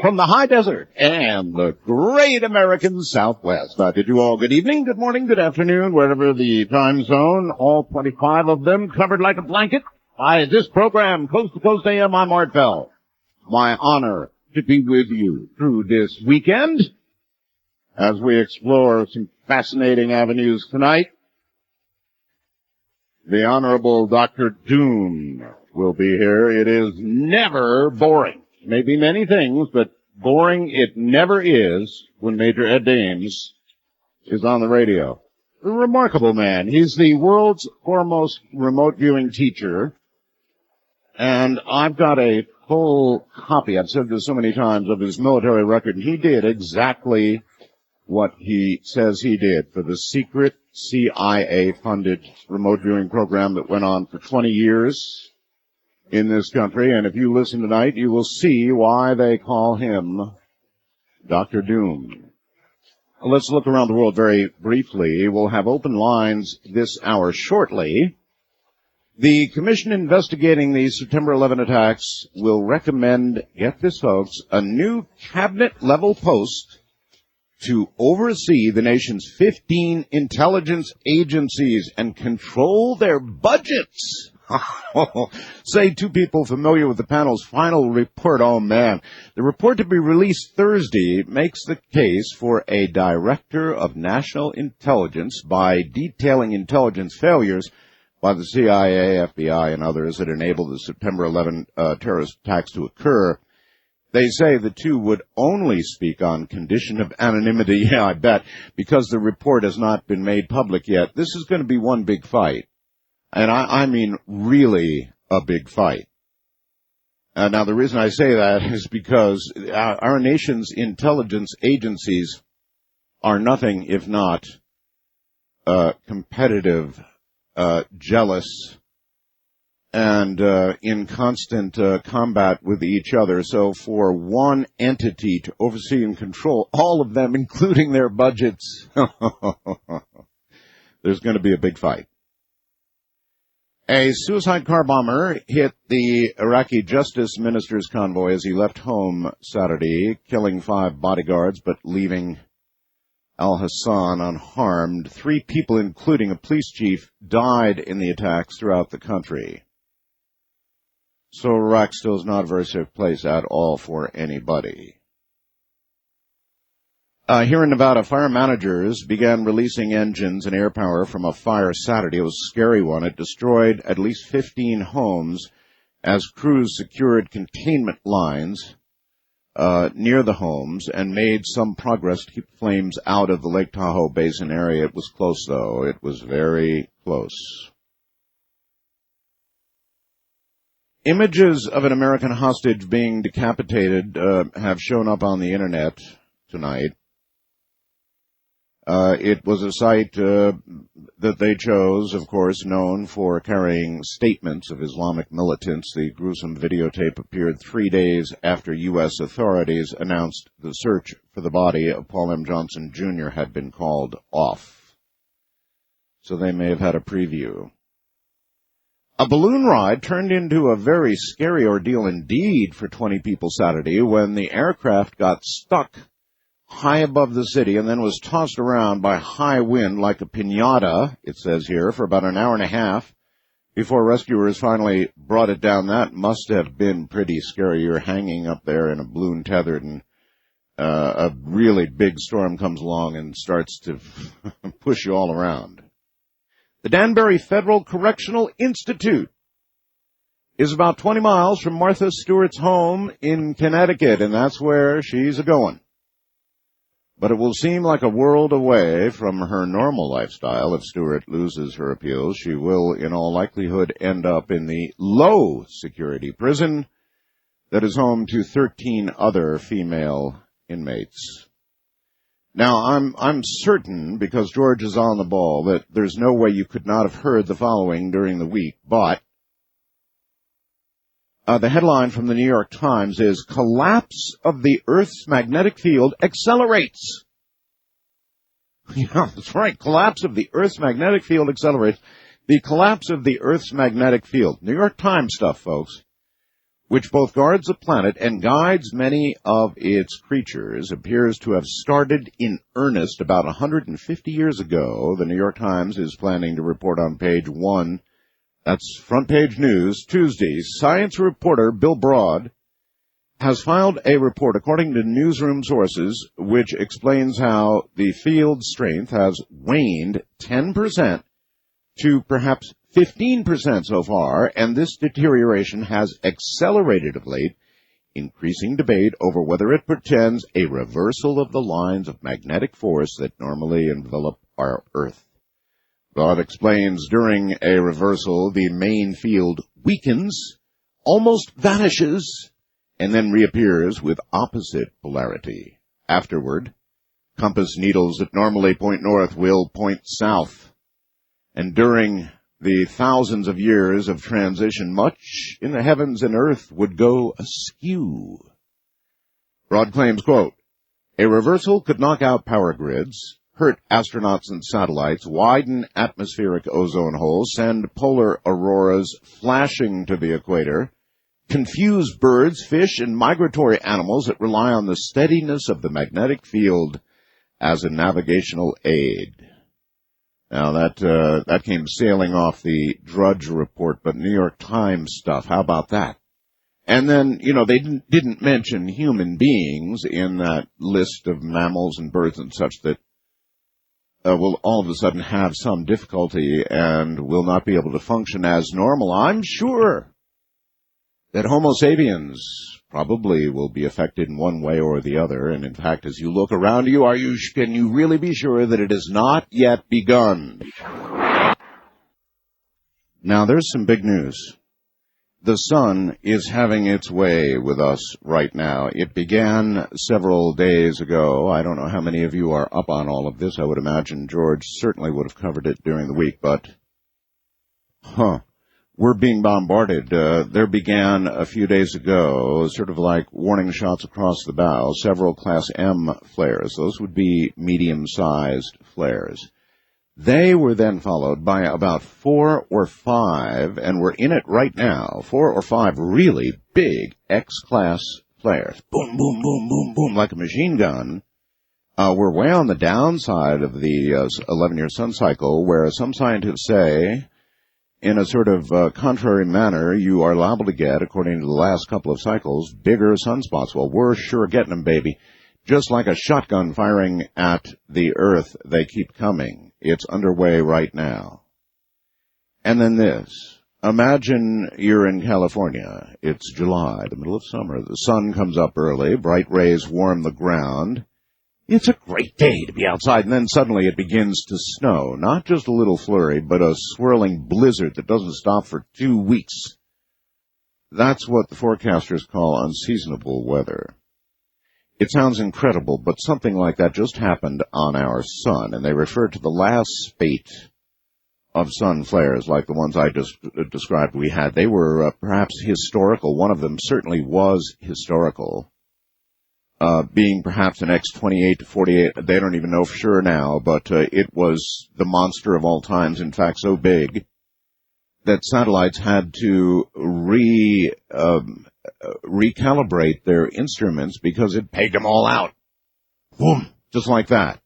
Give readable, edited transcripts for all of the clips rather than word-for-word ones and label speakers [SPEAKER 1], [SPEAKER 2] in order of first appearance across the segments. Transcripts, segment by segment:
[SPEAKER 1] from the high desert and the great American Southwest. Did you all good evening, good morning, good afternoon, wherever the time zone, all 25 of them covered like a blanket by this program, Coast to Coast AM. I'm Art Bell. My honor to be with you through this weekend as we explore some fascinating avenues tonight. The Honorable Dr. Doom will be here. It is never boring. Maybe many things, but boring it never is when Major Ed Dames is on the radio. A remarkable man. He's the world's foremost remote viewing teacher, and I've got a full copy, I've said this so many times, of his military record, and he did exactly what he says he did for the secret CIA-funded remote viewing program that went on for 20 years in this country. And if you listen tonight, you will see why they call him Dr. Doom. Let's look around the world very briefly. We'll have open lines this hour shortly. The commission investigating the September 11 attacks will recommend, get this folks, a new cabinet-level post to oversee the nation's 15 intelligence agencies and control their budgets. Say two people familiar with the panel's final report. Oh, man. The report to be released Thursday makes the case for a director of national intelligence by detailing intelligence failures by the CIA, FBI, and others that enabled the September 11 terrorist attacks to occur. They say the two would only speak on condition of anonymity. Yeah, I bet, because the report has not been made public yet. This is going to be one big fight. And I mean really a big fight. Now, the reason I say that is because our nation's intelligence agencies are nothing if not competitive, jealous, and in constant combat with each other. So for one entity to oversee and control all of them, including their budgets, there's going to be a big fight. A suicide car bomber hit the Iraqi justice minister's convoy as he left home Saturday, killing 5 bodyguards but leaving al-Hassan unharmed. 3 people, including a police chief, died in the attacks throughout the country. So Iraq still is not a very safe place at all for anybody. Here in Nevada, fire managers began releasing engines and air power from a fire Saturday. It was a scary one. It destroyed at least 15 homes as crews secured containment lines near the homes and made some progress to keep flames out of the Lake Tahoe Basin area. It was close, though. It was very close. Images of an American hostage being decapitated have shown up on the Internet tonight. It was a site that they chose, of course, known for carrying statements of Islamic militants. The gruesome videotape appeared 3 days after U.S. authorities announced the search for the body of Paul M. Johnson, Jr. had been called off. So they may have had a preview. A balloon ride turned into a very scary ordeal indeed for 20 people Saturday when the aircraft got stuck high above the city and then was tossed around by high wind like a piñata, it says here, for about an hour and a half before rescuers finally brought it down. That must have been pretty scary. You're hanging up there in a balloon tethered, and a really big storm comes along and starts to push you all around. The Danbury Federal Correctional Institute is about 20 miles from Martha Stewart's home in Connecticut, and that's where she's a-going. But it will seem like a world away from her normal lifestyle. If Stewart loses her appeals, she will, in all likelihood, end up in the low-security prison that is home to 13 other female inmates. Now, I'm certain, because George is on the ball, that there's no way you could not have heard the following during the week, but the headline from the New York Times is, Collapse of the Earth's Magnetic Field Accelerates. Yeah, that's right. Collapse of the Earth's magnetic field accelerates. The collapse of the Earth's magnetic field. New York Times stuff, folks. which both guards the planet and guides many of its creatures, appears to have started in earnest about 150 years ago. The New York Times is planning to report on page 1. That's front page news. Tuesday, science reporter Bill Broad has filed a report, according to newsroom sources, which explains how the field strength has waned 10% to perhaps 15% so far, and this deterioration has accelerated of late, increasing debate over whether it portends a reversal of the lines of magnetic force that normally envelop our Earth. Broad explains during a reversal, the main field weakens, almost vanishes, and then reappears with opposite polarity. Afterward, compass needles that normally point north will point south. And during the thousands of years of transition, much in the heavens and earth would go askew. Broad claims, quote, a reversal could knock out power grids, hurt astronauts and satellites, widen atmospheric ozone holes, send polar auroras flashing to the equator, confuse birds, fish, and migratory animals that rely on the steadiness of the magnetic field as a navigational aid. Now, that came sailing off the Drudge report, but New York Times stuff, how about that? And then, they didn't mention human beings in that list of mammals and birds and such that will all of a sudden have some difficulty and will not be able to function as normal. I'm sure that Homo sapiens probably will be affected in one way or the other, and in fact, as you look around you, can you really be sure that it has not yet begun? Now, there's some big news. The sun is having its way with us right now. It began several days ago. I don't know how many of you are up on all of this. I would imagine George certainly would have covered it during the week, but, we're being bombarded. There began a few days ago, sort of like warning shots across the bow, several Class M flares. Those would be medium-sized flares. They were then followed by about 4 or 5, and we're in it right now, 4 or 5 really big X-class flares. Boom, boom, boom, boom, boom, like a machine gun. We're way on the downside of the 11-year sun cycle, where some scientists say, in a sort of contrary manner, you are liable to get, according to the last couple of cycles, bigger sunspots. Well, we're sure getting them, baby. Just like a shotgun firing at the Earth, they keep coming. It's underway right now. And then this. Imagine you're in California. It's July, the middle of summer. The sun comes up early. Bright rays warm the ground. It's a great day to be outside, and then suddenly it begins to snow. Not just a little flurry, but a swirling blizzard that doesn't stop for 2 weeks. That's what the forecasters call unseasonable weather. It sounds incredible, but something like that just happened on our sun, and they refer to the last spate of sun flares, like the ones I just described we had. They were perhaps historical. One of them certainly was historical. Being perhaps an X-28 to 48, they don't even know for sure now, but it was the monster of all times, in fact so big that satellites had to recalibrate their instruments because it pegged them all out. Boom, just like that.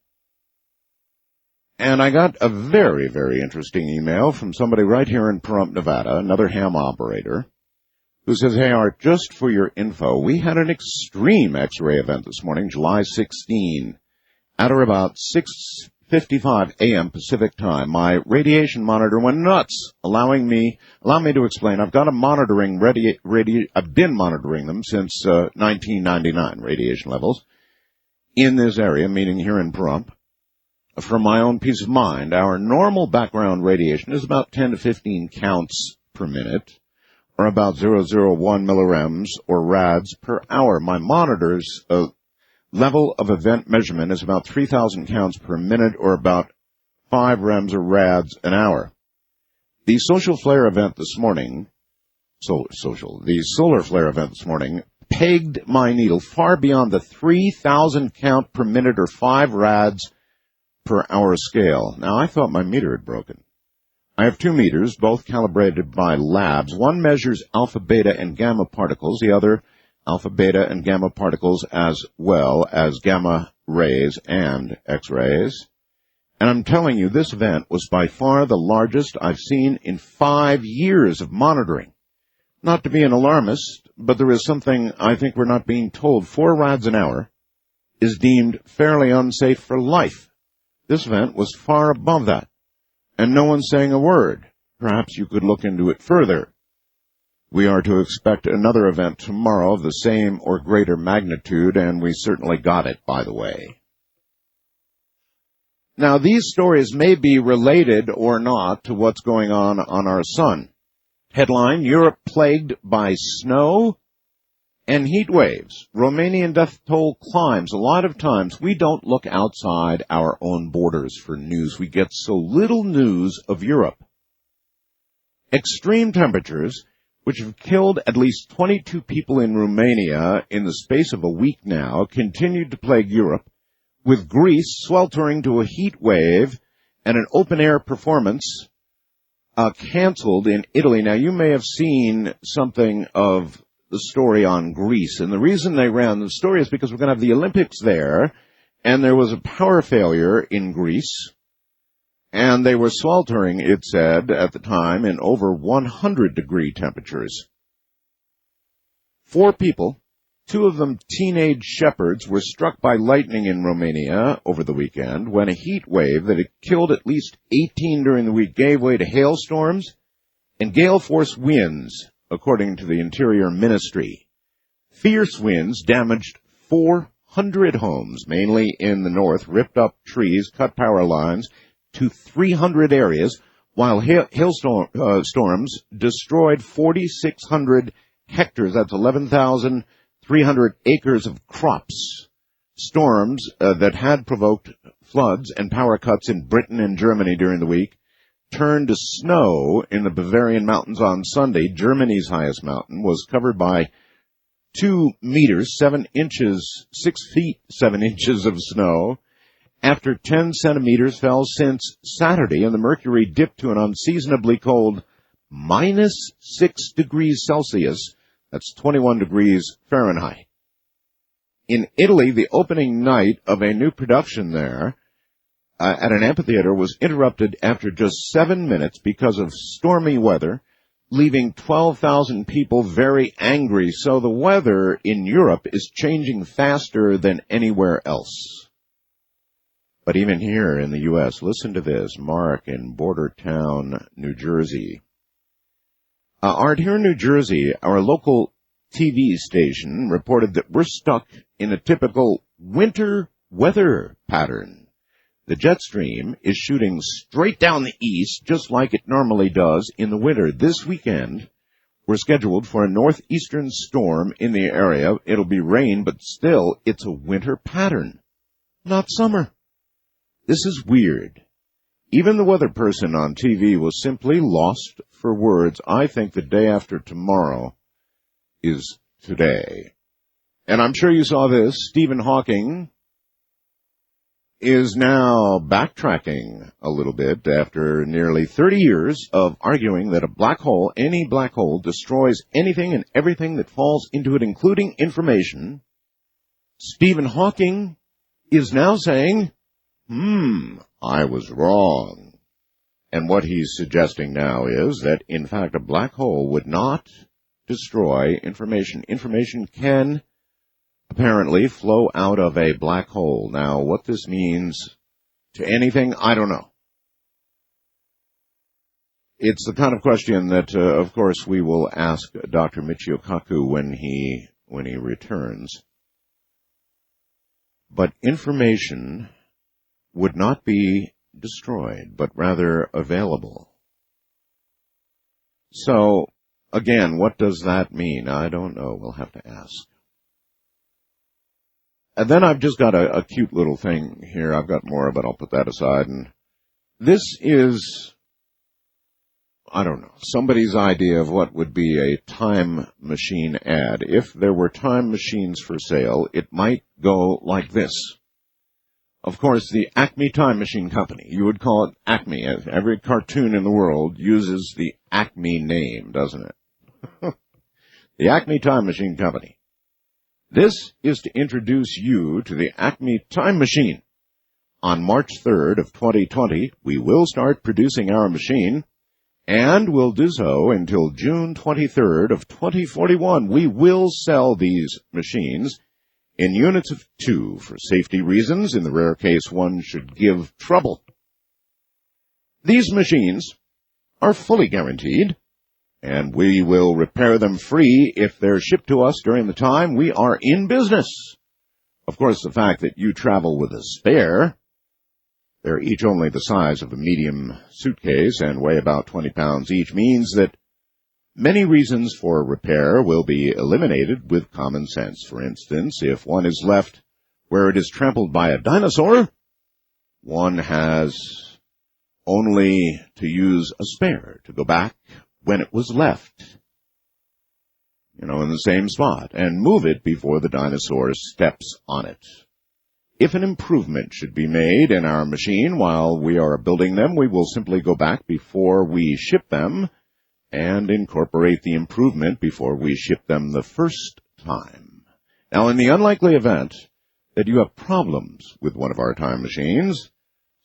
[SPEAKER 1] And I got a very, very interesting email from somebody right here in Pahrump, Nevada, another ham operator, who says, hey, Art, just for your info, we had an extreme X-ray event this morning, July 16, at or about 6:55 a.m. Pacific time. My radiation monitor went nuts, allow me to explain. I've got a monitoring I've been monitoring them since 1999, radiation levels, in this area, meaning here in Pahrump. For my own peace of mind, our normal background radiation is about 10 to 15 counts per minute, or about 0.001 millirems or rads per hour. My monitor's level of event measurement is about 3,000 counts per minute, or about 5 rems or rads an hour. The social flare event this morning, the solar flare event this morning, pegged my needle far beyond the 3,000 count per minute or 5 rads per hour scale. Now, I thought my meter had broken. I have 2 meters, both calibrated by labs. One measures alpha, beta, and gamma particles. The other, alpha, beta, and gamma particles, as well as gamma rays and X-rays. And I'm telling you, this event was by far the largest I've seen in 5 years of monitoring. Not to be an alarmist, but there is something I think we're not being told. 4 rads an hour is deemed fairly unsafe for life. This event was far above that, and no one's saying a word. Perhaps you could look into it further. We are to expect another event tomorrow of the same or greater magnitude, and we certainly got it, by the way. Now, these stories may be related or not to what's going on our sun. Headline, Europe plagued by snow and heat waves. Romanian death toll climbs. A lot of times we don't look outside our own borders for news. We get so little news of Europe. Extreme temperatures, which have killed at least 22 people in Romania in the space of a week now, continued to plague Europe, with Greece sweltering to a heat wave and an open-air performance canceled in Italy. Now, you may have seen something of the story on Greece, and the reason they ran the story is because we're going to have the Olympics there, and there was a power failure in Greece, and they were sweltering, it said, at the time, in over 100-degree temperatures. 4 people, 2 of them teenage shepherds, were struck by lightning in Romania over the weekend when a heat wave that had killed at least 18 during the week gave way to hailstorms and gale-force winds, according to the Interior Ministry. Fierce winds damaged 400 homes, mainly in the north, ripped up trees, cut power lines to 300 areas, while hailstorms destroyed 4,600 hectares, that's 11,300 acres of crops. Storms that had provoked floods and power cuts in Britain and Germany during the week turned to snow in the Bavarian mountains on Sunday. Germany's highest mountain was covered by 2 meters, 7 inches, 6 feet, 7 inches of snow, after 10 centimeters fell since Saturday, and the mercury dipped to an unseasonably cold minus 6 degrees Celsius. That's 21 degrees Fahrenheit. In Italy, the opening night of a new production there at an amphitheater was interrupted after just 7 minutes because of stormy weather, leaving 12,000 people very angry. So the weather in Europe is changing faster than anywhere else. But even here in the U.S., listen to this. Mark in Bordertown, New Jersey. Art, here in New Jersey, our local TV station reported that we're stuck in a typical winter weather pattern. The jet stream is shooting straight down the east, just like it normally does in the winter. This weekend, we're scheduled for a northeastern storm in the area. It'll be rain, but still, it's a winter pattern, not summer. This is weird. Even the weather person on TV was simply lost for words. I think the day after tomorrow is today. And I'm sure you saw this. Stephen Hawking is now backtracking a little bit after nearly 30 years of arguing that a black hole, any black hole, destroys anything and everything that falls into it, including information. Stephen Hawking is now saying, I was wrong. And what he's suggesting now is that, in fact, a black hole would not destroy information. Information can apparently flow out of a black hole. Now, what this means to anything, I don't know. It's the kind of question that, of course, we will ask Dr. Michio Kaku when he returns. But information would not be destroyed, but rather available. So, again, what does that mean? I don't know. We'll have to ask. And then I've just got a cute little thing here. I've got more, but I'll put that aside. And this is, I don't know, somebody's idea of what would be a time machine ad. If there were time machines for sale, it might go like this.
[SPEAKER 2] Of course, the Acme Time Machine Company. You would call it Acme. Every cartoon in the world uses the Acme name, doesn't it? The Acme Time Machine Company. This is to introduce you to the Acme Time Machine. On March 3rd of 2020, we will start producing our machine, and will do so until June 23rd of 2041. We will sell these machines in units of 2 for safety reasons, in the rare case one should give trouble. These machines are fully guaranteed, and we will repair them free if they're shipped to us during the time we are in business. Of course, the fact that you travel with a spare, they're each only the size of a medium suitcase and weigh about 20 pounds each, means that many reasons for repair will be eliminated with common sense. For instance, if one is left where it is trampled by a dinosaur, one has only to use a spare to go back when it was left, in the same spot, and move it before the dinosaur steps on it. If an improvement should be made in our machine while we are building them, we will simply go back before we ship them and incorporate the improvement before we ship them the first time. Now, in the unlikely event that you have problems with one of our time machines,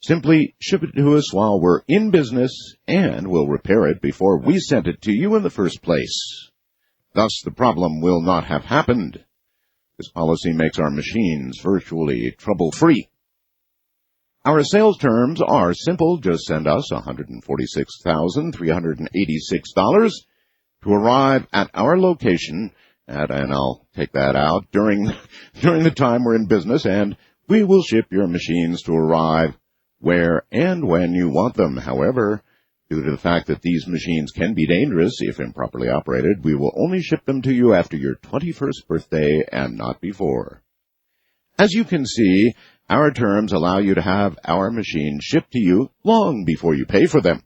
[SPEAKER 2] simply ship it to us while we're in business, and we'll repair it before we sent it to you in the first place. Thus, the problem will not have happened. This policy makes our machines virtually trouble-free. Our sales terms are simple. Just send us $146,386 to arrive at our location, and I'll take that out during the time we're in business, and we will ship your machines to arrive where and when you want them. However, due to the fact that these machines can be dangerous if improperly operated, we will only ship them to you after your 21st birthday and not before. As you can see, our terms allow you to have our machines shipped to you long before you pay for them.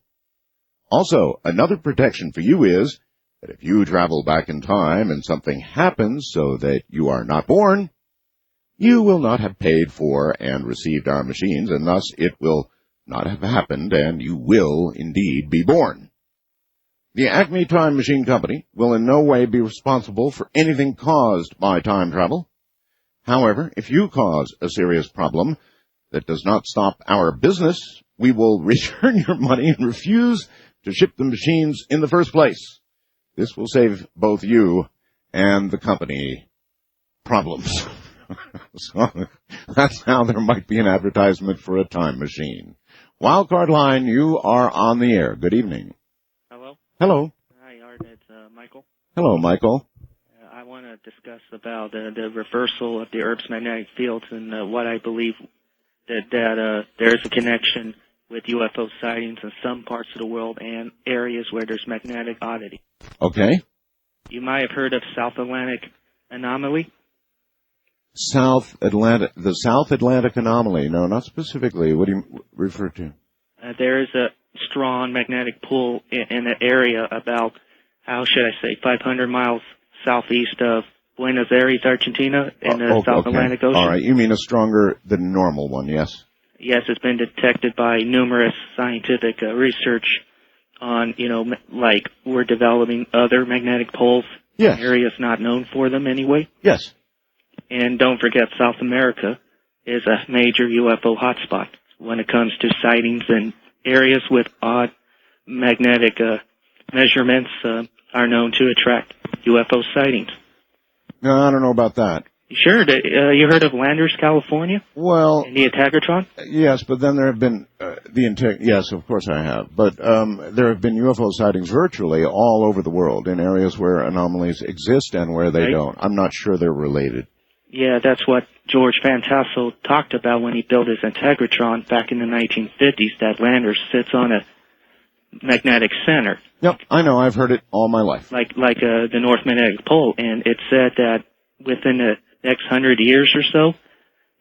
[SPEAKER 2] Also, another protection for you is that if you travel back in time and something happens so that you are not born, you will not have paid for and received our machines, and thus it will not have happened, and you will indeed be born. The Acme Time Machine Company will in no way be responsible for anything caused by time travel. However, if you cause a serious problem that does not stop our business, we will return your money and refuse to ship the machines in the first place. This will save both you and the company problems. So that's how there might be an advertisement for a time machine. Wildcard line, you are on the air. Good evening.
[SPEAKER 3] Hello?
[SPEAKER 2] Hello.
[SPEAKER 3] Hi, Art. It's Michael.
[SPEAKER 2] Hello, Michael.
[SPEAKER 3] I want to discuss about the reversal of the Earth's magnetic fields and what I believe that there is a connection with UFO sightings in some parts of the world and areas where there's magnetic oddity.
[SPEAKER 2] Okay.
[SPEAKER 3] You might have heard of South Atlantic anomaly.
[SPEAKER 2] The South Atlantic anomaly. No, not specifically. What do you refer to?
[SPEAKER 3] There is a strong magnetic pull in the area about, 500 miles southeast of Buenos Aires, Argentina, in the South Atlantic Ocean.
[SPEAKER 2] All right. You mean a stronger than normal one, yes?
[SPEAKER 3] Yes, it's been detected by numerous scientific research on, like we're developing other magnetic poles.
[SPEAKER 2] Yes.
[SPEAKER 3] In areas not known for them anyway.
[SPEAKER 2] Yes.
[SPEAKER 3] And don't forget, South America is a major UFO hotspot when it comes to sightings, and areas with odd magnetic measurements are known to attract UFO sightings.
[SPEAKER 2] No, I don't know about that.
[SPEAKER 3] Sure. You heard of Landers, California?
[SPEAKER 2] Well,
[SPEAKER 3] and the Integratron?
[SPEAKER 2] Yes, but then there have been yes, of course I have. But there have been UFO sightings virtually all over the world in areas where anomalies exist and where they don't. I'm not sure they're related.
[SPEAKER 3] Yeah, that's what George Van Tassel talked about when he built his Integratron back in the 1950s, that Landers sits on a magnetic center.
[SPEAKER 2] Yep, I know. I've heard it all my life.
[SPEAKER 3] Like the North Magnetic Pole, and it said that within the next 100 years or so,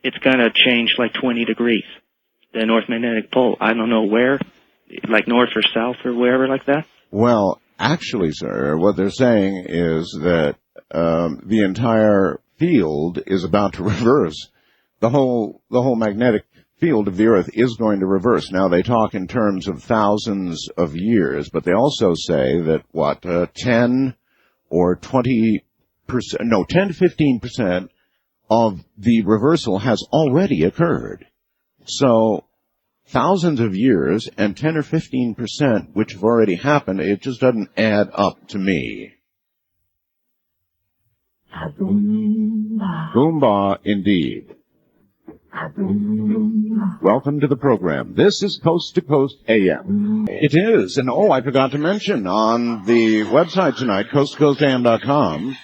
[SPEAKER 3] it's going to change like 20 degrees, the North Magnetic Pole. I don't know where, like north or south or wherever like that.
[SPEAKER 2] Well, actually, sir, what they're saying is that the entire field is about to reverse. The whole magnetic field of the Earth is going to reverse. Now, they talk in terms of thousands of years, but they also say that, 10 or 20%, 10 to 15% of the reversal has already occurred. So, thousands of years and 10 or 15% which have already happened, it just doesn't add up to me.
[SPEAKER 1] Boomba indeed. Welcome to the program. This is Coast to Coast AM.
[SPEAKER 2] It is. And I forgot to mention on the website tonight, coasttocoastam.com,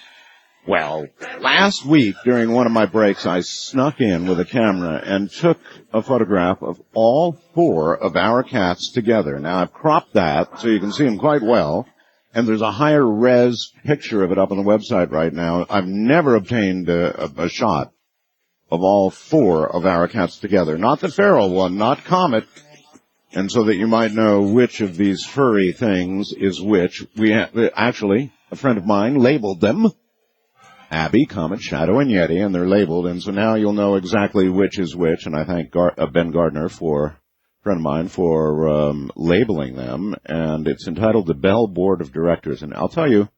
[SPEAKER 2] well, last week during one of my breaks, I snuck in with a camera and took a photograph of all 4 of our cats together. Now, I've cropped that so you can see them quite well, and there's a higher res picture of it up on the website right now. I've never obtained a shot of all 4 of our cats together. Not the feral one, not Comet. And so that you might know which of these furry things is which, actually, a friend of mine labeled them Abby, Comet, Shadow, and Yeti, and they're labeled, and so now you'll know exactly which is which, and I thank Ben Gardner, a friend of mine, for labeling them, and it's entitled The Bell Board of Directors, and I'll tell you,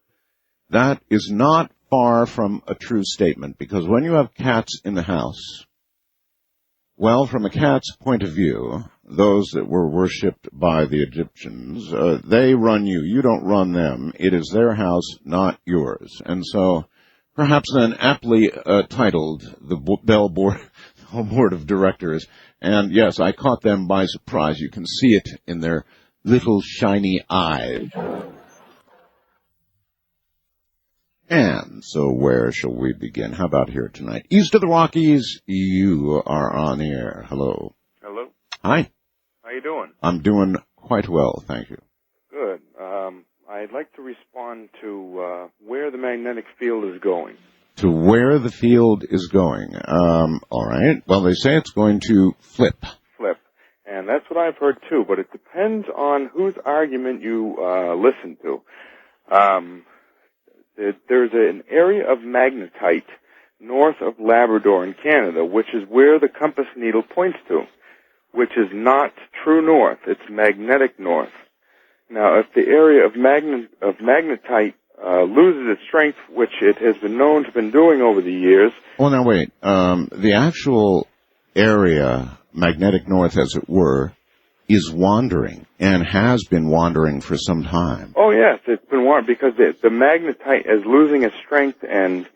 [SPEAKER 2] that is not far from a true statement, because when you have cats in the house, well, from a cat's point of view, those that were worshipped by the Egyptians, they run you. You don't run them. It is their house, not yours. And so, perhaps then aptly titled the Bell Board of Directors. And yes, I caught them by surprise. You can see it in their little shiny eyes. And so where shall we begin? How about here tonight? East of the Rockies, you are on the air. Hello.
[SPEAKER 4] Hello.
[SPEAKER 2] Hi.
[SPEAKER 4] How you doing?
[SPEAKER 2] I'm doing quite well, thank you.
[SPEAKER 4] Good. I'd like to respond to where the magnetic field is going.
[SPEAKER 2] To where the field is going. All right. Well, they say it's going to flip.
[SPEAKER 4] Flip. And that's what I've heard, too, but it depends on whose argument you listen to. There's an area of magnetite north of Labrador in Canada, which is where the compass needle points to, which is not true north. It's magnetic north. Now, if the area of magnetite loses its strength, which it has been known to have been doing over the years...
[SPEAKER 2] Well, now, wait. The actual area, magnetic north, as it were, is wandering and has been wandering for some time.
[SPEAKER 4] Oh, yes, it's been wandering because the magnetite is losing its strength and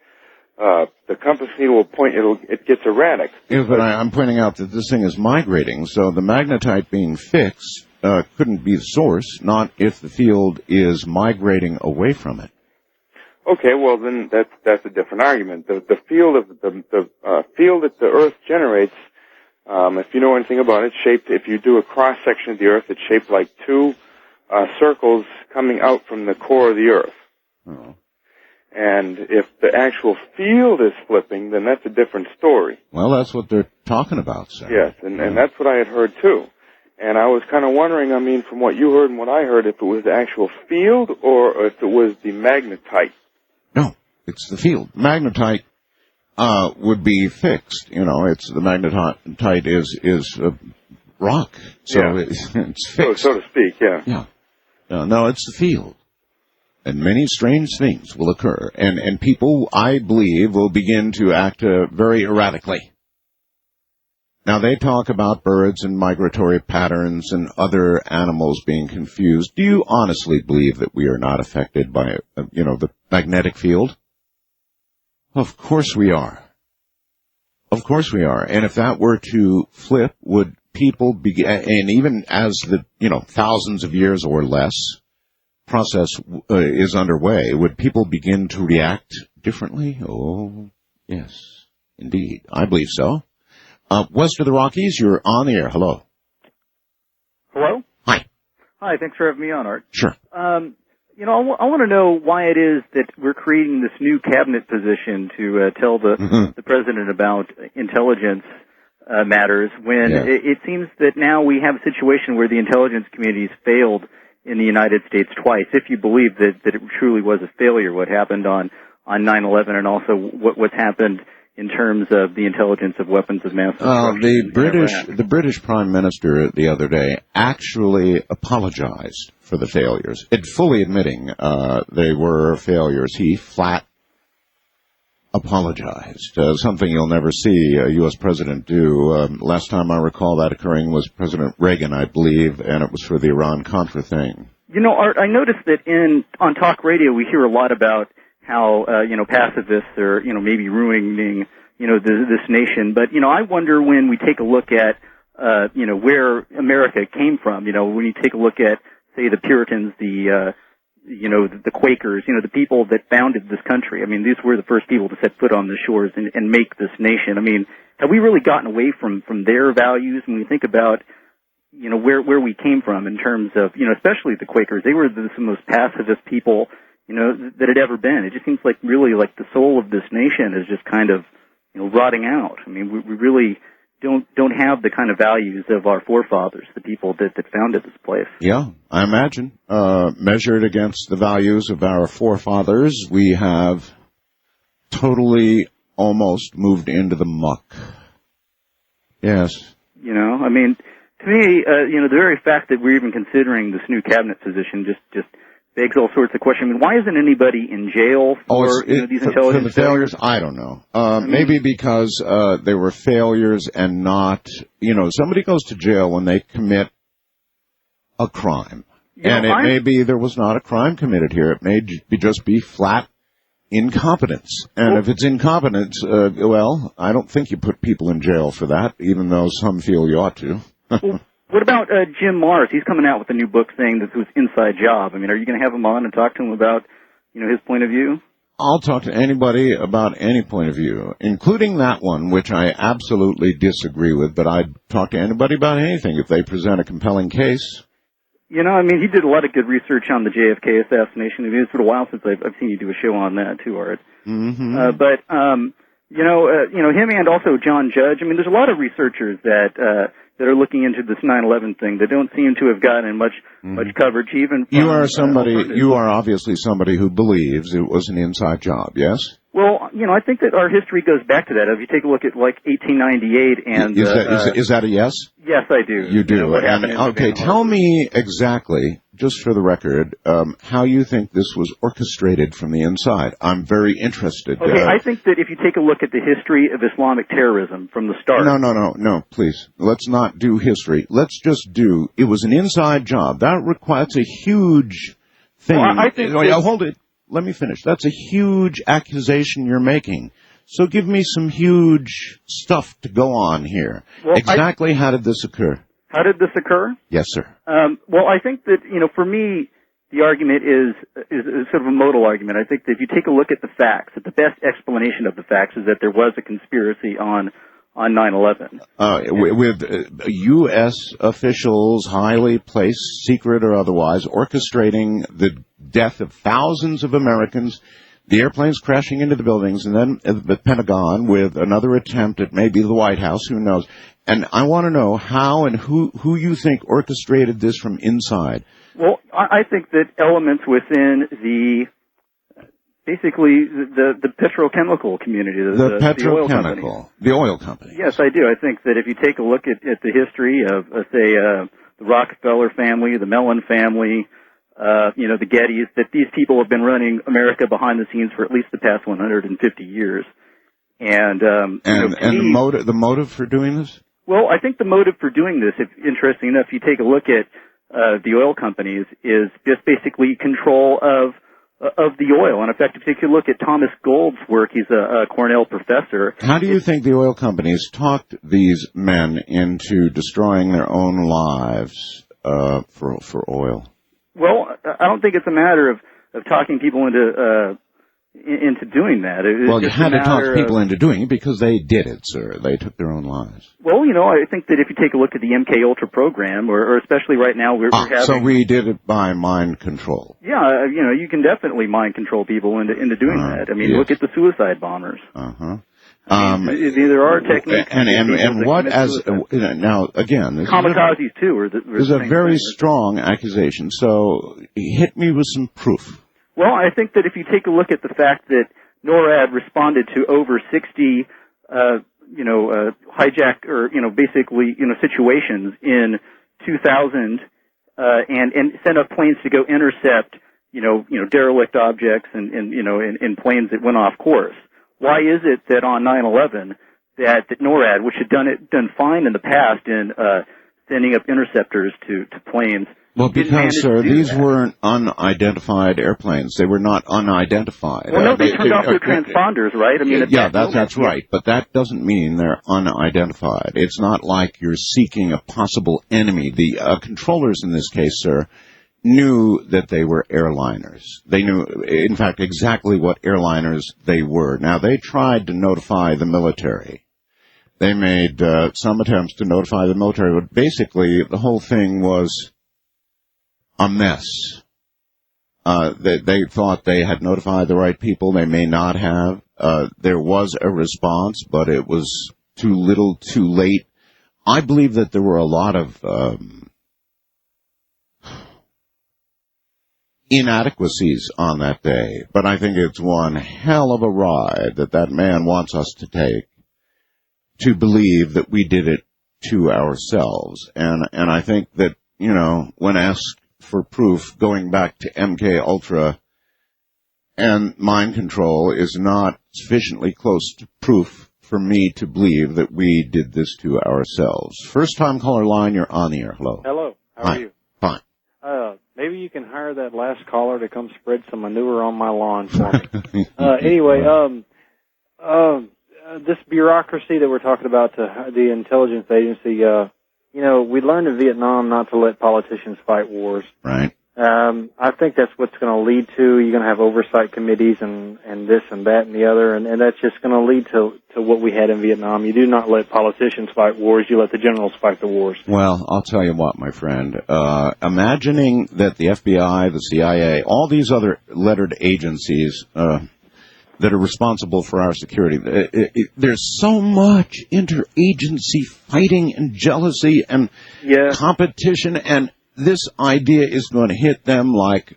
[SPEAKER 4] the compass needle will point, it gets erratic.
[SPEAKER 2] Yeah, but I'm pointing out that this thing is migrating, so the magnetite being fixed couldn't be the source, not if the field is migrating away from it.
[SPEAKER 4] Okay, well then that's a different argument. The field of the field that the Earth generates, if you know anything about it, shaped. If you do a cross section of the Earth, it's shaped like 2 circles coming out from the core of the Earth.
[SPEAKER 2] Oh.
[SPEAKER 4] And if the actual field is flipping, then that's a different story.
[SPEAKER 2] Well, that's what they're talking about, sir.
[SPEAKER 4] Yes, and that's what I had heard too. And I was kind of wondering, I mean, from what you heard and what I heard, if it was the actual field or if it was the magnetite.
[SPEAKER 2] No, it's the field. Magnetite would be fixed. You know, it's the magnetite is rock, so
[SPEAKER 4] yeah.
[SPEAKER 2] it's fixed,
[SPEAKER 4] so to speak. Yeah.
[SPEAKER 2] Yeah. No, it's the field, and many strange things will occur, and people, I believe, will begin to act very erratically. Now, they talk about birds and migratory patterns and other animals being confused. Do you honestly believe that we are not affected by, the magnetic field? Of course we are. Of course we are. And if that were to flip, would people begin, and even as the, thousands of years or less process is underway, would people begin to react differently? Oh, yes, indeed. I believe so. West of the Rockies, you're on the air. Hello.
[SPEAKER 5] Hello?
[SPEAKER 2] Hi.
[SPEAKER 5] Hi, thanks for having me on, Art.
[SPEAKER 2] Sure.
[SPEAKER 5] I want to know why it is that we're creating this new cabinet position to tell the president about intelligence matters when it seems that now we have a situation where the intelligence community has failed in the United States twice, if you believe that it truly was a failure, what happened on 9/11 and also what's happened in terms of the intelligence of weapons of mass destruction.
[SPEAKER 2] The British Prime Minister the other day actually apologized for the failures, fully admitting they were failures. He flat apologized, something you'll never see a U.S. president do. Last time I recall that occurring was President Reagan, I believe, and it was for the Iran-Contra thing.
[SPEAKER 5] You know, Art, I noticed that on talk radio we hear a lot about how, pacifists are, maybe ruining, this nation. But, I wonder when we take a look at, where America came from, when you take a look at, say, the Puritans, the Quakers, the people that founded this country. I mean, these were the first people to set foot on the shores and make this nation. I mean, have we really gotten away from their values when we think about, where we came from in terms of, especially the Quakers? They were the most pacifist people, that had ever been. It just seems like really like the soul of this nation is just kind of, rotting out. I mean, we really don't have the kind of values of our forefathers, the people that founded this place.
[SPEAKER 2] Yeah, I imagine. Measured against the values of our forefathers, we have totally almost moved into the muck. Yes.
[SPEAKER 5] I mean, to me, the very fact that we're even considering this new cabinet position just begs all sorts of questions. I mean, why isn't anybody in jail for these intelligence
[SPEAKER 2] for the failures? I don't know. Maybe because they were failures and not, somebody goes to jail when they commit a crime. And it may be there was not a crime committed here. It may just be flat incompetence. And if it's incompetence, I don't think you put people in jail for that, even though some feel you ought to.
[SPEAKER 5] What about Jim Mars? He's coming out with a new book saying this was inside job. I mean, are you going to have him on and talk to him about, his point of view?
[SPEAKER 2] I'll talk to anybody about any point of view, including that one, which I absolutely disagree with, but I'd talk to anybody about anything if they present a compelling case.
[SPEAKER 5] He did a lot of good research on the JFK assassination. I mean, it's been a while since I've seen you do a show on that, too, Art.
[SPEAKER 2] Mm-hmm.
[SPEAKER 5] Him and also John Judge. I mean, there's a lot of researchers that are looking into this 9/11 thing that don't seem to have gotten much coverage. Even from,
[SPEAKER 2] you are obviously somebody who believes it was an inside job. Yes.
[SPEAKER 5] Well, I think that our history goes back to that. If you take a look at 1898 and
[SPEAKER 2] is that a yes?
[SPEAKER 5] Yes, I do.
[SPEAKER 2] You do. Tell me exactly, just for the record, how you think this was orchestrated from the inside. I'm very interested.
[SPEAKER 5] Okay, I think that if you take a look at the history of Islamic terrorism from the start.
[SPEAKER 2] No, please. Let's not do history. Let's just do, it was an inside job. That requires a huge thing.
[SPEAKER 5] Well, I think
[SPEAKER 2] hold it. Let me finish. That's a huge accusation you're making. So give me some huge stuff to go on here. Well, exactly how did this occur?
[SPEAKER 5] How did this occur?
[SPEAKER 2] Yes, sir.
[SPEAKER 5] Well, I think that, for me, the argument is sort of a modal argument. I think that if you take a look at the facts, that the best explanation of the facts is that there was a conspiracy on 9/11.
[SPEAKER 2] With U.S. officials, highly placed, secret or otherwise, orchestrating the death of thousands of Americans, the airplanes crashing into the buildings, and then the Pentagon with another attempt at maybe the White House, who knows. And I want to know how and who you think orchestrated this from inside.
[SPEAKER 5] Well, I think that elements within basically the petrochemical community,
[SPEAKER 2] the oil company.
[SPEAKER 5] Yes, I do. I think that if you take a look at the history of, the Rockefeller family, the Mellon family, the Gettys, that these people have been running America behind the scenes for at least the past 150 years. And
[SPEAKER 2] the motive for doing this?
[SPEAKER 5] Well, I think the motive for doing this, interesting enough, you take a look at the oil companies, is just basically control of the oil. And in fact, if you take a look at Thomas Gould's work, he's a Cornell professor.
[SPEAKER 2] How do you think the oil companies talked these men into destroying their own lives for oil?
[SPEAKER 5] Well, I don't think it's a matter of talking people into doing that.
[SPEAKER 2] You had to talk people into doing it because they did it, sir. They took their own lives.
[SPEAKER 5] Well, I think that if you take a look at the MK Ultra program, or especially right now, we're having.
[SPEAKER 2] So we did it by mind control.
[SPEAKER 5] Yeah, you can definitely mind control people into doing that. I mean, yes. Look at the suicide bombers. There are techniques.
[SPEAKER 2] And what now again?
[SPEAKER 5] Kamikazes too.
[SPEAKER 2] There's a very strong accusation. So hit me with some proof.
[SPEAKER 5] Well, I think that if you take a look at the fact that NORAD responded to over 60 hijack or, basically, situations in 2000, and sent up planes to go intercept, derelict objects and in planes that went off course. Why is it that on 9/11 that NORAD, which had done fine in the past in sending up interceptors to planes?
[SPEAKER 2] Well, because, sir, these weren't unidentified airplanes. They were not unidentified.
[SPEAKER 5] Well, no, they turned off their transponders, right? I mean,
[SPEAKER 2] that's right. But that doesn't mean they're unidentified. It's not like you're seeking a possible enemy. The controllers in this case, sir, knew that they were airliners. They knew, in fact, exactly what airliners they were. Now, they tried to notify the military. They made some attempts to notify the military, but basically the whole thing was a mess. They thought they had notified the right people. They may not have. There was a response, but it was too little, too late. I believe that there were a lot of inadequacies on that day, but I think it's one hell of a ride that man wants us to take to believe that we did it to ourselves. And I think that, when asked for proof, going back to MK Ultra and mind control is not sufficiently close to proof for me to believe that we did this to ourselves. First time caller line, you're on the air. Hello.
[SPEAKER 6] Hello. How are you?
[SPEAKER 2] Fine.
[SPEAKER 6] Maybe you can hire that last caller to come spread some manure on my lawn for me. Anyway, this bureaucracy that we're talking about, the intelligence agency, we learned in Vietnam not to let politicians fight wars.
[SPEAKER 2] Right.
[SPEAKER 6] I think that's what's going to lead to, you're going to have oversight committees and this and that and the other, and that's just going to lead to what we had in Vietnam. You do not let politicians fight wars, you let the generals fight the wars.
[SPEAKER 2] Well, I'll tell you what, my friend. Imagining that the FBI, the CIA, all these other lettered agencies that are responsible for our security, there's so much interagency fighting and jealousy and competition, and this idea is going to hit them like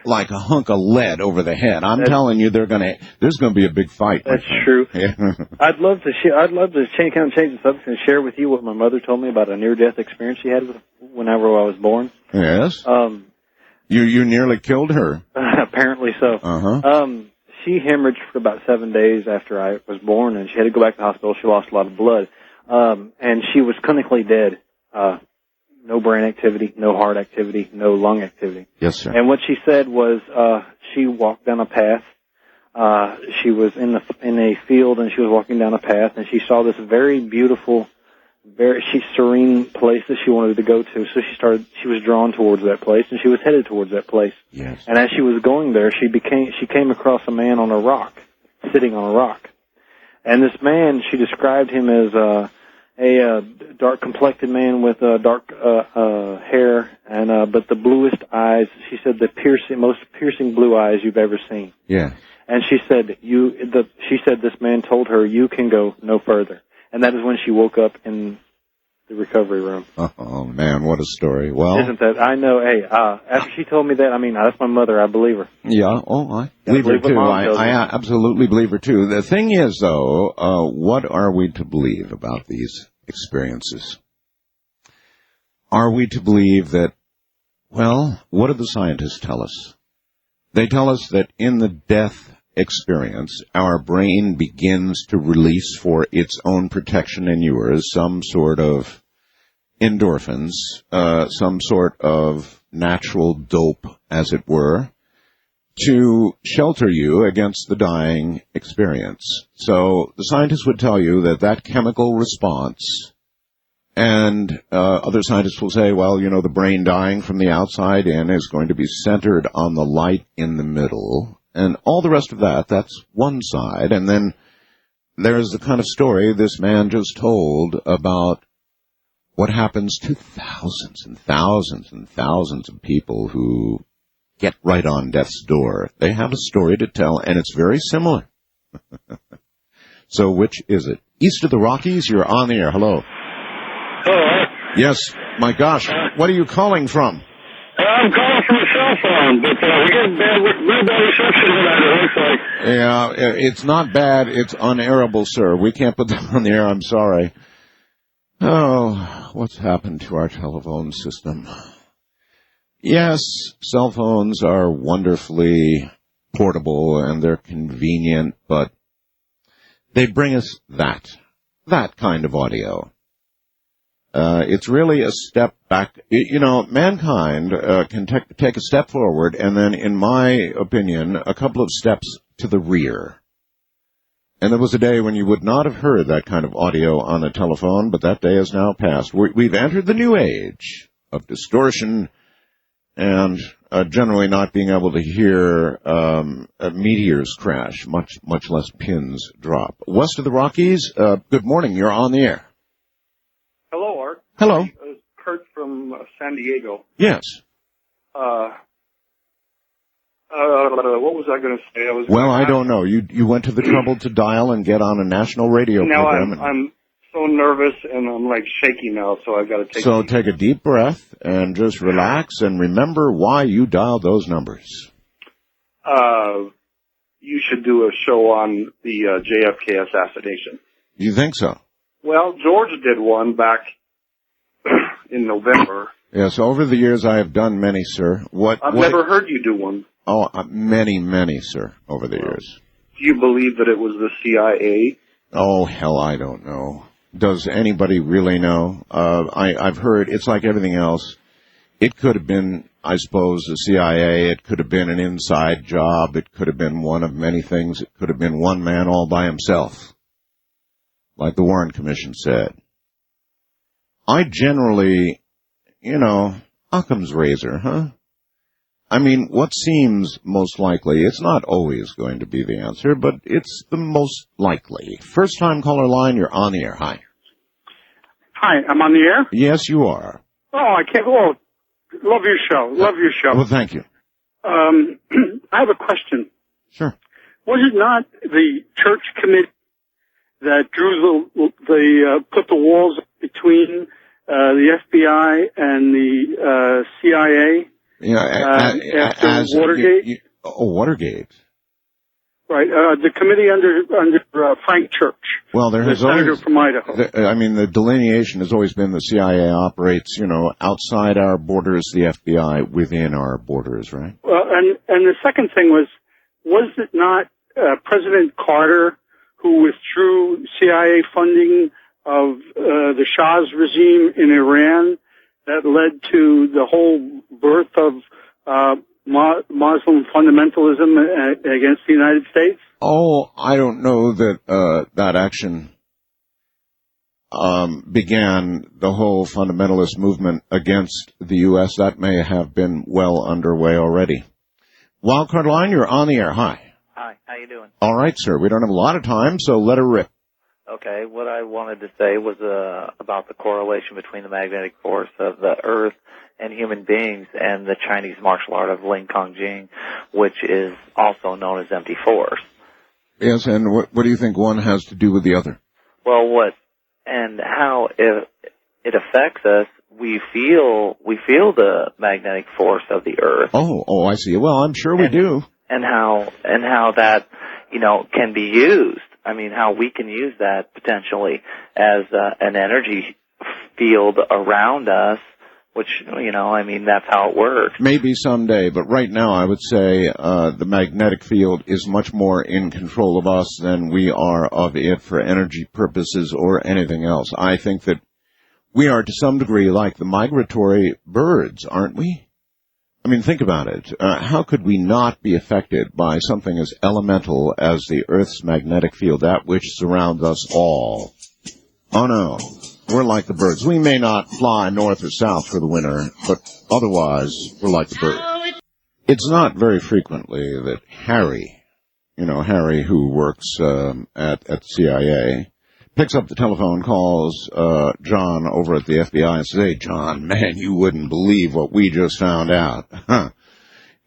[SPEAKER 2] a hunk of lead over the head. I'm telling you, there's going to be a big fight.
[SPEAKER 6] That's true. Yeah. I'd love to change the subject and share with you what my mother told me about a near-death experience she had whenever I was born.
[SPEAKER 2] Yes. You nearly killed her.
[SPEAKER 6] Apparently so.
[SPEAKER 2] Uh-huh.
[SPEAKER 6] She hemorrhaged for about 7 days after I was born, and she had to go back to the hospital. She lost a lot of blood, and she was clinically dead. No brain activity, no heart activity, no lung activity.
[SPEAKER 2] Yes, sir.
[SPEAKER 6] And what she said was, she walked down a path. She was in a field, and she was walking down a path, and she saw this very beautiful, very serene place that she wanted to go to. So she was drawn towards that place, and she was headed towards that place.
[SPEAKER 2] Yes.
[SPEAKER 6] And as she was going there, she came across a man on a rock, sitting on a rock. And this man, she described him as a dark-complected man with dark hair, and but the bluest eyes. She said the most piercing blue eyes you've ever seen.
[SPEAKER 2] Yeah.
[SPEAKER 6] And she said this man told her, you can go no further. And that is when she woke up in the recovery room.
[SPEAKER 2] Oh man, what a story! Well,
[SPEAKER 6] isn't that? I know. Hey, after she told me that, I mean, that's my mother. I believe her.
[SPEAKER 2] Yeah. Oh, I believe her too. I absolutely believe her too. The thing is, though, what are we to believe about these experiences? Are we to believe that? Well, what do the scientists tell us? They tell us that in the death experience, our brain begins to release for its own protection and yours some sort of endorphins, some sort of natural dope, as it were, to shelter you against the dying experience. So the scientists would tell you that chemical response, and other scientists will say, well, the brain dying from the outside in is going to be centered on the light in the middle. And all the rest of that's one side. And then there's the kind of story this man just told about what happens to thousands and thousands and thousands of people who get right on death's door. They have a story to tell, and it's very similar. So which is it? East of the Rockies, you're on the air. Hello.
[SPEAKER 7] Hello.
[SPEAKER 2] Yes. My gosh. What are you calling from?
[SPEAKER 7] I'm calling from a cell phone, but we get real bad reception tonight, it looks like.
[SPEAKER 2] Yeah, it's not bad. It's unairable, sir. We can't put that on the air. I'm sorry. Oh, what's happened to our telephone system? Yes, cell phones are wonderfully portable and they're convenient, but they bring us that kind of audio. It's really a step back. You know, mankind can take a step forward and then, in my opinion, a couple of steps to the rear. And there was a day when you would not have heard that kind of audio on a telephone, but that day has now passed. We've entered the new age of distortion and generally not being able to hear meteors crash, much less pins drop. West of the Rockies, good morning. You're on the air.
[SPEAKER 8] Hello, Art.
[SPEAKER 2] Hello.
[SPEAKER 8] Kurt from San Diego.
[SPEAKER 2] Yes.
[SPEAKER 8] What was I going to say?
[SPEAKER 2] I don't know. You went to the trouble to dial and get on a national radio program.
[SPEAKER 8] Now I'm so nervous and I'm like shaky now, so I've got to take.
[SPEAKER 2] So take a deep breath and just relax and remember why you dialed those numbers.
[SPEAKER 8] You should do a show on the JFK assassination.
[SPEAKER 2] You think so?
[SPEAKER 8] Well, George did one back in November.
[SPEAKER 2] Yes, over the years I have done many, sir.
[SPEAKER 8] I've never heard you do one.
[SPEAKER 2] Oh, many, sir, over the years.
[SPEAKER 8] Do you believe that it was the CIA?
[SPEAKER 2] Oh, hell, I don't know. Does anybody really know? I've heard, it's like everything else. It could have been, I suppose, the CIA. It could have been an inside job. It could have been one of many things. It could have been one man all by himself, like the Warren Commission said. I generally, Occam's razor, huh? I mean, what seems most likely, it's not always going to be the answer, but it's the most likely. First time caller line, you're on the air. Hi.
[SPEAKER 9] Hi, I'm on the air?
[SPEAKER 2] Yes, you are.
[SPEAKER 9] Oh, I can't. Oh, love your show. Love your show.
[SPEAKER 2] Well, thank you.
[SPEAKER 9] I have a question.
[SPEAKER 2] Sure.
[SPEAKER 9] Was it not the church committee that drew put the walls between the FBI and the CIA?
[SPEAKER 2] Yeah,
[SPEAKER 9] after Watergate?
[SPEAKER 2] Watergate.
[SPEAKER 9] Right, the committee under Frank Church.
[SPEAKER 2] Well, there has
[SPEAKER 9] senator
[SPEAKER 2] always,
[SPEAKER 9] from Idaho.
[SPEAKER 2] The delineation has always been the CIA operates, outside our borders, the FBI within our borders, right?
[SPEAKER 9] Well, and the second thing was it not President Carter who withdrew CIA funding of the Shah's regime in Iran that led to the whole birth of Muslim fundamentalism against the United States?
[SPEAKER 2] Oh, I don't know that that action began the whole fundamentalist movement against the U.S. That may have been well underway already. Wildcard line, you're on the air. Hi.
[SPEAKER 10] Hi, how you doing?
[SPEAKER 2] All right, sir. We don't have a lot of time, so let her rip.
[SPEAKER 10] Okay, what I wanted to say was about the correlation between the magnetic force of the Earth and human beings and the Chinese martial art of Ling Kong Jing, which is also known as empty force.
[SPEAKER 2] Yes, and what do you think one has to do with the other?
[SPEAKER 10] Well, how it affects us, we feel the magnetic force of the Earth.
[SPEAKER 2] Oh, I see. Well, I'm sure we do.
[SPEAKER 10] And how that, can be used. I mean, how we can use that potentially as an energy field around us, which, that's how it works.
[SPEAKER 2] Maybe someday, but right now I would say the magnetic field is much more in control of us than we are of it for energy purposes or anything else. I think that we are to some degree like the migratory birds, aren't we? I mean, think about it. How could we not be affected by something as elemental as the Earth's magnetic field, that which surrounds us all? Oh, no. We're like the birds. We may not fly north or south for the winter, but otherwise, we're like the birds. It's not very frequently that Harry, who works at the CIA, picks up the telephone, calls John over at the FBI and says, "Hey, John, man, you wouldn't believe what we just found out."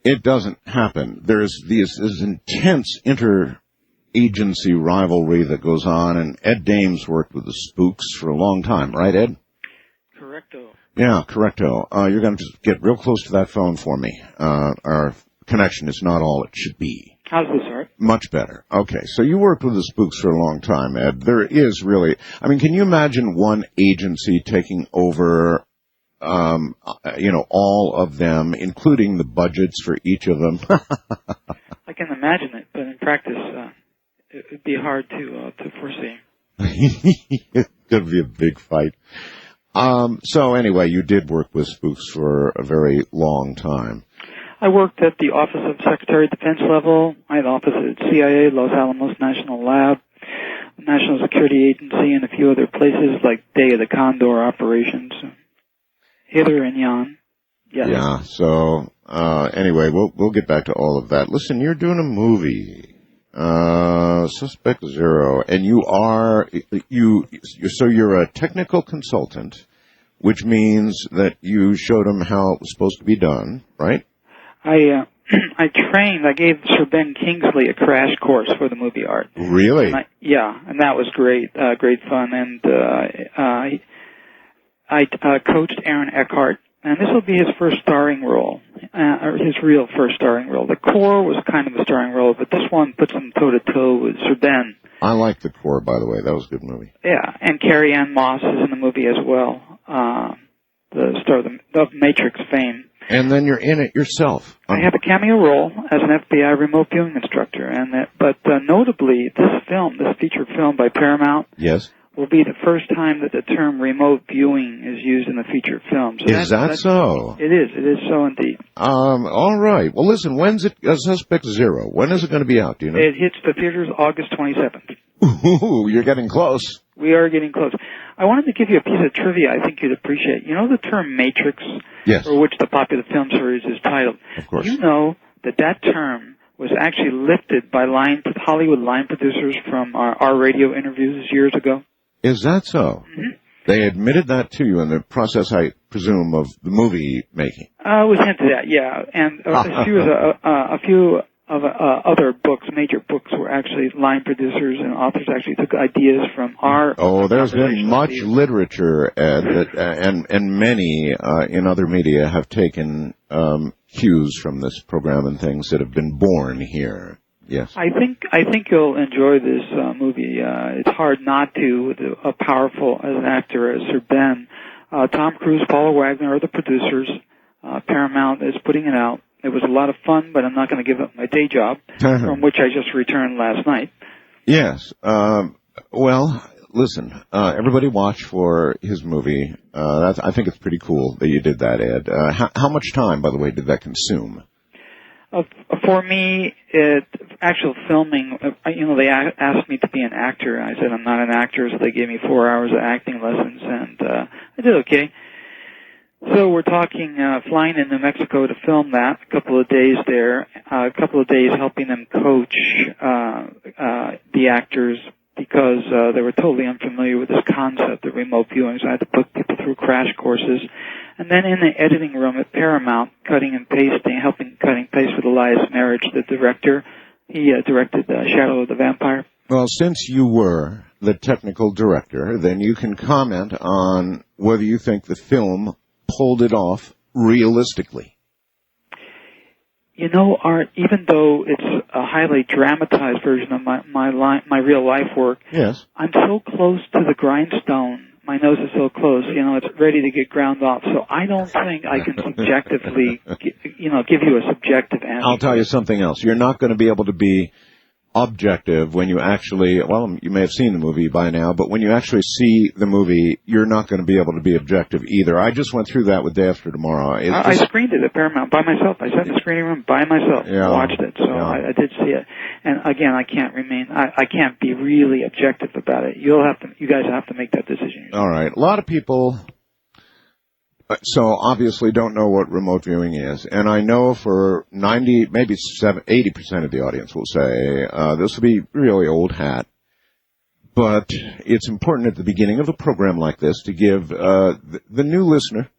[SPEAKER 2] It doesn't happen. There's this intense interagency rivalry that goes on, and Ed Dames worked with the Spooks for a long time, right, Ed?
[SPEAKER 3] Correcto.
[SPEAKER 2] Yeah, correcto. You're going to just get real close to that phone for me. Our connection is not all it should be.
[SPEAKER 11] How's this, Art?
[SPEAKER 2] Much better. Okay, so you worked with the spooks for a long time, Ed. There is really, I mean, can you imagine one agency taking over, all of them, including the budgets for each of them?
[SPEAKER 11] I can imagine it, but in practice, it would be hard to foresee.
[SPEAKER 2] It's going to be a big fight. So anyway, you did work with spooks for a very long time.
[SPEAKER 11] I worked at the Office of Secretary of Defense level. I had office at CIA, Los Alamos National Lab, National Security Agency, and a few other places like Day of the Condor operations. Hither and yon. Yes. Yeah,
[SPEAKER 2] so anyway, we'll get back to all of that. Listen, you're doing a movie, Suspect Zero, and so you're a technical consultant, which means that you showed them how it was supposed to be done, right?
[SPEAKER 11] I gave Sir Ben Kingsley a crash course for the movie, Art.
[SPEAKER 2] Really?
[SPEAKER 11] And that was great fun. And I coached Aaron Eckhart, and this will be his first starring role, or his real first starring role. The Core was kind of a starring role, but this one puts him toe-to-toe with Sir Ben.
[SPEAKER 2] I like The Core, by the way. That was a good movie.
[SPEAKER 11] Yeah, and Carrie Ann Moss is in the movie as well, the star of Matrix fame.
[SPEAKER 2] And then you're in it yourself.
[SPEAKER 11] I have a cameo role as an FBI remote viewing instructor, but notably, this feature film by Paramount,
[SPEAKER 2] yes,
[SPEAKER 11] will be the first time that the term remote viewing is used in a feature film. So
[SPEAKER 2] is that so?
[SPEAKER 11] It is so indeed.
[SPEAKER 2] All right. Well, listen, when's it, Suspect Zero? When is it going to be out? Do you know?
[SPEAKER 11] It hits the theaters August 27th.
[SPEAKER 2] Ooh, you're getting close.
[SPEAKER 11] We are getting close. I wanted to give you a piece of trivia I think you'd appreciate. You know the term Matrix?
[SPEAKER 2] Yes.
[SPEAKER 11] For which the popular film series is titled.
[SPEAKER 2] Of course.
[SPEAKER 11] You know that term was actually lifted by Hollywood line producers from our radio interviews years ago?
[SPEAKER 2] Is that so?
[SPEAKER 11] Mm-hmm.
[SPEAKER 2] They admitted that to you in the process, I presume, of the movie making.
[SPEAKER 11] It was hinted at, yeah. And a few of other books, major books, were actually line producers and authors actually took ideas from our.
[SPEAKER 2] Oh, there's been much literature, Ed, and many in other media have taken cues from this program and things that have been born here. Yes.
[SPEAKER 11] I think you'll enjoy this movie. It's hard not to with a powerful as an actor as Sir Ben. Tom Cruise, Paula Wagner are the producers. Paramount is putting it out. It was a lot of fun, but I'm not going to give up my day job, from which I just returned last night.
[SPEAKER 2] Yes. Well, listen, everybody watch for his movie. I think it's pretty cool that you did that, Ed. How much time, by the way, did that consume?
[SPEAKER 11] For me, actual filming, they asked me to be an actor. I said I'm not an actor, so they gave me 4 hours of acting lessons, and I did okay. So we're talking flying in New Mexico to film that, a couple of days there, a couple of days helping them coach the actors because they were totally unfamiliar with this concept of remote viewing, so I had to put people through crash courses. And then in the editing room at Paramount, helping cut and paste with Elias Marriage, the director. He directed Shadow of the Vampire.
[SPEAKER 2] Well, since you were the technical director, then you can comment on whether you think the film pulled it off realistically.
[SPEAKER 11] You know, Art, even though it's a highly dramatized version of my real life work,
[SPEAKER 2] yes,
[SPEAKER 11] I'm so close to the grindstone. My nose is so close, it's ready to get ground off. So I don't think I can subjectively, give you a subjective answer.
[SPEAKER 2] I'll tell you something else. You're not going to be able to be objective when you actually, well, you may have seen the movie by now, but when you actually see the movie, you're not going to be able to be objective either. I just went through that with Day After Tomorrow.
[SPEAKER 11] I screened it at Paramount by myself. I sat in the screening room by myself and watched it, so I did see it. And again, I can't be really objective about it. You guys have to make that decision.
[SPEAKER 2] All right. A lot of people so obviously don't know what remote viewing is. And I know for 90, maybe 80% of the audience will say, this will be really old hat. But it's important at the beginning of a program like this to give the new listener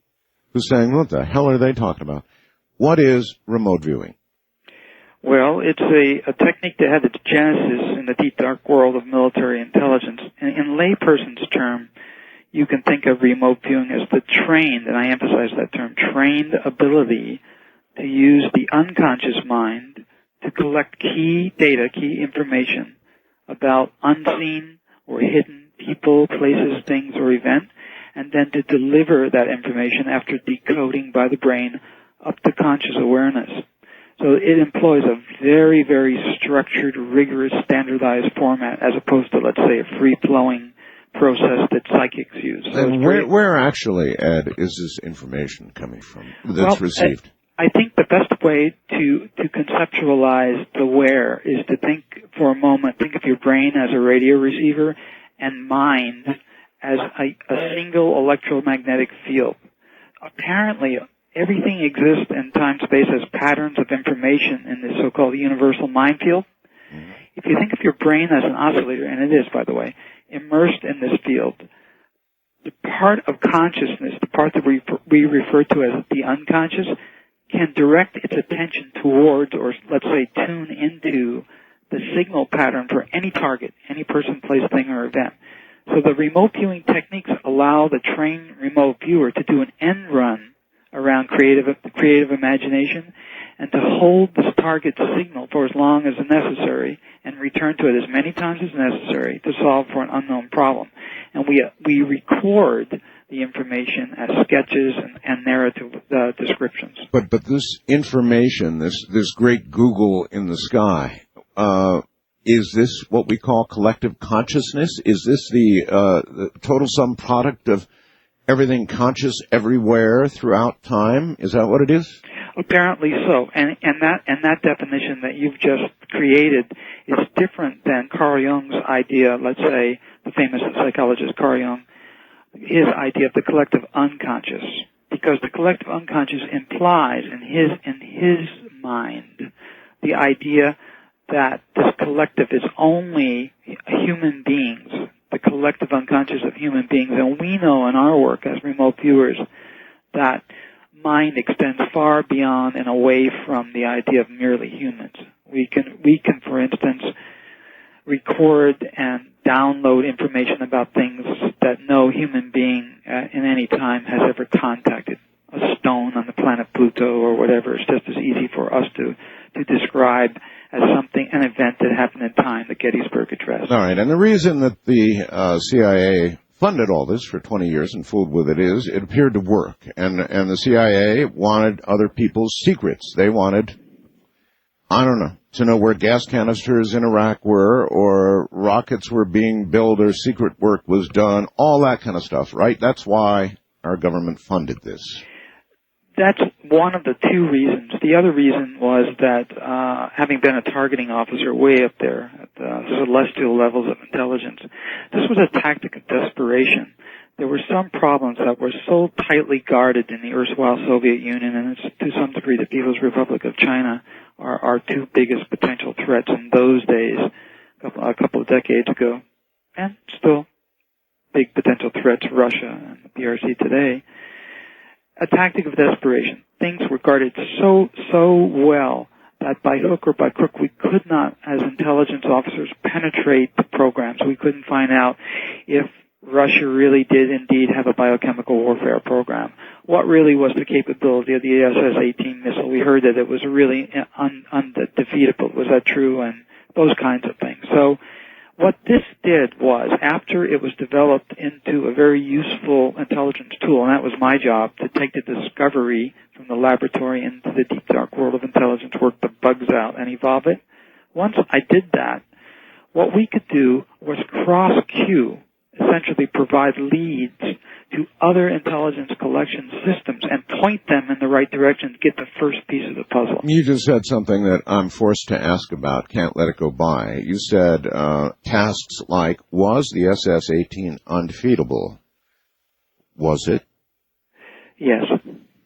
[SPEAKER 2] who's saying, what the hell are they talking about? What is remote viewing?
[SPEAKER 11] Well, it's a technique that had its genesis in the deep, dark world of military intelligence. In layperson's term, you can think of remote viewing as the trained, and I emphasize that term, trained ability to use the unconscious mind to collect key data, key information about unseen or hidden people, places, things, or events, and then to deliver that information after decoding by the brain up to conscious awareness. So it employs a very, very structured, rigorous, standardized format as opposed to, let's say, a free-flowing process that psychics use. So
[SPEAKER 2] and where actually, Ed, is this information coming from that's received?
[SPEAKER 11] I think the best way to conceptualize the where is to think for a moment, think of your brain as a radio receiver and mind as a single electromagnetic field. Apparently, everything exists in time-space as patterns of information in this so-called universal mind field. Mm-hmm. If you think of your brain as an oscillator, and it is, by the way, immersed in this field, the part of consciousness, the part that we refer to as the unconscious, can direct its attention towards, or let's say tune into, the signal pattern for any target, any person, place, thing, or event. So the remote viewing techniques allow the trained remote viewer to do an end run around creative imagination and to hold this target signal for as long as necessary and return to it as many times as necessary to solve for an unknown problem. And we record the information as sketches and narrative descriptions.
[SPEAKER 2] But this information, this great Google in the sky, is this what we call collective consciousness? Is this the total sum product of everything conscious everywhere throughout time? Is that what it is?
[SPEAKER 11] Apparently so. And that definition that you've just created is different than Carl Jung's idea, let's say, the famous psychologist Carl Jung, his idea of the collective unconscious. Because the collective unconscious implies in his mind the idea that this collective is only human beings, the collective unconscious of human beings. And we know in our work as remote viewers that mind extends far beyond and away from the idea of merely humans. We can, for instance, record and download information about things that no human being in any time has ever contacted. A stone on the planet Pluto or whatever. It's just as easy for us to describe as an event that happened in time, the Gettysburg Address.
[SPEAKER 2] All right, and the reason that the CIA funded all this for 20 years and fooled with it is it appeared to work, and the CIA wanted other people's secrets. They wanted, I don't know, to know where gas canisters in Iraq were, or rockets were being built, or secret work was done, all that kind of stuff, right? That's why our government funded this.
[SPEAKER 11] That's one of the two reasons. The other reason was that, having been a targeting officer way up there at the celestial levels of intelligence, this was a tactic of desperation. There were some problems that were so tightly guarded in the erstwhile Soviet Union, and it's to some degree the People's Republic of China are our two biggest potential threats in those days, a couple of decades ago, and still big potential threats, Russia and the PRC today. A tactic of desperation. Things were guarded so well that by hook or by crook we could not, as intelligence officers, penetrate the programs. We couldn't find out if Russia really did indeed have a biochemical warfare program. What really was the capability of the SS-18 missile? We heard that it was really undefeatable. Was that true? And those kinds of things. So what this did was, after it was developed into a very useful intelligence tool, and that was my job, to take the discovery from the laboratory into the deep dark world of intelligence, work the bugs out, and evolve it. Once I did that, what we could do was cross-cue, essentially provide leads to other intelligence collection systems and point them in the right direction to get the first piece of the puzzle.
[SPEAKER 2] You just said something that I'm forced to ask about, can't let it go by. You said tasks like, was the SS-18 undefeatable? Was it?
[SPEAKER 11] Yes.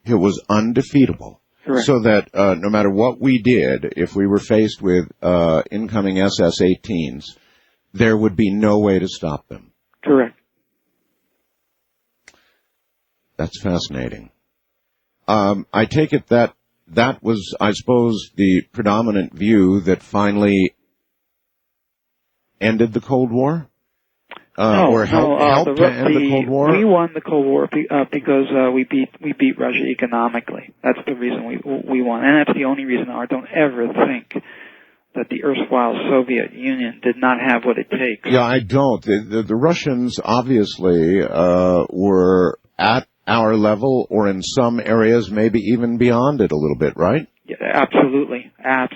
[SPEAKER 2] It was undefeatable.
[SPEAKER 11] Correct.
[SPEAKER 2] So that no matter what we did, if we were faced with incoming SS-18s, there would be no way to stop them.
[SPEAKER 11] Correct.
[SPEAKER 2] That's fascinating. I take it that was, I suppose, the predominant view that finally ended the Cold War? or help to end the Cold War?
[SPEAKER 11] We won the Cold War because we beat Russia economically. That's the reason we won, and that's the only reason. I don't ever think that the erstwhile Soviet Union did not have what it takes.
[SPEAKER 2] Yeah, I don't. The Russians obviously were at our level, or in some areas maybe even beyond it a little bit, right?
[SPEAKER 11] Yeah, absolutely. And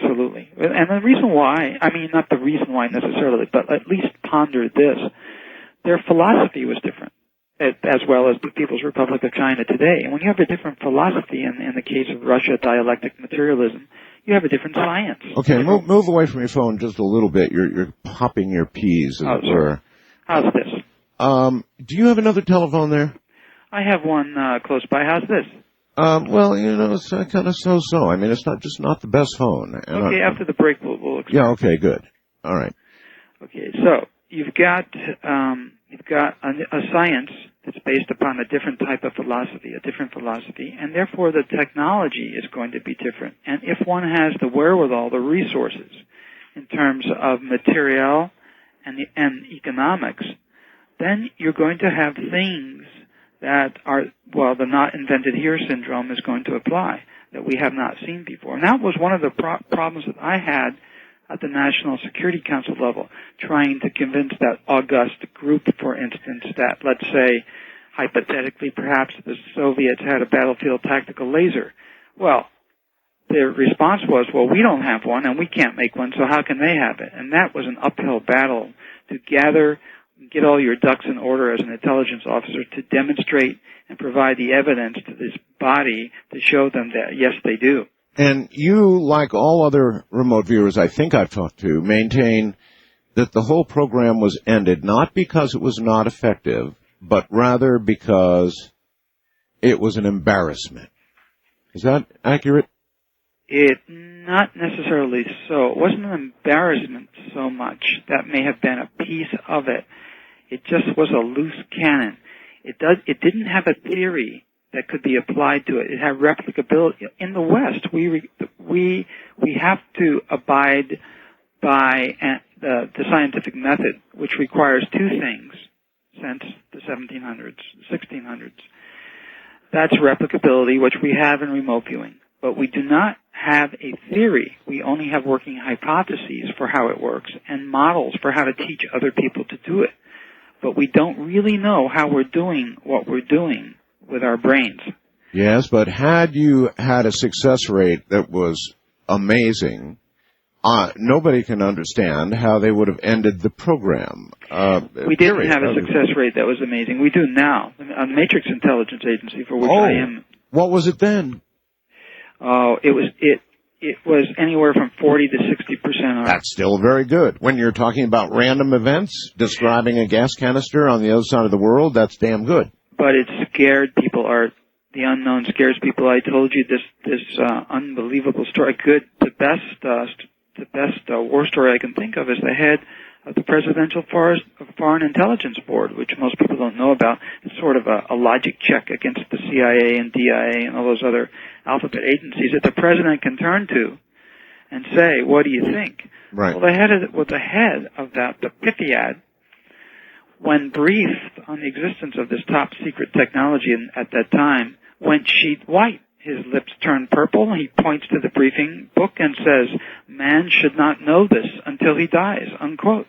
[SPEAKER 11] the reason why, I mean, not the reason why necessarily, but at least ponder this. Their philosophy was different, as well as the People's Republic of China today. And when you have a different philosophy, in the case of Russia, dialectic materialism, you have a different science.
[SPEAKER 2] Okay, move away from your phone just a little bit. You're popping your P's, as it were.
[SPEAKER 11] How's this?
[SPEAKER 2] Do you have another telephone there?
[SPEAKER 11] I have one close by. How's this?
[SPEAKER 2] Well, it's kind of so-so. I mean, it's not the best phone.
[SPEAKER 11] Okay, after the break, we'll explain.
[SPEAKER 2] Yeah, okay, good. All right.
[SPEAKER 11] Okay, so you've got a science that's based upon a different type of philosophy, and therefore the technology is going to be different. And if one has the wherewithal, the resources, in terms of material and economics, then you're going to have things that are, the not invented here syndrome is going to apply, that we have not seen before. And that was one of the problems that I had at the National Security Council level, trying to convince that august group, for instance, that, let's say, hypothetically, perhaps the Soviets had a battlefield tactical laser. Well, their response was, well, we don't have one and we can't make one, so how can they have it? And that was an uphill battle to get all your ducks in order as an intelligence officer to demonstrate and provide the evidence to this body to show them that, yes, they do.
[SPEAKER 2] And you, like all other remote viewers I think I've talked to, maintain that the whole program was ended not because it was not effective, but rather because it was an embarrassment. Is that accurate?
[SPEAKER 11] Not necessarily so. It wasn't an embarrassment so much. That may have been a piece of it. It just was a loose cannon. It didn't have a theory that could be applied to it. It had replicability. In the West, we have to abide by the scientific method, which requires two things since the 1700s, 1600s. That's replicability, which we have in remote viewing. But we do not have a theory. We only have working hypotheses for how it works and models for how to teach other people to do it. But we don't really know how we're doing what we're doing with our brains.
[SPEAKER 2] Yes, but had you had a success rate that was amazing, nobody can understand how they would have ended the program.
[SPEAKER 11] We didn't have a success rate that was amazing. We do now. On the Matrix Intelligence Agency, for which I am.
[SPEAKER 2] What was it then?
[SPEAKER 11] It was anywhere from 40 to 60%.
[SPEAKER 2] That's still very good. When you're talking about random events, describing a gas canister on the other side of the world, that's damn good.
[SPEAKER 11] But it scared people, Art. The unknown scares people. I told you this unbelievable story. The best war story I can think of is the head of the Presidential Foreign Intelligence Board, which most people don't know about. It's sort of a logic check against the CIA and DIA and all those other alphabet agencies that the president can turn to and say, what do you think?
[SPEAKER 2] Right.
[SPEAKER 11] Well, the head of that, the PIFIAD, when briefed on the existence of this top secret technology at that time, went sheet white. His lips turn purple. He points to the briefing book and says, man should not know this until he dies, unquote.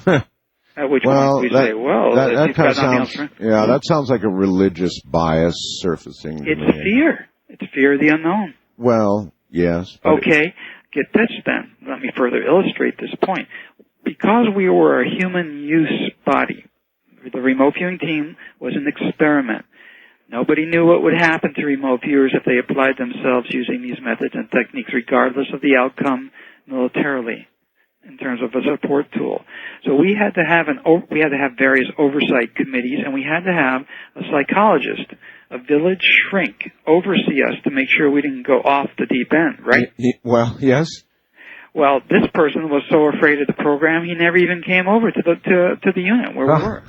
[SPEAKER 11] At which point we say, well,
[SPEAKER 2] that kind of sounds, that sounds like a religious bias surfacing.
[SPEAKER 11] It's fear. It's fear of the unknown.
[SPEAKER 2] Well, yes.
[SPEAKER 11] Okay, get this then. Let me further illustrate this point. Because we were a human use body, the remote viewing team was an experiment. Nobody knew what would happen to remote viewers if they applied themselves using these methods and techniques, regardless of the outcome militarily, in terms of a support tool. So we had to have various oversight committees, and we had to have a psychologist, a village shrink, oversee us to make sure we didn't go off the deep end, right?
[SPEAKER 2] Well, yes.
[SPEAKER 11] Well, this person was so afraid of the program, he never even came over to the unit where we were.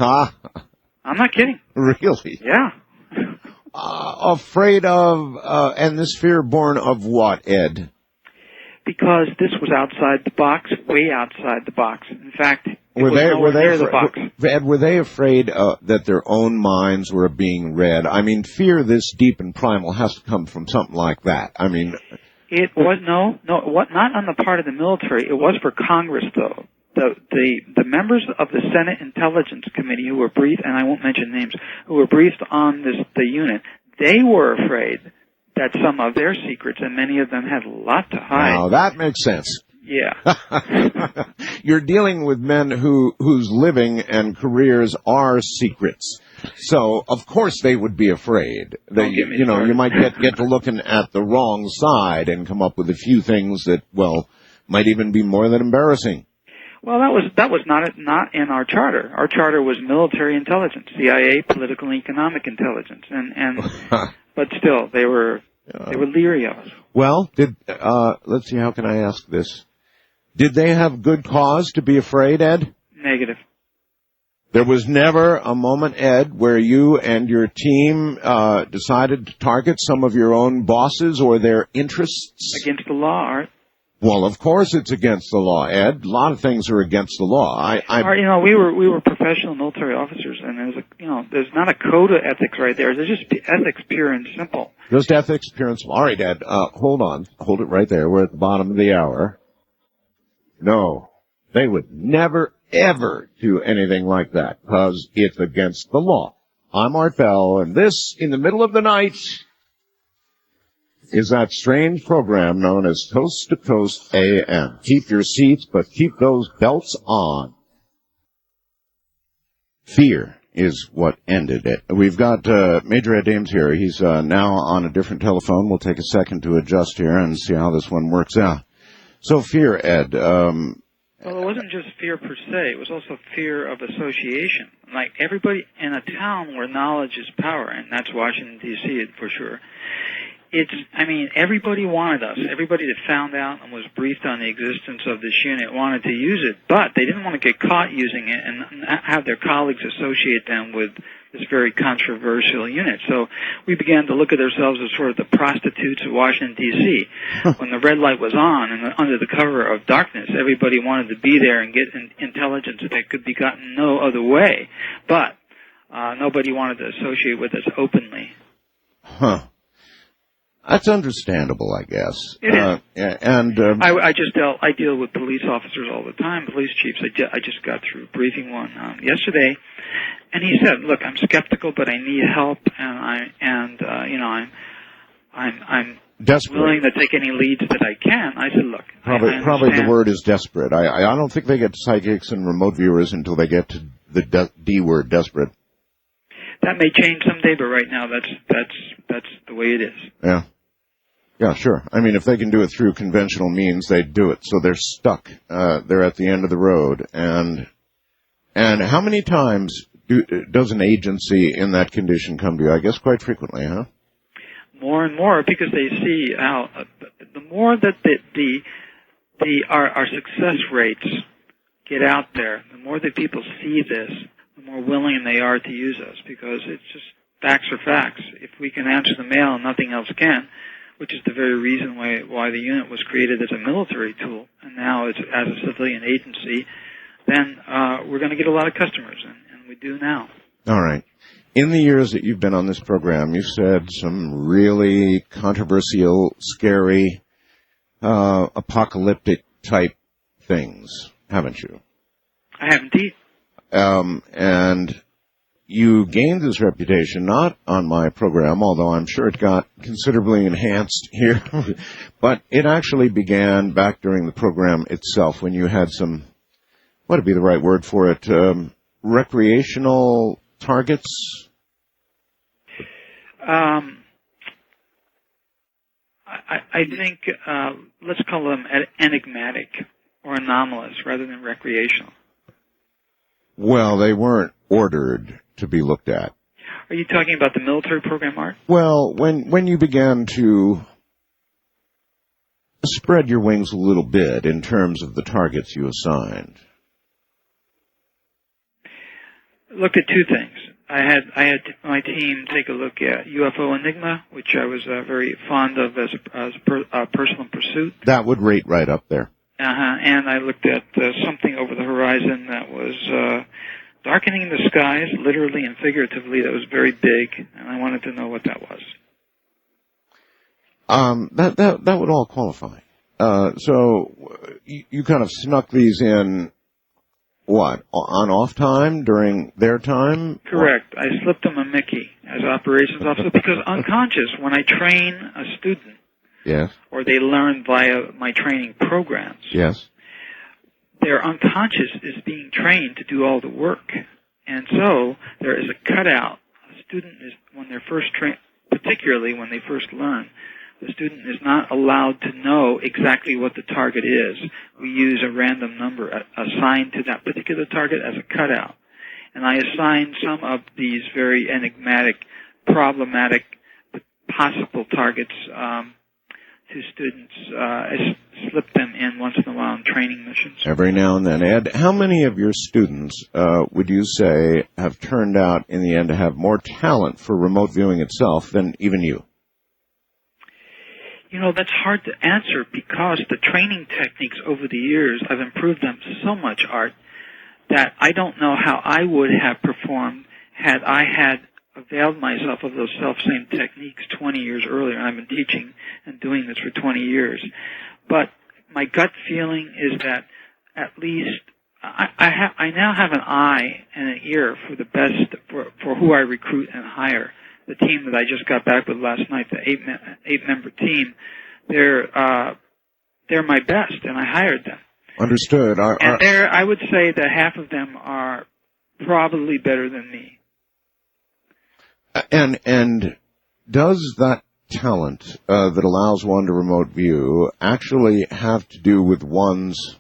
[SPEAKER 11] I'm not kidding.
[SPEAKER 2] Really?
[SPEAKER 11] Yeah.
[SPEAKER 2] Afraid of, and this fear born of what, Ed?
[SPEAKER 11] Because this was outside the box, way outside the box. In fact,
[SPEAKER 2] Were they afraid that their own minds were being read? I mean, fear this deep and primal has to come from something like that. I mean,
[SPEAKER 11] it was not on the part of the military. It was for Congress, though. The members of the Senate Intelligence Committee who were briefed, and I won't mention names, who were briefed on the unit, they were afraid that some of their secrets, and many of them had a lot to hide.
[SPEAKER 2] Now that makes sense.
[SPEAKER 11] Yeah.
[SPEAKER 2] You're dealing with men whose living and careers are secrets. So, of course, they would be afraid that, you might get to looking at the wrong side and come up with a few things that, well, might even be more than embarrassing.
[SPEAKER 11] Well, that was not in our charter. Our charter was military intelligence, CIA, political and economic intelligence, and but still they were leery of us.
[SPEAKER 2] Well, let's see, how can I ask this? Did they have good cause to be afraid, Ed?
[SPEAKER 11] Negative.
[SPEAKER 2] There was never a moment, Ed, where you and your team decided to target some of your own bosses or their interests?
[SPEAKER 11] Against the law, Art.
[SPEAKER 2] Well, of course it's against the law, Ed. A lot of things are against the law.
[SPEAKER 11] Art, we were professional military officers, and there's not a code of ethics right there. There's just ethics pure and simple.
[SPEAKER 2] Just ethics pure and simple. All right, Ed, hold on. Hold it right there. We're at the bottom of the hour. No, they would never, ever do anything like that, because it's against the law. I'm Art Bell, and this, in the middle of the night, is that strange program known as Coast to Coast AM. Keep your seats, but keep those belts on. Fear is what ended it. We've got Major Ed Ames here. He's now on a different telephone. We'll take a second to adjust here and see how this one works out. So fear, Ed.
[SPEAKER 11] Well, it wasn't just fear per se. It was also fear of association. Like everybody in a town where knowledge is power, and that's Washington, D.C. for sure. Everybody wanted us. Everybody that found out and was briefed on the existence of this unit wanted to use it, but they didn't want to get caught using it and have their colleagues associate them with this very controversial unit. So we began to look at ourselves as sort of the prostitutes of Washington, D.C. When the red light was on and under the cover of darkness, everybody wanted to be there and get intelligence that could be gotten no other way. But nobody wanted to associate with us openly.
[SPEAKER 2] Huh. That's understandable, I guess.
[SPEAKER 11] It is.
[SPEAKER 2] I
[SPEAKER 11] deal with police officers all the time, police chiefs. I just got through briefing one yesterday, and he said, "Look, I'm skeptical, but I need help, and I'm
[SPEAKER 2] desperate.
[SPEAKER 11] Willing to take any leads that I can." I said, "Look,
[SPEAKER 2] probably the word is desperate. I don't think they get psychics and remote viewers until they get to the D word, desperate."
[SPEAKER 11] That may change someday, but right now that's the way it is.
[SPEAKER 2] Yeah. Yeah, sure. I mean, if they can do it through conventional means, they'd do it. So they're stuck. They're at the end of the road. And how many times does an agency in that condition come to you? I guess quite frequently, huh?
[SPEAKER 11] More and more, because they see how the more that our success rates get out there, the more that people see this, the more willing they are to use us, because it's just facts are facts. If we can answer the mail and nothing else can, which is the very reason why the unit was created as a military tool, and now it's as a civilian agency, then we're going to get a lot of customers, and we do now.
[SPEAKER 2] All right. In the years that you've been on this program, you've said some really controversial, scary, apocalyptic type things, haven't you?
[SPEAKER 11] I have indeed.
[SPEAKER 2] And you gained this reputation not on my program, although I'm sure it got considerably enhanced here, but it actually began back during the program itself when you had some, what would be the right word for it, recreational targets?
[SPEAKER 11] I think let's call them enigmatic or anomalous rather than recreational.
[SPEAKER 2] Well, they weren't ordered to be looked at.
[SPEAKER 11] Are you talking about the military program, Art?
[SPEAKER 2] Well, when you began to spread your wings a little bit in terms of the targets you assigned.
[SPEAKER 11] Looked at two things. I had my team take a look at UFO Enigma, which I was very fond of as a personal pursuit.
[SPEAKER 2] That would rate right up there.
[SPEAKER 11] And I looked at something over the horizon that was darkening the skies, literally and figuratively. That was very big, and I wanted to know what that was.
[SPEAKER 2] That would all qualify. So you kind of snuck these in, what, on off time during their time?
[SPEAKER 11] Correct. I slipped them a Mickey as operations officer because unconscious, when I train a student,
[SPEAKER 2] yes,
[SPEAKER 11] or they learn via my training programs,
[SPEAKER 2] yes,
[SPEAKER 11] their unconscious is being trained to do all the work. And so there is a cutout. A student is, when they're first trained, particularly when they first learn, the student is not allowed to know exactly what the target is. We use a random number assigned to that particular target as a cutout. And I assign some of these very enigmatic, problematic, possible targets to students. I slip them in once in a while in training missions.
[SPEAKER 2] Every now and then. Ed, how many of your students would you say have turned out in the end to have more talent for remote viewing itself than even you?
[SPEAKER 11] You know, that's hard to answer because the training techniques over the years, I've improved them so much, Art, that I don't know how I would have performed had I had availed myself of those self-same techniques 20 years earlier. And I've been teaching and doing this for 20 years. But my gut feeling is that at least I now have an eye and an ear for the best, for who I recruit and hire. The team that I just got back with last night, the eight-member team, they're my best, and I hired them.
[SPEAKER 2] Understood.
[SPEAKER 11] I would say that half of them are probably better than me.
[SPEAKER 2] And does that talent that allows one to remote view actually have to do with one's,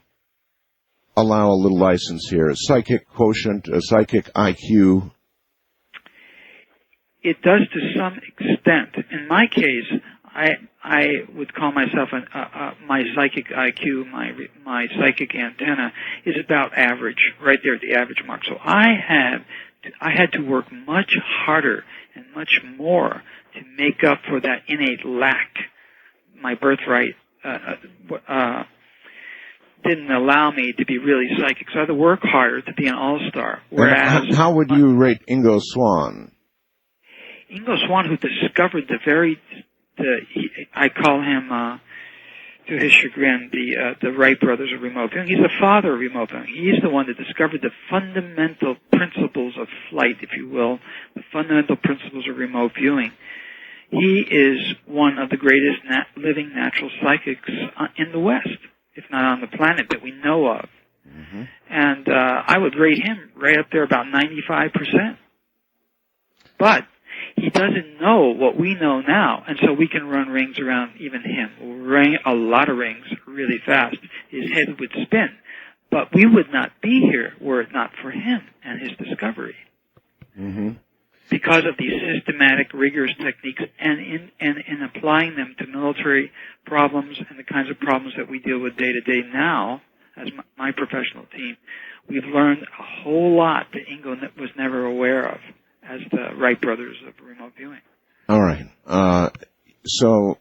[SPEAKER 2] allow a little license here, psychic quotient, a psychic IQ?
[SPEAKER 11] It does to some extent. In my case, I would call myself my psychic IQ, my psychic antenna is about average, right there at the average mark. So I had to work much harder and much more to make up for that innate lack. My birthright didn't allow me to be really psychic, so I had to work harder to be an all-star.
[SPEAKER 2] Whereas, how would you rate Ingo Swann?
[SPEAKER 11] Ingo Swann, who discovered I call him, to his chagrin, the Wright brothers of remote viewing. He's the father of remote viewing. He's the one that discovered the fundamental principles of flight, if you will, the fundamental principles of remote viewing. He is one of the greatest living natural psychics in the West, if not on the planet, that we know of. Mm-hmm. And I would rate him right up there about 95%. But he doesn't know what we know now, and so we can run rings around even him. A lot of rings really fast. His head would spin. But we would not be here were it not for him and his discovery. Mm-hmm. Because of these systematic, rigorous techniques and in applying them to military problems and the kinds of problems that we deal with day to day now, as my professional team, we've learned a whole lot that Ingo was never aware of as the Wright brothers of remote viewing.
[SPEAKER 2] All right. So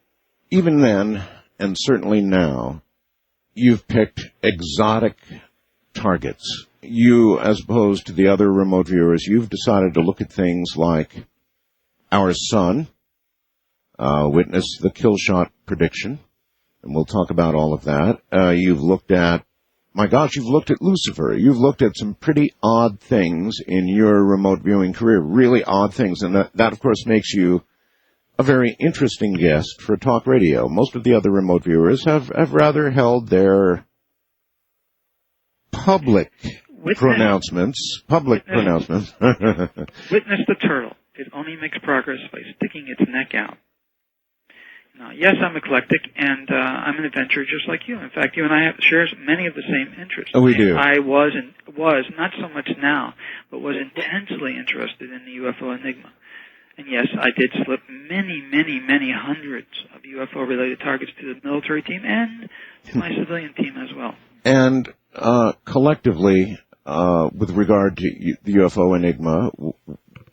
[SPEAKER 2] even then, and certainly now, you've picked exotic targets. You, as opposed to the other remote viewers, you've decided to look at things like our sun, witness the Killshot prediction, and we'll talk about all of that. You've looked at, my gosh, you've looked at Lucifer. You've looked at some pretty odd things in your remote viewing career, really odd things, and that of course, makes you a very interesting guest for talk radio. Most of the other remote viewers have rather held their public pronouncements. Witness
[SPEAKER 11] the turtle. It only makes progress by sticking its neck out. Now, yes, I'm eclectic, and I'm an adventurer just like you. In fact, you and I share many of the same interests.
[SPEAKER 2] Oh, we do.
[SPEAKER 11] I was not so much now, but was intensely interested in the UFO enigma. And yes, I did slip many, many, many hundreds of UFO-related targets to the military team and to my civilian team as well.
[SPEAKER 2] And collectively, with regard to the UFO enigma,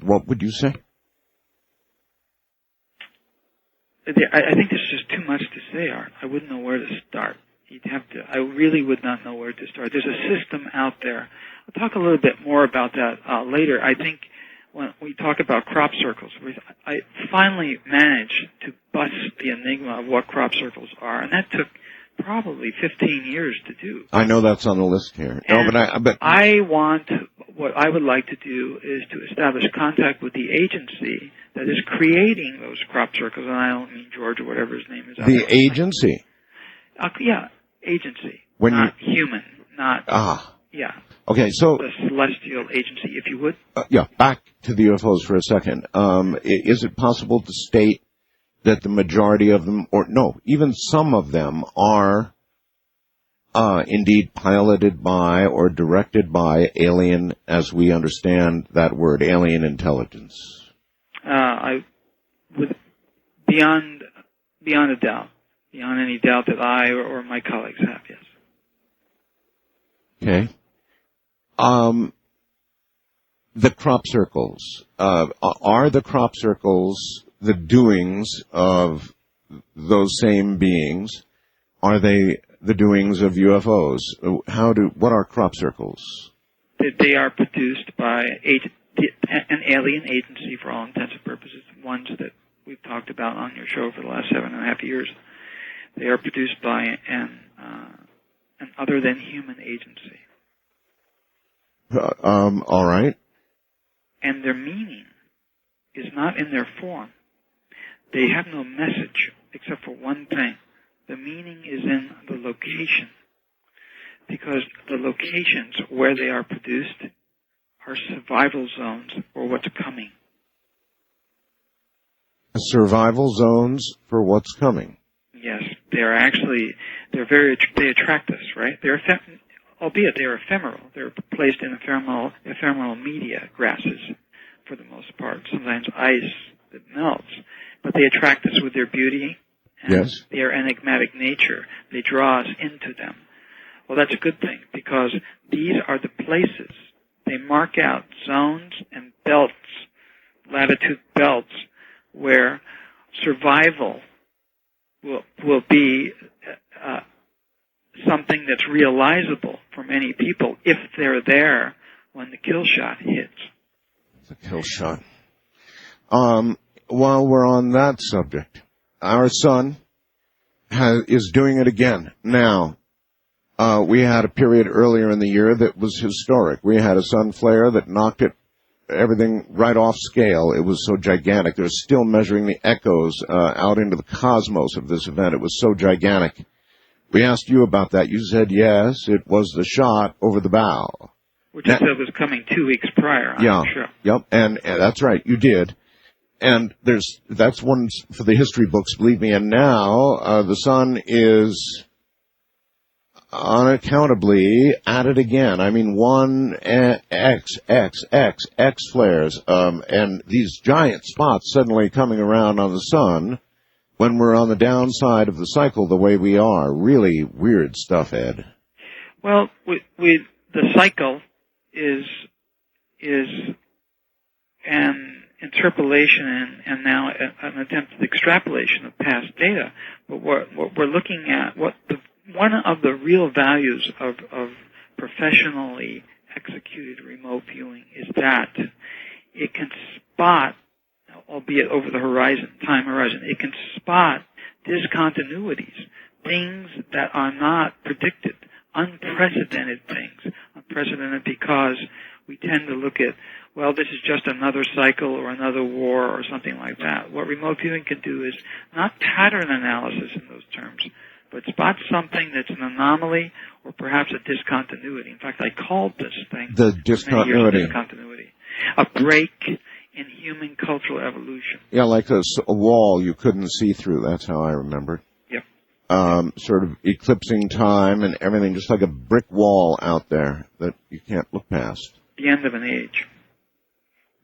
[SPEAKER 2] what would you say?
[SPEAKER 11] I think there's just too much to say, Art. I wouldn't know where to start. I really would not know where to start. There's a system out there. I'll talk a little bit more about that later. I think when we talk about crop circles, I finally managed to bust the enigma of what crop circles are, and that took probably 15 years to do.
[SPEAKER 2] I know that's on the list here. No, but
[SPEAKER 11] what I would like to do is to establish contact with the agency that is creating those crop circles, and I don't mean George or whatever his name is.
[SPEAKER 2] The agency?
[SPEAKER 11] Yeah, agency. Not human, not... Yeah.
[SPEAKER 2] Okay, so...
[SPEAKER 11] The celestial agency, if you would.
[SPEAKER 2] Back to the UFOs for a second. Is it possible to state that the majority of them, or no, even some of them are indeed piloted by or directed by alien, as we understand that word, alien intelligence?
[SPEAKER 11] I would, beyond a doubt, beyond any doubt that I or my colleagues have, yes.
[SPEAKER 2] Okay. The crop circles, are the crop circles the doings of those same beings? Are they the doings of UFOs? What are crop circles?
[SPEAKER 11] They are produced by an alien agency for all intents and purposes, ones that we've talked about on your show for the last 7.5 years. They are produced by an other than human agency.
[SPEAKER 2] All right.
[SPEAKER 11] And their meaning is not in their form. They have no message except for one thing. The meaning is in the location. Because the locations where they are produced are survival zones for what's coming.
[SPEAKER 2] Survival zones for what's coming.
[SPEAKER 11] Yes, they attract us, right? Albeit they're ephemeral. They're placed in ephemeral media, grasses, for the most part. Sometimes ice that melts. But they attract us with their beauty and their enigmatic nature. They draw us into them. Well, that's a good thing, because these are the places. They mark out zones and belts, latitude belts, where survival will be something that's realizable for many people if they're there when the kill shot hits.
[SPEAKER 2] The kill shot. While we're on that subject, our sun is doing it again now. We had a period earlier in the year that was historic. We had a sun flare that knocked everything right off scale. It was so gigantic. They're still measuring the echoes out into the cosmos of this event. It was so gigantic. We asked you about that. You said, yes, it was the shot over the bow.
[SPEAKER 11] Which you said was coming 2 weeks prior on the show.
[SPEAKER 2] Yep, and that's right, you did. And that's one for the history books, believe me. And now the sun is unaccountably at it again. I mean, 1X flares, and these giant spots suddenly coming around on the sun when we're on the downside of the cycle the way we are. Really weird stuff, Ed.
[SPEAKER 11] Well, the cycle is an interpolation and now an attempted extrapolation of past data. But what we're looking at, one of the real values of professionally executed remote viewing is that it can spot, albeit over the time horizon, it can spot discontinuities, things that are not predicted, unprecedented things. Unprecedented because we tend to look at, well, this is just another cycle or another war or something like that. What remote viewing can do is not pattern analysis in those terms, but spot something that's an anomaly or perhaps a discontinuity. In fact, I called this thing
[SPEAKER 2] the discontinuity.
[SPEAKER 11] A break in human cultural evolution.
[SPEAKER 2] Yeah, like a wall you couldn't see through. That's how I remember it.
[SPEAKER 11] Yep.
[SPEAKER 2] Sort of eclipsing time and everything, just like a brick wall out there that you can't look past.
[SPEAKER 11] The end of an age.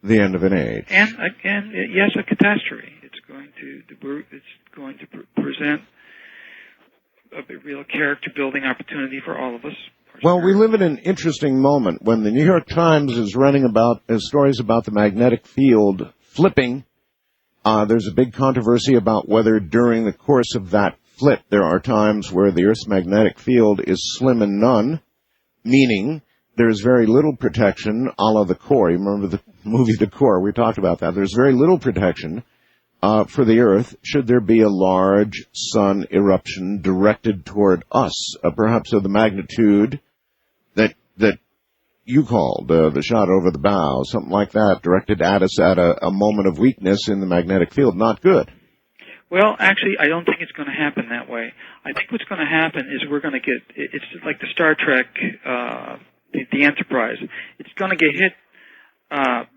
[SPEAKER 2] The end of an age.
[SPEAKER 11] And again, yes, a catastrophe. It's going to present a real character-building opportunity for all of us.
[SPEAKER 2] Well, we live in an interesting moment when the New York Times is running about stories about the magnetic field flipping. There's a big controversy about whether during the course of that flip. There are times where the Earth's magnetic field is slim and none, meaning there's very little protection, a la The Core. You remember the movie The Core? We talked about that. There's very little protection for the Earth should there be a large sun eruption directed toward us, perhaps of the magnitude that you called the shot over the bow, something like that, directed at us at a moment of weakness in the magnetic field. Not good.
[SPEAKER 11] Well, actually, I don't think it's going to happen that way. I think what's going to happen is we're going to get, it's like the Star Trek, the Enterprise. It's going to get hit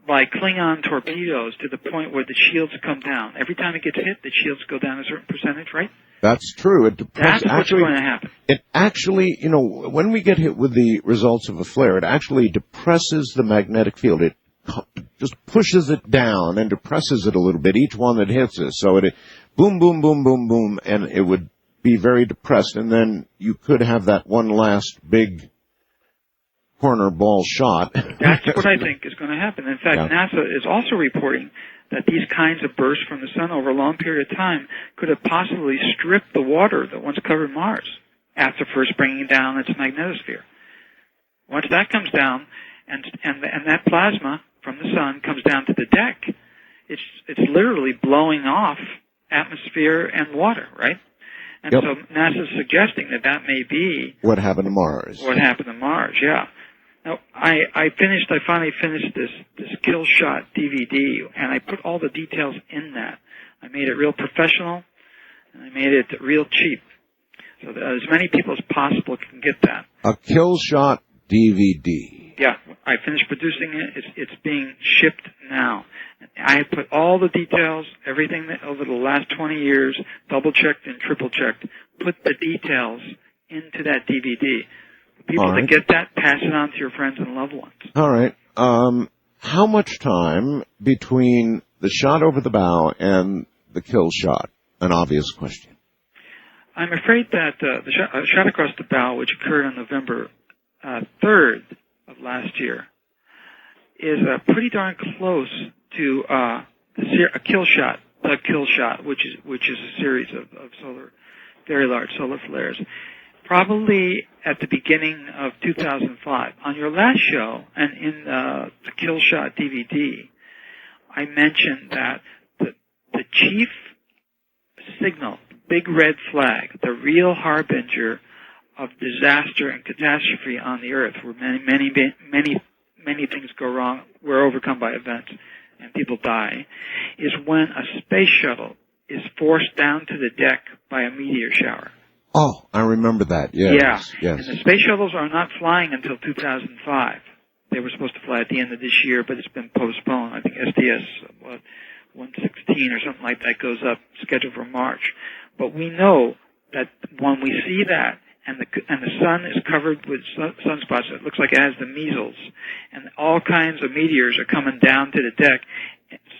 [SPEAKER 11] by Klingon torpedoes to the point where the shields come down. Every time it gets hit, the shields go down a certain percentage, right?
[SPEAKER 2] That's true.
[SPEAKER 11] That's what's going to happen.
[SPEAKER 2] It actually, when we get hit with the results of a flare, it actually depresses the magnetic field. It just pushes it down and depresses it a little bit, each one that hits us. So it boom, boom, boom, boom, boom, and it would be very depressed. And then you could have that one last big corner ball shot.
[SPEAKER 11] That's what I think is going to happen. In fact, NASA is also reporting that these kinds of bursts from the sun over a long period of time could have possibly stripped the water that once covered Mars after first bringing down its magnetosphere. Once that comes down, and that plasma from the sun comes down to the deck, it's literally blowing off atmosphere and water, right? And so NASA's suggesting that may be
[SPEAKER 2] what happened to Mars.
[SPEAKER 11] What happened to Mars, yeah. Now, I finally finished this Killshot DVD, and I put all the details in that. I made it real professional, and I made it real cheap, so that as many people as possible can get that.
[SPEAKER 2] A Killshot DVD.
[SPEAKER 11] Yeah, I finished producing it. It's being shipped now. I put all the details, everything that over the last 20 years, double-checked and triple-checked, put the details into that DVD. People that get that, pass it on to your friends and loved ones.
[SPEAKER 2] All right. How much time between the shot over the bow and the kill shot? An obvious question.
[SPEAKER 11] I'm afraid that the shot across the bow, which occurred on November 3rd of last year, is pretty darn close to a kill shot, which is a series of very large solar flares. Probably at the beginning of 2005. On your last show, and in the Killshot DVD, I mentioned that the chief signal, big red flag, the real harbinger of disaster and catastrophe on the Earth, where many things go wrong, we're overcome by events, and people die, is when a space shuttle is forced down to the deck by a meteor shower.
[SPEAKER 2] Oh, I remember that, yes.
[SPEAKER 11] Yeah, and the space shuttles are not flying until 2005. They were supposed to fly at the end of this year, but it's been postponed. I think STS 116 or something like that goes up, scheduled for March. But we know that when we see that, and the sun is covered with sunspots, it looks like it has the measles, and all kinds of meteors are coming down to the deck,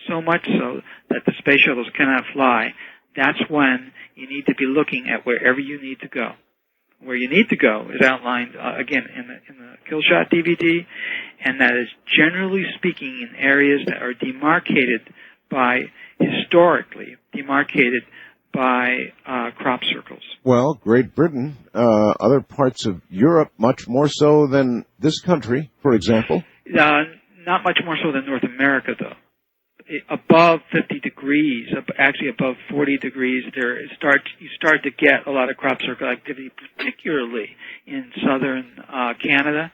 [SPEAKER 11] so much so that the space shuttles cannot fly. That's when you need to be looking at wherever you need to go. Where you need to go is outlined, again, in the Killshot DVD, and that is generally speaking in areas that are historically demarcated by crop circles.
[SPEAKER 2] Well, Great Britain, other parts of Europe, much more so than this country, for example.
[SPEAKER 11] Not much more so than North America, though. Above 50 degrees, actually above 40 degrees, you start to get a lot of crop circle activity, particularly in southern Canada,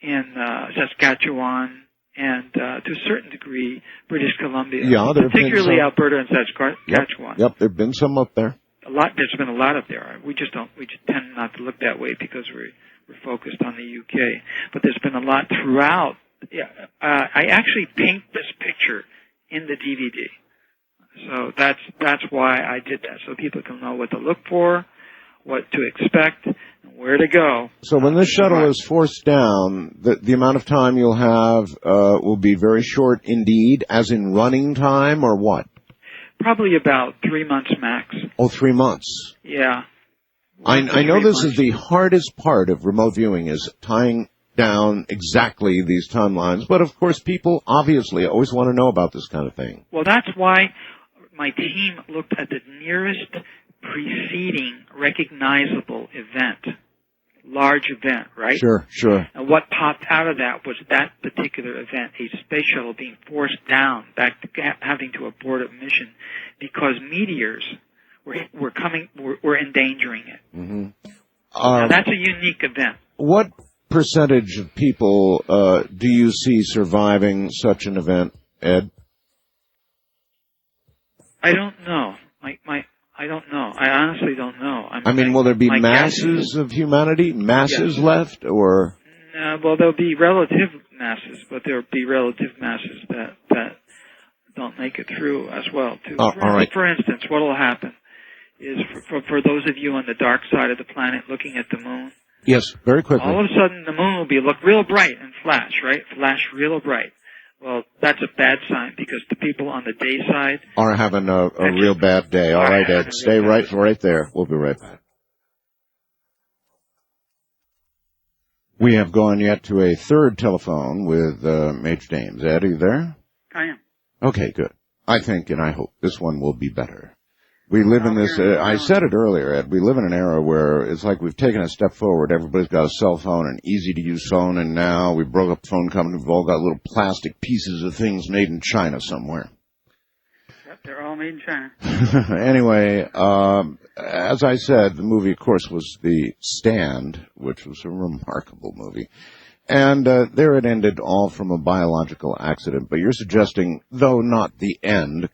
[SPEAKER 11] in Saskatchewan, and to a certain degree, British Columbia.
[SPEAKER 2] Yeah,
[SPEAKER 11] particularly Alberta and Saskatchewan.
[SPEAKER 2] Yep, there've been some up there.
[SPEAKER 11] There's been a lot up there. We just tend not to look that way because we're focused on the UK. But there's been a lot throughout. Yeah, I actually paint this picture in the DVD, so that's why I did that, so people can know what to look for, what to expect, and where to go.
[SPEAKER 2] So when this shuttle is forced down, the amount of time you'll have will be very short indeed, as in running time, or what?
[SPEAKER 11] Probably about 3 months max.
[SPEAKER 2] Oh, 3 months.
[SPEAKER 11] Yeah.
[SPEAKER 2] I know this is the hardest part of remote viewing, is tying down exactly these timelines, but of course people obviously always want to know about this kind of thing.
[SPEAKER 11] Well, that's why my team looked at the nearest preceding recognizable event, large event, right?
[SPEAKER 2] Sure.
[SPEAKER 11] And what popped out of that was that particular event, a space shuttle being forced down, back to having to abort a mission because meteors were endangering it.
[SPEAKER 2] Mm-hmm.
[SPEAKER 11] Now, that's a unique event.
[SPEAKER 2] What percentage of people do you see surviving such an event, Ed?
[SPEAKER 11] I don't know. I don't know. I honestly don't know.
[SPEAKER 2] Will there be masses of humanity, left, or?
[SPEAKER 11] Well, there'll be relative masses, but there'll be relative masses that don't make it through as well, too.
[SPEAKER 2] All right.
[SPEAKER 11] For instance, what will happen is for those of you on the dark side of the planet looking at the moon.
[SPEAKER 2] Yes, very quickly.
[SPEAKER 11] All of a sudden, the moon will look real bright and flash, right? Flash real bright. Well, that's a bad sign because the people on the day side
[SPEAKER 2] are having a real bad day. All right, Ed, stay right there. We'll be right back. We have gone yet to a third telephone with Major Dames. Ed, are you there?
[SPEAKER 9] I am.
[SPEAKER 2] Okay, good. I think and I hope this one will be better. We live in this, I said it earlier, Ed, we live in an era where it's like we've taken a step forward. Everybody's got a cell phone, an easy-to-use phone, and now we broke up the phone company. We've all got little plastic pieces of things made in China somewhere.
[SPEAKER 9] Yep, they're all made in China.
[SPEAKER 2] Anyway, as I said, the movie, of course, was The Stand, which was a remarkable movie. And there it ended, all from a biological accident. But you're suggesting, though not the end,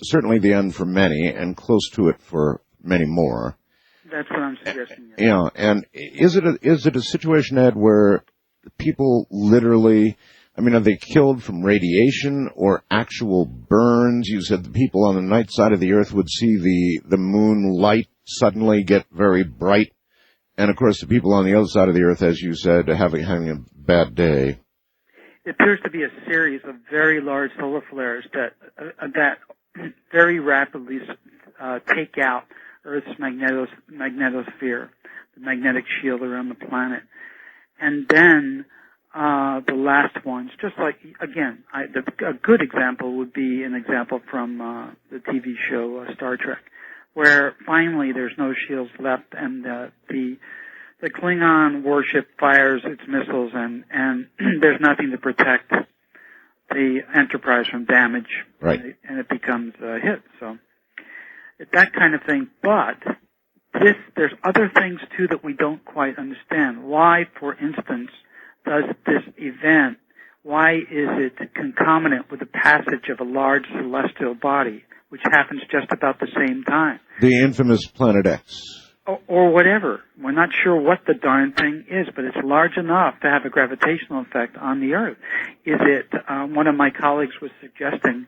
[SPEAKER 2] certainly the end for many, and close to it for many more.
[SPEAKER 9] That's what I'm suggesting. Yes.
[SPEAKER 2] Yeah, and is it a situation, Ed, where people literally, are they killed from radiation or actual burns? You said the people on the night side of the Earth would see the moon light suddenly get very bright. And, of course, the people on the other side of the Earth, as you said, having a bad day.
[SPEAKER 9] It appears to be a series of very large solar flares that very rapidly take out Earth's magnetosphere, the magnetic shield around the planet. And then the last ones, just like, again, a good example would be an example from the TV show Star Trek, where finally there's no shields left, and the Klingon warship fires its missiles, and there's nothing to protect the Enterprise from damage,
[SPEAKER 2] right?
[SPEAKER 9] And it becomes a hit. So it's that kind of thing. But there's other things too that we don't quite understand. Why, for instance, does this event? Why is it concomitant with the passage of a large celestial body, which happens just about the same time?
[SPEAKER 2] The infamous Planet X.
[SPEAKER 9] Or whatever. We're not sure what the darn thing is, but it's large enough to have a gravitational effect on the Earth. Is it, one of my colleagues was suggesting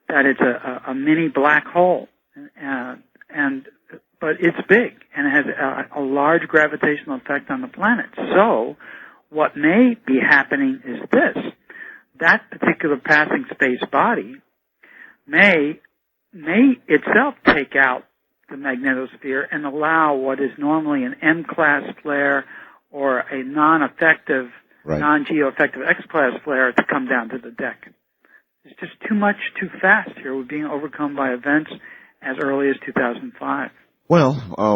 [SPEAKER 9] that it's a mini black hole, but it's big, and it has a large gravitational effect on the planet. So, what may be happening is this. That particular passing space body may itself take out the magnetosphere and allow what is normally an M-class flare or a non-effective, non-geoeffective X-class flare to come down to the deck. It's just too much, too fast here. We're being overcome by events as early as 2005.
[SPEAKER 2] Well,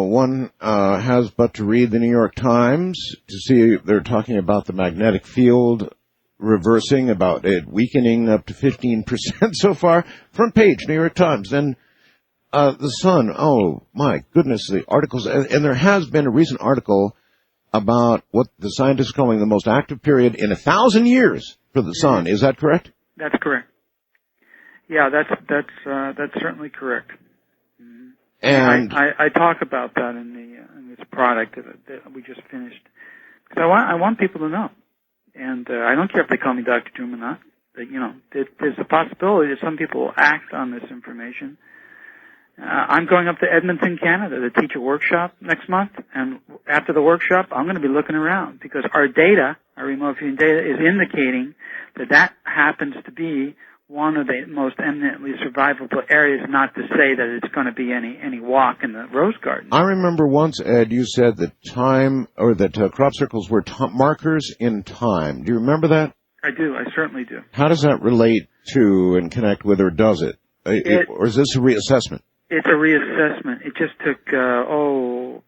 [SPEAKER 2] one has but to read the New York Times to see they're talking about the magnetic field reversing, about it weakening up to 15% so far. Front page, New York Times. Then the Sun, oh my goodness, the articles, and there has been a recent article about what the scientists are calling the most active period in 1,000 years for the Sun. Is that correct?
[SPEAKER 9] That's correct. Yeah, that's certainly correct.
[SPEAKER 2] And
[SPEAKER 9] I talk about that in this product that we just finished, because I want people to know, and I don't care if they call me Dr. Doom or not. There's a possibility that some people will act on this information. I'm going up to Edmonton, Canada, to teach a workshop next month, and after the workshop, I'm going to be looking around, because our data, our remote viewing data, is indicating that happens to be one of the most eminently survivable areas, not to say that it's going to be any walk in the rose garden.
[SPEAKER 2] I remember once, Ed, you said that crop circles were markers in time. Do you remember that?
[SPEAKER 9] I do. I certainly do.
[SPEAKER 2] How does that relate to and connect with, or does it, or is this a reassessment?
[SPEAKER 11] It's a reassessment. It just took,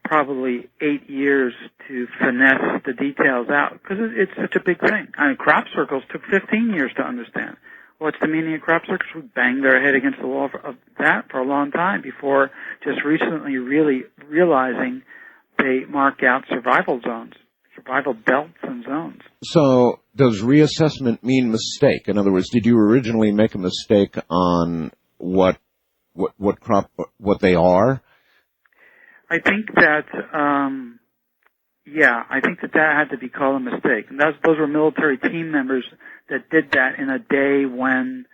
[SPEAKER 11] probably 8 years to finesse the details out, because it's such a big thing. I mean, crop circles took 15 years to understand. What's the meaning of crop circles? We banged our head against the wall of that for a long time before just recently really realizing they mark out survival zones, survival belts and zones.
[SPEAKER 2] So does reassessment mean mistake? In other words, did you originally make a mistake on what they are?
[SPEAKER 11] I think that, I think that had to be called a mistake. And those were military team members that did that in a day when,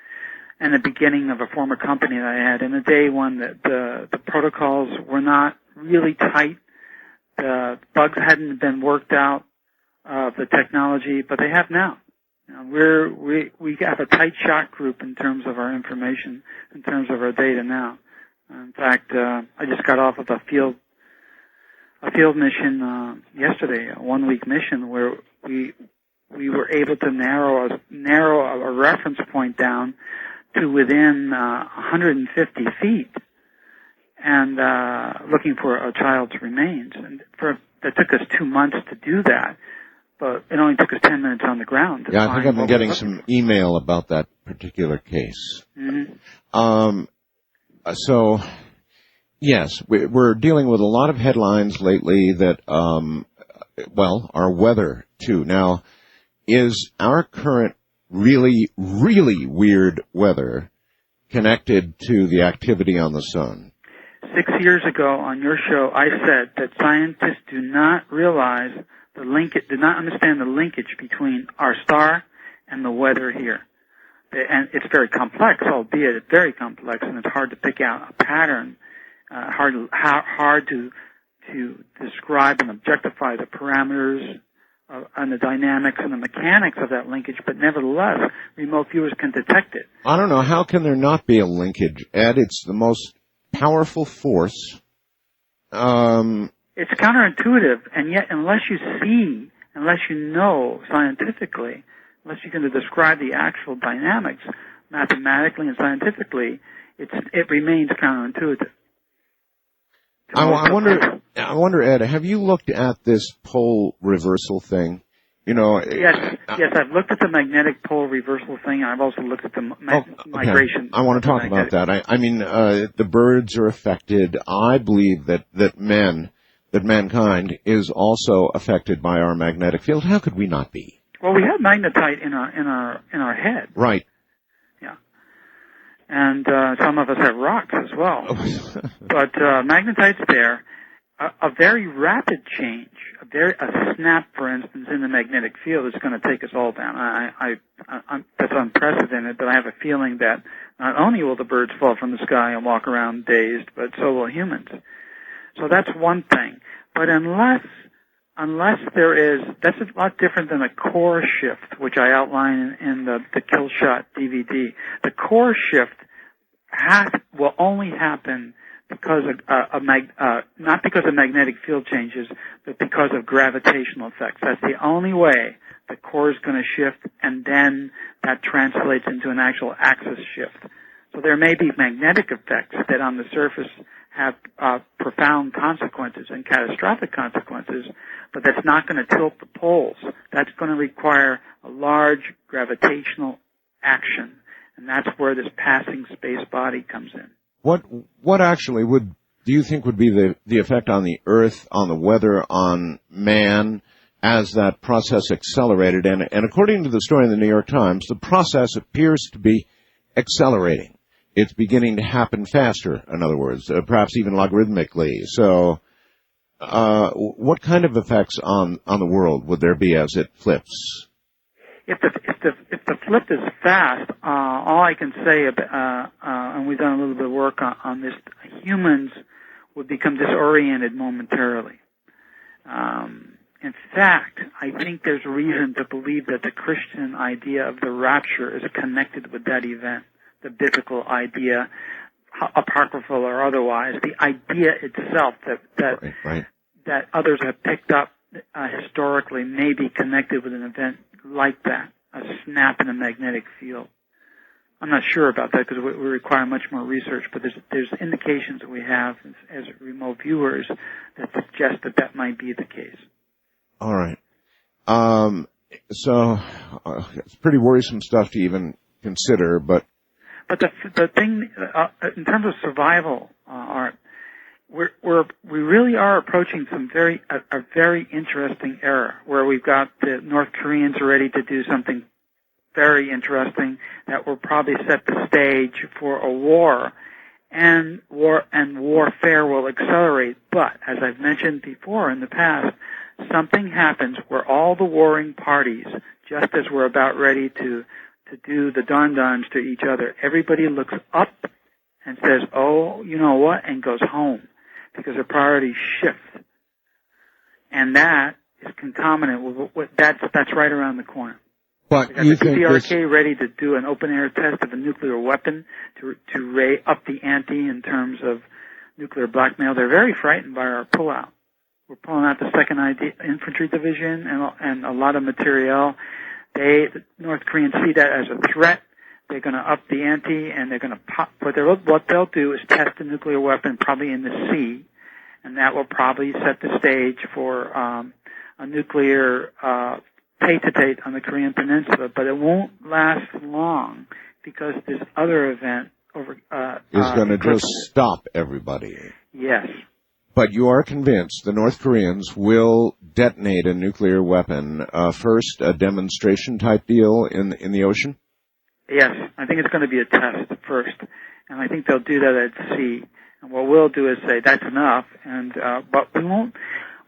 [SPEAKER 11] in the beginning of a former company that I had, in a day when the protocols were not really tight, the bugs hadn't been worked out of the technology, but they have now. You know, we have a tight shot group in terms of our information, in terms of our data now. In fact, I just got off of a field mission yesterday, a 1-week mission where we were able to narrow a reference point down to within 150 feet, and looking for a child's remains. And that took us 2 months to do that, but it only took us 10 minutes on the ground.
[SPEAKER 2] Yeah, I think I've been getting some email about that particular case.
[SPEAKER 11] Mm-hmm.
[SPEAKER 2] So, yes, we're dealing with a lot of headlines lately that, our weather, too. Now, is our current really, really weird weather connected to the activity on the sun?
[SPEAKER 11] 6 years ago on your show, I said that scientists do not realize do not understand the linkage between our star and the weather here. And it's very complex, albeit it's very complex, and it's hard to pick out a pattern, hard to describe and objectify the parameters and the dynamics and the mechanics of that linkage, but nevertheless, remote viewers can detect it.
[SPEAKER 2] I don't know. How can there not be a linkage, Ed? It's the most powerful force.
[SPEAKER 11] It's counterintuitive, and yet unless you know scientifically, unless you can describe the actual dynamics mathematically and scientifically, it remains counterintuitive.
[SPEAKER 2] I wonder, Ed, have you looked at this pole reversal thing? You know.
[SPEAKER 11] Yes, I've looked at the magnetic pole reversal thing. I've also looked at the migration.
[SPEAKER 2] I want to talk about that. I mean, the birds are affected. I believe that mankind is also affected by our magnetic field. How could we not be?
[SPEAKER 11] Well, we have magnetite in our head.
[SPEAKER 2] Right.
[SPEAKER 11] Yeah. And some of us have rocks as well. But magnetite's there. A very rapid change, a snap, for instance, in the magnetic field is going to take us all down. That's unprecedented, but I have a feeling that not only will the birds fall from the sky and walk around dazed, but so will humans. So that's one thing. But unless there is, that's a lot different than a core shift, which I outline in the Killshot DVD. The core shift will only happen because not because of magnetic field changes, but because of gravitational effects. That's the only way the core is going to shift, and then that translates into an actual axis shift. So there may be magnetic effects that on the surface have profound consequences and catastrophic consequences, but that's not going to tilt the poles. That's going to require a large gravitational action, and that's where this passing space body comes in.
[SPEAKER 2] What actually do you think would be the effect on the Earth, on the weather, on man, as that process accelerated? And according to the story in the New York Times, the process appears to be accelerating. It's beginning to happen faster, in other words, perhaps even logarithmically. So, what kind of effects on the world would there be as it flips?
[SPEAKER 11] If the flip is fast, all I can say about, and we've done a little bit of work on this, humans would become disoriented momentarily. In fact, I think there's reason to believe that the Christian idea of the rapture is connected with that event, the biblical idea, apocryphal or otherwise, the idea itself that others have picked up historically may be connected with an event like that, a snap in a magnetic field. I'm not sure about that because we require much more research, but there's indications that we have as remote viewers that suggest that might be the case.
[SPEAKER 2] All right. So it's pretty worrisome stuff to even consider, but
[SPEAKER 11] the thing in terms of survival, Art, we really are approaching a very interesting era where we've got the North Koreans ready to do something very interesting that will probably set the stage for a war, and warfare will accelerate. But as I've mentioned before in the past, something happens where all the warring parties, just as we're about ready to do the darn-darns to each other, everybody looks up and says, "Oh, you know what?" and goes home because their priorities shift, and that is concomitant with that's right around the corner.
[SPEAKER 2] But
[SPEAKER 11] you think the PRK ready to do an open-air test of a nuclear weapon to up the ante in terms of nuclear blackmail? They're very frightened by our pullout. We're pulling out the 2nd Infantry Division and a lot of materiel. The North Koreans see that as a threat. They're going to up the ante, and they're going to pop. What they'll do is test a nuclear weapon probably in the sea, and that will probably set the stage for a nuclear tete-a-tete on the Korean Peninsula, but it won't last long because this other event
[SPEAKER 2] is going to just stop everybody.
[SPEAKER 11] Yes.
[SPEAKER 2] But you are convinced the North Koreans will detonate a nuclear weapon, first a demonstration-type deal in the ocean?
[SPEAKER 11] Yes, I think it's going to be a test first, and I think they'll do that at sea. And what we'll do is say that's enough, but we won't.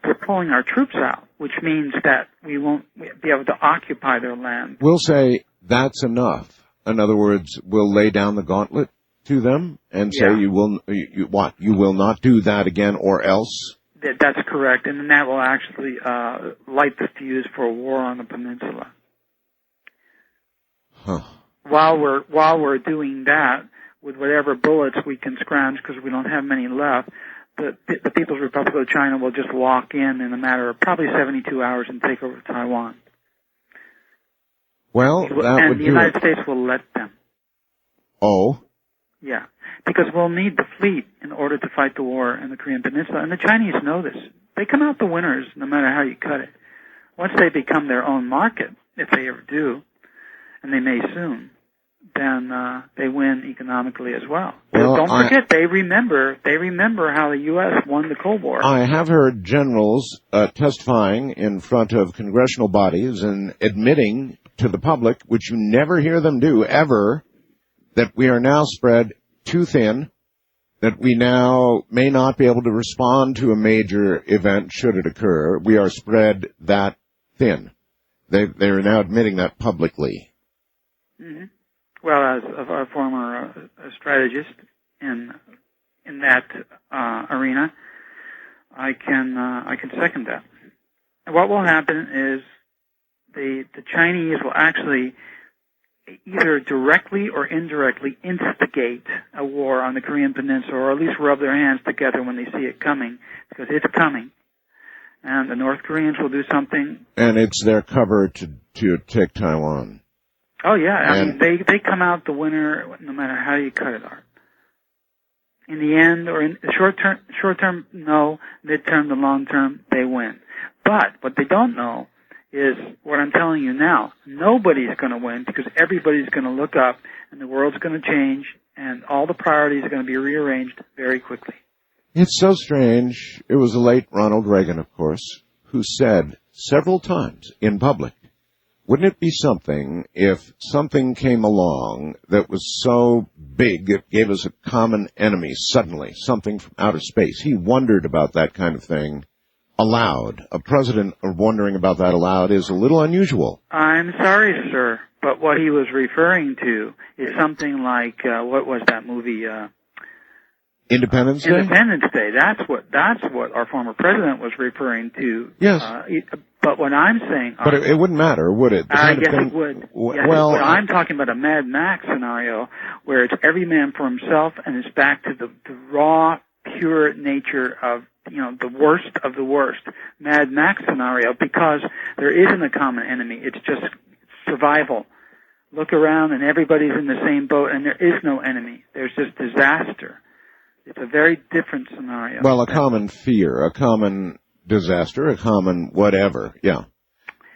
[SPEAKER 11] We're pulling our troops out, which means that we won't be able to occupy their land.
[SPEAKER 2] We'll say that's enough. In other words, we'll lay down the gauntlet to them and say you will not do that again or else.
[SPEAKER 11] That's correct, and then that will actually light the fuse for a war on the peninsula.
[SPEAKER 2] Huh.
[SPEAKER 11] While we're doing that, with whatever bullets we can scrounge, because we don't have many left, the People's Republic of China will just walk in a matter of probably 72 hours and take over Taiwan.
[SPEAKER 2] Well, that would do it.
[SPEAKER 11] And the United States will let them.
[SPEAKER 2] Oh?
[SPEAKER 11] Yeah, because we'll need the fleet in order to fight the war in the Korean Peninsula, and the Chinese know this. They come out the winners no matter how you cut it. Once they become their own market, if they ever do, and they may soon, then they win economically as well.
[SPEAKER 2] Well,
[SPEAKER 11] don't forget, they remember how the U.S. won the Cold War.
[SPEAKER 2] I have heard generals testifying in front of congressional bodies and admitting to the public, which you never hear them do ever, that we are now spread too thin, that we now may not be able to respond to a major event should it occur. We are spread that thin. They are now admitting that publicly.
[SPEAKER 11] Mm-hmm. Well, as a former strategist in that arena, I can second that. And what will happen is the Chinese will actually either directly or indirectly instigate a war on the Korean Peninsula, or at least rub their hands together when they see it coming, because it's coming. And the North Koreans will do something.
[SPEAKER 2] And it's their cover to take Taiwan.
[SPEAKER 11] Oh yeah, I mean they come out the winner no matter how you cut it, Art. In the end, or in the short term, no. Mid-term to long term, they win. But what they don't know is what I'm telling you now. Nobody's going to win because everybody's going to look up, and the world's going to change, and all the priorities are going to be rearranged very quickly.
[SPEAKER 2] It's so strange. It was the late Ronald Reagan, of course, who said several times in public, wouldn't it be something if something came along that was so big it gave us a common enemy suddenly, something from outer space? He wondered about that kind of thing aloud. A president wondering about that aloud is a little unusual.
[SPEAKER 11] I'm sorry, sir, but what he was referring to is something like, what was that movie?
[SPEAKER 2] Independence Day?
[SPEAKER 11] Independence Day. That's what our former president was referring to.
[SPEAKER 2] Yes.
[SPEAKER 11] But what I'm saying...
[SPEAKER 2] But it wouldn't matter, would it?
[SPEAKER 11] Yes, it would. Yes,
[SPEAKER 2] well,
[SPEAKER 11] but I'm talking about a Mad Max scenario where it's every man for himself, and it's back to the raw, pure nature of, the worst of the worst. Mad Max scenario, because there isn't a common enemy. It's just survival. look around and everybody's in the same boat and there is no enemy. There's just disaster. It's a very different scenario.
[SPEAKER 2] Well, a common fear, a common disaster, a common whatever, yeah.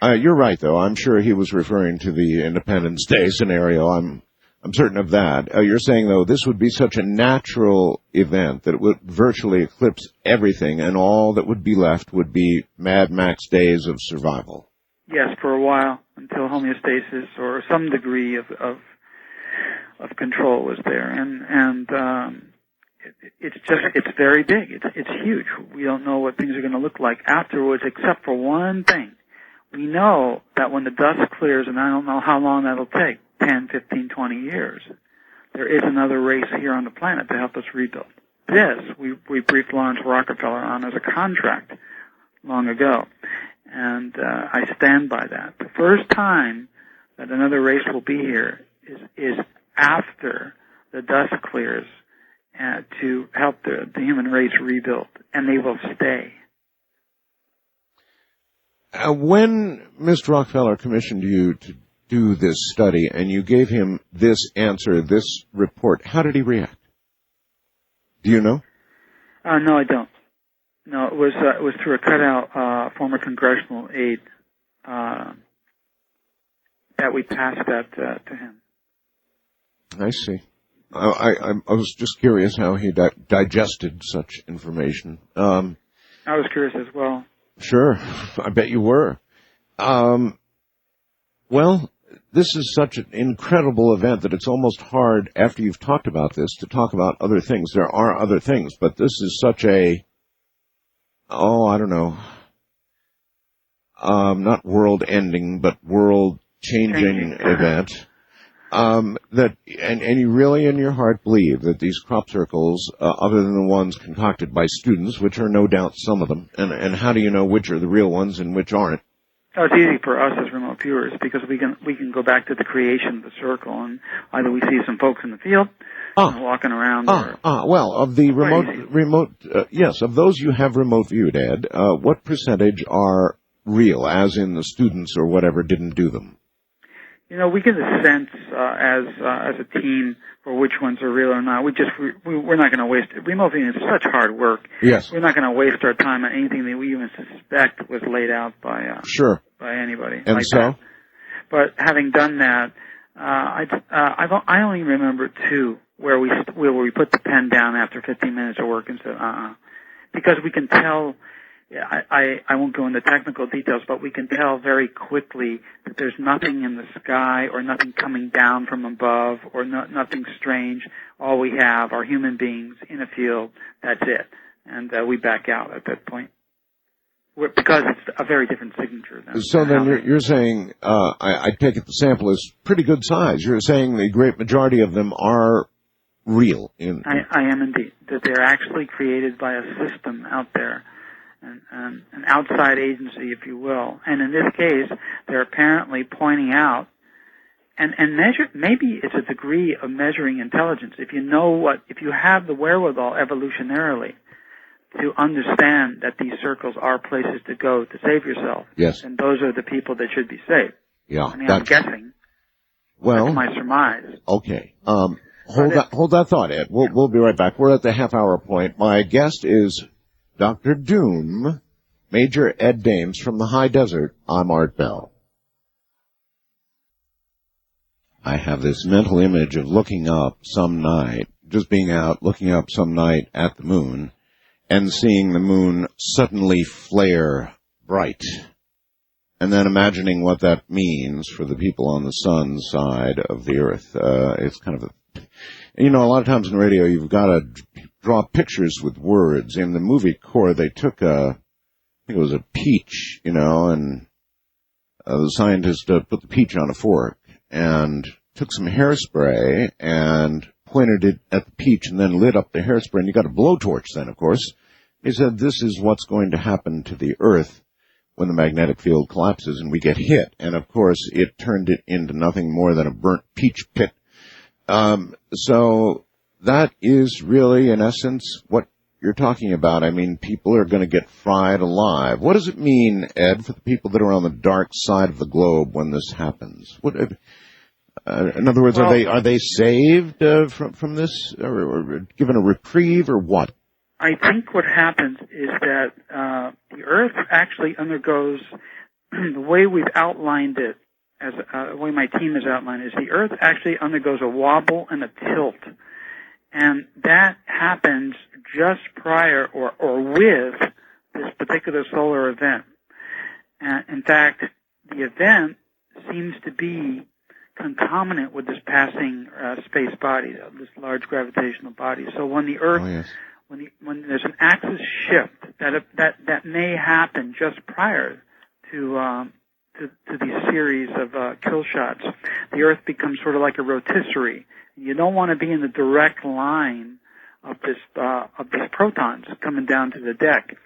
[SPEAKER 2] You're right, though. I'm sure he was referring to the Independence Day scenario. I'm certain of that. You're saying, though, this would be such a natural event that it would virtually eclipse everything, and all that would be left would be Mad Max days of survival.
[SPEAKER 11] Yes, for a while, until homeostasis or some degree of control was there, and it's very big. It's huge. We don't know what things are going to look like afterwards, except for one thing. We know that when the dust clears, and I don't know how long that'll take, 10, 15, 20 years, there is another race here on the planet to help us rebuild. This, we briefed Lawrence Rockefeller on as a contract long ago, and I stand by that. The first time that another race will be here is after the dust clears to help the human race rebuild, and they will stay.
[SPEAKER 2] When Mr. Rockefeller commissioned you to do this study and you gave him this answer, this report, how did he react? Do you know?
[SPEAKER 11] No, I don't. No, it was through a cutout former congressional aide that we passed that to him.
[SPEAKER 2] I see. I was just curious how he digested such information.
[SPEAKER 11] I was curious as well.
[SPEAKER 2] Sure, I bet you were. Well, this is such an incredible event that it's almost hard, after you've talked about this, to talk about other things. There are other things, but this is such a, I don't know, not world-ending, but world-changing event. That and you really in your heart believe that these crop circles, other than the ones concocted by students, which are no doubt some of them, and how do you know which are the real ones and which aren't?
[SPEAKER 11] Oh, it's easy for us as remote viewers because we can go back to the creation of the circle, and either we see some folks in the field walking around.
[SPEAKER 2] Well, of the yes, of those you have remote viewed, Ed, what percentage real, as in the students or whatever didn't do them?
[SPEAKER 11] You know, we get a sense as a team for which ones are real or not. We're not going to waste it. Remote viewing is such hard work.
[SPEAKER 2] Yes.
[SPEAKER 11] We're not going to waste our time on anything that we even suspect was laid out by by anybody.
[SPEAKER 2] And
[SPEAKER 11] like
[SPEAKER 2] so,
[SPEAKER 11] that. But having done that, I only remember two where we put the pen down after 15 minutes of work and said because we can tell. I won't go into technical details, but we can tell very quickly that there's nothing in the sky or nothing coming down from above or nothing strange. All we have are human beings in a field. That's it. And we back out at that point. Because it's a very different signature.
[SPEAKER 2] So then you're saying, I take it the sample is pretty good size. You're saying the great majority of them are real.
[SPEAKER 11] I am indeed. That they're actually created by a system out there. An outside agency, if you will. And in this case, they're apparently pointing out and measure, maybe it's a degree of measuring intelligence. If you have the wherewithal evolutionarily to understand that these circles are places to go to save yourself.
[SPEAKER 2] Yes.
[SPEAKER 11] And those are the people that should be saved.
[SPEAKER 2] Yeah.
[SPEAKER 11] I mean, I'm guessing.
[SPEAKER 2] Well.
[SPEAKER 11] That's my surmise.
[SPEAKER 2] Okay. Hold that thought, Ed. We'll be right back. We're at the half-hour point. My guest is Dr. Doom, Major Ed Dames from the High Desert. I'm Art Bell. I have this mental image of looking up some night, just being out, looking up some night at the moon, and seeing the moon suddenly flare bright. And then imagining what that means for the people on the sun side of the earth. It's kind of a lot of times in radio you've got to draw pictures with words. In the movie Core, they took I think it was a peach, and the scientist put the peach on a fork and took some hairspray and pointed it at the peach and then lit up the hairspray, and you got a blowtorch then, of course. He said, this is what's going to happen to the Earth when the magnetic field collapses and we get hit. And, of course, it turned it into nothing more than a burnt peach pit. So that is really, in essence, what you're talking about. I mean, people are going to get fried alive. What does it mean, Ed, for the people that are on the dark side of the globe when this happens? In other words, are they saved from this, or given a reprieve, or what?
[SPEAKER 11] I think what happens is that the Earth actually undergoes the way we've outlined it, as the way my team has outlined it, is the Earth actually undergoes a wobble and a tilt, and that happens just prior or with this particular solar event. In fact, the event seems to be concomitant with this passing space body, this large gravitational body. So when the Earth, when there's an axis shift, that may happen just prior to these series of kill shots, the Earth becomes sort of like a rotisserie. You don't want to be in the direct line of these protons coming down to the deck.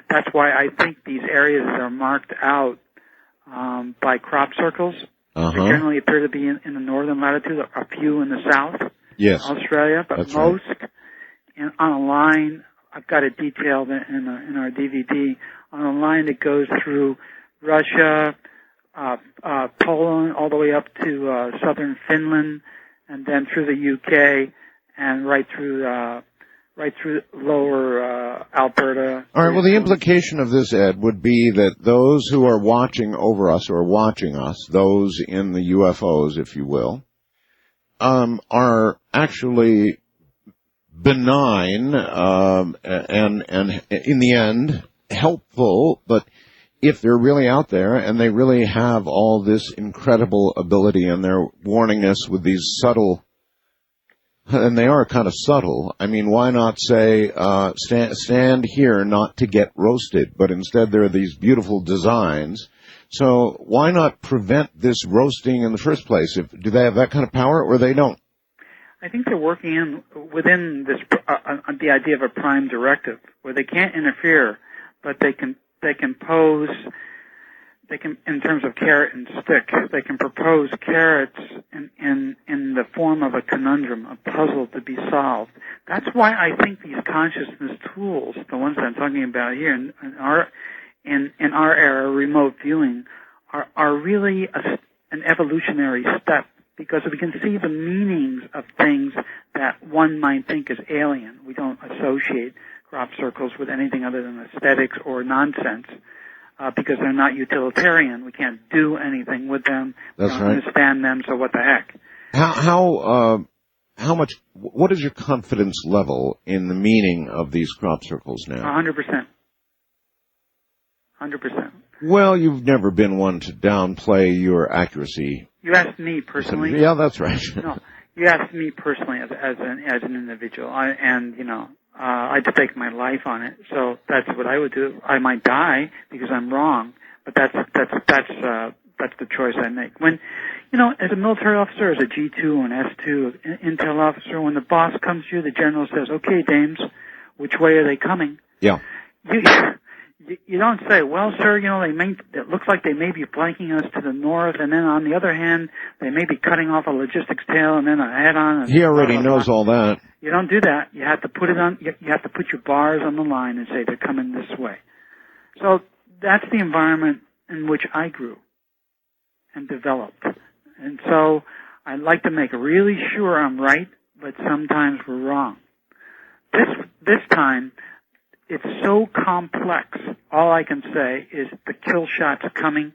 [SPEAKER 11] That's why I think these areas are marked out by crop circles. They generally appear to be in the northern latitude, a few in the south, Australia, but most on a line. I've got it detailed in our DVD on a line that goes through Russia, Poland, all the way up to southern Finland, and then through the UK, and right through lower Alberta.
[SPEAKER 2] All right, well, the implication of this, Ed, would be that those who are watching over us or watching us, those in the UFOs, if you will, are actually benign and in the end helpful, but if they're really out there and they really have all this incredible ability and they're warning us with these subtle, and they are kind of subtle. I mean, why not say, stand here not to get roasted, but instead there are these beautiful designs. So why not prevent this roasting in the first place? Do they have that kind of power or they don't?
[SPEAKER 11] I think they're working within this, the idea of a prime directive where they can't interfere, but they can pose, in terms of carrot and stick, they can propose carrots in the form of a conundrum, a puzzle to be solved. That's why I think these consciousness tools, the ones that I'm talking about here, in our era, remote viewing, are really an evolutionary step, because we can see the meanings of things that one might think is alien. We don't associate crop circles with anything other than aesthetics or nonsense. Because they're not utilitarian. We can't do anything with them. We don't understand them, so what the heck?
[SPEAKER 2] How much, what is your confidence level in the meaning of these crop circles now?
[SPEAKER 11] 100%. 100%.
[SPEAKER 2] Well, you've never been one to downplay your accuracy.
[SPEAKER 11] You asked me personally.
[SPEAKER 2] Yeah, that's right.
[SPEAKER 11] No, you asked me personally as an individual. I'd stake my life on it, so that's what I would do. I might die because I'm wrong, but that's the choice I make. When, as a military officer, as a G2 or an S2 intel officer, when the boss comes to you, the general says, "Okay, dames, which way are they coming?"
[SPEAKER 2] Yeah.
[SPEAKER 11] You don't say, "Well, sir, it looks like they may be flanking us to the north, and then on the other hand, they may be cutting off a logistics tail and then a head-on." And
[SPEAKER 2] he already knows all that.
[SPEAKER 11] You don't do that. You have to put it on. You have to put your bars on the line and say they're coming this way. So that's the environment in which I grew and developed, and so I like to make really sure I'm right, but sometimes we're wrong. This time, it's so complex. All I can say is the kill shot's coming.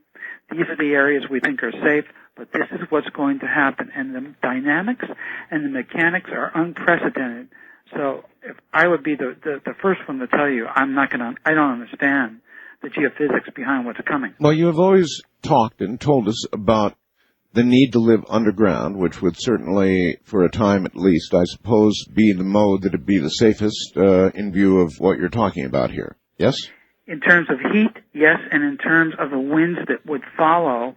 [SPEAKER 11] These are the areas we think are safe, but this is what's going to happen. And the dynamics and the mechanics are unprecedented. So if I would be the first one to tell you, I don't understand the geophysics behind what's coming.
[SPEAKER 2] Well, you have always talked and told us about the need to live underground, which would certainly, for a time at least, I suppose, be the mode that would be the safest in view of what you're talking about here. Yes?
[SPEAKER 11] In terms of heat, yes, and in terms of the winds that would follow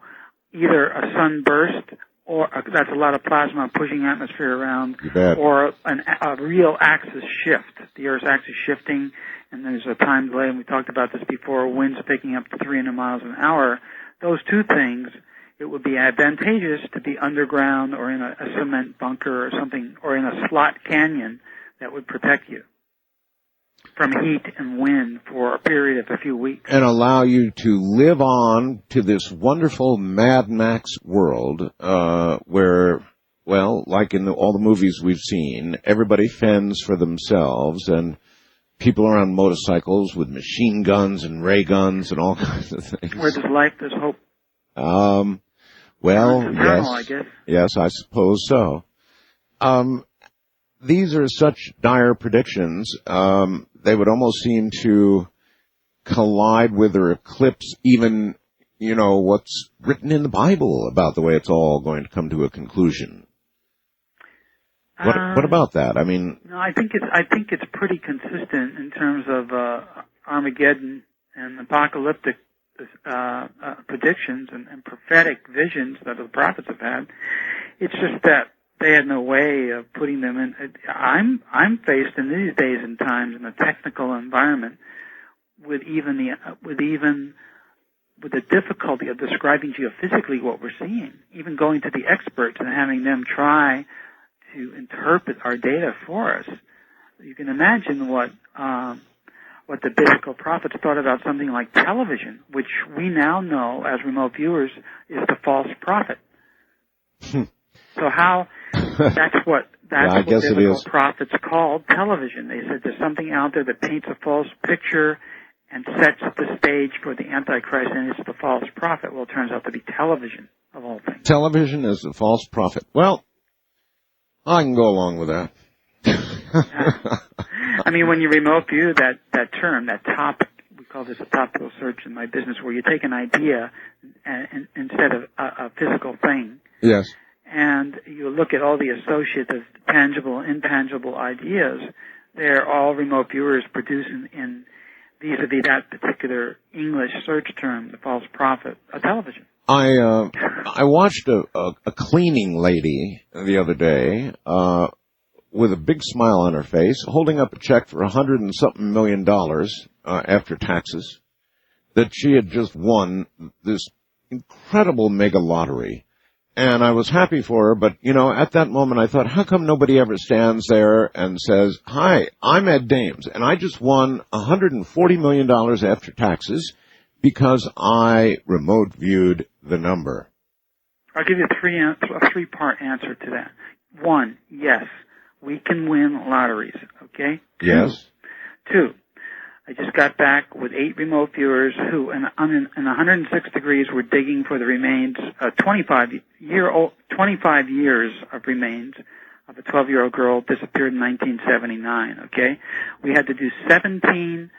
[SPEAKER 11] either a sunburst, or that's a lot of plasma pushing atmosphere around, or a real axis shift. The Earth's axis shifting, and there's a time delay, and we talked about this before, winds picking up to 300 miles an hour. Those two things, it would be advantageous to be underground or in a cement bunker or something, or in a slot canyon that would protect you. from heat and wind for a period of a few weeks.
[SPEAKER 2] And allow you to live on to this wonderful Mad Max world, where, well, like in all the movies we've seen, everybody fends for themselves, and people are on motorcycles with machine guns and ray guns and all kinds of things.
[SPEAKER 11] Where there's life, there's hope.
[SPEAKER 2] Well,
[SPEAKER 11] eternal,
[SPEAKER 2] yes.
[SPEAKER 11] I guess.
[SPEAKER 2] Yes, I suppose so. These are such dire predictions. They would almost seem to collide with or eclipse even, what's written in the Bible about the way it's all going to come to a conclusion. What about that? I mean,
[SPEAKER 11] no, I think it's pretty consistent in terms of Armageddon and apocalyptic predictions and prophetic visions that the prophets have had. It's just that they had no way of putting them in. I'm faced in these days and times in a technical environment with the difficulty of describing geophysically what we're seeing, even going to the experts and having them try to interpret our data for us. You can imagine what the biblical prophets thought about something like television, which we now know as remote viewers is the false prophet. So that's what biblical prophets called television. They said there's something out there that paints a false picture and sets the stage for the Antichrist, and it's the false prophet. Well, it turns out to be television, of all things.
[SPEAKER 2] Television is the false prophet. Well, I can go along with that.
[SPEAKER 11] I mean, when you remote view that term, that topic, we call this a topical search in my business, where you take an idea and instead of a physical thing.
[SPEAKER 2] Yes.
[SPEAKER 11] And you look at all the associative, tangible, intangible ideas. They're all remote viewers produce in vis-a-vis that particular English search term, the false prophet, a television.
[SPEAKER 2] I watched a cleaning lady the other day with a big smile on her face, holding up a check for $100 and something million after taxes, that she had just won this incredible mega lottery. And I was happy for her, but, at that moment I thought, how come nobody ever stands there and says, hi, I'm Ed Dames, and I just won $140 million after taxes because I remote viewed the number?
[SPEAKER 11] I'll give you a three-part answer to that. One, yes, we can win lotteries, okay?
[SPEAKER 2] Yes.
[SPEAKER 11] Two, I just got back with 8 remote viewers who, in 106 degrees, were digging for the remains, 25 years of remains of a 12-year-old girl disappeared in 1979, okay? We had to do 17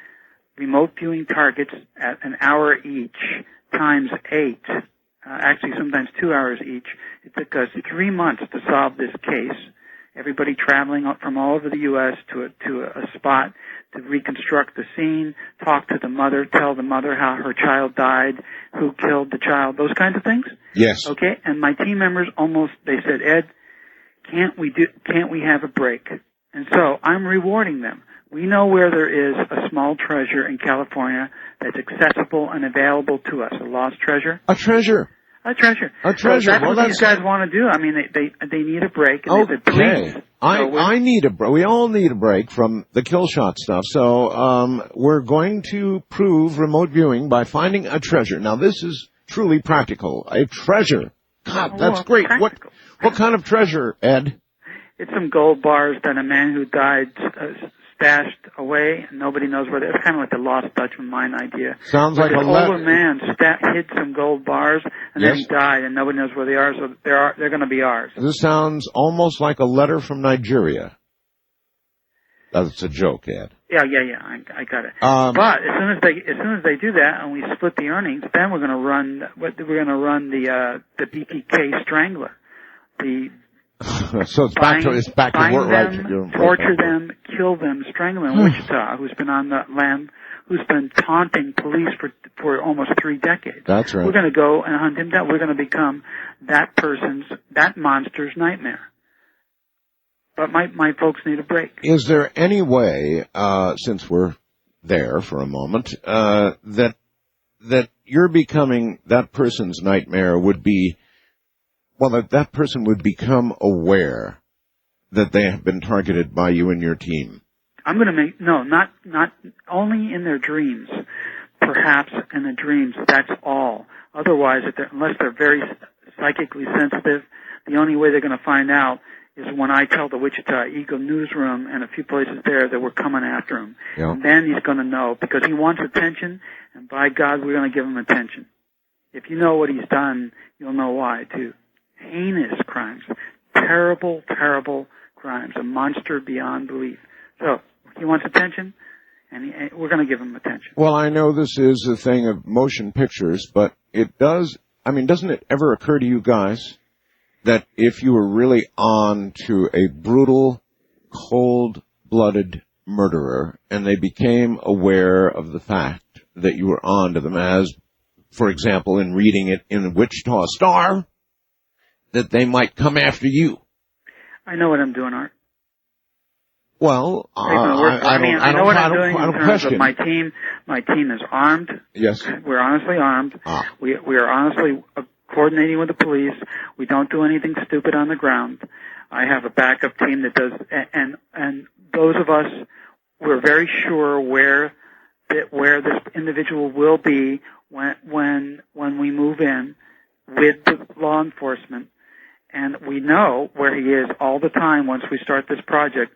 [SPEAKER 11] remote viewing targets at an hour each, times 8, actually sometimes 2 hours each. It took us 3 months to solve this case. Everybody traveling from all over the U.S. to a spot to reconstruct the scene, talk to the mother, tell the mother how her child died, who killed the child, those kinds of things.
[SPEAKER 2] Yes.
[SPEAKER 11] Okay, and my team members they said, Ed, can't we have a break? And so I'm rewarding them. We know where there is a small treasure in California that's accessible and available to us, a lost treasure.
[SPEAKER 2] A treasure.
[SPEAKER 11] A treasure.
[SPEAKER 2] A treasure.
[SPEAKER 11] So that's what these guys want to do. I mean, they need a break. And they said, please.
[SPEAKER 2] I need a break. We all need a break from the Killshot stuff. So we're going to prove remote viewing by finding a treasure. Now, this is truly practical. A treasure. God, that's great.
[SPEAKER 11] Practical.
[SPEAKER 2] What kind of treasure, Ed?
[SPEAKER 11] It's some gold bars that a man who died stashed away, and nobody knows where. It's kind of like the Lost Dutchman mine idea.
[SPEAKER 2] Sounds like
[SPEAKER 11] an older man hid some gold bars, and then he died, and nobody knows where they are. So they're going to be ours.
[SPEAKER 2] This sounds almost like a letter from Nigeria. That's a joke, Ed.
[SPEAKER 11] Yeah, I got it. But as soon as they do that, and we split the earnings, then we're going to run the BTK Strangler,
[SPEAKER 2] So it's back to work, right?
[SPEAKER 11] Torture them, kill them, strangle them. Wichita, who's been on the lam, who's been taunting police for almost 3 decades.
[SPEAKER 2] That's right.
[SPEAKER 11] We're going to go and hunt him down. We're going to become that monster's nightmare. But my folks need a break.
[SPEAKER 2] Is there any way, since we're there for a moment, that you're becoming that person's nightmare would be, well, that person would become aware that they have been targeted by you and your team?
[SPEAKER 11] I'm going to make, no, not only in their dreams, perhaps in the dreams, that's all. Otherwise, unless they're very psychically sensitive, the only way they're going to find out is when I tell the Wichita Eagle newsroom and a few places there that we're coming after him.
[SPEAKER 2] Yeah.
[SPEAKER 11] And then he's going to know, because he wants attention, and by God, we're going to give him attention. If you know what he's done, you'll know why, too. Heinous crimes. Terrible, terrible crimes. A monster beyond belief. So, he wants attention, and we're going to give him attention.
[SPEAKER 2] Well, I know this is a thing of motion pictures, but it does, I mean, doesn't it ever occur to you guys that if you were really on to a brutal, cold-blooded murderer, and they became aware of the fact that you were on to them, as, for example, in reading it in the Wichita Star, that they might come after you?
[SPEAKER 11] I know what I'm doing, Art.
[SPEAKER 2] Well,
[SPEAKER 11] I know what I'm doing in terms
[SPEAKER 2] question.
[SPEAKER 11] of my team. My team is armed.
[SPEAKER 2] Yes.
[SPEAKER 11] We're honestly armed. We are honestly coordinating with the police. We don't do anything stupid on the ground. I have a backup team that does, and those of us, we're very sure where this individual will be when we move in with the law enforcement, and we know where he is all the time once we start this project.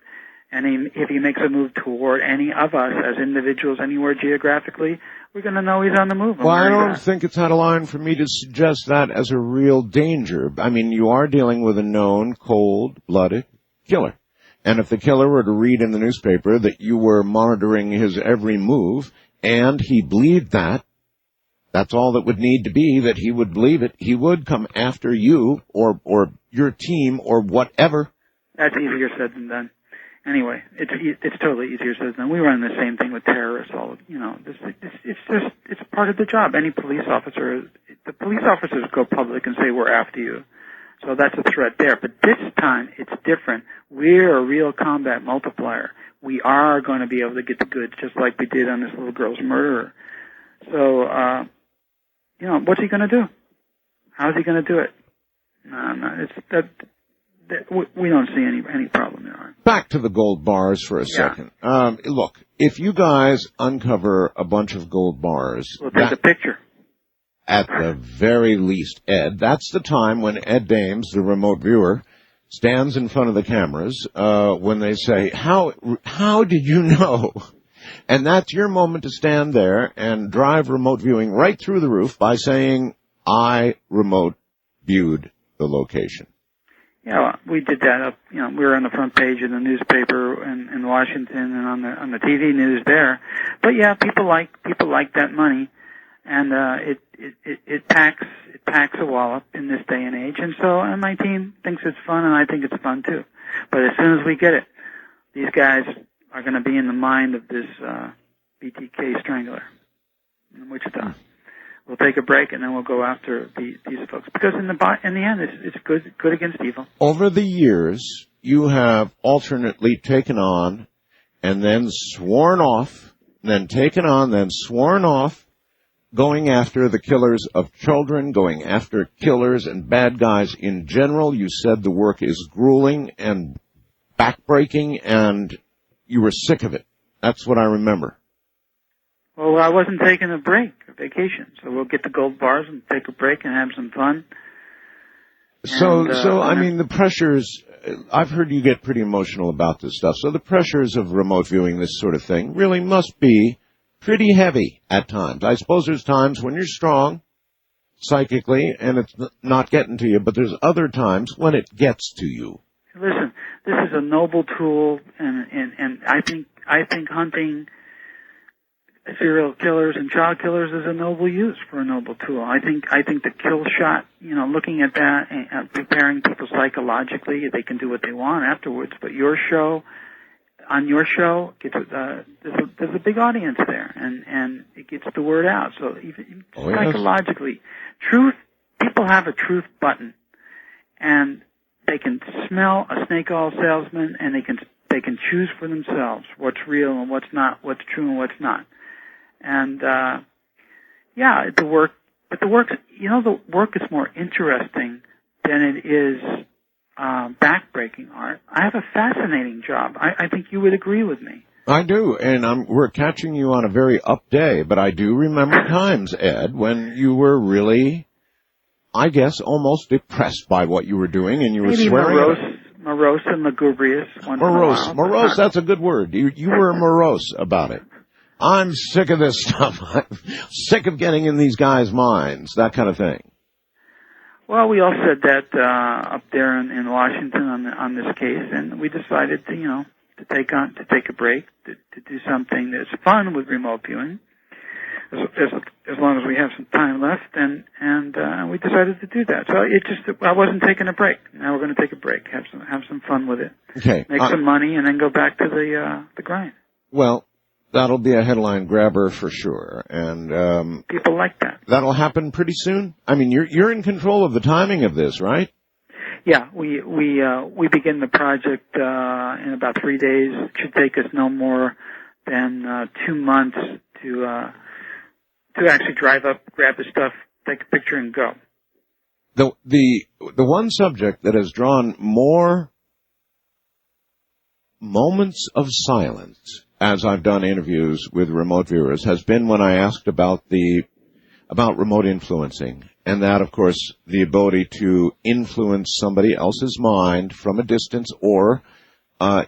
[SPEAKER 11] And if he makes a move toward any of us as individuals anywhere geographically, we're going to know he's on the move.
[SPEAKER 2] Well, I don't think it's out of line for me to suggest that as a real danger. I mean, you are dealing with a known cold-blooded killer. And if the killer were to read in the newspaper that you were monitoring his every move, and he believed that, that's all that would need to be, that he would believe it. He would come after you or your team or whatever.
[SPEAKER 11] That's easier said than done. Anyway, it's totally easier said than done. We run the same thing with terrorists. It's part of the job. Any police officer, the police officers go public and say we're after you, so that's a threat there. But this time it's different. We're a real combat multiplier. We are going to be able to get the goods, just like we did on this little girl's murderer. So, what's he going to do? How's he going to do it? No, we don't see any problem there.
[SPEAKER 2] Back to the gold bars for a second. Look, if you guys uncover a bunch of gold bars...
[SPEAKER 11] We'll take a picture.
[SPEAKER 2] At the very least, Ed, that's the time when Ed Dames, the remote viewer, stands in front of the cameras when they say, how did you know? And that's your moment to stand there and drive remote viewing right through the roof by saying, I remote viewed the location.
[SPEAKER 11] Yeah, we did that. We were on the front page of the newspaper in Washington and on the TV news there. But yeah, people like that money, and it packs a wallop in this day and age. And so, my team thinks it's fun, and I think it's fun too. But as soon as we get it, these guys are going to be in the mind of this BTK strangler in Wichita. We'll take a break, and then we'll go after these folks. Because in the end, it's good against evil.
[SPEAKER 2] Over the years, you have alternately taken on and then sworn off, then taken on, then sworn off, going after the killers of children, going after killers and bad guys in general. You said the work is grueling and backbreaking, and you were sick of it. That's what I remember.
[SPEAKER 11] Well, I wasn't taking a break, a vacation, so we'll get the gold bars and take a break and have some fun.
[SPEAKER 2] I mean, the pressures, I've heard you get pretty emotional about this stuff, so the pressures of remote viewing this sort of thing really must be pretty heavy at times. I suppose there's times when you're strong psychically and it's not getting to you, but there's other times when it gets to you.
[SPEAKER 11] Listen, this is a noble tool, and I think hunting serial killers and child killers is a noble use for a noble tool. I think the Killshot, looking at that and preparing people psychologically, they can do what they want afterwards. But on your show, there's a big audience there, and it gets the word out. So even psychologically, truth, people have a truth button, and they can smell a snake oil salesman, and they can choose for themselves what's real and what's not, what's true and what's not. And, the work is more interesting than it is, backbreaking, Art. I have a fascinating job. I think you would agree with me.
[SPEAKER 2] I do, and we're catching you on a very up day, but I do remember times, Ed, when you were really, I guess, almost depressed by what you were doing, and you were
[SPEAKER 11] maybe
[SPEAKER 2] swearing.
[SPEAKER 11] morose and lugubrious.
[SPEAKER 2] Morose, that's a good word. You were morose about it. I'm sick of this stuff. I'm sick of getting in these guys' minds, that kind of thing.
[SPEAKER 11] Well, we all said that up there in Washington on this case, and we decided to take a break, to do something that's fun with remote viewing, as long as we have some time left, and we decided to do that. So I wasn't taking a break. Now we're going to take a break, have some fun with it,
[SPEAKER 2] okay,
[SPEAKER 11] make some money, and then go back to the grind.
[SPEAKER 2] Well, that'll be a headline grabber for sure, and
[SPEAKER 11] people like that.
[SPEAKER 2] That'll happen pretty soon. I mean, you're in control of the timing of this, right?
[SPEAKER 11] Yeah, we begin the project in about 3 days. It should take us no more than 2 months to actually drive up, grab the stuff, take a picture, and go.
[SPEAKER 2] The one subject that has drawn more moments of silence as I've done interviews with remote viewers has been when I asked about remote influencing. And that, of course, the ability to influence somebody else's mind from a distance, or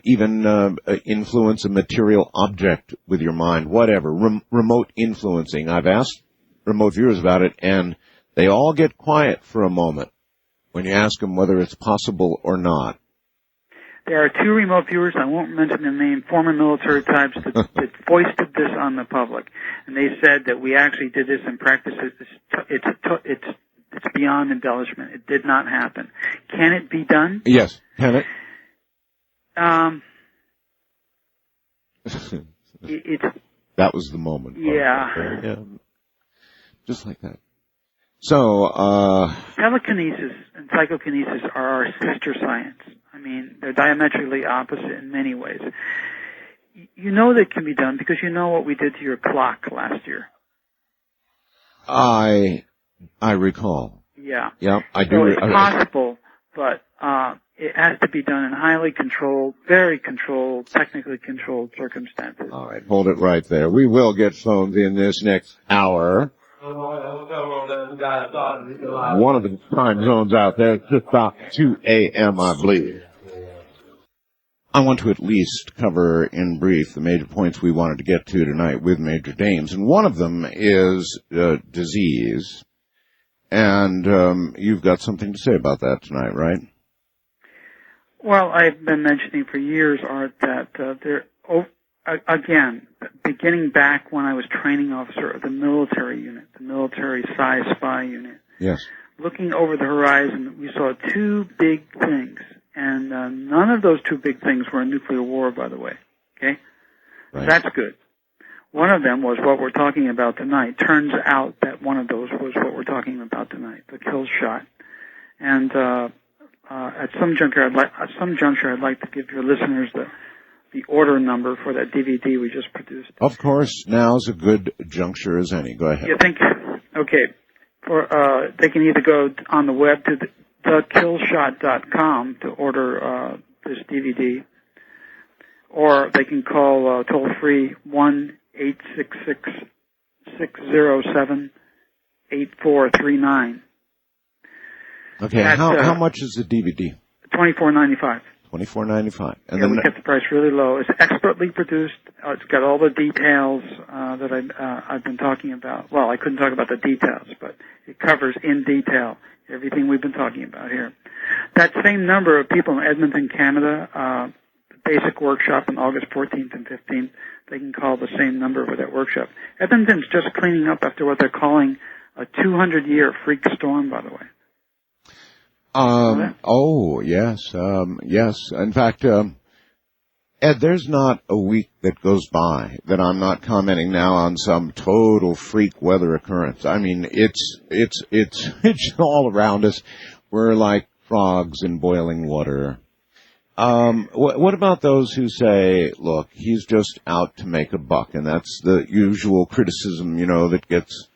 [SPEAKER 2] even influence a material object with your mind, whatever. Remote influencing. I've asked remote viewers about it, and they all get quiet for a moment when you ask them whether it's possible or not.
[SPEAKER 11] There are 2 remote viewers, I won't mention their name, former military types that foisted this on the public. And they said that we actually did this in practice. It's beyond embellishment. It did not happen. Can it be done?
[SPEAKER 2] Yes. Can it? That was the moment.
[SPEAKER 11] Yeah.
[SPEAKER 2] Yeah. Just like that. So,
[SPEAKER 11] telekinesis and psychokinesis are our sister science. I mean, they're diametrically opposite in many ways. You know they can be done because you know what we did to your clock last year.
[SPEAKER 2] I recall.
[SPEAKER 11] Yeah.
[SPEAKER 2] Yeah, I do.
[SPEAKER 11] So it's possible, but it has to be done in highly controlled, very controlled, technically controlled circumstances.
[SPEAKER 2] All right, hold it right there. We will get phones in this next hour. One of the time zones out there, it's just about 2 a.m., I believe. I want to at least cover in brief the major points we wanted to get to tonight with Major Dames, and one of them is disease. And you've got something to say about that tonight, right?
[SPEAKER 11] Well, I've been mentioning for years, Art, that again, beginning back when I was training officer of the military unit, the military spy unit.
[SPEAKER 2] Yes.
[SPEAKER 11] Looking over the horizon, we saw 2 big things, and none of those 2 big things were a nuclear war, by the way. Okay?
[SPEAKER 2] Right.
[SPEAKER 11] That's good. One of them was what we're talking about tonight. Turns out that one of those was what we're talking about tonight, the Killshot. And at some juncture, I'd like to give your listeners the order number for that DVD we just produced.
[SPEAKER 2] Of course, now's a good juncture as any. Go ahead.
[SPEAKER 11] You think? Okay. They can either go on the web to thekillshot.com to order this DVD, or they can call toll-free 1-866-607-8439.
[SPEAKER 2] Okay, how much is the DVD?
[SPEAKER 11] $24.95.
[SPEAKER 2] $24.95. And
[SPEAKER 11] then we kept the price really low. It's expertly produced. It's got all the details that I've been talking about. Well, I couldn't talk about the details, but it covers in detail everything we've been talking about here. That same number of people in Edmonton, Canada, the basic workshop on August 14th and 15th, they can call the same number for that workshop. Edmonton's just cleaning up after what they're calling a 200-year freak storm, by the way.
[SPEAKER 2] Oh, yes, yes. In fact, Ed, there's not a week that goes by that I'm not commenting now on some total freak weather occurrence. I mean, it's all around us. We're like frogs in boiling water. What about those who say, look, he's just out to make a buck, and that's the usual criticism, that gets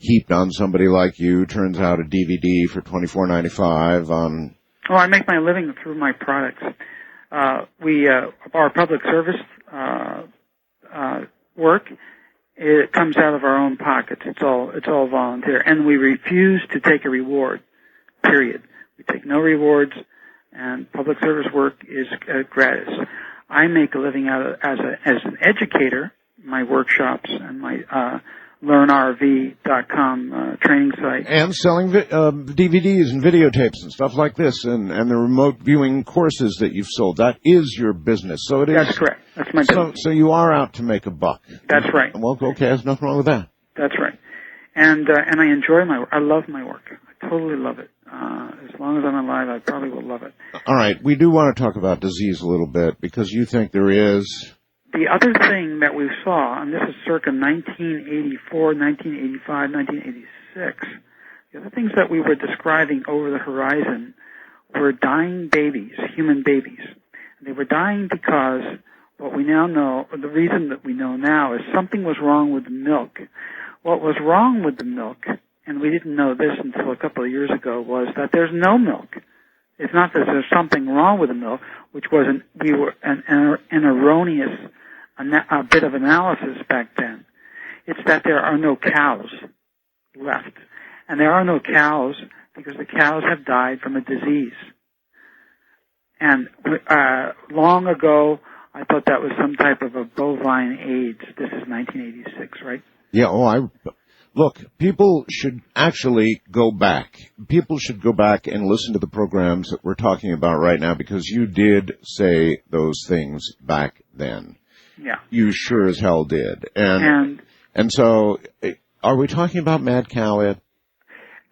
[SPEAKER 2] heaped on somebody like you. Turns out a DVD for $24.95 on.
[SPEAKER 11] Oh, I make my living through my products. Our public service work, it comes out of our own pockets. It's all volunteer, and we refuse to take a reward. Period. We take no rewards, and public service work is gratis. I make a living out of, as an educator. My workshops and my LearnRV.com training site.
[SPEAKER 2] And selling DVDs and videotapes and stuff like this, and the remote viewing courses that you've sold. That is your business. So it is.
[SPEAKER 11] That's correct. That's my business.
[SPEAKER 2] So you are out to make a buck.
[SPEAKER 11] That's right.
[SPEAKER 2] Well, okay, there's nothing wrong with that.
[SPEAKER 11] That's right. And I enjoy my work. I love my work. I totally love it. As long as I'm alive, I probably will love it.
[SPEAKER 2] All right. We do want to talk about disease a little bit because you think there is.
[SPEAKER 11] The other thing that we saw, and this is circa 1984, 1985, 1986, the other things that we were describing over the horizon were dying babies, human babies. And they were dying because what we now know, or the reason that we know now, is something was wrong with the milk. What was wrong with the milk, and we didn't know this until a couple of years ago, was that there's no milk. It's not that there's something wrong with the milk, which was an erroneous a bit of analysis back then. It's that there are no cows left. And there are no cows because the cows have died from a disease. And long ago, I thought that was some type of a bovine AIDS. This is 1986, right?
[SPEAKER 2] Yeah, look, people should actually go back. People should go back and listen to the programs that we're talking about right now because you did say those things back then.
[SPEAKER 11] Yeah.
[SPEAKER 2] You sure as hell did. And so, are we talking about mad cow, Ed?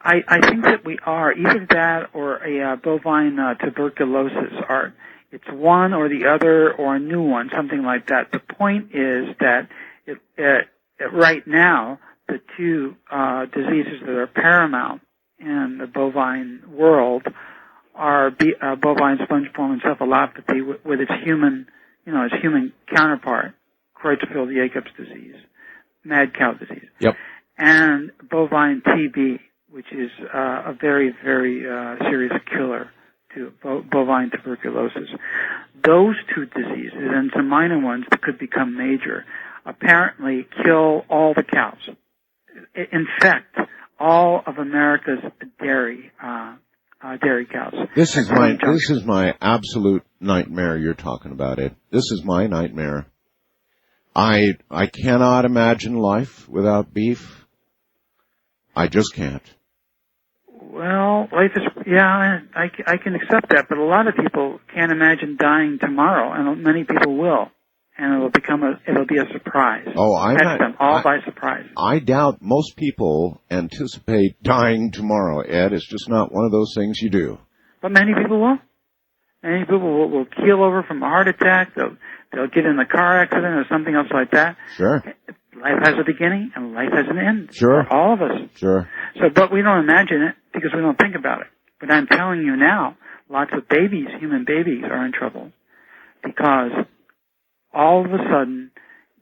[SPEAKER 11] I think that we are. Either that or a bovine tuberculosis. It's one or the other or a new one, something like that. The point is that right now, the two diseases that are paramount in the bovine world are bovine spongiform encephalopathy with its human counterpart, Creutzfeldt-Jacobs disease, mad cow disease.
[SPEAKER 2] Yep.
[SPEAKER 11] And bovine TB, which is a very, very serious killer to bovine tuberculosis. Those two diseases and some minor ones that could become major apparently kill all the cows. Infect all of America's dairy cows.
[SPEAKER 2] This is my absolute nightmare you're talking about, Ed. This is my nightmare. I cannot imagine life without beef. I just can't.
[SPEAKER 11] Well, life is, I can accept that, but a lot of people can't imagine dying tomorrow, and many people will. And it'll be a surprise.
[SPEAKER 2] Oh,
[SPEAKER 11] Catch them all by surprise.
[SPEAKER 2] I doubt most people anticipate dying tomorrow, Ed. It's just not one of those things you do.
[SPEAKER 11] But many people will. Many people will keel over from a heart attack. They'll get in a car accident or something else like that.
[SPEAKER 2] Sure.
[SPEAKER 11] Life has a beginning and life has an end.
[SPEAKER 2] Sure.
[SPEAKER 11] For all of us.
[SPEAKER 2] Sure.
[SPEAKER 11] So, but we don't imagine it because we don't think about it. But I'm telling you now, lots of babies, human babies, are in trouble because all of a sudden,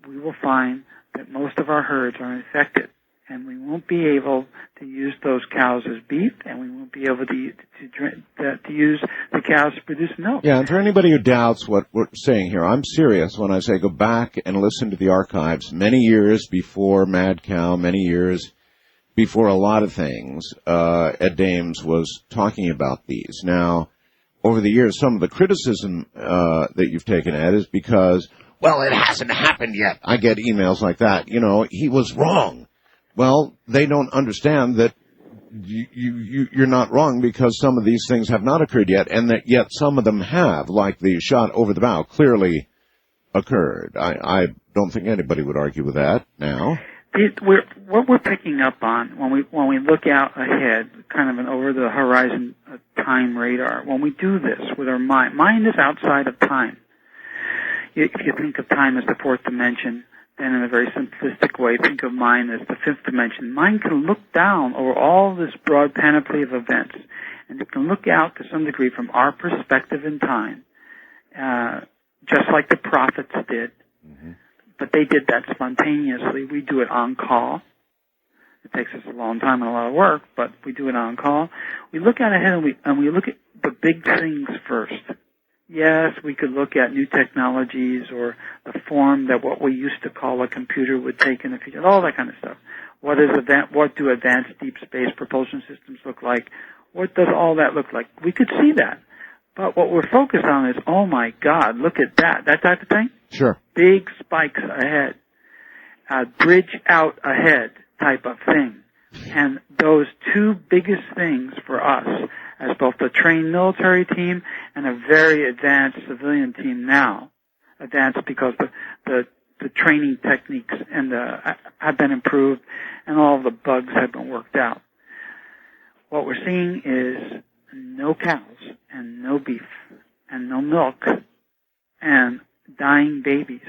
[SPEAKER 11] we will find that most of our herds are infected, and we won't be able to use those cows as beef, and we won't be able to use the cows to produce milk.
[SPEAKER 2] Yeah, and for anybody who doubts what we're saying here, I'm serious when I say go back and listen to the archives many years before Mad Cow, many years before a lot of things. Ed Dames was talking about these. Now, over the years, some of the criticism that you've taken, Ed, is because, well, it hasn't happened yet. I get emails like that. You know, he was wrong. Well, they don't understand that you're not wrong because some of these things have not occurred yet, and that yet some of them have, like the shot over the bow, clearly occurred. I don't think anybody would argue with that now.
[SPEAKER 11] What we're picking up on when we look out ahead, kind of an over the horizon time radar, when we do this with our mind is outside of time. If you think of time as the fourth dimension, then in a very simplistic way, think of mind as the fifth dimension. Mind can look down over all this broad panoply of events, and it can look out to some degree from our perspective in time, just like the prophets did. Mm-hmm. But they did that spontaneously. We do it on call. It takes us a long time and a lot of work, but we do it on call. We look out ahead and we look at the big things first. Yes, we could look at new technologies or the form that what we used to call a computer would take in the future, all that kind of stuff. What do advanced deep space propulsion systems look like? What does all that look like? We could see that. But what we're focused on is, oh my God, look at that type of thing?
[SPEAKER 2] Sure.
[SPEAKER 11] Big spikes ahead, bridge out ahead type of thing. And those two biggest things for us, as both a trained military team and a very advanced civilian team now, advanced because the training techniques and have been improved and all of the bugs have been worked out. What we're seeing is no cows and no beef and no milk and dying babies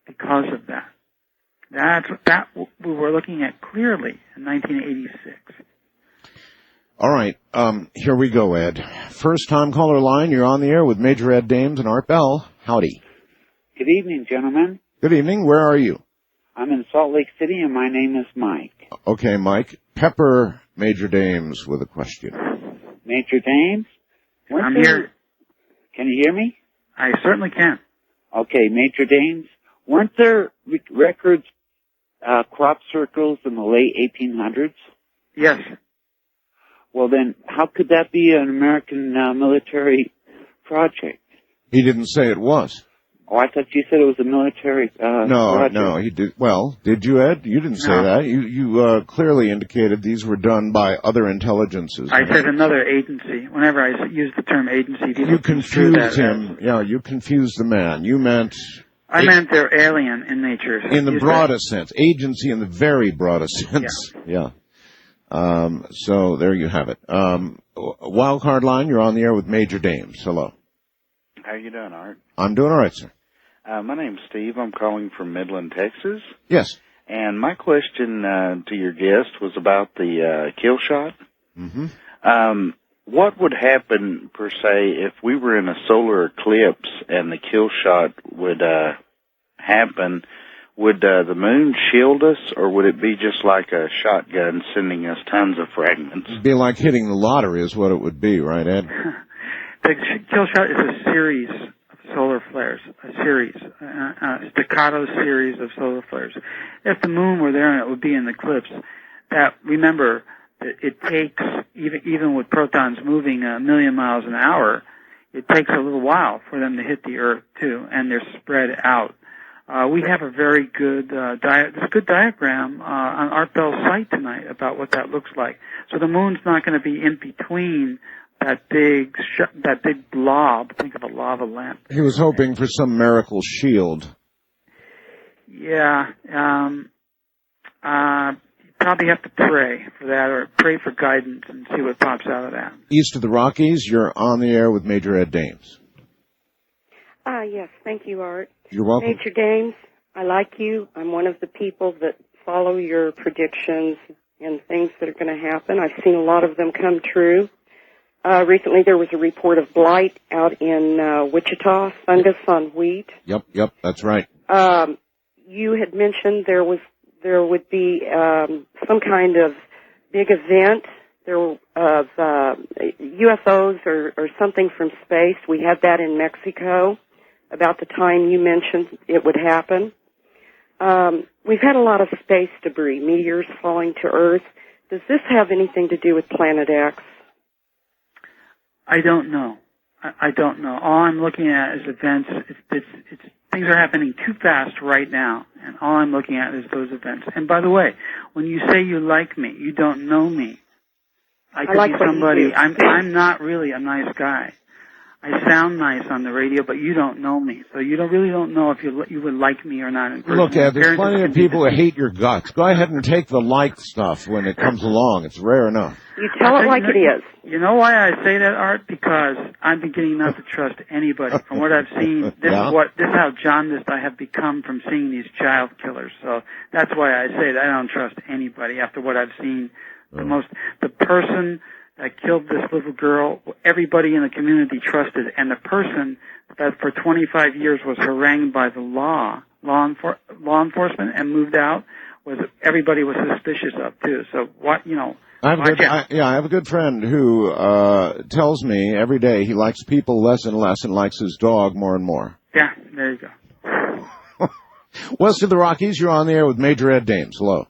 [SPEAKER 11] because of that. That we were looking at clearly in 1986.
[SPEAKER 2] All right, here we go, Ed. First time caller line, you're on the air with Major Ed Dames and Art Bell. Howdy.
[SPEAKER 12] Good evening, gentlemen.
[SPEAKER 2] Good evening. Where are you?
[SPEAKER 12] I'm in Salt Lake City, and my name is Mike.
[SPEAKER 2] Okay, Mike. Pepper Major Dames with a question.
[SPEAKER 12] Major Dames?
[SPEAKER 11] I'm here.
[SPEAKER 12] Can you hear me?
[SPEAKER 11] I certainly can.
[SPEAKER 12] Okay, Major Dames. Weren't there records, crop circles in the late 1800s?
[SPEAKER 11] Yes.
[SPEAKER 12] Well, then, how could that be an American military project?
[SPEAKER 2] He didn't say it was.
[SPEAKER 12] Oh, I thought you said it was a military project.
[SPEAKER 2] No, he did. Well, did you, Ed? You didn't say that. You clearly indicated these were done by other intelligences.
[SPEAKER 11] I said another agency. Whenever I use the term agency,
[SPEAKER 2] you confused him. Yeah, you confused the man. You meant...
[SPEAKER 11] I meant they're alien in nature.
[SPEAKER 2] In the broadest sense. Agency in the very broadest sense. Yeah. So there you have it. Wild card line, you're on the air with Major Dames. Hello.
[SPEAKER 13] How you doing, Art?
[SPEAKER 2] I'm doing all right, sir.
[SPEAKER 13] My name's Steve. I'm calling from Midland, Texas.
[SPEAKER 2] Yes.
[SPEAKER 13] And my question to your guest was about the Killshot.
[SPEAKER 2] Mm-hmm.
[SPEAKER 13] What would happen, per se, if we were in a solar eclipse and the Killshot would happen? Would the moon shield us, or would it be just like a shotgun sending us tons of fragments?
[SPEAKER 2] It'd be like hitting the lottery is what it would be, right, Ed?
[SPEAKER 11] The Killshot is a series of solar flares, a staccato series of solar flares. If the moon were there and it would be an eclipse, remember, it takes, even with protons moving 1,000,000 miles an hour, it takes a little while for them to hit the Earth, too, and they're spread out. We have a very good diagram on Art Bell's site tonight about what that looks like. So the moon's not going to be in between that big blob. Think of a lava lamp.
[SPEAKER 2] He was hoping for some miracle shield.
[SPEAKER 11] Yeah. Probably have to pray for that, or pray for guidance and see what pops out of that.
[SPEAKER 2] East of the Rockies, you're on the air with Major Ed Dames.
[SPEAKER 14] Yes, thank you, Art.
[SPEAKER 2] You're welcome.
[SPEAKER 14] Major Dames, I like you. I'm one of the people that follow your predictions and things that are going to happen. I've seen a lot of them come true. Recently there was a report of blight out in Wichita, fungus on wheat.
[SPEAKER 2] Yep, that's right.
[SPEAKER 14] You had mentioned there would be some kind of big event of UFOs or something from space. We had that in Mexico about the time you mentioned it would happen. We've had a lot of space debris, meteors falling to Earth. Does this have anything to do with Planet X?
[SPEAKER 11] I don't know. I don't know. All I'm looking at is events. Things are happening too fast right now, and all I'm looking at is those events. And by the way, when you say you like me, you don't know me. I could
[SPEAKER 14] like
[SPEAKER 11] be somebody. I'm not really a nice guy. I sound nice on the radio, but you don't know me, so you really don't know if you would like me or not in person.
[SPEAKER 2] Look, Ed, there's plenty of people who hate your guts. Go ahead and take the like stuff when it comes along. It's rare enough.
[SPEAKER 14] You tell it like it is.
[SPEAKER 11] You know why I say that, Art? Because I'm beginning not to trust anybody. From what I've seen, this is how jaundiced I have become from seeing these child killers. So that's why I say that I don't trust anybody after what I've seen. The person that killed this little girl, everybody in the community trusted, and the person that for 25 years was harangued by the law enforcement and moved out, everybody was suspicious of too. So what, you know,
[SPEAKER 2] I have a good friend who tells me every day he likes people less and less and likes his dog more and more.
[SPEAKER 11] Yeah, there you go.
[SPEAKER 2] West of the Rockies, you're on the air with Major Ed Dames. Hello.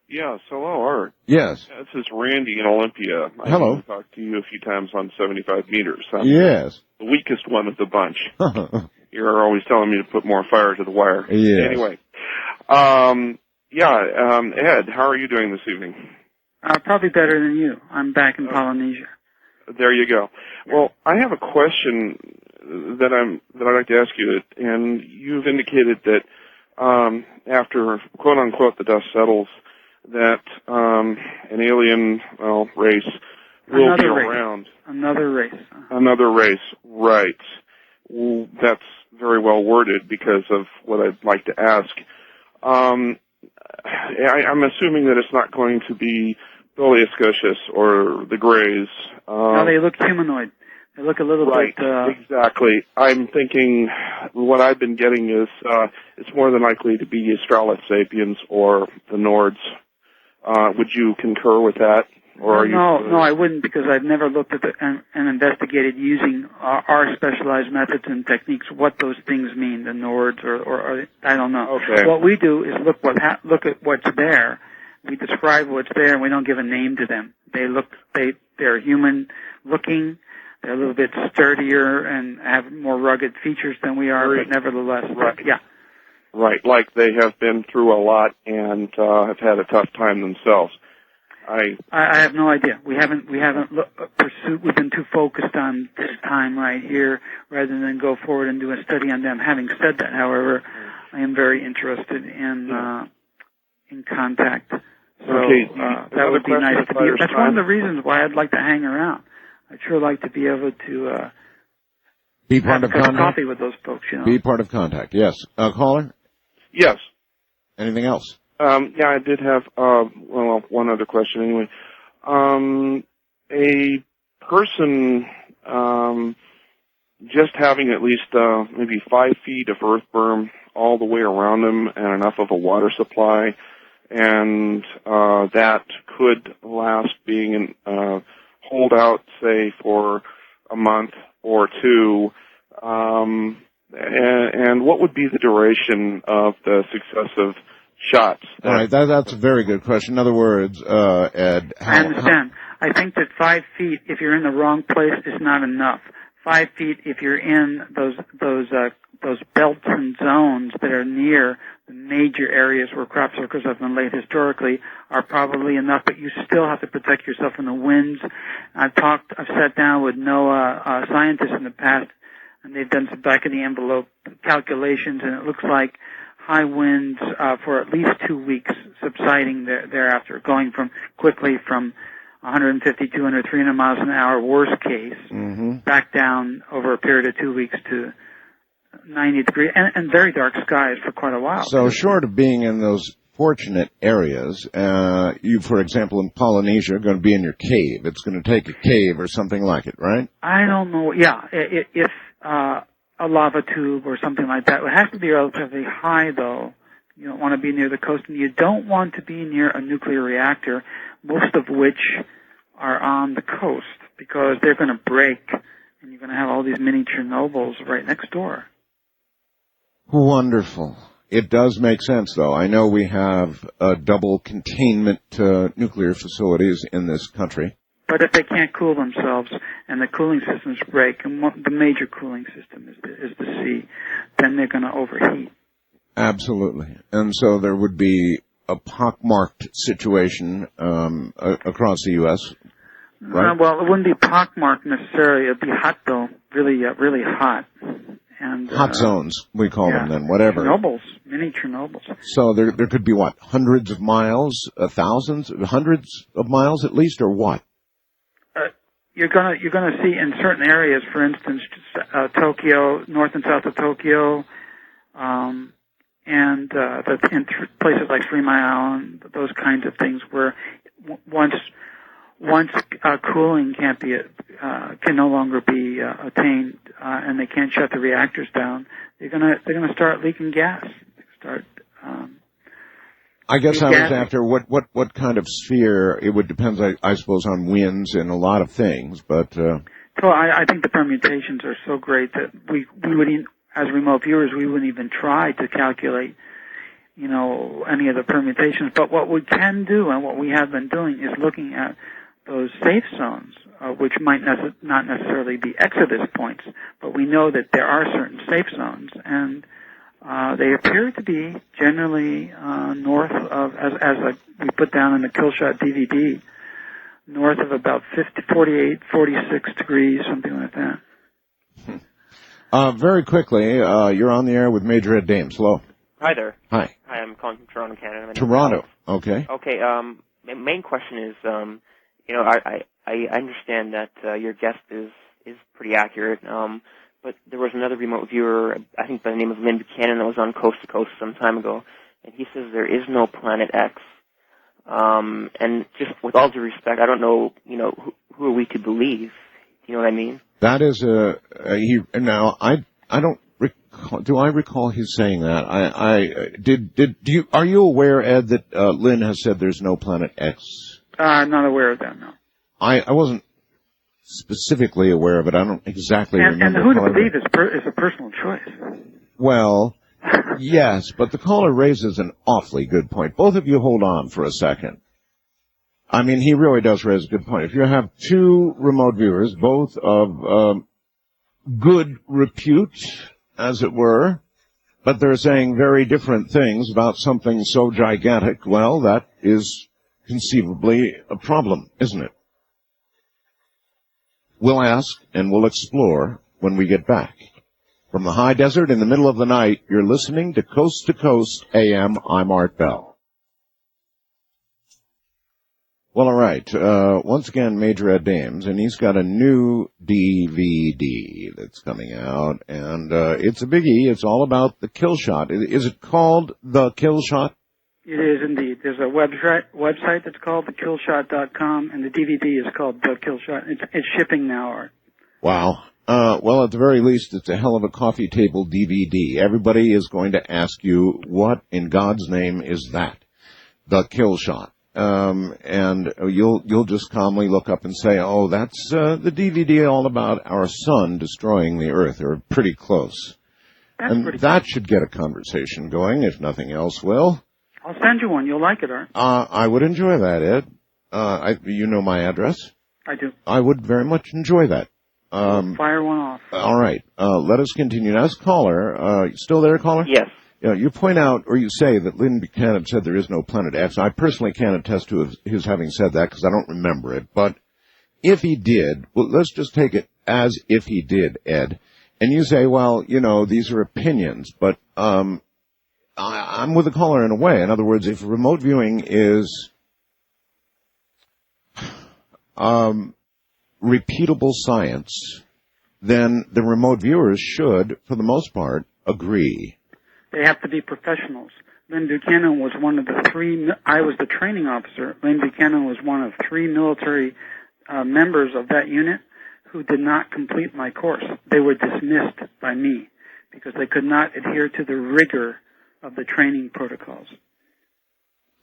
[SPEAKER 15] Yes, hello, Art.
[SPEAKER 2] Yes.
[SPEAKER 15] This is Randy in Olympia.
[SPEAKER 2] Hello.
[SPEAKER 15] I've talked to you a few times on 75 meters. I'm
[SPEAKER 2] yes.
[SPEAKER 15] the weakest one of the bunch. You're always telling me to put more fire to the wire.
[SPEAKER 2] Yes.
[SPEAKER 15] Anyway. Ed, how are you doing this evening?
[SPEAKER 11] Probably better than you. I'm back in Polynesia.
[SPEAKER 15] There you go. Well, I have a question that I'd like to ask you, and you've indicated that after quote unquote the dust settles, that an alien race will be around.
[SPEAKER 11] Another race.
[SPEAKER 15] Another race, right? Well, that's very well worded because of what I'd like to ask. I'm assuming that it's not going to be Billy Escocius or the Greys.
[SPEAKER 11] No, they look humanoid. They look a little bit...
[SPEAKER 15] Exactly. I'm thinking what I've been getting is it's more than likely to be Australosapiens or the Nords. Would you concur with that? Or are
[SPEAKER 11] no, I wouldn't, because I've never looked at and investigated using our specialized methods and techniques what those things mean, the Nords or I don't know.
[SPEAKER 15] Okay.
[SPEAKER 11] What we do is look at what's there. We describe what's there, and we don't give a name to them. They're human looking. They're a little bit sturdier and have more rugged features than we are, but nevertheless, yeah.
[SPEAKER 15] Right, like they have been through a lot and have had a tough time themselves. I
[SPEAKER 11] have no idea. We haven't pursued. We've been too focused on this time right here, rather than go forward and do a study on them. Having said that, however, I am very interested in contact. So that would be nice to be. That's one of the reasons why I'd like to hang around. I'd sure like to be able to
[SPEAKER 2] be part of contact.
[SPEAKER 11] Coffee with those folks. You know,
[SPEAKER 2] be part of contact. Yes, caller.
[SPEAKER 15] Yes.
[SPEAKER 2] Anything else?
[SPEAKER 15] Yeah, I did have one other question anyway. A person just having at least maybe 5 feet of earth berm all the way around them and enough of a water supply, and that could last being hold out, say, for a month or two. And what would be the duration of the successive shots?
[SPEAKER 2] All right, that's a very good question. In other words, Ed,
[SPEAKER 11] I understand. I think that 5 feet, if you're in the wrong place, is not enough. 5 feet, if you're in those belts and zones that are near the major areas where crop circles have been laid historically, are probably enough. But you still have to protect yourself from the winds. I've sat down with NOAA scientists in the past, and they've done some back-of-the-envelope calculations, and it looks like high winds for at least 2 weeks, subsiding thereafter, going quickly from 150, 200, 300 miles an hour, worst case, back down over a period of 2 weeks to 90 degrees, and very dark skies for quite a while.
[SPEAKER 2] So short of being in those fortunate areas, you, for example, in Polynesia, are going to be in your cave. It's going to take a cave or something like it, right?
[SPEAKER 11] I don't know. Yeah, if a lava tube or something like that. It has to be relatively high, though. You don't want to be near the coast, and you don't want to be near a nuclear reactor, most of which are on the coast, because they're going to break, and you're going to have all these mini Chernobyls right next door.
[SPEAKER 2] Wonderful. It does make sense, though. I know we have double containment nuclear facilities in this country.
[SPEAKER 11] But if they can't cool themselves and the cooling systems break, and the major cooling system is the sea, then they're going to overheat.
[SPEAKER 2] Absolutely. And so there would be a pockmarked situation across the U.S., right?
[SPEAKER 11] Well, it wouldn't be pockmarked necessarily. It would be hot, though, really hot. And
[SPEAKER 2] hot zones, we call them then, whatever.
[SPEAKER 11] Chernobyls, mini Chernobyls.
[SPEAKER 2] So there could be, what, hundreds of miles, thousands, hundreds of miles at least, or what?
[SPEAKER 11] You're gonna see in certain areas, for instance, Tokyo, north and south of Tokyo, and in places like 3 Mile and those kinds of things, where once cooling can no longer be attained, and they can't shut the reactors down, they're gonna start leaking gas.
[SPEAKER 2] I guess I was after what kind of sphere. It would depend, I suppose, on winds and a lot of things, but.
[SPEAKER 11] So I think the permutations are so great that we wouldn't, as remote viewers, we wouldn't even try to calculate, any of the permutations. But what we can do, and what we have been doing, is looking at those safe zones, which might not necessarily be exodus points, but we know that there are certain safe zones, and they appear to be generally north of, as we put down in the Killshot DVD, north of about 48, 46 degrees, something like that.
[SPEAKER 2] Very quickly, you're on the air with Major Ed Dames. Hello.
[SPEAKER 16] Hi there.
[SPEAKER 2] Hi.
[SPEAKER 16] Hi, I'm calling from Toronto, Canada.
[SPEAKER 2] Toronto. Okay.
[SPEAKER 16] Okay. My main question is, I understand that your guest is pretty accurate. But there was another remote viewer, I think by the name of Lynn Buchanan, that was on Coast to Coast some time ago, and he says there is no Planet X. And just with all due respect, I don't know, who are we to believe? You know what I mean?
[SPEAKER 2] That is now I don't recall. Do I recall his saying that? Are you aware, Ed, that Lynn has said there's no Planet X?
[SPEAKER 11] I'm not aware of that, no.
[SPEAKER 2] I wasn't specifically aware of it. I don't exactly remember.
[SPEAKER 11] And who to believe is a personal choice.
[SPEAKER 2] Well, yes, but the caller raises an awfully good point. Both of you hold on for a second. I mean, he really does raise a good point. If you have two remote viewers, both of good repute, as it were, but they're saying very different things about something so gigantic, well, that is conceivably a problem, isn't it? We'll ask and we'll explore when we get back. From the high desert in the middle of the night, you're listening to Coast AM. I'm Art Bell. Well, all right. Once again, Major Ed Dames, and he's got a new DVD that's coming out, and it's a biggie. It's all about the Killshot. Is it called The Killshot?
[SPEAKER 11] It is indeed. There's a website that's called thekillshot.com, and the DVD is called The Killshot. It's shipping now, Art.
[SPEAKER 2] Wow. Well, at the very least, it's a hell of a coffee table DVD. Everybody is going to ask you, what in God's name is that? The Killshot. And you'll just calmly look up and say, oh, that's the DVD all about our sun destroying the Earth, or pretty close. And that should get a conversation going, if nothing else will.
[SPEAKER 11] I'll send you one. You'll like it, Art.
[SPEAKER 2] I would enjoy that, Ed. You know my address?
[SPEAKER 11] I do.
[SPEAKER 2] I would very much enjoy that.
[SPEAKER 11] Fire one off.
[SPEAKER 2] All right. Let us continue. Now, caller, still there, caller?
[SPEAKER 16] Yes.
[SPEAKER 2] You point out, or you say, that Lynn Buchanan said there is no Planet X. I personally can't attest to his having said that because I don't remember it. But if he did, well, let's just take it as if he did, Ed. And you say, well, these are opinions. But I'm with the caller in a way. In other words, if remote viewing is repeatable science, then the remote viewers should, for the most part, agree.
[SPEAKER 11] They have to be professionals. Lynn Buchanan was one of the three. I was the training officer. Lynn Buchanan was one of three military members of that unit who did not complete my course. They were dismissed by me because they could not adhere to the rigor of the training protocols.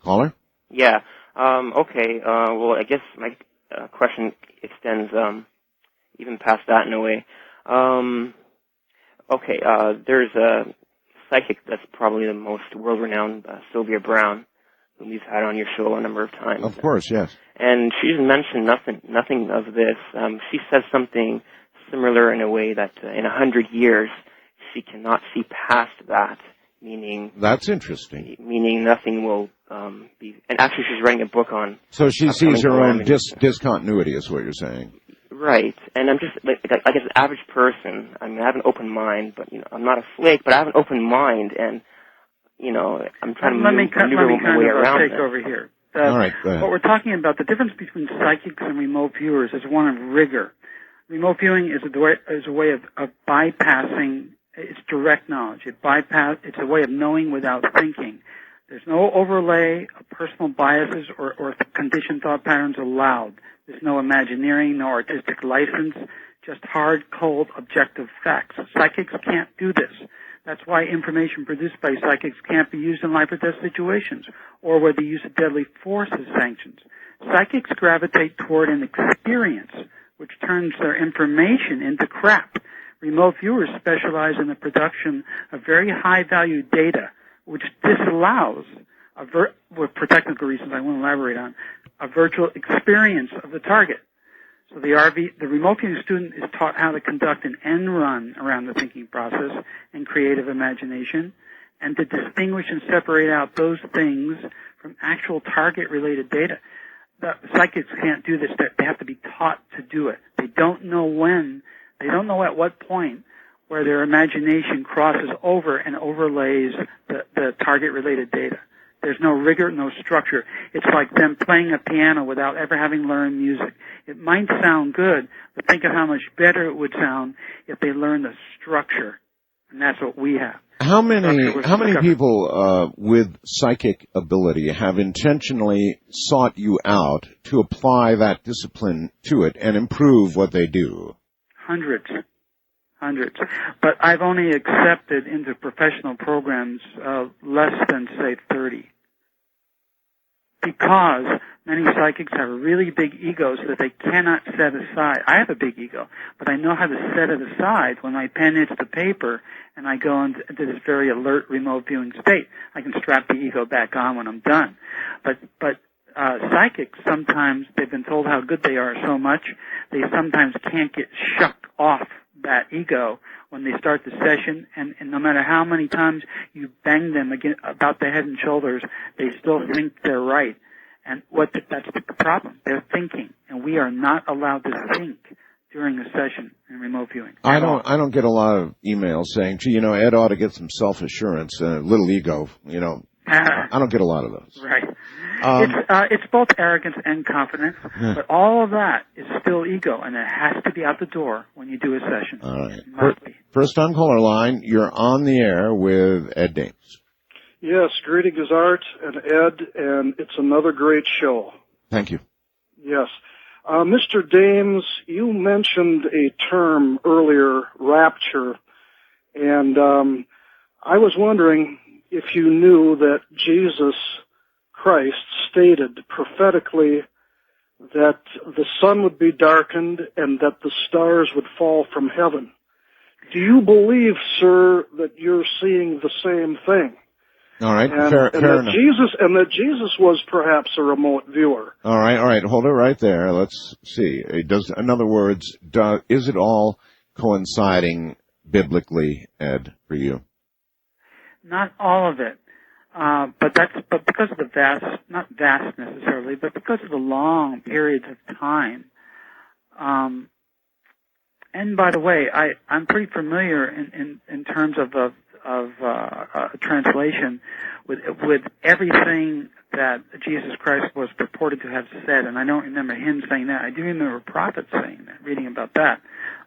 [SPEAKER 2] Caller?
[SPEAKER 16] Yeah. Okay. Well, I guess my question extends even past that in a way. Okay. There's a psychic that's probably the most world-renowned, Sylvia Brown, whom you've had on your show a number of times.
[SPEAKER 2] Of course, yes.
[SPEAKER 16] And she's mentioned nothing of this. She says something similar in a way that in 100 years she cannot see past that, meaning...
[SPEAKER 2] That's interesting.
[SPEAKER 16] Meaning nothing will be... And actually she's writing a book on...
[SPEAKER 2] So she sees her own discontinuity, is what you're saying.
[SPEAKER 16] Right. And I'm just, like as an average person, I mean, I have an open mind, but, I'm not a flake, but I have an open mind, and, I'm trying to maneuver my way around
[SPEAKER 11] take over here.
[SPEAKER 2] All right, go ahead.
[SPEAKER 11] What we're talking about, the difference between psychics and remote viewers is one of rigor. Remote viewing is a way of bypassing, it's direct knowledge. It's a way of knowing without thinking. There's no overlay of personal biases or conditioned thought patterns allowed. There's no imagineering, no artistic license, just hard, cold, objective facts. Psychics can't do this.
[SPEAKER 17] That's why information produced by psychics can't be used in life or death situations, or where the use of deadly force is sanctioned. Psychics gravitate toward an experience, which turns their information into crap. Remote viewers specialize in the production of very high-value data, which disallows, for technical reasons I won't elaborate on, a virtual experience of the target. So the remote viewing student is taught how to conduct an end run around the thinking process and creative imagination, and to distinguish and separate out those things from actual target-related data. The psychics can't do this. They have to be taught to do it. They don't know when. They don't know at what point where their imagination crosses over and overlays the target-related data. There's no rigor, no structure. It's like them playing a piano without ever having learned music. It might sound good, but think of how much better it would sound if they learned the structure. And that's what we have.
[SPEAKER 2] How many people with psychic ability have intentionally sought you out to apply that discipline to it and improve what they do?
[SPEAKER 17] Hundreds. But I've only accepted into professional programs less than, say, 30. Because many psychics have really big egos that they cannot set aside. I have a big ego, but I know how to set it aside when my pen hits the paper and I go into this very alert remote viewing state. I can strap the ego back on when I'm done. But psychics, sometimes they've been told how good they are so much, they sometimes can't get shucked off that ego when they start the session, and no matter how many times you bang them about the head and shoulders, they still think they're right. And that's the problem. They're thinking, and we are not allowed to think during a session in remote viewing.
[SPEAKER 2] I don't get a lot of emails saying, gee, Ed ought to get some self-assurance, little ego, I don't get a lot of those.
[SPEAKER 17] Right. It's both arrogance and confidence, but all of that is still ego, and it has to be out the door when you do a session.
[SPEAKER 2] All right. First on caller line, you're on the air with Ed Dames.
[SPEAKER 18] Yes, greetings, Art and Ed, and it's another great show.
[SPEAKER 2] Thank you.
[SPEAKER 18] Yes. Mr. Dames, you mentioned a term earlier, rapture, and I was wondering if you knew that Jesus Christ stated prophetically that the sun would be darkened and that the stars would fall from heaven. Do you believe, sir, that you're seeing the same thing?
[SPEAKER 2] All right,
[SPEAKER 18] fair enough. That Jesus was perhaps a remote viewer.
[SPEAKER 2] All right, hold it right there. Let's see. In other words, is it all coinciding biblically, Ed, for you?
[SPEAKER 17] Not all of it. But because of the not vast necessarily, but because of the long periods of time. And by the way, I'm pretty familiar in terms of translation with everything that Jesus Christ was purported to have said, and I don't remember him saying that. I do remember prophets saying that, reading about that,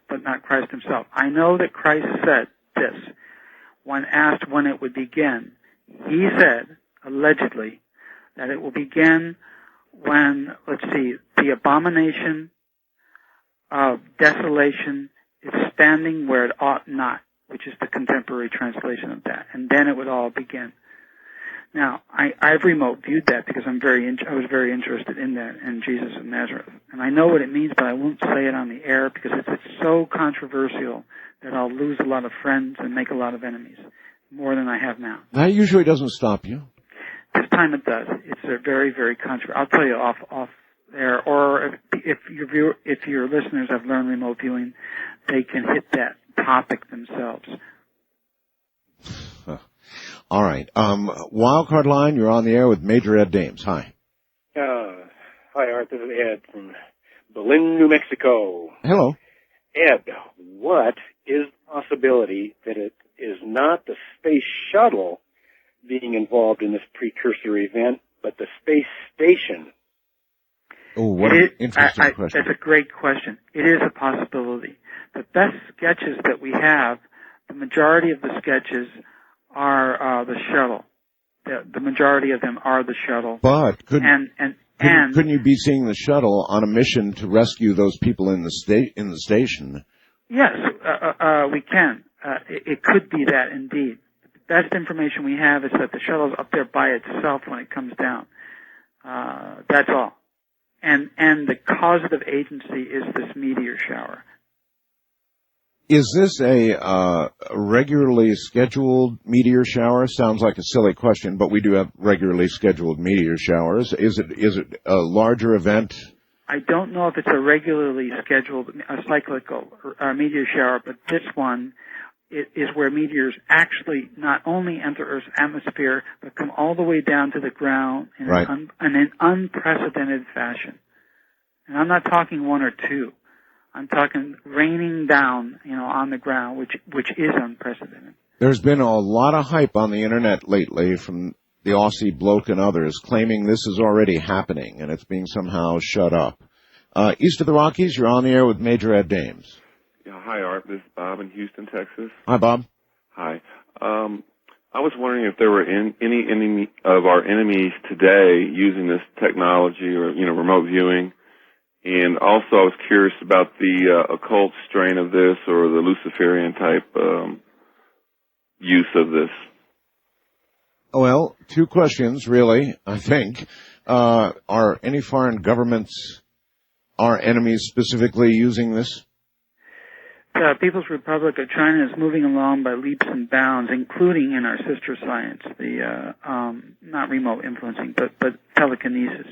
[SPEAKER 17] but not Christ himself. I know that Christ said this when asked when it would begin. He said, allegedly, that it will begin when, the abomination of desolation is standing where it ought not, which is the contemporary translation of that. And then it would all begin. Now, I've remote viewed that because I was very interested in that, in Jesus of Nazareth. And I know what it means, but I won't say it on the air because it's so controversial that I'll lose a lot of friends and make a lot of enemies. More than I have now.
[SPEAKER 2] That usually doesn't stop you.
[SPEAKER 17] This time it does. It's a very, very controversial. I'll tell you off there, or if your listeners have learned remote viewing, they can hit that topic themselves.
[SPEAKER 2] All right. Wildcard line, you're on the air with Major Ed Dames. Hi.
[SPEAKER 19] Hi, Art. This is Ed from Berlin, New Mexico.
[SPEAKER 2] Hello.
[SPEAKER 19] Ed, what is the possibility that it is not the space shuttle being involved in this precursor event, but the space station?
[SPEAKER 2] Oh, what an interesting question.
[SPEAKER 17] That's a great question. It is a possibility. The best sketches that we have, the majority of the sketches are the shuttle. The majority of them are the shuttle.
[SPEAKER 2] But couldn't you be seeing the shuttle on a mission to rescue those people in the station?
[SPEAKER 17] Yes, we can. it could be that indeed. The best information we have is that the shuttle's up there by itself when it comes down. That's all. And the causative agency is this meteor shower.
[SPEAKER 2] Is this a regularly scheduled meteor shower? Sounds like a silly question, but we do have regularly scheduled meteor showers. Is it a larger event?
[SPEAKER 17] I don't know if it's a regularly scheduled, cyclical meteor shower, but this one is where meteors actually not only enter Earth's atmosphere, but come all the way down to the ground in an unprecedented fashion. And I'm not talking one or two. I'm talking raining down, on the ground, which is unprecedented.
[SPEAKER 2] There's been a lot of hype on the internet lately from the Aussie bloke and others claiming this is already happening and it's being somehow shut up. East of the Rockies, you're on the air with Major Ed Dames.
[SPEAKER 15] Yeah, hi, Art. This is Bob in Houston, Texas.
[SPEAKER 2] Hi, Bob.
[SPEAKER 15] Hi. I was wondering if there were any enemy of our enemies today using this technology or, remote viewing. And also I was curious about the occult strain of this or the Luciferian type use of this.
[SPEAKER 2] Well, two questions, really, I think. Are any foreign governments, our enemies specifically, using this?
[SPEAKER 17] The People's Republic of China is moving along by leaps and bounds, including in our sister science, the not remote influencing, but telekinesis.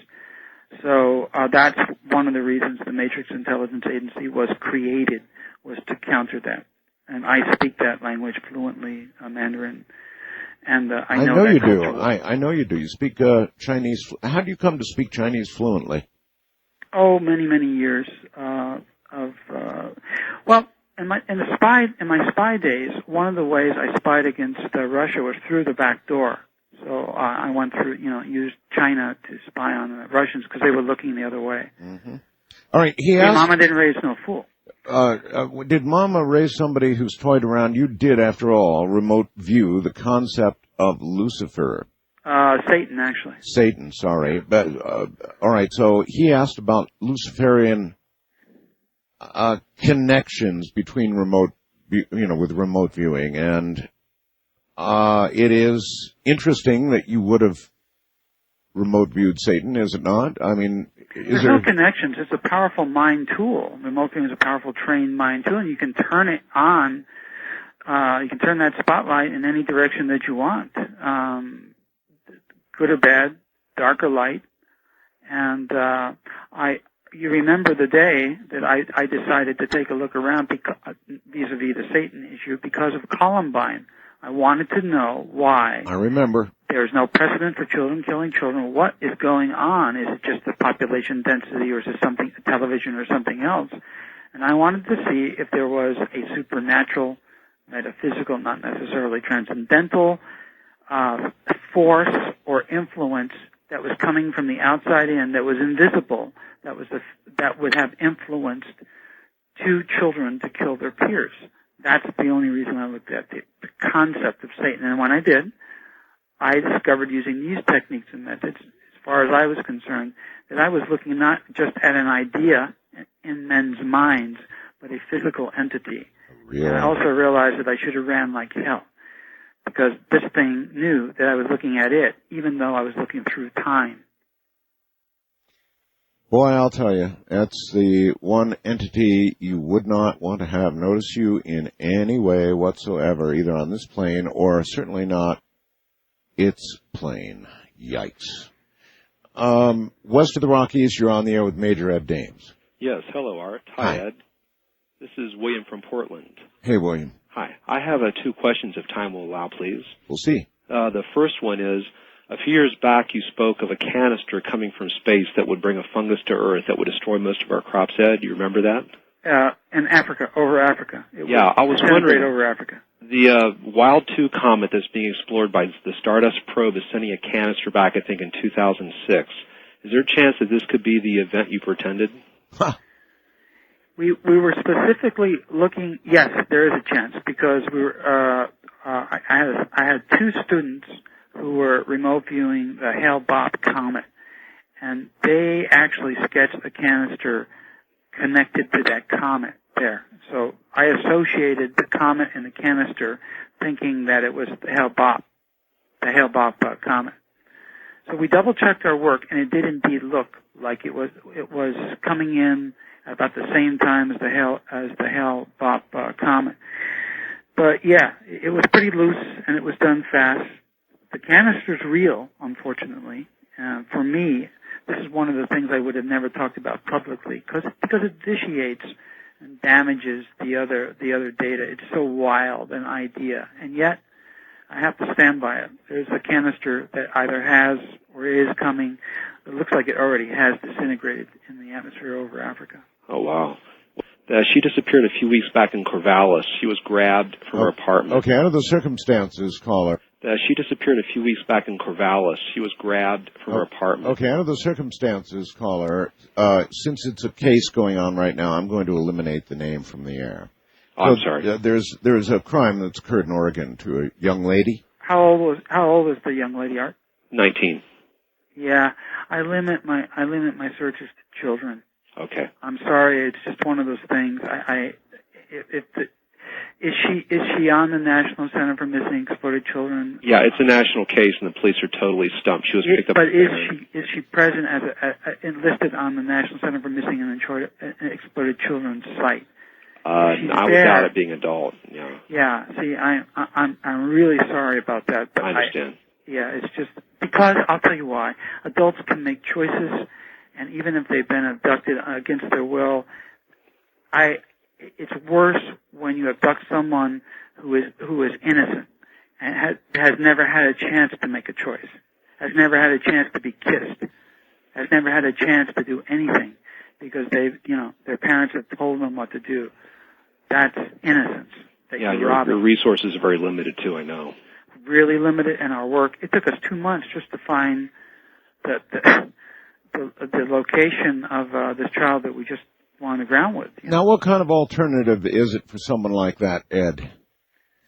[SPEAKER 17] So that's one of the reasons the Matrix Intelligence Agency was created, was to counter that. And I speak that language fluently, Mandarin. And I know
[SPEAKER 2] you do.
[SPEAKER 17] Well.
[SPEAKER 2] I know you do. You speak Chinese. How do you come to speak Chinese fluently?
[SPEAKER 17] Oh, many years in my spy days, one of the ways I spied against Russia was through the back door. So I went through, used China to spy on the Russians because they were looking the other way.
[SPEAKER 2] Mm-hmm. All right. He asked,
[SPEAKER 17] Mama didn't raise no fool.
[SPEAKER 2] Did Mama raise somebody who's toyed around? You did, after all, remote view the concept of Lucifer.
[SPEAKER 17] Satan, actually.
[SPEAKER 2] Satan, sorry. But, all right. So he asked about Luciferian connections between with remote viewing, and it is interesting that you would have remote viewed Satan, is it not? I mean,
[SPEAKER 17] there's no connections. It's a powerful mind tool. Remote viewing is a powerful trained mind tool, and you can turn it on. You can turn that spotlight in any direction that you want, good or bad, dark or light. And you remember the day that I decided to take a look around vis-a-vis the Satan issue because of Columbine. I wanted to know why.
[SPEAKER 2] I remember.
[SPEAKER 17] There's no precedent for children killing children. What is going on? Is it just the population density, or is it something, television or something else? And I wanted to see if there was a supernatural, metaphysical, not necessarily transcendental, force or influence that was coming from the outside in, that was invisible, that would have influenced two children to kill their peers. That's the only reason I looked at the concept of Satan. And when I did, I discovered using these techniques and methods, as far as I was concerned, that I was looking not just at an idea in men's minds, but a physical entity.
[SPEAKER 2] Really?
[SPEAKER 17] And I also realized that I should have ran like hell, because this thing knew that I was looking at it, even though I was looking through time.
[SPEAKER 2] Boy, I'll tell you, that's the one entity you would not want to have notice you in any way whatsoever, either on this plane or certainly not its plane. Yikes. West of the Rockies, you're on the air with Major Ed Dames.
[SPEAKER 20] Yes, hello, Art. Hi, Ed. This is William from Portland.
[SPEAKER 2] Hey, William.
[SPEAKER 20] Hi. I have two questions, if time will allow, please.
[SPEAKER 2] We'll see.
[SPEAKER 20] The first one is, a few years back you spoke of a canister coming from space that would bring a fungus to Earth that would destroy most of our crops, Ed. Do you remember that?
[SPEAKER 17] In Africa, over Africa.
[SPEAKER 20] I was wondering,
[SPEAKER 17] over Africa.
[SPEAKER 20] The Wild 2 comet that's being explored by the Stardust probe is sending a canister back, I think, in 2006. Is there a chance that this could be the event you pretended?
[SPEAKER 2] Huh.
[SPEAKER 17] We were specifically looking. Yes, there is a chance, because we were. I had two students who were remote viewing the Hale-Bopp comet, and they actually sketched a canister connected to that comet. there. So I associated the comet and the canister, thinking that it was the Hale-Bopp comet. So we double-checked our work, and it did indeed look like it was coming in about the same time as the Hale-Bopp comet. But yeah, it was pretty loose, and it was done fast. The canister's real, unfortunately. For me, this is one of the things I would have never talked about publicly because it vitiates and damages the other data. It's so wild an idea, and yet I have to stand by it. There's a canister that either has or is coming. It looks like it already has disintegrated in the atmosphere over Africa.
[SPEAKER 20] Oh, wow. She disappeared a few weeks back in Corvallis. She was grabbed from her apartment.
[SPEAKER 2] Okay, under the circumstances, caller.
[SPEAKER 20] She disappeared a few weeks back in Corvallis. She was grabbed from her apartment.
[SPEAKER 2] Okay, under the circumstances, caller, since it's a case going on right now, I'm going to eliminate the name from the air.
[SPEAKER 20] Oh, I'm sorry.
[SPEAKER 2] There's a crime that's occurred in Oregon to a young lady.
[SPEAKER 17] How old is the young lady, Art?
[SPEAKER 20] 19.
[SPEAKER 17] Yeah, I limit my searches to children.
[SPEAKER 20] Okay.
[SPEAKER 17] I'm sorry, it's just one of those things. Is she on the National Center for Missing Exploited Children?
[SPEAKER 20] Yeah, it's a national case, and the police are totally stumped. She was picked up.
[SPEAKER 17] But is she present as enlisted on the National Center for Missing and Exploited Children's site?
[SPEAKER 20] I without it being adult. Yeah.
[SPEAKER 17] Yeah. See, I'm really sorry about that. But
[SPEAKER 20] I understand.
[SPEAKER 17] It's just because I'll tell you why. Adults can make choices, and even if they've been abducted against their will, it's worse when you abduct someone who is innocent and has never had a chance to make a choice, has never had a chance to be kissed, has never had a chance to do anything because their parents have told them what to do. That's innocence.
[SPEAKER 20] Yeah, your resources are very limited too, I know.
[SPEAKER 17] Really limited in our work. It took us 2 months just to find the location of this child that we just were on the ground with.
[SPEAKER 2] Now, what kind of alternative is it for someone like that, Ed,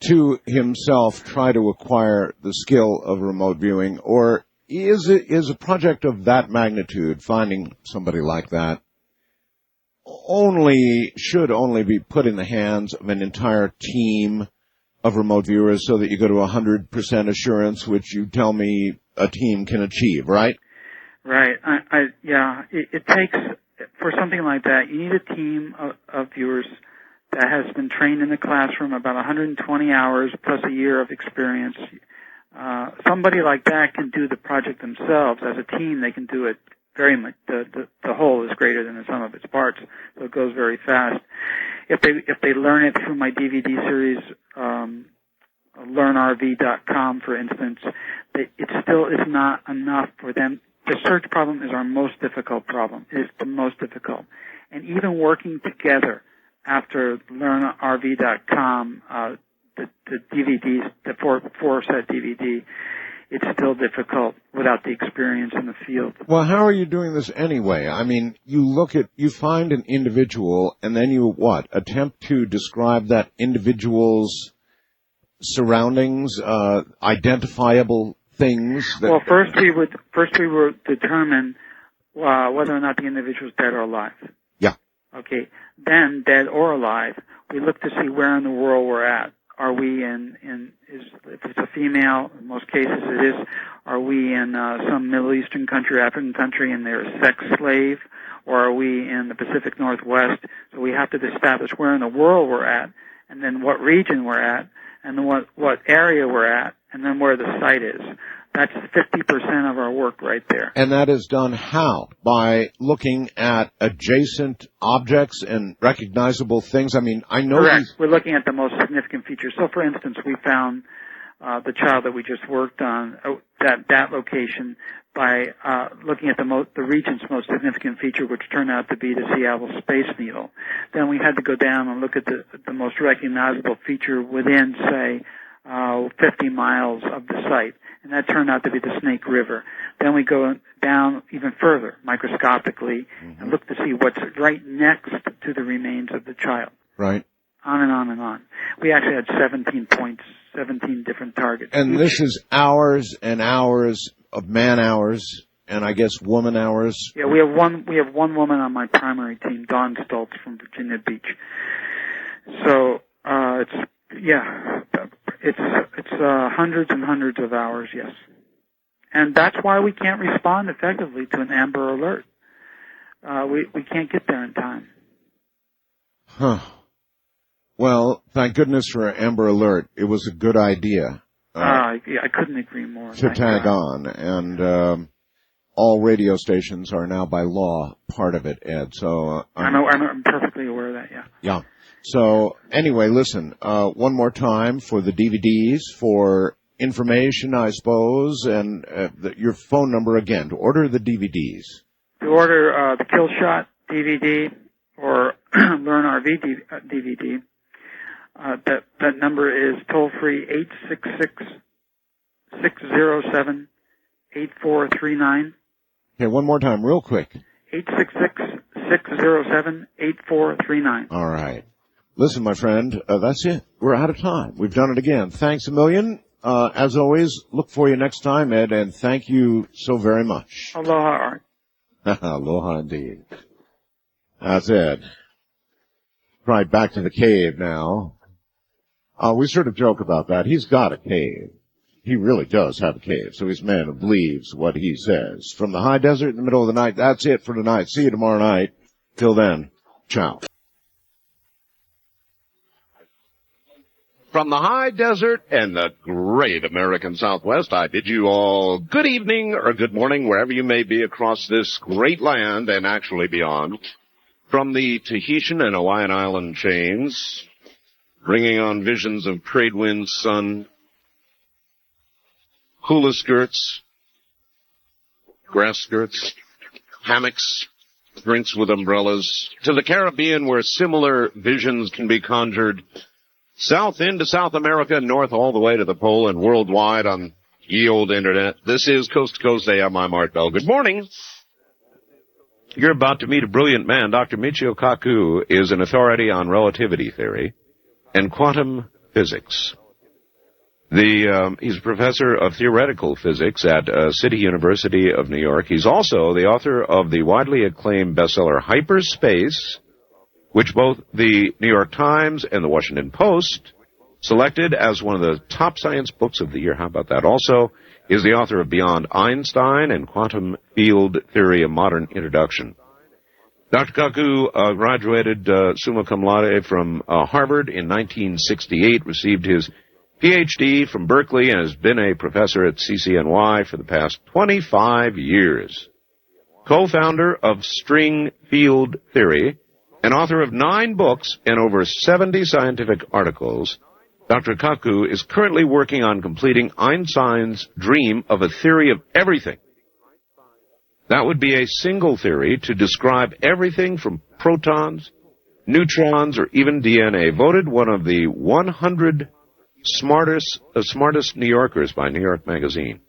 [SPEAKER 2] to himself try to acquire the skill of remote viewing, or is a project of that magnitude, finding somebody like that, should only be put in the hands of an entire team of remote viewers so that you go to 100% assurance, which you tell me a team can achieve, right?
[SPEAKER 17] Right. It takes, for something like that, you need a team of viewers that has been trained in the classroom about 120 hours plus a year of experience. Somebody like that can do the project themselves. As a team, they can do it very much. The whole is greater than the sum of its parts, so it goes very fast. If they learn it through my DVD series, LearnRV.com, for instance, it still is not enough for them. The search problem is our most difficult problem. It's the most difficult. And even working together after LearnRV.com, the DVDs, the four-set DVD, it's still difficult without the experience in the field.
[SPEAKER 2] Well, how are you doing this anyway? I mean, you find an individual, and then you attempt to describe that individual's surroundings, identifiable things.
[SPEAKER 17] Well, first we would determine whether or not the individual is dead or alive.
[SPEAKER 2] Yeah.
[SPEAKER 17] Okay. Then, dead or alive, we look to see where in the world we're at. Are we if it's a female, in most cases it is, are we in some Middle Eastern country, African country, and they're a sex slave, or are we in the Pacific Northwest? So we have to establish where in the world we're at, and then what region we're at, and then what area we're at, and then where the site is. That's 50% of our work right there.
[SPEAKER 2] And that is done how? By looking at adjacent objects and recognizable things? I mean, I know...
[SPEAKER 17] Correct. We're looking at the most significant features. So, for instance, we found the child that we just worked on, that location, by looking at the region's most significant feature, which turned out to be the Seattle Space Needle. Then we had to go down and look at the most recognizable feature within, say, 50 miles of the site, and that turned out to be the Snake River. Then we go down even further, microscopically, and look to see what's right next to the remains of the child.
[SPEAKER 2] Right.
[SPEAKER 17] On and on and on. We actually had 17 points, 17 different targets.
[SPEAKER 2] And this is hours and hours of man-hours and I guess woman hours.
[SPEAKER 17] Yeah, we have one woman on my primary team, Dawn Stoltz from Virginia Beach. So it's hundreds and hundreds of hours, yes. And that's why we can't respond effectively to an Amber Alert. We can't get there in time.
[SPEAKER 2] Huh. Well, thank goodness for Amber Alert. It was a good idea.
[SPEAKER 17] I couldn't agree more.
[SPEAKER 2] To tag on, and all radio stations are now by law part of it, Ed. So
[SPEAKER 17] I'm perfectly aware of that. Yeah.
[SPEAKER 2] Yeah. So anyway, listen. One more time for the DVDs, for information, I suppose, and your phone number again to order the DVDs.
[SPEAKER 17] To order the Killshot DVD or Learn RV DVD. That number is toll free 866-607-8439.
[SPEAKER 2] Okay, one more time, real quick.
[SPEAKER 17] 866-607-8439.
[SPEAKER 2] All right. Listen, my friend, that's it. We're out of time. We've done it again. Thanks a million. As always, look for you next time, Ed, and thank you so very much.
[SPEAKER 17] Aloha, Art.
[SPEAKER 2] Aloha indeed. That's it. Right, back to the cave now. We sort of joke about that. He's got a cave. He really does have a cave, so he's a man who believes what he says. From the high desert in the middle of the night, that's it for tonight. See you tomorrow night. Till then, ciao.
[SPEAKER 1] From the high desert and the great American Southwest, I bid you all good evening or good morning, wherever you may be across this great land and actually beyond. From the Tahitian and Hawaiian island chains, bringing on visions of trade winds, sun, hula skirts, grass skirts, hammocks, drinks with umbrellas, to the Caribbean where similar visions can be conjured, south into South America, north all the way to the pole, and worldwide on ye old internet. This is Coast to Coast AM. I'm Art Bell. Good morning. You're about to meet a brilliant man. Dr. Michio Kaku is an authority on relativity theory and quantum physics. He's a professor of theoretical physics at City University of New York. He's also the author of the widely acclaimed bestseller Hyperspace, which both the New York Times and the Washington Post selected as one of the top science books of the year. How about that? Also is the author of Beyond Einstein and Quantum Field Theory, a Modern Introduction. Dr. Kaku graduated summa cum laude from Harvard in 1968, received his Ph.D. from Berkeley, and has been a professor at CCNY for the past 25 years. Co-founder of String Field Theory, and author of 9 books and over 70 scientific articles, Dr. Kaku is currently working on completing Einstein's dream of a theory of everything. That would be a single theory to describe everything from protons, neutrons, or even DNA. Voted one of the 100 smartest New Yorkers by New York Magazine.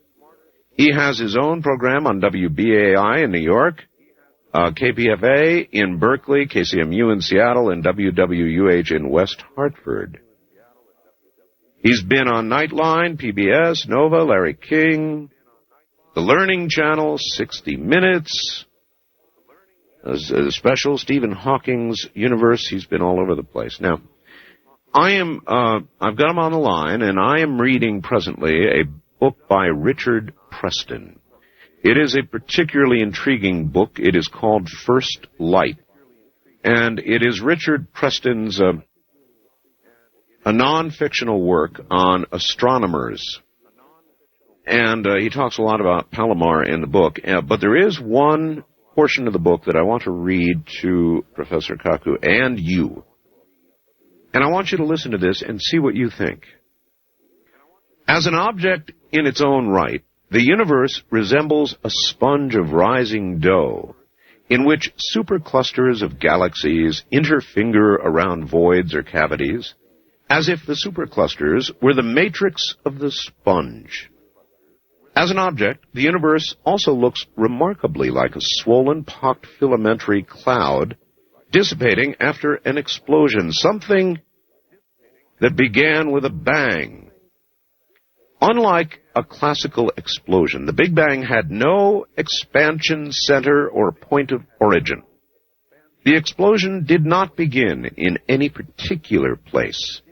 [SPEAKER 1] He has his own program on WBAI in New York, KPFA in Berkeley, KCMU in Seattle, and WWUH in West Hartford. He's been on Nightline, PBS, Nova, Larry King, The Learning Channel, 60 Minutes, a special Stephen Hawking's Universe. He's been all over the place. Now, I've got him on the line, and I am reading presently a book by Richard Preston. It is a particularly intriguing book. It is called First Light, and it is Richard Preston's a non-fictional work on astronomers. And he talks a lot about Palomar in the book, but there is one portion of the book that I want to read to Professor Kaku and you. And I want you to listen to this and see what you think. As an object in its own right, the universe resembles a sponge of rising dough in which superclusters of galaxies interfinger around voids or cavities, as if the superclusters were the matrix of the sponge. As an object, the universe also looks remarkably like a swollen, pocked filamentary cloud dissipating after an explosion, something that began with a bang.
[SPEAKER 2] Unlike a classical explosion, the Big Bang had no expansion center or point of origin. The explosion did not begin in any particular place.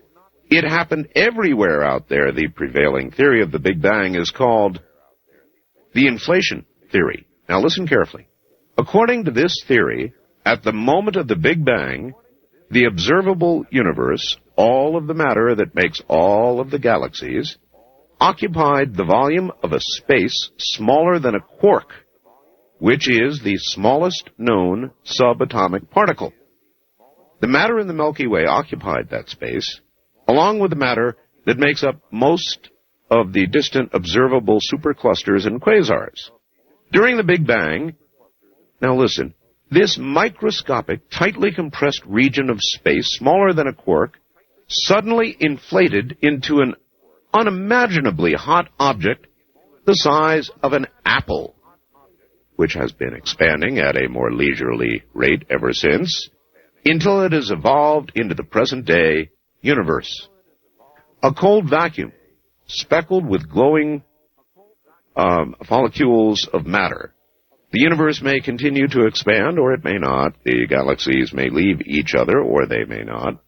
[SPEAKER 2] It happened everywhere out there. The prevailing theory of the Big Bang is called the inflation theory. Now listen carefully. According to this theory, at the moment of the Big Bang, the observable universe, all of the matter that makes all of the galaxies, occupied the volume of a space smaller than a quark, which is the smallest known subatomic particle. The matter in the Milky Way occupied that space, along with the matter that makes up most of the distant observable superclusters and quasars. During the Big Bang, now listen, this microscopic, tightly compressed region of space, smaller than a quark, suddenly inflated into an unimaginably hot object the size of an apple, which has been expanding at a more leisurely rate ever since, until it has evolved into the present-day universe. A cold vacuum, speckled with glowing follicules of matter. The universe may continue to expand, or it may not. The galaxies may leave each other, or they may not.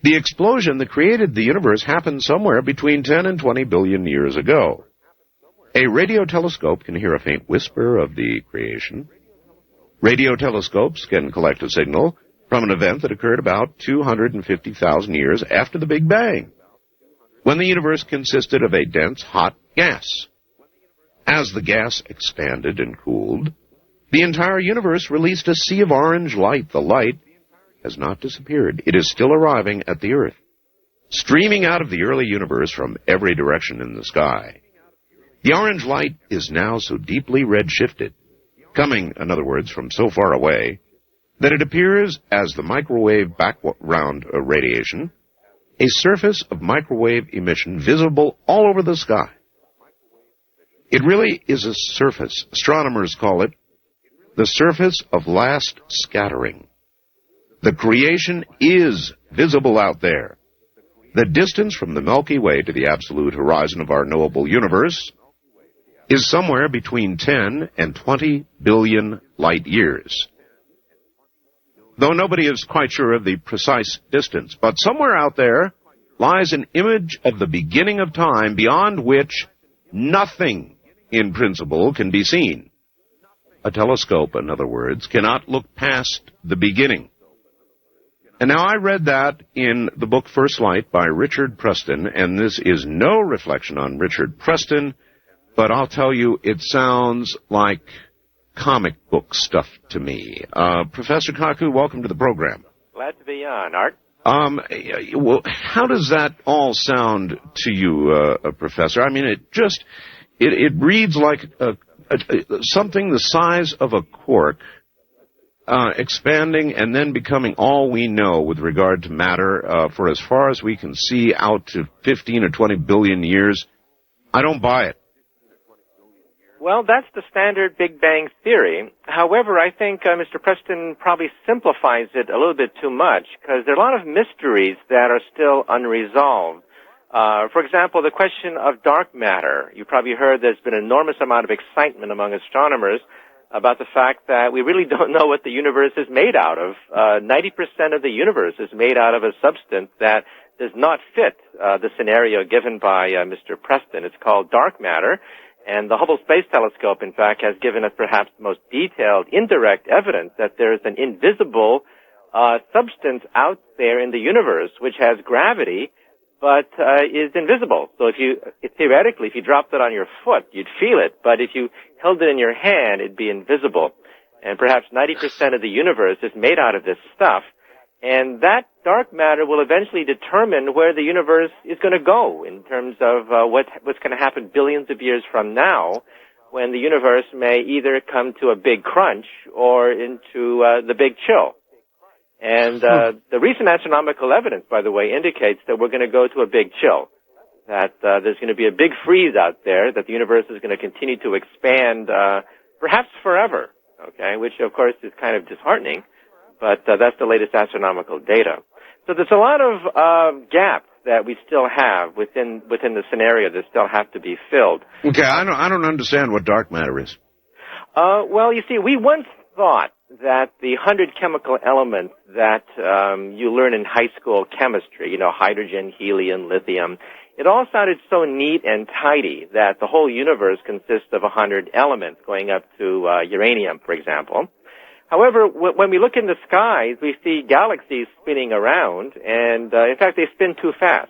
[SPEAKER 2] The explosion that created the universe happened somewhere between 10 and 20 billion years ago. A radio telescope can hear a faint whisper of the creation. Radio telescopes can collect a signal from an event that occurred about 250,000 years after the Big Bang, when the universe consisted of a dense, hot gas. As the gas expanded and cooled, the entire universe released a sea of orange light. The light has not disappeared. It is still arriving at the Earth, streaming out of the early universe from every direction in the sky. The orange light is now so deeply red-shifted, coming, in other words, from so far away, that it appears as the microwave background radiation, a surface of microwave emission visible all over the sky. It really is a surface. Astronomers call it the surface of last scattering. The creation is visible out there. The distance from the Milky Way to the absolute horizon of our knowable universe is somewhere between 10 and 20 billion light years. Though nobody is quite sure of the precise distance, but somewhere out there lies an image of the beginning of time beyond which nothing, in principle, can be seen. A telescope, in other words, cannot look past the beginning. And now I read that in the book First Light by Richard Preston, and this is no reflection on Richard Preston, but I'll tell you, it sounds like comic book stuff to me. Professor Kaku, welcome to the program.
[SPEAKER 21] Glad to be on, Art.
[SPEAKER 2] Well, how does that all sound to you, Professor? I mean, it reads like something the size of a cork, expanding and then becoming all we know with regard to matter for as far as we can see out to 15 or 20 billion years. I don't buy it.
[SPEAKER 21] Well, that's the standard Big Bang theory. However, I think Mr. Preston probably simplifies it a little bit too much because there are a lot of mysteries that are still unresolved. For example, the question of dark matter. You probably heard there's been an enormous amount of excitement among astronomers about the fact that we really don't know what the universe is made out of. 90% of the universe is made out of a substance that does not fit the scenario given by Mr. Preston. It's called dark matter. And the Hubble Space Telescope, in fact, has given us perhaps the most detailed, indirect evidence that there is an invisible substance out there in the universe which has gravity but is invisible. So theoretically, if you dropped it on your foot, you'd feel it, but if you held it in your hand, it'd be invisible. And perhaps 90% of the universe is made out of this stuff. And that dark matter will eventually determine where the universe is going to go in terms of what's going to happen billions of years from now, when the universe may either come to a big crunch or into the big chill. And the recent astronomical evidence, by the way, indicates that we're going to go to a big chill, that there's going to be a big freeze out there, that the universe is going to continue to expand perhaps forever, okay, which, of course, is kind of disheartening. But that's the latest astronomical data. So there's a lot of gaps that we still have within the scenario that still have to be filled.
[SPEAKER 2] Okay, I don't understand what dark matter is.
[SPEAKER 21] Well, you see, we once thought that the 100 chemical elements that you learn in high school chemistry, hydrogen, helium, lithium, it all sounded so neat and tidy that the whole universe consists of 100 elements, going up to uranium, for example. However, when we look in the skies, we see galaxies spinning around, and in fact, they spin too fast.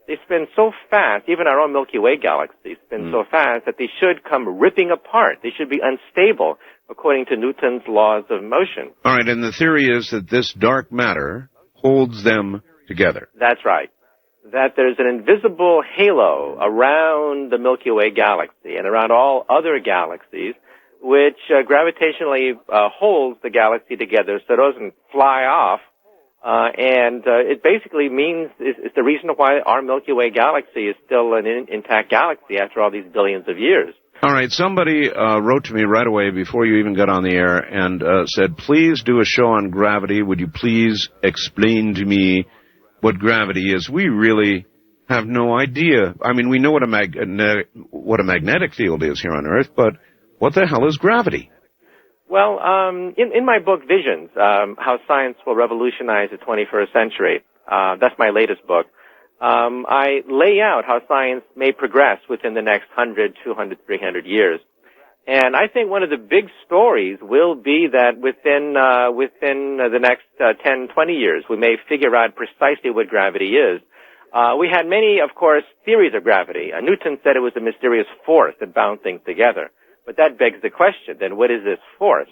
[SPEAKER 21] They spin so fast, even our own Milky Way galaxy spins so fast that they should come ripping apart. They should be unstable, according to Newton's laws of motion.
[SPEAKER 2] All right, and the theory is that this dark matter holds them together.
[SPEAKER 21] That's right. That there's an invisible halo around the Milky Way galaxy and around all other galaxies, which gravitationally holds the galaxy together so it doesn't fly off. And it basically means it's the reason why our Milky Way galaxy is still an intact galaxy after all these billions of years.
[SPEAKER 2] All right, somebody wrote to me right away before you even got on the air and said, please do a show on gravity. Would you please explain to me what gravity is? We really have no idea. I mean, we know what a magnetic field is here on Earth, but what the hell is gravity?
[SPEAKER 21] Well, in my book, Visions, How Science Will Revolutionize the 21st Century, that's my latest book, I lay out how science may progress within the next 100, 200, 300 years. And I think one of the big stories will be that within the next 10, 20 years, we may figure out precisely what gravity is. We had many, of course, theories of gravity. Newton said it was a mysterious force that bound things together. But that begs the question, then what is this force?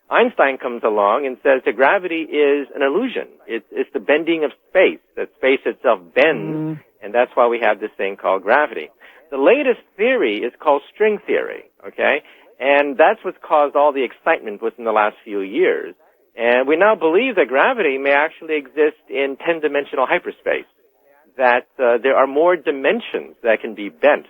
[SPEAKER 21] Einstein comes along and says that gravity is an illusion. It's the bending of space, that space itself bends, and that's why we have this thing called gravity. The latest theory is called string theory, okay? And that's what's caused all the excitement within the last few years. And we now believe that gravity may actually exist in 10-dimensional hyperspace, that there are more dimensions that can be bent,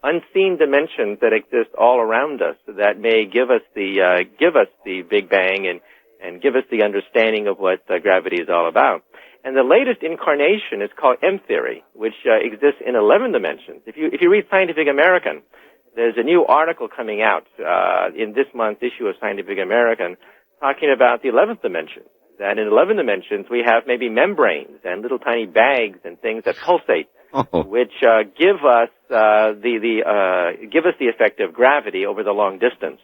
[SPEAKER 21] unseen dimensions that exist all around us that may give us the Big Bang and give us the understanding of what gravity is all about. And the latest incarnation is called M theory, which exists in 11 dimensions. If you read Scientific American, there's a new article coming out in this month's issue of Scientific American talking about the 11th dimension. That in 11 dimensions we have maybe membranes and little tiny bags and things that pulsate, which give us the effect of gravity over the long distance.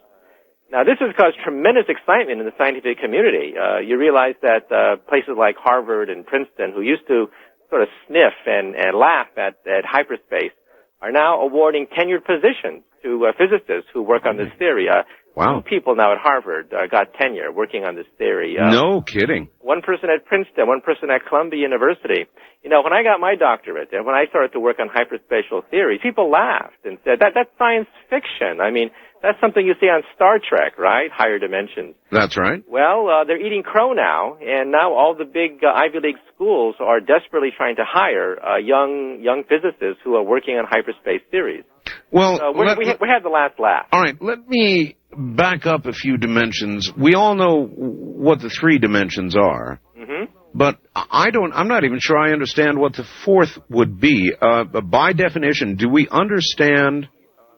[SPEAKER 21] Now, this has caused tremendous excitement in the scientific community. You realize that places like Harvard and Princeton, who used to sort of sniff and laugh at hyperspace, are now awarding tenured positions to physicists who work on this theory.
[SPEAKER 2] Wow.
[SPEAKER 21] 2 people now at Harvard got tenure working on this theory.
[SPEAKER 2] No kidding.
[SPEAKER 21] 1 person at Princeton, 1 person at Columbia University. You know, when I got my doctorate and when I started to work on hyperspatial theory, people laughed and said, that's science fiction. I mean, that's something you see on Star Trek, right? Higher dimensions.
[SPEAKER 2] That's right.
[SPEAKER 21] Well, they're eating crow now, and now all the big Ivy League schools are desperately trying to hire young physicists who are working on hyperspace theories.
[SPEAKER 2] Well,
[SPEAKER 21] so we had the last laugh.
[SPEAKER 2] All right, let me back up a few dimensions. We all know what the 3 dimensions are, but I'm not even sure I understand what the 4th would be. By definition, do we understand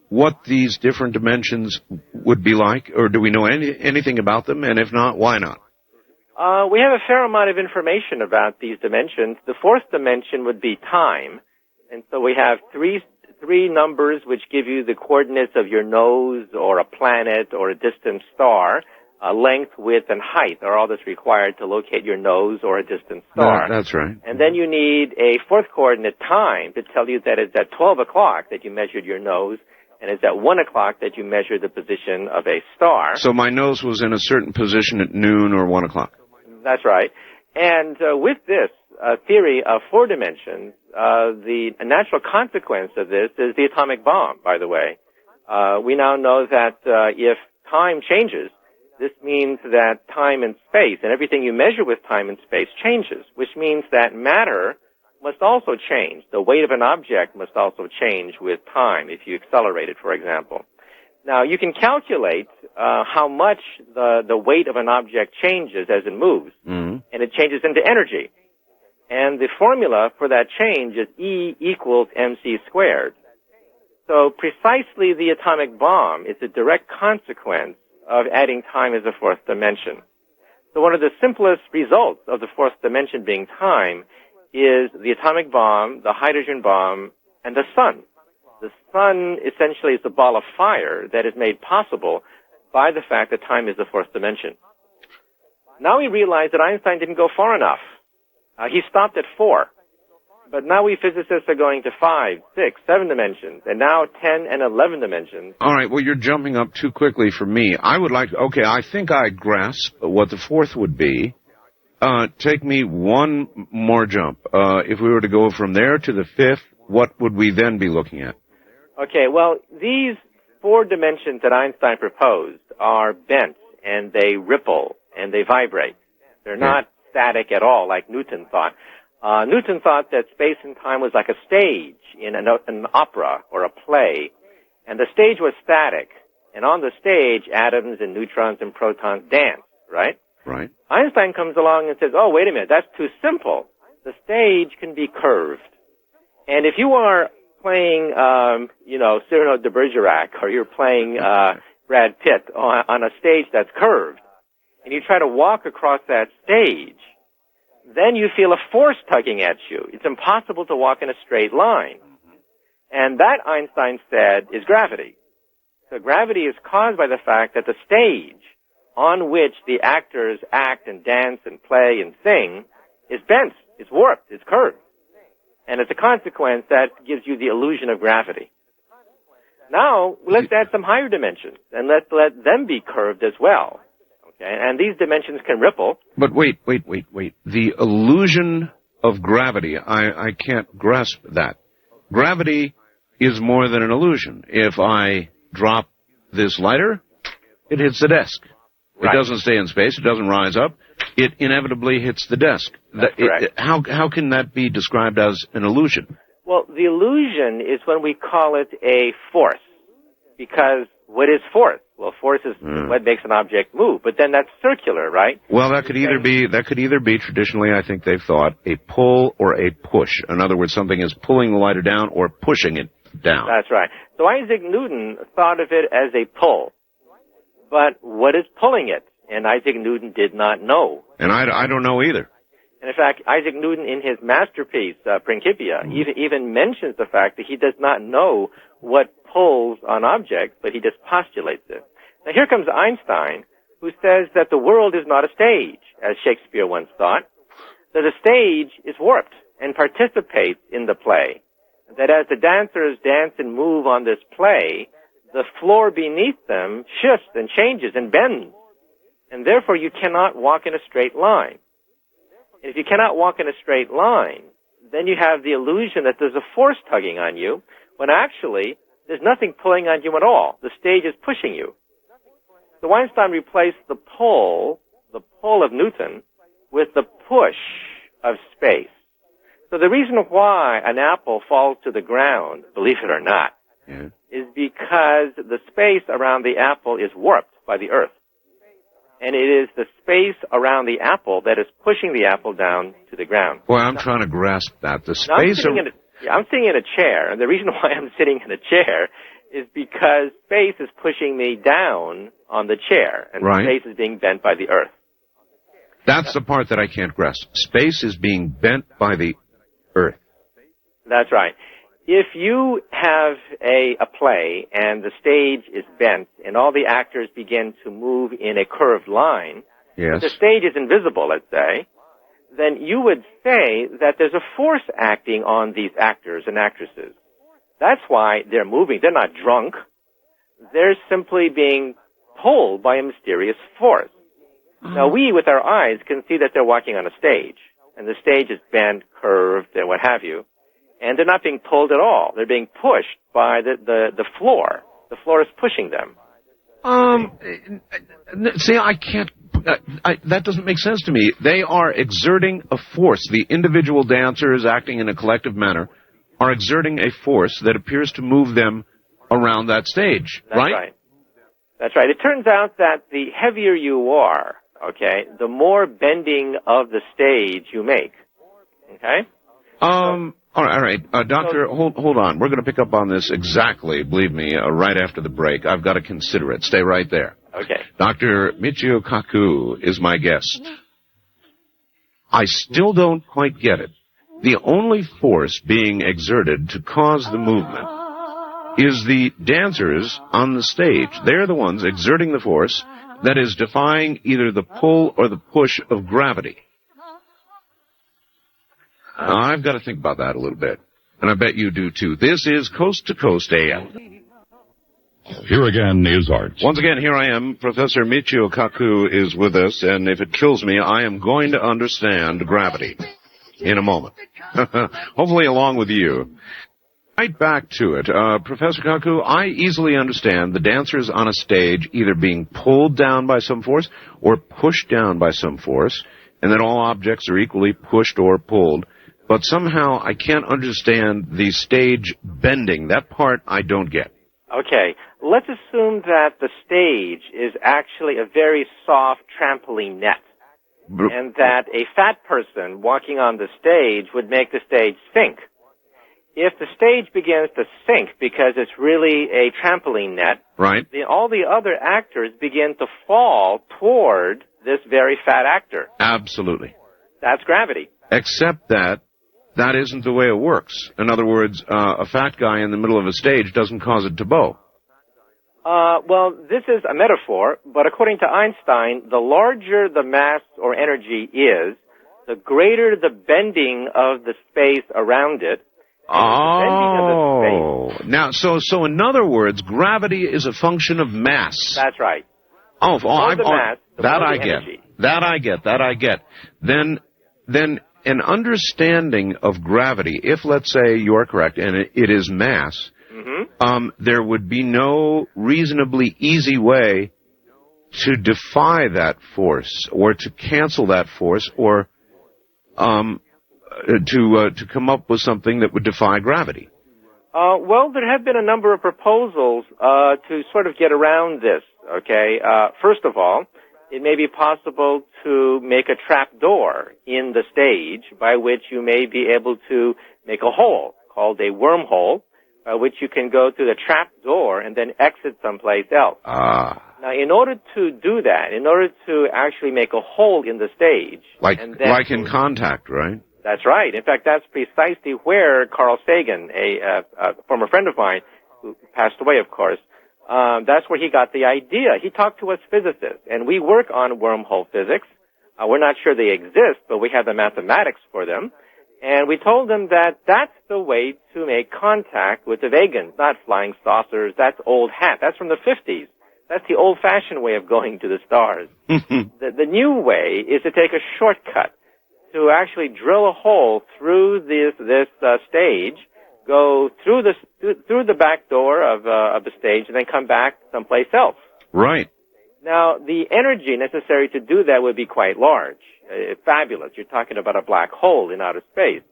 [SPEAKER 2] what these different dimensions would be like, or do we know anything about them? And if not, why not?
[SPEAKER 21] We have a fair amount of information about these dimensions. The 4th dimension would be time, and so we have three numbers which give you the coordinates of your nose or a planet or a distant star. Length, width, and height are all that's required to locate your nose or a distant star.
[SPEAKER 2] That's right.
[SPEAKER 21] And then you need a 4th coordinate, time, to tell you that it's at 12 o'clock that you measured your nose, and it's at 1 o'clock that you measure the position of a star.
[SPEAKER 2] So my nose was in a certain position at noon or 1 o'clock.
[SPEAKER 21] That's right. And with this theory of 4 dimensions, the natural consequence of this is the atomic bomb, by the way. We now know that if time changes, this means that time and space, and everything you measure with time and space changes, which means that matter must also change. The weight of an object must also change with time, if you accelerate it, for example. Now, you can calculate how much the weight of an object changes as it moves, and it changes into energy. And the formula for that change is E equals mc squared. So precisely the atomic bomb is a direct consequence of adding time as a fourth dimension. So one of the simplest results of the fourth dimension being time is the atomic bomb, the hydrogen bomb, and the sun. The sun essentially is the ball of fire that is made possible by the fact that time is the fourth dimension. Now we realize that Einstein didn't go far enough. He stopped at 4. But now we physicists are going to 5, 6, 7 dimensions, and now 10 and 11 dimensions.
[SPEAKER 2] All right, well, you're jumping up too quickly for me. I would like to, okay, I think I grasp what the fourth would be. Take me one more jump. If we were to go from there to the fifth, what would we then be looking at?
[SPEAKER 21] Okay, well, these 4 dimensions that Einstein proposed are bent, and they ripple, and they vibrate. They're not static at all, like Newton thought. Newton thought that space and time was like a stage in an opera or a play, and the stage was static, and on the stage, atoms and neutrons and protons dance, right?
[SPEAKER 2] Right.
[SPEAKER 21] Einstein comes along and says, oh, wait a minute, that's too simple. The stage can be curved. And if you are playing, Cyrano de Bergerac, or you're playing Brad Pitt on a stage that's curved, and you try to walk across that stage, then you feel a force tugging at you. It's impossible to walk in a straight line. And that, Einstein said, is gravity. So gravity is caused by the fact that the stage on which the actors act and dance and play and sing is bent, it's warped, it's curved. And as a consequence, that gives you the illusion of gravity. Now, let's add some higher dimensions, and let them be curved as well. Okay, and these dimensions can ripple.
[SPEAKER 2] But wait. The illusion of gravity, I can't grasp that. Gravity is more than an illusion. If I drop this lighter, it hits the desk. Right. It doesn't stay in space. It doesn't rise up. It inevitably hits the desk.
[SPEAKER 21] That's correct.
[SPEAKER 2] How can that be described as an illusion?
[SPEAKER 21] Well, the illusion is when we call it a force. Because what is force? Well, force is what makes an object move. But then that's circular, right?
[SPEAKER 2] Well, that could either be traditionally, I think they've thought, a pull or a push. In other words, something is pulling the lighter down or pushing it down.
[SPEAKER 21] That's right. So Isaac Newton thought of it as a pull. But what is pulling it? And Isaac Newton did not know.
[SPEAKER 2] And I don't know either.
[SPEAKER 21] And in fact, Isaac Newton, in his masterpiece, Principia, even mentions the fact that he does not know what pulls on objects, but he just postulates it. Now here comes Einstein, who says that the world is not a stage, as Shakespeare once thought, that the stage is warped and participates in the play. That as the dancers dance and move on this play, the floor beneath them shifts and changes and bends. And therefore you cannot walk in a straight line. And if you cannot walk in a straight line, then you have the illusion that there's a force tugging on you, when actually there's nothing pulling on you at all. The stage is pushing you. So Einstein replaced the pull of Newton, with the push of space. So the reason why an apple falls to the ground, believe it or not, is because the space around the apple is warped by the earth. And it is the space around the apple that is pushing the apple down to the ground.
[SPEAKER 2] Well, I'm trying to grasp that. The
[SPEAKER 21] Now,
[SPEAKER 2] space...
[SPEAKER 21] I'm sitting in a chair, and the reason why I'm sitting in a chair is because space is pushing me down on the chair, and
[SPEAKER 2] Right.
[SPEAKER 21] space is being bent by the earth.
[SPEAKER 2] That's the part that I can't grasp. Space is being bent by the earth.
[SPEAKER 21] That's right. If you have a play and the stage is bent and all the actors begin to move in a curved line,
[SPEAKER 2] Yes.
[SPEAKER 21] the stage is invisible, let's say, then you would say that there's a force acting on these actors and actresses. That's why they're moving. They're not drunk. They're simply being pulled by a mysterious force. Now, we, with our eyes, can see that they're walking on a stage, and the stage is bent, curved, and what have you, and they're not being pulled at all. They're being pushed by the floor. The floor is pushing them.
[SPEAKER 2] See, I can't... that doesn't make sense to me. They are exerting a force. The individual dancers acting in a collective manner are exerting a force that appears to move them around that stage,
[SPEAKER 21] That's right? That's right. It turns out that the heavier you are, okay, the more bending of the stage you make. Okay?
[SPEAKER 2] All right. Doctor, hold on. We're going to pick up on this exactly, believe me, right after the break. I've got to consider it. Stay right there.
[SPEAKER 21] Okay.
[SPEAKER 2] Dr. Michio Kaku is my guest. I still don't quite get it. The only force being exerted to cause the movement is the dancers on the stage. They're the ones exerting the force that is defying either the pull or the push of gravity. Now, I've got to think about that a little bit, and I bet you do too. This is Coast to Coast AM.
[SPEAKER 4] Here again is Art.
[SPEAKER 2] Once again, here I am. Professor Michio Kaku is with us, and if it kills me, I am going to understand gravity in a moment. Hopefully along with you. Right back to it. Professor Kaku, I easily understand the dancers on a stage either being pulled down by some force or pushed down by some force, and that all objects are equally pushed or pulled. But somehow I can't understand the stage bending. That part I don't get.
[SPEAKER 21] Okay. Let's assume that the stage is actually a very soft trampoline net. And that a fat person walking on the stage would make the stage sink. If the stage begins to sink because it's really a trampoline net,
[SPEAKER 2] right,
[SPEAKER 21] then all the other actors begin to fall toward this very fat actor.
[SPEAKER 2] Absolutely.
[SPEAKER 21] That's gravity.
[SPEAKER 2] Except that isn't the way it works. In other words, a fat guy in the middle of a stage doesn't cause it to bow.
[SPEAKER 21] Well, this is a metaphor, but according to Einstein, the larger the mass or energy is, the greater the bending of the space around it.
[SPEAKER 2] Oh, now, so in other words, gravity is a function of mass.
[SPEAKER 21] That's right.
[SPEAKER 2] That I get. Then an understanding of gravity, if let's say you're correct, and it is mass, there would be no reasonably easy way to defy that force, or to cancel that force, or to come up with something that would defy gravity.
[SPEAKER 21] Well, there have been a number of proposals to sort of get around this. Okay, first of all, it may be possible to make a trap door in the stage by which you may be able to make a hole called a wormhole, by which you can go through the trap door and then exit someplace else. Now, in order to do that, in order to actually make a hole in the stage,
[SPEAKER 2] like in Contact, right?
[SPEAKER 21] That's right. In fact, that's precisely where Carl Sagan, a former friend of mine who passed away, of course, that's where he got the idea. He talked to us physicists, and we work on wormhole physics. We're not sure they exist, but we have the mathematics for them. And we told them that that's the way to make contact with the vegans, not flying saucers. That's old hat. That's from the 50s. That's the old-fashioned way of going to the stars. The new way is to take a shortcut, to actually drill a hole through this stage, go through the back door of the stage, and then come back someplace else.
[SPEAKER 2] Right.
[SPEAKER 21] Now, the energy necessary to do that would be quite large. Fabulous. You're talking about a black hole in outer space.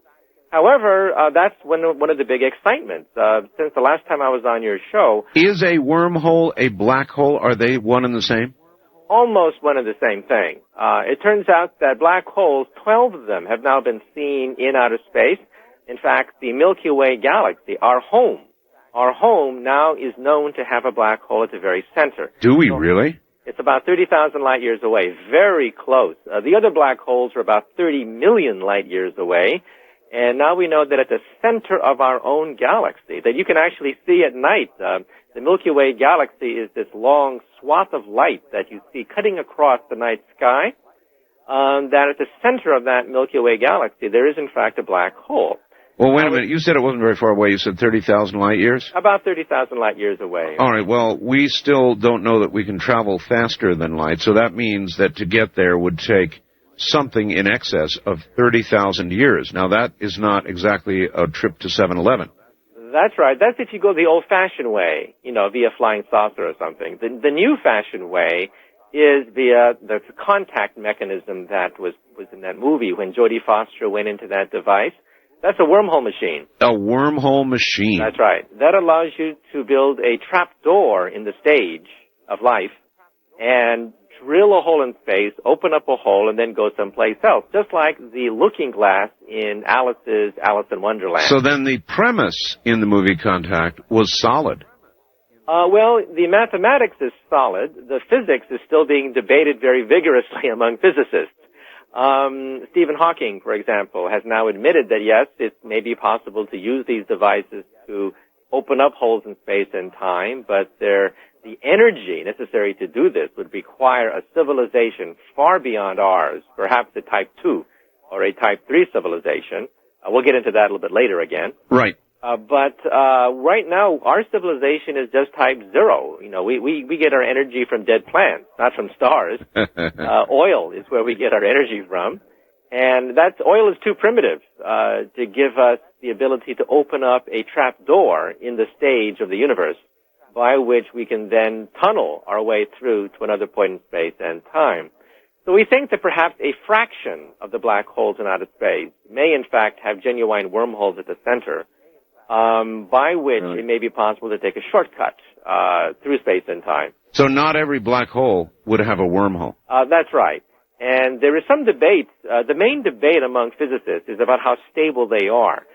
[SPEAKER 21] However, that's one of the big excitements. Since the last time I was on your show...
[SPEAKER 2] Is a wormhole a black hole? Are they one and the same?
[SPEAKER 21] Almost one and the same thing. It turns out that black holes, 12 of them, have now been seen in outer space. In fact, the Milky Way galaxy, our home now is known to have a black hole at the very center.
[SPEAKER 2] Do we really?
[SPEAKER 21] It's about 30,000 light years away, very close. The other black holes are about 30 million light years away. And now we know that at the center of our own galaxy, that you can actually see at night, the Milky Way galaxy is this long swath of light that you see cutting across the night sky, that at the center of that Milky Way galaxy, there is in fact a black hole.
[SPEAKER 2] Well, wait a minute. You said it wasn't very far away. You said 30,000 light years?
[SPEAKER 21] About 30,000 light years away.
[SPEAKER 2] All right. Well, we still don't know that we can travel faster than light, so that means that to get there would take something in excess of 30,000 years. Now, that is not exactly a trip to 7-Eleven.
[SPEAKER 21] That's right. That's if you go the old-fashioned way, via flying saucer or something. The new-fashioned way is via the contact mechanism that was in that movie when Jodie Foster went into that device. That's a wormhole machine.
[SPEAKER 2] A wormhole machine.
[SPEAKER 21] That's right. That allows you to build a trap door in the stage of life and drill a hole in space, open up a hole, and then go someplace else, just like the looking glass in Alice's Alice in Wonderland.
[SPEAKER 2] So then the premise in the movie Contact was solid.
[SPEAKER 21] Well, the mathematics is solid. The physics is still being debated very vigorously among physicists. Stephen Hawking, for example, has now admitted that yes, it may be possible to use these devices to open up holes in space and time, but the energy necessary to do this would require a civilization far beyond ours, perhaps a Type 2 or a Type 3 civilization. We'll get into that a little bit later again.
[SPEAKER 2] Right.
[SPEAKER 21] But right now, our civilization is just Type 0. You know, we get our energy from dead plants, not from stars. Oil is where we get our energy from. And oil is too primitive to give us the ability to open up a trap door in the stage of the universe by which we can then tunnel our way through to another point in space and time. So we think that perhaps a fraction of the black holes in outer space may in fact have genuine wormholes at the center, by which it may be possible to take a shortcut through space and time.
[SPEAKER 2] So not every black hole would have a wormhole.
[SPEAKER 21] That's right. And there is some debate. The main debate among physicists is about how stable they are.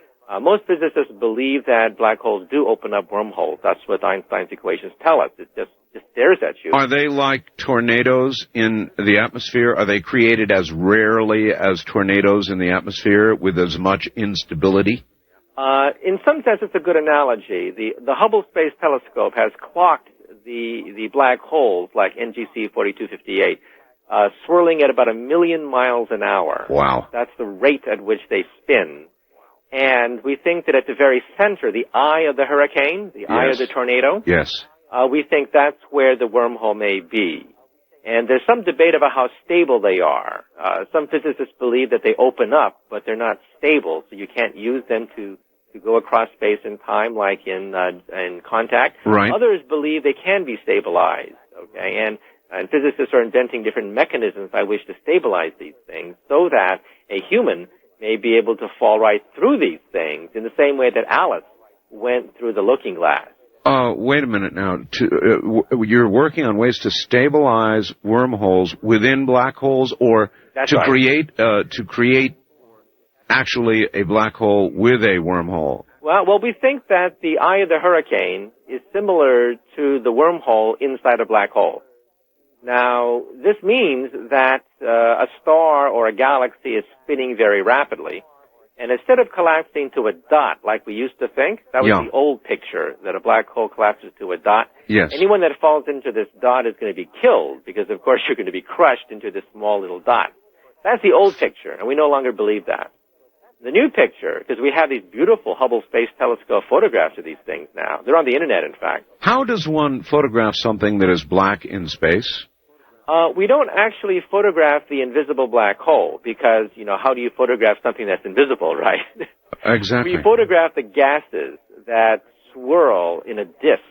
[SPEAKER 21] Most physicists believe that black holes do open up wormholes. That's what Einstein's equations tell us. It just stares at you.
[SPEAKER 2] Are they like tornadoes in the atmosphere? Are they created as rarely as tornadoes in the atmosphere with as much instability?
[SPEAKER 21] In some sense, it's a good analogy. The Hubble Space Telescope has clocked the black holes like NGC 4258, swirling at about 1 million miles an hour.
[SPEAKER 2] Wow.
[SPEAKER 21] That's the rate at which they spin. And we think that at the very center, the eye of the hurricane, the eye of the tornado, we think that's where the wormhole may be. And there's some debate about how stable they are. Some physicists believe that they open up, but they're not stable, so you can't use them to go across space and time like in Contact.
[SPEAKER 2] Right.
[SPEAKER 21] Others believe they can be stabilized, okay? And physicists are inventing different mechanisms by which to stabilize these things so that a human may be able to fall right through these things in the same way that Alice went through the looking glass.
[SPEAKER 2] Wait a minute now. You're working on ways to stabilize wormholes within black holes, or to create actually a black hole with a wormhole?
[SPEAKER 21] Well, we think that the eye of the hurricane is similar to the wormhole inside a black hole. Now, this means that a star or a galaxy is spinning very rapidly. And instead of collapsing to a dot like we used to think, that was the old picture, that a black hole collapses to a dot.
[SPEAKER 2] Yes.
[SPEAKER 21] Anyone that falls into this dot is going to be killed because, of course, you're going to be crushed into this small little dot. That's the old picture, and we no longer believe that. The new picture, because we have these beautiful Hubble Space Telescope photographs of these things now. They're on the Internet, in fact.
[SPEAKER 2] How does one photograph something that is black in space?
[SPEAKER 21] We don't actually photograph the invisible black hole because, how do you photograph something that's invisible, right?
[SPEAKER 2] Exactly.
[SPEAKER 21] We photograph the gases that swirl in a disk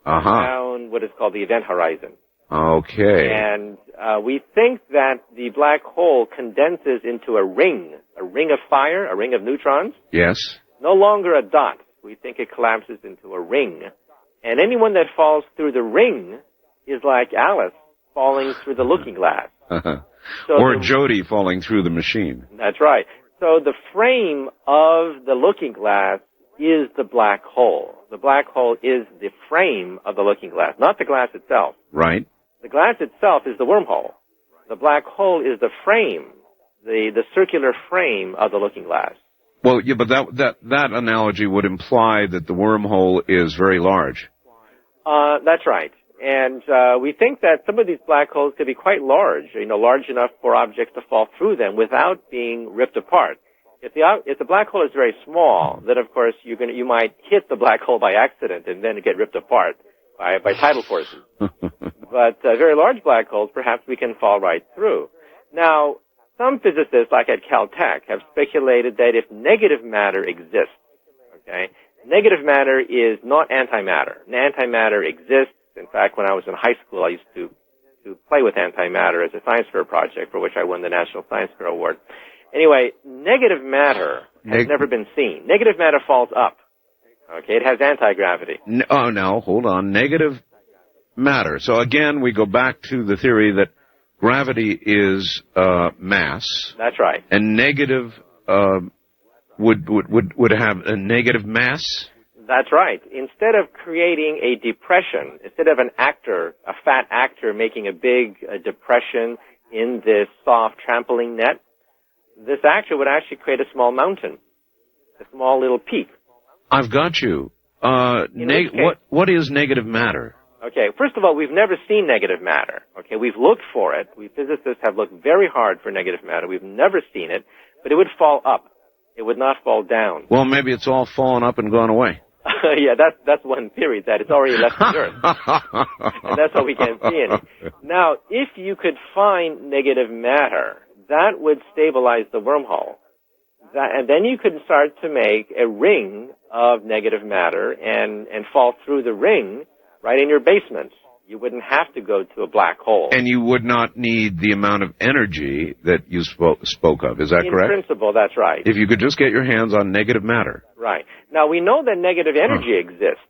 [SPEAKER 21] around what is called the event horizon.
[SPEAKER 2] Okay.
[SPEAKER 21] And we think that the black hole condenses into a ring of fire, a ring of neutrons.
[SPEAKER 2] Yes.
[SPEAKER 21] No longer a dot. We think it collapses into a ring. And anyone that falls through the ring is like Alice falling through the looking glass.
[SPEAKER 2] Or Jody falling through the machine.
[SPEAKER 21] That's right. So the frame of the looking glass is the black hole. The black hole is the frame of the looking glass, not the glass itself.
[SPEAKER 2] Right.
[SPEAKER 21] The glass itself is the wormhole. The black hole is the frame, the circular frame of the looking glass.
[SPEAKER 2] Well, yeah, but that analogy would imply that the wormhole is very large.
[SPEAKER 21] That's right. And we think that some of these black holes could be quite large, large enough for objects to fall through them without being ripped apart. If the black hole is very small, then of course you might hit the black hole by accident and then get ripped apart by tidal forces. But very large black holes, perhaps we can fall right through. Now, some physicists, like at Caltech, have speculated that if negative matter exists, negative matter is not antimatter. Antimatter exists. In fact, when I was in high school, I used to play with antimatter as a science fair project, for which I won the National Science Fair Award. Anyway, negative matter has never been seen. Negative matter falls up. It has anti-gravity.
[SPEAKER 2] No, hold on. Negative matter. So again, we go back to the theory that gravity is mass.
[SPEAKER 21] That's right.
[SPEAKER 2] And negative would have a negative mass?
[SPEAKER 21] That's right. Instead of creating a depression, instead of a fat actor making a big depression in this soft trampoline net, this actor would actually create a small mountain, a small little peak.
[SPEAKER 2] I've got you. What is negative matter?
[SPEAKER 21] Okay, first of all, we've never seen negative matter. Okay, we've looked for it. We physicists have looked very hard for negative matter. We've never seen it, but it would fall up. It would not fall down.
[SPEAKER 2] Well, maybe it's all fallen up and gone away.
[SPEAKER 21] Yeah, that's one theory, that it's already left the Earth. And that's why we can't see it. Now, if you could find negative matter, that would stabilize the wormhole. And then you could start to make a ring of negative matter and fall through the ring right in your basement. You wouldn't have to go to a black hole.
[SPEAKER 2] And you would not need the amount of energy that you spoke of. Is that correct?
[SPEAKER 21] In principle, that's right.
[SPEAKER 2] If you could just get your hands on negative matter.
[SPEAKER 21] Right. Now, we know that negative energy exists.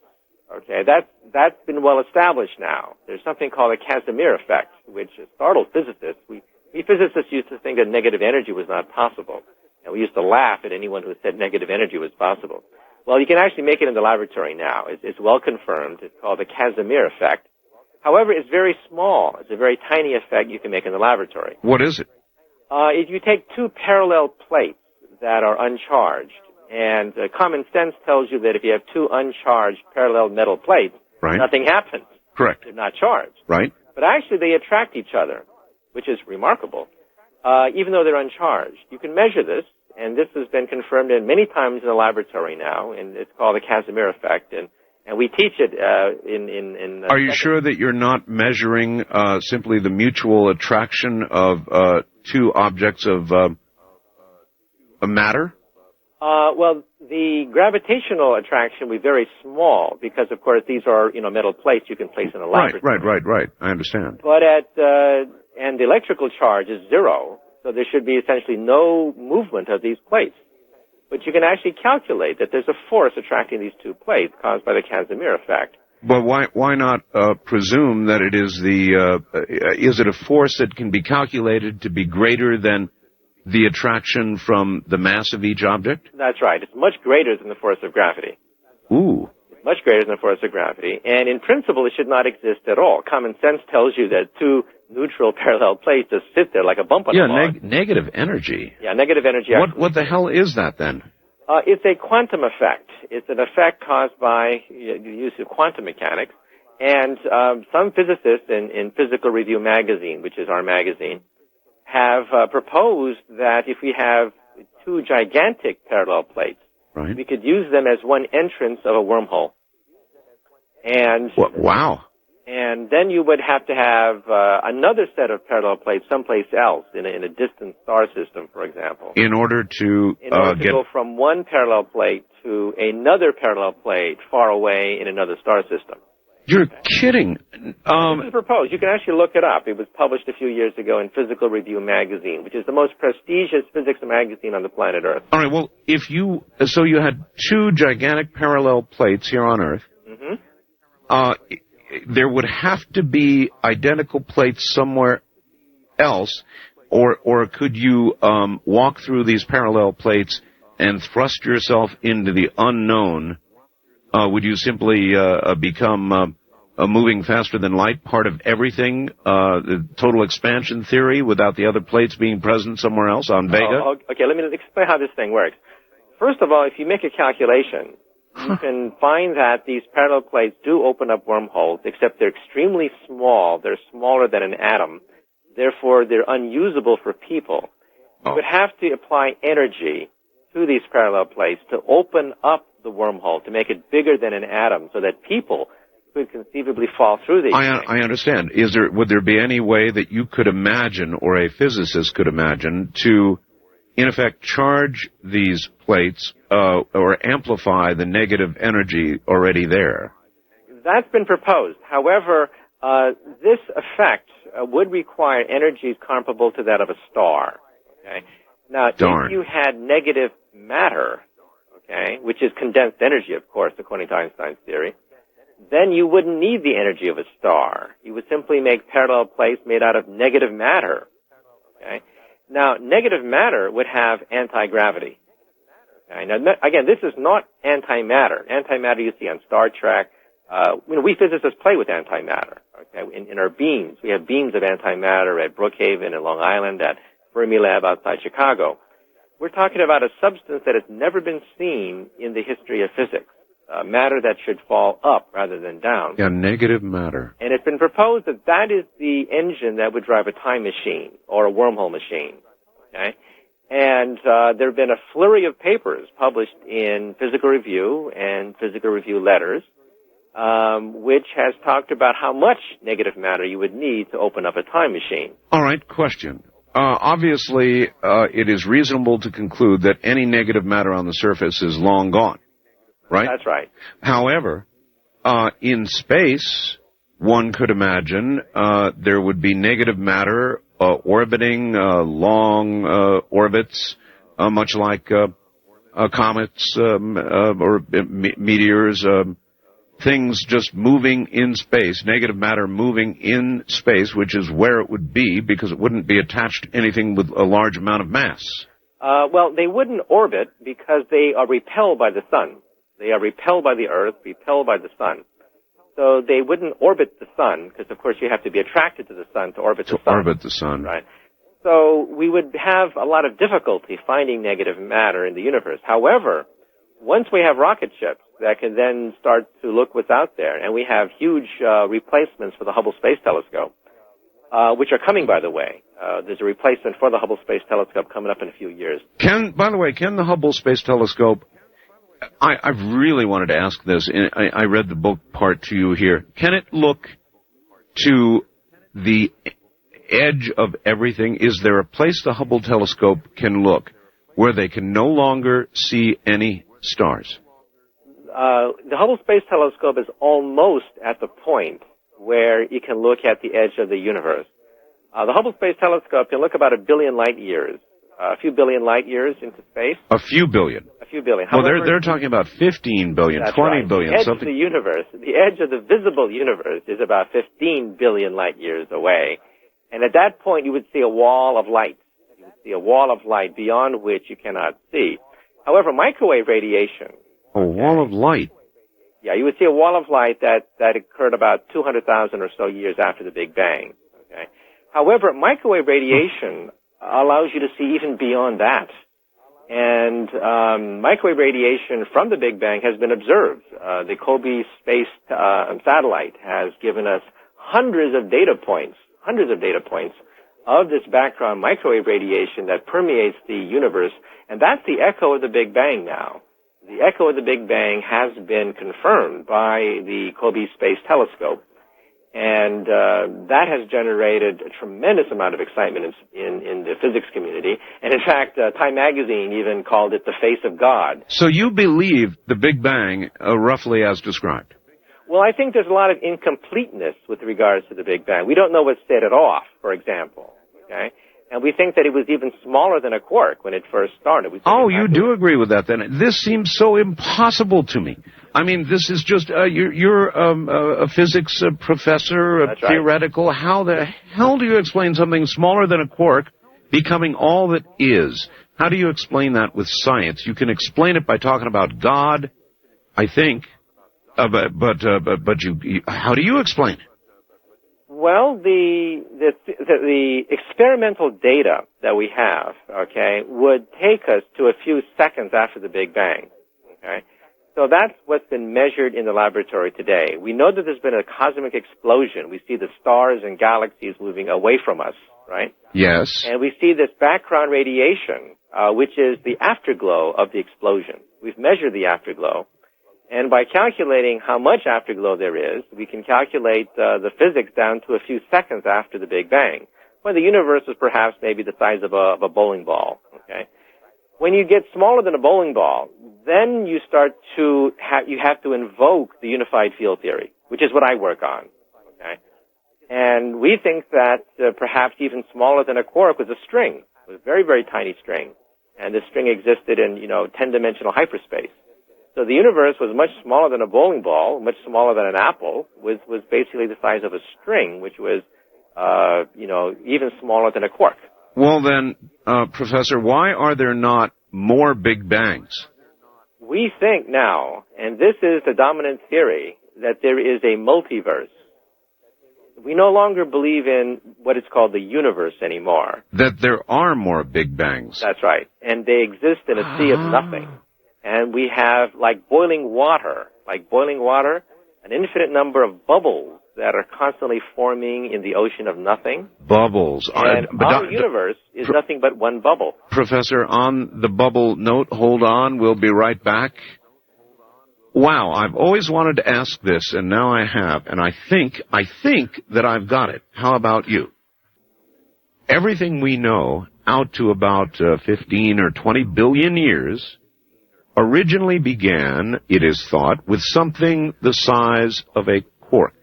[SPEAKER 21] Okay, that's been well established now. There's something called a Casimir effect, which startled physicists. We physicists used to think that negative energy was not possible. And we used to laugh at anyone who said negative energy was possible. Well, you can actually make it in the laboratory now. It's well confirmed. It's called the Casimir effect. However, it's very small. It's a very tiny effect you can make in the laboratory.
[SPEAKER 2] What is it?
[SPEAKER 21] If you take two parallel plates that are uncharged, and common sense tells you that if you have two uncharged parallel metal plates, nothing happens.
[SPEAKER 2] Correct.
[SPEAKER 21] They're not charged.
[SPEAKER 2] Right.
[SPEAKER 21] But actually they attract each other, which is remarkable, even though they're uncharged. You can measure this, and this has been confirmed many times in the laboratory now, and it's called the Casimir effect, and we teach it in
[SPEAKER 2] Are you sure that you're not measuring simply the mutual attraction of two objects of matter?
[SPEAKER 21] Well, the gravitational attraction will be very small because, of course, these are metal plates you can place in a laboratory.
[SPEAKER 2] Right. I understand.
[SPEAKER 21] But and the electrical charge is zero, so there should be essentially no movement of these plates. But you can actually calculate that there's a force attracting these two plates caused by the Casimir effect.
[SPEAKER 2] But why not presume that it is is it a force that can be calculated to be greater than the attraction from the mass of each object?
[SPEAKER 21] That's right. It's much greater than the force of gravity.
[SPEAKER 2] Ooh.
[SPEAKER 21] It's much greater than the force of gravity. And in principle, it should not exist at all. Common sense tells you that two neutral parallel plates just sit there like a bump on a log.
[SPEAKER 2] Negative energy.
[SPEAKER 21] Yeah, negative energy.
[SPEAKER 2] What the hell is that then?
[SPEAKER 21] It's a quantum effect. It's an effect caused by the use of quantum mechanics. And some physicists in Physical Review magazine, which is our magazine, have proposed that if we have two gigantic parallel plates, we could use them as one entrance of a wormhole. And
[SPEAKER 2] wow.
[SPEAKER 21] And then you would have to have another set of parallel plates someplace else in a distant star system, for example.
[SPEAKER 2] In order to
[SPEAKER 21] go from one parallel plate to another parallel plate far away in another star system.
[SPEAKER 2] You're kidding.
[SPEAKER 21] This is proposed. You can actually look it up. It was published a few years ago in Physical Review magazine, which is the most prestigious physics magazine on the planet Earth.
[SPEAKER 2] All right, well, so you had two gigantic parallel plates here on Earth.
[SPEAKER 21] Mm-hmm.
[SPEAKER 2] There would have to be identical plates somewhere else, or could you walk through these parallel plates and thrust yourself into the unknown? Would you simply become moving faster than light, part of everything, the total expansion theory, without the other plates being present somewhere else on Vega?
[SPEAKER 21] Okay, let me explain how this thing works. First of all, if you make a calculation, you can find that these parallel plates do open up wormholes, except they're extremely small. They're smaller than an atom. Therefore, they're unusable for people. You would have to apply energy to these parallel plates to open up the wormhole, to make it bigger than an atom, so that people could conceivably fall through these things.
[SPEAKER 2] I understand. Would there be any way that you could imagine, or a physicist could imagine, to, in effect, charge these plates or amplify the negative energy already there?
[SPEAKER 21] That's been proposed. However, this effect would require energies comparable to that of a star. Okay? Now, if you had negative matter, okay, which is condensed energy, of course, according to Einstein's theory, then you wouldn't need the energy of a star. You would simply make parallel plates made out of negative matter. Okay? Now, negative matter would have anti-gravity. Okay? Now, again, this is not antimatter. Antimatter you see on Star Trek. We physicists play with antimatter. Okay? In our beams, we have beams of antimatter at Brookhaven and Long Island, at Fermilab outside Chicago. We're talking about a substance that has never been seen in the history of physics. Matter that should fall up rather than down.
[SPEAKER 2] Yeah, negative matter.
[SPEAKER 21] And it's been proposed that that is the engine that would drive a time machine or a wormhole machine. Okay? And there have been a flurry of papers published in Physical Review and Physical Review Letters, which has talked about how much negative matter you would need to open up a time machine.
[SPEAKER 2] All right, question. Obviously, it is reasonable to conclude that any negative matter on the surface is long gone. Right?
[SPEAKER 21] That's right.
[SPEAKER 2] However, in space, one could imagine there would be negative matter orbiting long orbits, much like comets or meteors, things just moving in space, negative matter moving in space, which is where it would be because it wouldn't be attached to anything with a large amount of mass.
[SPEAKER 21] Well, they wouldn't orbit because they are repelled by the sun. They are repelled by the Earth, repelled by the sun. So they wouldn't orbit the sun, because of course you have to be attracted to the sun to orbit the sun.
[SPEAKER 2] To orbit the sun.
[SPEAKER 21] Right. So we would have a lot of difficulty finding negative matter in the universe. However, once we have rocket ships that can then start to look what's out there, and we have huge replacements for the Hubble Space Telescope, which are coming, by the way. There's a replacement for the Hubble Space Telescope coming up in a few years.
[SPEAKER 2] By the way, can the Hubble Space Telescope... I've really wanted to ask this. I read the book part to you here. Can it look to the edge of everything? Is there a place the Hubble telescope can look where they can no longer see any stars?
[SPEAKER 21] The Hubble Space Telescope is almost at the point where you can look at the edge of the universe. The Hubble Space Telescope can look about 1 billion light years, a few billion light years into space.
[SPEAKER 2] A few billion.
[SPEAKER 21] A few billion.
[SPEAKER 2] Well,
[SPEAKER 21] However,
[SPEAKER 2] they're talking about 15 billion,
[SPEAKER 21] that's
[SPEAKER 2] 20
[SPEAKER 21] right.
[SPEAKER 2] billion,
[SPEAKER 21] the edge
[SPEAKER 2] something.
[SPEAKER 21] of the universe, the edge of the visible universe is about 15 billion light years away. And at that point, you would see a wall of light. You would see a wall of light beyond which you cannot see. However, microwave radiation...
[SPEAKER 2] A wall of light?
[SPEAKER 21] Yeah, you would see a wall of light that occurred about 200,000 or so years after the Big Bang. Okay. However, microwave radiation allows you to see even beyond that. And microwave radiation from the Big Bang has been observed. The Kobe space satellite has given us hundreds of data points of this background microwave radiation that permeates the universe, and that's the echo of the Big Bang now. The echo of the Big Bang has been confirmed by the Kobe Space Telescope. And that has generated a tremendous amount of excitement in the physics community. And in fact, Time Magazine even called it the face of God.
[SPEAKER 2] So you believe the Big Bang roughly as described?
[SPEAKER 21] Well, I think there's a lot of incompleteness with regards to the Big Bang. We don't know what set it off, for example. Okay? And we think that it was even smaller than a quark when it first started.
[SPEAKER 2] Oh, you do agree with that then. This seems so impossible to me. I mean, this is just, you're a physics professor,
[SPEAKER 21] That's
[SPEAKER 2] theoretical.
[SPEAKER 21] Right.
[SPEAKER 2] How the hell do you explain something smaller than a quark becoming all that is? How do you explain that with science? You can explain it by talking about God, I think. But how do you explain it?
[SPEAKER 21] Well, the experimental data that we have, okay, would take us to a few seconds after the Big Bang, okay? So that's what's been measured in the laboratory today. We know that there's been a cosmic explosion. We see the stars and galaxies moving away from us, right?
[SPEAKER 2] Yes.
[SPEAKER 21] And we see this background radiation, which is the afterglow of the explosion. We've measured the afterglow. And by calculating how much afterglow there is, we can calculate the physics down to a few seconds after the Big Bang, when the universe is perhaps maybe the size of a bowling ball. Okay, when you get smaller than a bowling ball, then you start to you have to invoke the unified field theory, which is what I work on. Okay, and we think that perhaps even smaller than a quark was a string, was a very, very tiny string, and this string existed in 10-dimensional hyperspace. So the universe was much smaller than a bowling ball, much smaller than an apple, was basically the size of a string, which was, even smaller than a quark.
[SPEAKER 2] Well then, Professor, why are there not more Big Bangs?
[SPEAKER 21] We think now, and this is the dominant theory, that there is a multiverse. We no longer believe in what is called the universe anymore.
[SPEAKER 2] That there are more Big Bangs.
[SPEAKER 21] That's right. And they exist in a sea of nothing. And we have, like boiling water, an infinite number of bubbles that are constantly forming in the ocean of nothing.
[SPEAKER 2] Bubbles.
[SPEAKER 21] And our universe is nothing but one bubble.
[SPEAKER 2] Professor, on the bubble note, hold on, we'll be right back. Wow, I've always wanted to ask this, and now I have, and I think that I've got it. How about you? Everything we know, out to about 15 or 20 billion years, originally began, it is thought, with something the size of a quark.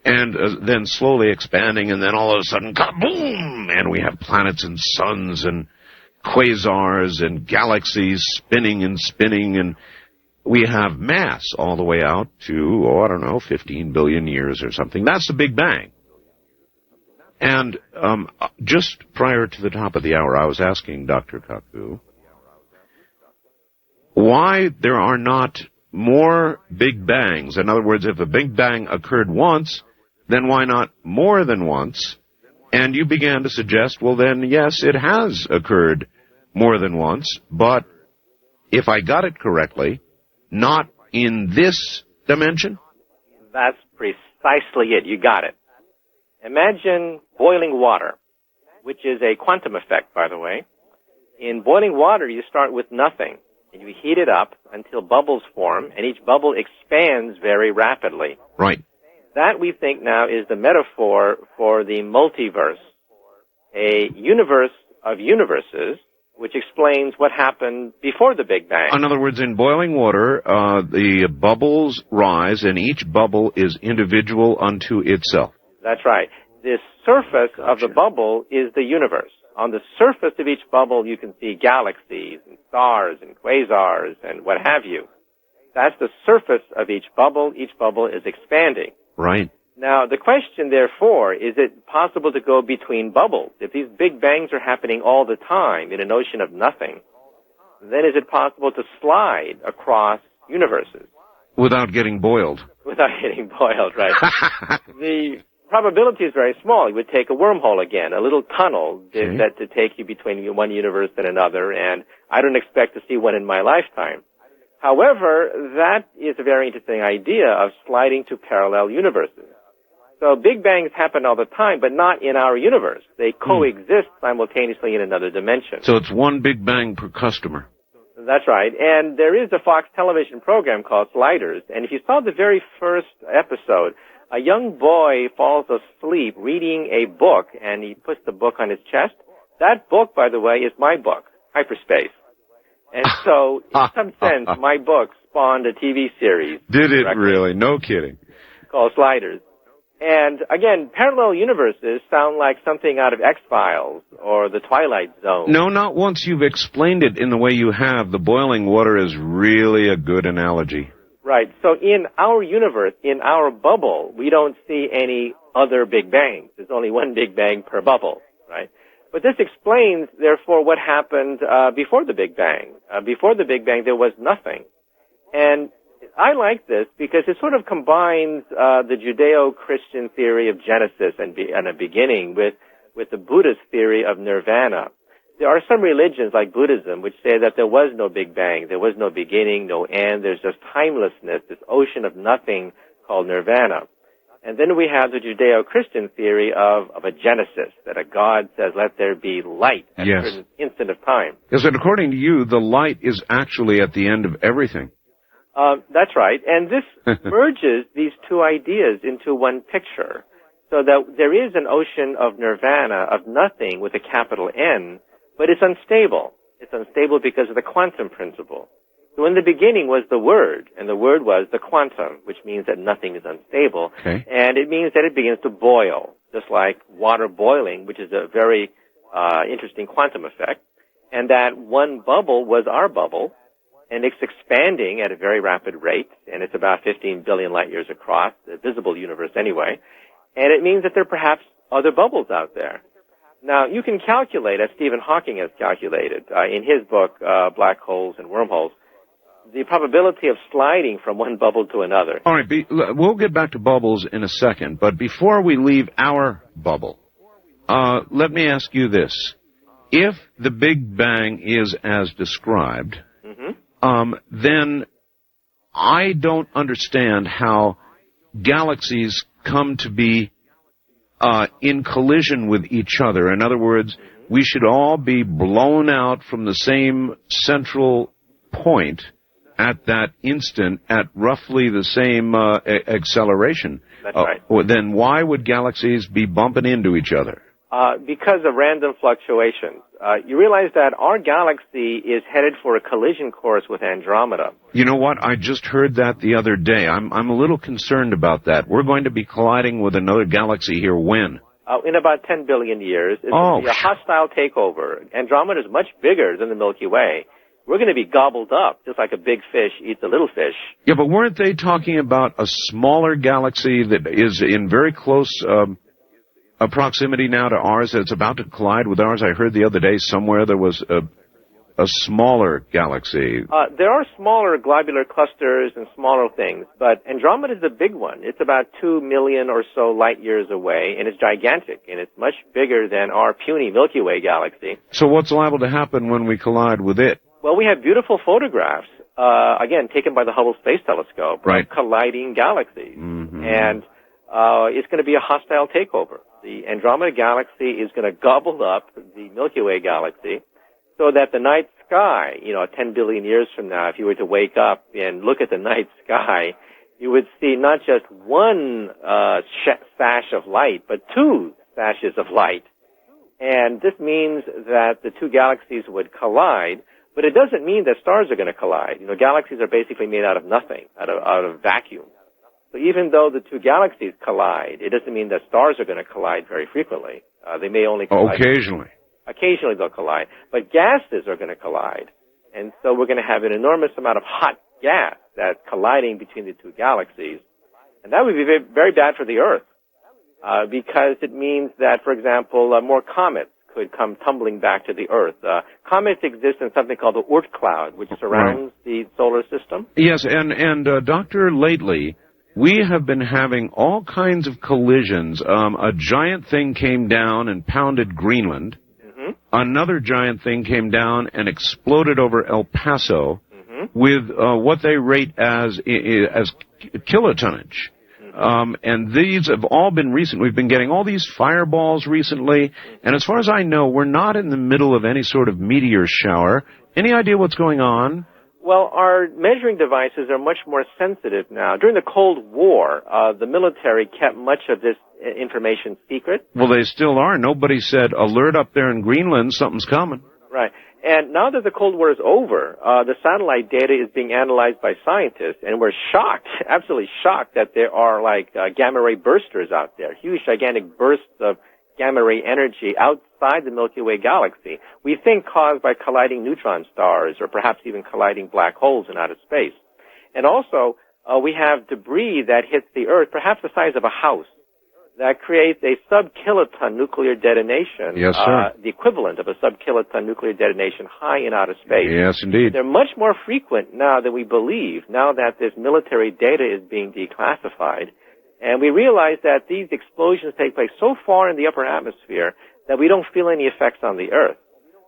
[SPEAKER 2] And then slowly expanding, and then all of a sudden, kaboom! And we have planets and suns and quasars and galaxies spinning, and we have mass all the way out to, 15 billion years or something. That's the Big Bang. And just prior to the top of the hour, I was asking Dr. Kaku why there are not more Big Bangs. In other words, if a Big Bang occurred once, then why not more than once? And you began to suggest, well then, yes, it has occurred more than once, but if I got it correctly, not in this dimension?
[SPEAKER 21] That's precisely it. You got it. Imagine boiling water, which is a quantum effect, by the way. In boiling water, you start with nothing, and you heat it up until bubbles form, and each bubble expands very rapidly.
[SPEAKER 2] Right.
[SPEAKER 21] That, we think now, is the metaphor for the multiverse, a universe of universes, which explains what happened before the Big Bang.
[SPEAKER 2] In other words, in boiling water, the bubbles rise, and each bubble is individual unto itself.
[SPEAKER 21] That's right. The surface of the bubble is the universe. On the surface of each bubble, you can see galaxies and stars and quasars and what have you. That's the surface of each bubble. Each bubble is expanding.
[SPEAKER 2] Right.
[SPEAKER 21] Now, the question, therefore, is it possible to go between bubbles? If these Big Bangs are happening all the time in an ocean of nothing, then is it possible to slide across universes?
[SPEAKER 2] Without getting boiled.
[SPEAKER 21] Without getting boiled, right. The probability is very small. You would take a wormhole again, a little tunnel that to take you between one universe and another, and I don't expect to see one in my lifetime. However, that is a very interesting idea of sliding to parallel universes. So Big Bangs happen all the time, but not in our universe. They coexist simultaneously in another dimension.
[SPEAKER 2] So it's one Big Bang per customer.
[SPEAKER 21] That's right. And there is a Fox television program called Sliders. And if you saw the very first episode, a young boy falls asleep reading a book, and he puts the book on his chest. That book, by the way, is my book, Hyperspace. And so, in some sense, my book spawned a TV series.
[SPEAKER 2] Did it really? No kidding.
[SPEAKER 21] Called Sliders. And again, parallel universes sound like something out of X-Files or The Twilight Zone.
[SPEAKER 2] No, not once you've explained it in the way you have. The boiling water is really a good analogy.
[SPEAKER 21] Right. So in our universe, in our bubble, we don't see any other Big Bangs. There's only one Big Bang per bubble, right? But this explains, therefore, what happened before the Big Bang. Before the Big Bang, there was nothing. And I like this because it sort of combines the Judeo-Christian theory of Genesis and a beginning with the Buddhist theory of nirvana. There are some religions like Buddhism which say that there was no Big Bang, there was no beginning, no end, there's just timelessness, this ocean of nothing called nirvana. And then we have the Judeo-Christian theory of a Genesis, that a God says, let there be light at a certain instant of time.
[SPEAKER 2] Yes, and according to you, the light is actually at the end of everything.
[SPEAKER 21] That's right. And this merges these two ideas into one picture, so that there is an ocean of nirvana, of nothing with a capital N, but it's unstable. It's unstable because of the quantum principle. So in the beginning was the Word, and the Word was the quantum, which means that nothing is unstable.
[SPEAKER 2] Okay.
[SPEAKER 21] And it means that it begins to boil, just like water boiling, which is a very interesting quantum effect. And that one bubble was our bubble, and it's expanding at a very rapid rate, and it's about 15 billion light years across, the visible universe anyway, and it means that there are perhaps other bubbles out there. Now, you can calculate, as Stephen Hawking has calculated in his book, Black Holes and Wormholes, the probability of sliding from one bubble to another.
[SPEAKER 2] All right, we'll get back to bubbles in a second, but before we leave our bubble, let me ask you this. If the Big Bang is as described, then I don't understand how galaxies come to be in collision with each other. In other words, we should all be blown out from the same central point at that instant at roughly the same acceleration.
[SPEAKER 21] That's right.
[SPEAKER 2] Then why would galaxies be bumping into each other?
[SPEAKER 21] Because of random fluctuations. You realize that our galaxy is headed for a collision course with Andromeda.
[SPEAKER 2] You know what? I just heard that the other day. I'm a little concerned about that. We're going to be colliding with another galaxy here when?
[SPEAKER 21] In about 10 billion years. It's going to be a hostile takeover. Andromeda is much bigger than the Milky Way. We're going to be gobbled up, just like a big fish eats a little fish.
[SPEAKER 2] Yeah, but weren't they talking about a smaller galaxy that is in very close proximity now to ours, that's about to collide with ours? I heard the other day somewhere there was a smaller galaxy.
[SPEAKER 21] There are smaller globular clusters and smaller things, but Andromeda is the big one. It's about 2 million or so light years away, and it's gigantic, and it's much bigger than our puny Milky Way galaxy.
[SPEAKER 2] So what's liable to happen when we collide with it?
[SPEAKER 21] Well, we have beautiful photographs, again, taken by the Hubble Space Telescope, of colliding galaxies. And it's going to be a hostile takeover. The Andromeda galaxy is going to gobble up the Milky Way galaxy so that the night sky, 10 billion years from now, if you were to wake up and look at the night sky, you would see not just one sash of light, but two sashes of light. And this means that the two galaxies would collide, but it doesn't mean that stars are going to collide. Galaxies are basically made out of nothing, out of vacuum. So even though the two galaxies collide, it doesn't mean that stars are going to collide very frequently. They may only collide.
[SPEAKER 2] Occasionally.
[SPEAKER 21] Occasionally they'll collide. But gases are going to collide. And so we're going to have an enormous amount of hot gas that's colliding between the two galaxies. And that would be very, very bad for the Earth. Because it means that, for example, more comets could come tumbling back to the Earth. Comets exist in something called the Oort cloud, which surrounds the solar system.
[SPEAKER 2] Yes, and Doctor, lately, we have been having all kinds of collisions. A giant thing came down and pounded Greenland. Another giant thing came down and exploded over El Paso with what they rate as kilotonnage. And these have all been recent. We've been getting all these fireballs recently, and as far as I know, we're not in the middle of any sort of meteor shower. Any idea what's going on?
[SPEAKER 21] Well, our measuring devices are much more sensitive now. During the Cold War, the military kept much of this information secret.
[SPEAKER 2] Well, they still are. Nobody said, alert up there in Greenland, something's coming.
[SPEAKER 21] Right. And now that the Cold War is over, the satellite data is being analyzed by scientists, and we're shocked, absolutely shocked, that there are gamma ray bursters out there, huge, gigantic bursts of gamma ray energy outside the Milky Way galaxy. We think caused by colliding neutron stars, or perhaps even colliding black holes in outer space. And also, we have debris that hits the Earth, perhaps the size of a house, that creates a sub-kiloton nuclear detonation.
[SPEAKER 2] Yes, sir.
[SPEAKER 21] The equivalent of a sub-kiloton nuclear detonation high in outer space.
[SPEAKER 2] Yes, indeed.
[SPEAKER 21] They're much more frequent now than we believe, now that this military data is being declassified. And we realize that these explosions take place so far in the upper atmosphere that we don't feel any effects on the Earth.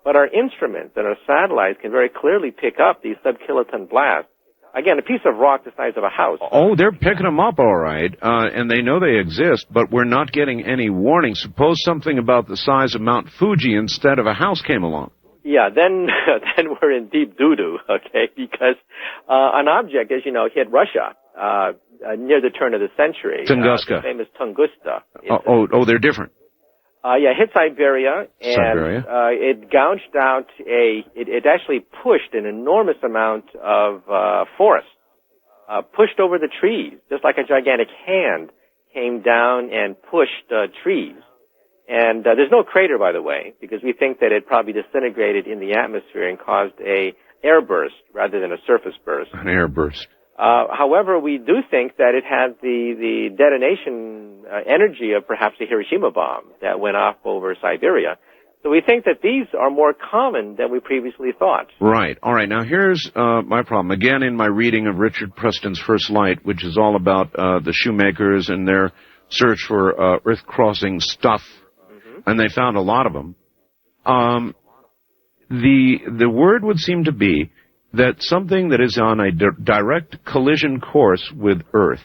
[SPEAKER 21] But our instruments and our satellites can very clearly pick up these sub-kiloton blasts. Again, a piece of rock the size of a house.
[SPEAKER 2] Oh, they're picking them up all right, and they know they exist, but we're not getting any warning. Suppose something about the size of Mount Fuji instead of a house came along.
[SPEAKER 21] Yeah, then we're in deep doo-doo, okay, because an object, as you know, hit Russia near the turn of the century.
[SPEAKER 2] Tunguska.
[SPEAKER 21] The famous Tunguska.
[SPEAKER 2] Oh, they're different.
[SPEAKER 21] Hit Siberia, and it gouged out it actually pushed an enormous amount of forest, pushed over the trees, just like a gigantic hand came down and pushed trees. And there's no crater, by the way, because we think that it probably disintegrated in the atmosphere and caused a airburst rather than a surface burst.
[SPEAKER 2] An airburst.
[SPEAKER 21] However, we do think that it had the detonation energy of perhaps a Hiroshima bomb that went off over Siberia. So we think that these are more common than we previously thought.
[SPEAKER 2] Right. All right. Now, here's my problem. Again, in my reading of Richard Preston's First Light, which is all about the shoemakers and their search for Earth-crossing stuff, and they found a lot of them, the word would seem to be that something that is on a direct collision course with Earth,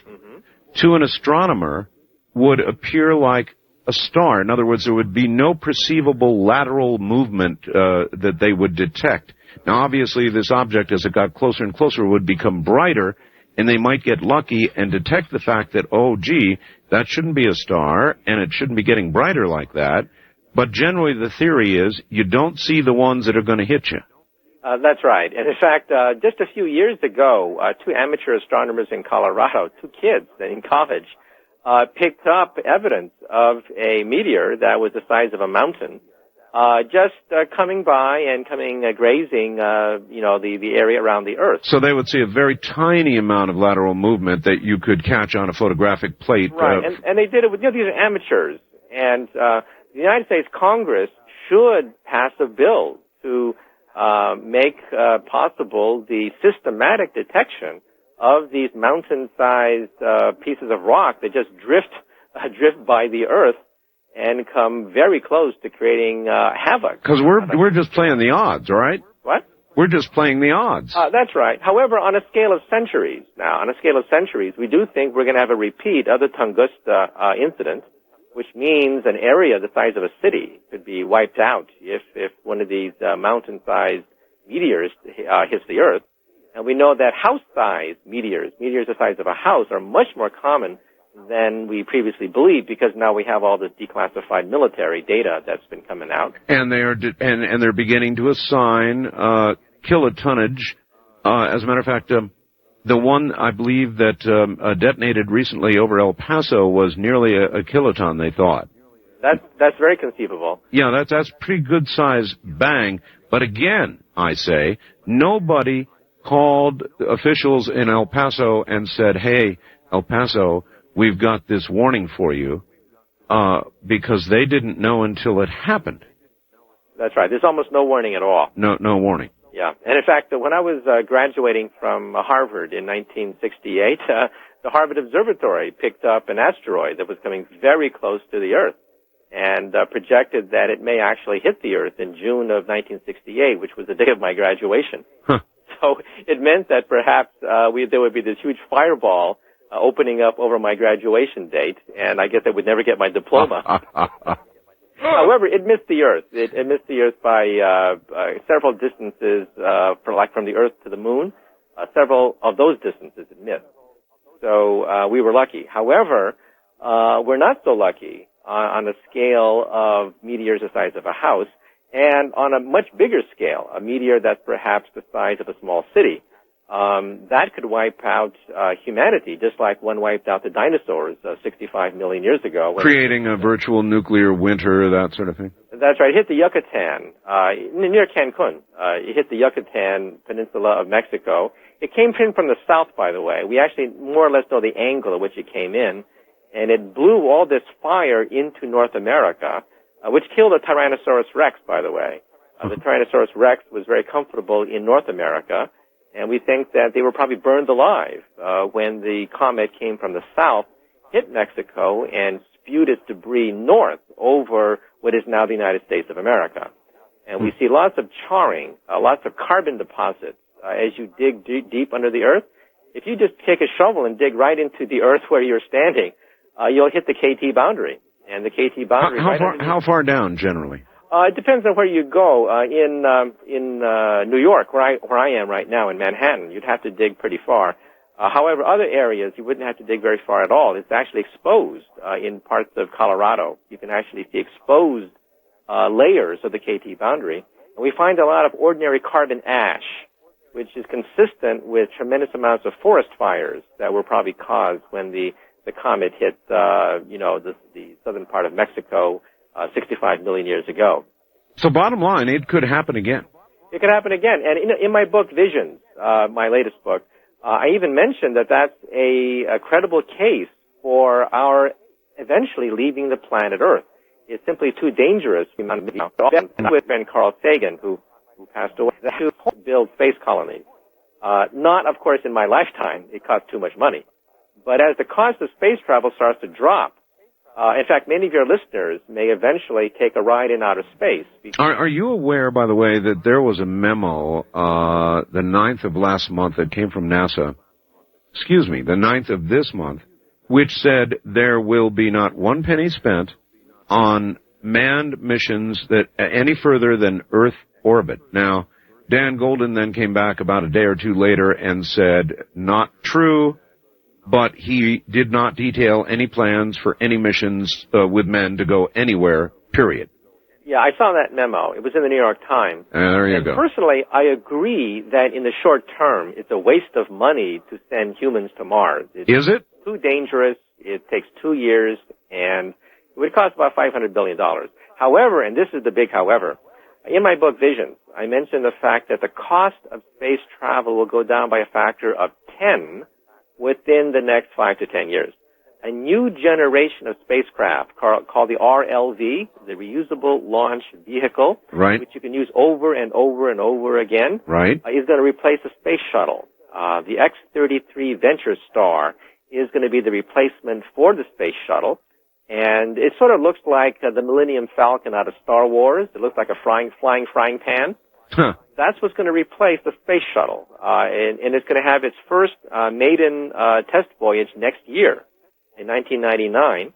[SPEAKER 2] to an astronomer, would appear like a star. In other words, there would be no perceivable lateral movement that they would detect. Now, obviously, this object, as it got closer and closer, would become brighter, and they might get lucky and detect the fact that, oh, gee, that shouldn't be a star, and it shouldn't be getting brighter like that. But generally, the theory is you don't see the ones that are going to hit you.
[SPEAKER 21] That's right. And in fact, just a few years ago, two amateur astronomers in Colorado, two kids in college, picked up evidence of a meteor that was the size of a mountain, just coming by and grazing, the area around the Earth.
[SPEAKER 2] So they would see a very tiny amount of lateral movement that you could catch on a photographic plate.
[SPEAKER 21] Right, and they did it with, these are amateurs. And the United States Congress should pass a bill to make possible the systematic detection of these mountain-sized pieces of rock that just drift by the Earth and come very close to creating havoc.
[SPEAKER 2] Because we're just playing the odds, all right?
[SPEAKER 21] What?
[SPEAKER 2] We're just playing the odds.
[SPEAKER 21] That's right. However, on a scale of centuries, we do think we're going to have a repeat of the Tunguska incident, which means an area the size of a city could be wiped out if one of these mountain-sized meteors hits the Earth. And we know that house-sized meteors the size of a house, are much more common than we previously believed, because now we have all this declassified military data that's been coming out.
[SPEAKER 2] And they are and they're beginning to assign kilotonnage. As a matter of fact, the one I believe that detonated recently over El Paso was nearly a kiloton, they thought.
[SPEAKER 21] That's very conceivable.
[SPEAKER 2] Yeah, that's pretty good size bang. But again, I say, nobody called officials in El Paso and said, hey, El Paso, we've got this warning for you, because they didn't know until it happened.
[SPEAKER 21] That's right. There's almost no warning at all.
[SPEAKER 2] No warning.
[SPEAKER 21] Yeah. And in fact, when I was graduating from Harvard in 1968, the Harvard Observatory picked up an asteroid that was coming very close to the Earth and projected that it may actually hit the Earth in June of 1968, which was the day of my graduation.
[SPEAKER 2] Huh.
[SPEAKER 21] So it meant that perhaps there would be this huge fireball opening up over my graduation date, and I guess I would never get my diploma. However, it missed the Earth. It missed the Earth by several distances, from the Earth to the Moon. Several of those distances it missed. So we were lucky. However, we're not so lucky on a scale of meteors the size of a house, and on a much bigger scale, a meteor that's perhaps the size of a small city. That could wipe out humanity, just like one wiped out the dinosaurs 65 million years ago.
[SPEAKER 2] Creating a virtual nuclear winter, that sort of thing.
[SPEAKER 21] That's right. It hit the Yucatan, near Cancun. It hit the Yucatan Peninsula of Mexico. It came in from the south, by the way. We actually more or less know the angle at which it came in, and it blew all this fire into North America, which killed a Tyrannosaurus rex, by the way. The Tyrannosaurus rex was very comfortable in North America, and we think that they were probably burned alive when the comet came from the south, hit Mexico, and spewed its debris north over what is now the United States of America. And we see lots of charring, lots of carbon deposits as you dig deep under the Earth. If you just take a shovel and dig right into the Earth where you're standing, you'll hit the KT boundary. And the KT boundary...
[SPEAKER 2] How far down, generally?
[SPEAKER 21] It depends on where you go. In New York, where I am right now, in Manhattan, you'd have to dig pretty far. However, other areas, you wouldn't have to dig very far at all. It's actually exposed in parts of Colorado. You can actually see exposed layers of the KT boundary. And we find a lot of ordinary carbon ash, which is consistent with tremendous amounts of forest fires that were probably caused when the comet hit, the southern part of Mexico 65 million years ago.
[SPEAKER 2] So bottom line, it could happen again.
[SPEAKER 21] It could happen again. And in my book, Visions, my latest book, I even mentioned that that's a credible case for our eventually leaving the planet Earth. It's simply too dangerous. With Ben Carl Sagan, who passed away, to build space colonies. Not, of course, in my lifetime. It cost too much money. But as the cost of space travel starts to drop, in fact, many of your listeners may eventually take a ride in outer space.
[SPEAKER 2] Are you aware, by the way, that there was a memo the 9th of last month that came from NASA, the 9th of this month, which said there will be not one penny spent on manned missions that any further than Earth orbit. Now, Dan Golden then came back about a day or two later and said, not true, but he did not detail any plans for any missions with men to go anywhere, period.
[SPEAKER 21] Yeah, I saw that memo. It was in the New York Times.
[SPEAKER 2] There you go.
[SPEAKER 21] Personally, I agree that in the short term, it's a waste of money to send humans to Mars.
[SPEAKER 2] Is it?
[SPEAKER 21] Too dangerous. It takes 2 years, and it would cost about $500 billion. However, and this is the big however, in my book, Visions, I mentioned the fact that the cost of space travel will go down by a factor of 10 within the next 5 to 10 years. A new generation of spacecraft called the RLV, the Reusable Launch Vehicle,
[SPEAKER 2] right,
[SPEAKER 21] which you can use over and over and over again,
[SPEAKER 2] right,
[SPEAKER 21] is going to replace the space shuttle. The X-33 Venture Star is going to be the replacement for the space shuttle. And it sort of looks like the Millennium Falcon out of Star Wars. It looks like a flying frying pan.
[SPEAKER 2] Huh.
[SPEAKER 21] That's what's going to replace the space shuttle. And it's going to have its first maiden test voyage next year in 1999.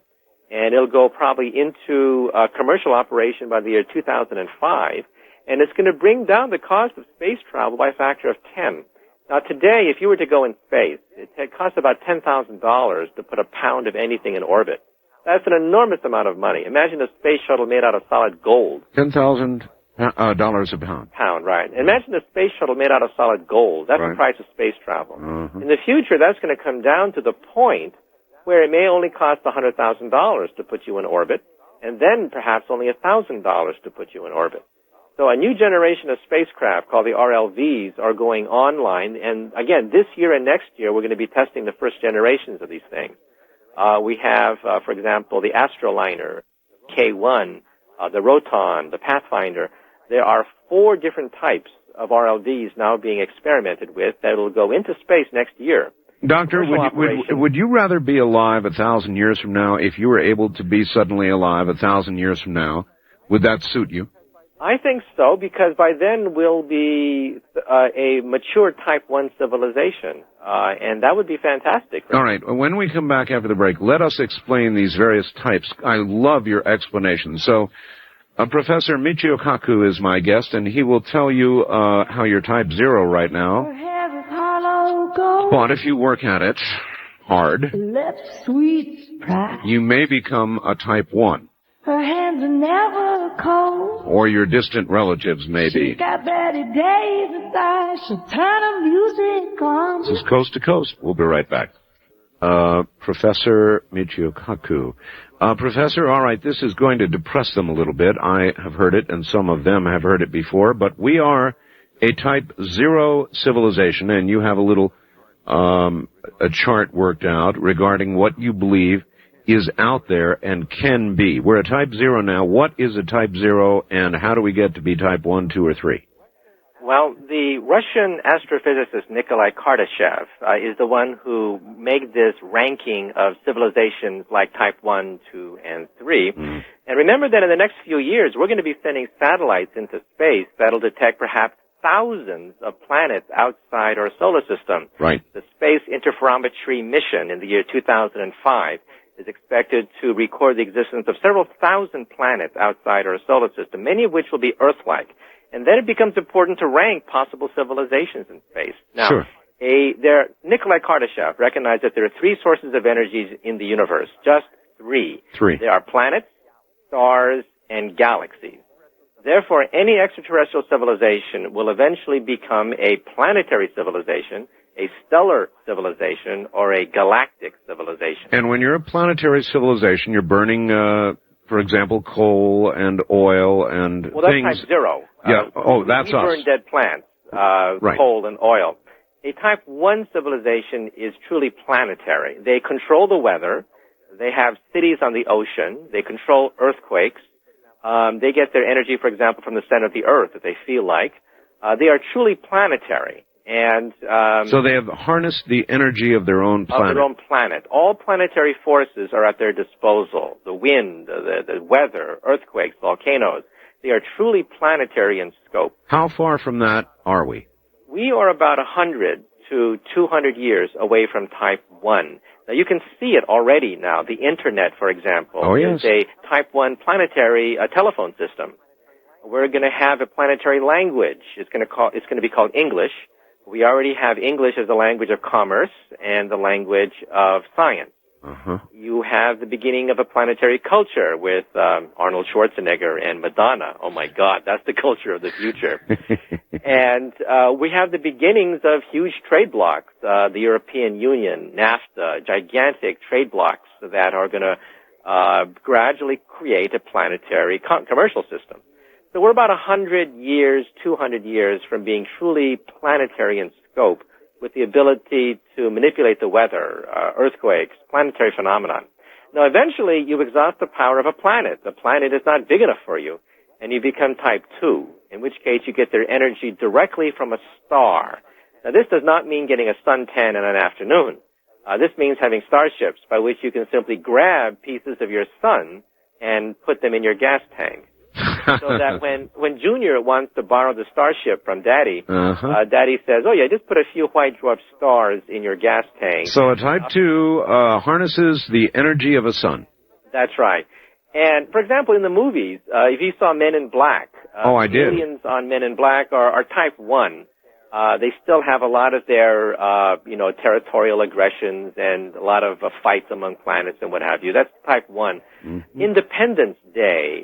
[SPEAKER 21] And it'll go probably into commercial operation by the year 2005. And it's going to bring down the cost of space travel by a factor of 10. Now, today, if you were to go in space, it costs about $10,000 to put a pound of anything in orbit. That's an enormous amount of money. Imagine a space shuttle made out of solid gold.
[SPEAKER 2] $10,000 a pound.
[SPEAKER 21] Pound, right. Imagine a space shuttle made out of solid gold. That's
[SPEAKER 2] right.
[SPEAKER 21] The price of space travel.
[SPEAKER 2] Mm-hmm.
[SPEAKER 21] In the future, that's going to come down to the point where it may only cost $100,000 to put you in orbit, and then perhaps only $1,000 to put you in orbit. So a new generation of spacecraft called the RLVs are going online, and again, this year and next year, we're going to be testing the first generations of these things. We have, for example, the Astroliner, K1, the Roton, the Pathfinder. There are 4 different types of RLVs now being experimented with that will go into space next year.
[SPEAKER 2] Doctor, would you rather be alive 1,000 years from now if you were able to be suddenly alive 1,000 years from now? Would that suit you?
[SPEAKER 21] I think so, because by then we'll be a mature Type 1 civilization, and that would be fantastic. Right?
[SPEAKER 2] All right. When we come back after the break, let us explain these various types. I love your explanation. So, Professor Michio Kaku is my guest, and he will tell you how you're Type 0 right now. But if you work at it hard, you may become a Type 1.
[SPEAKER 5] Her hands are never cold.
[SPEAKER 2] Or your distant relatives, maybe.
[SPEAKER 5] She got better days and nights. She'll turn the music on.
[SPEAKER 2] This is Coast to Coast. We'll be right back. Professor Michio Kaku. Professor, all right, this is going to depress them a little bit. I have heard it, and some of them have heard it before, but we are a Type 0 civilization, and you have a little a chart worked out regarding what you believe is out there and can be. We're a Type 0 now. What is a Type 0, and how do we get to be Type 1, 2, or 3?
[SPEAKER 21] Well, the Russian astrophysicist Nikolai Kardashev is the one who made this ranking of civilizations like Type 1, 2, and 3. Mm. And remember that in the next few years, we're going to be sending satellites into space that'll detect perhaps thousands of planets outside our solar system.
[SPEAKER 2] Right.
[SPEAKER 21] The Space Interferometry mission in the year 2005 is expected to record the existence of several thousand planets outside our solar system, many of which will be Earth-like. And then it becomes important to rank possible civilizations in space. Now,
[SPEAKER 2] sure.
[SPEAKER 21] Nikolai Kardashev recognized that there are 3 sources of energies in the universe, just 3.
[SPEAKER 2] 3.
[SPEAKER 21] There are planets, stars, and galaxies. Therefore, any extraterrestrial civilization will eventually become a planetary civilization, a stellar civilization, or a galactic civilization.
[SPEAKER 2] And when you're a planetary civilization, you're burning for example, coal and oil and
[SPEAKER 21] Well, that's
[SPEAKER 2] things.
[SPEAKER 21] type 0.
[SPEAKER 2] Yeah. That's
[SPEAKER 21] we
[SPEAKER 2] us.
[SPEAKER 21] burn dead plants,
[SPEAKER 2] Right.
[SPEAKER 21] coal and oil. A type 1 civilization is truly planetary. They control the weather. They have cities on the ocean. They control earthquakes. They get their energy, for example, from the center of the earth that they feel like. They are truly planetary. And
[SPEAKER 2] so they have harnessed the energy of their own planet.
[SPEAKER 21] Of their own planet. All planetary forces are at their disposal. The wind, the weather, earthquakes, volcanoes. They are truly planetary in scope.
[SPEAKER 2] How far from that are we?
[SPEAKER 21] We are about 100 to 200 years away from type 1. Now, you can see it already now. The Internet, for example, is a type 1 planetary telephone system. We're going to have a planetary language. It's going to be called English. We already have English as the language of commerce and the language of science.
[SPEAKER 2] Uh-huh.
[SPEAKER 21] You have the beginning of a planetary culture with Arnold Schwarzenegger and Madonna. Oh my God, that's the culture of the future. And we have the beginnings of huge trade blocs, the European Union, NAFTA, gigantic trade blocs that are going to gradually create a planetary commercial system. So we're about 100 years, 200 years from being truly planetary in scope, with the ability to manipulate the weather, earthquakes, planetary phenomenon. Now, eventually, you exhaust the power of a planet. The planet is not big enough for you, and you become type 2, in which case you get their energy directly from a star. Now, this does not mean getting a suntan in an afternoon. This means having starships by which you can simply grab pieces of your sun and put them in your gas tank. So that when Junior wants to borrow the starship from Daddy, Daddy says, oh yeah, just put a few white dwarf stars in your gas tank.
[SPEAKER 2] So a type 2 harnesses the energy of a sun.
[SPEAKER 21] That's right. And, for example, in the movies, if you saw Men in Black,
[SPEAKER 2] I did.
[SPEAKER 21] aliens on Men in Black are type 1. They still have a lot of their, territorial aggressions and a lot of fights among planets and what have you. That's type 1. Mm-hmm. Independence Day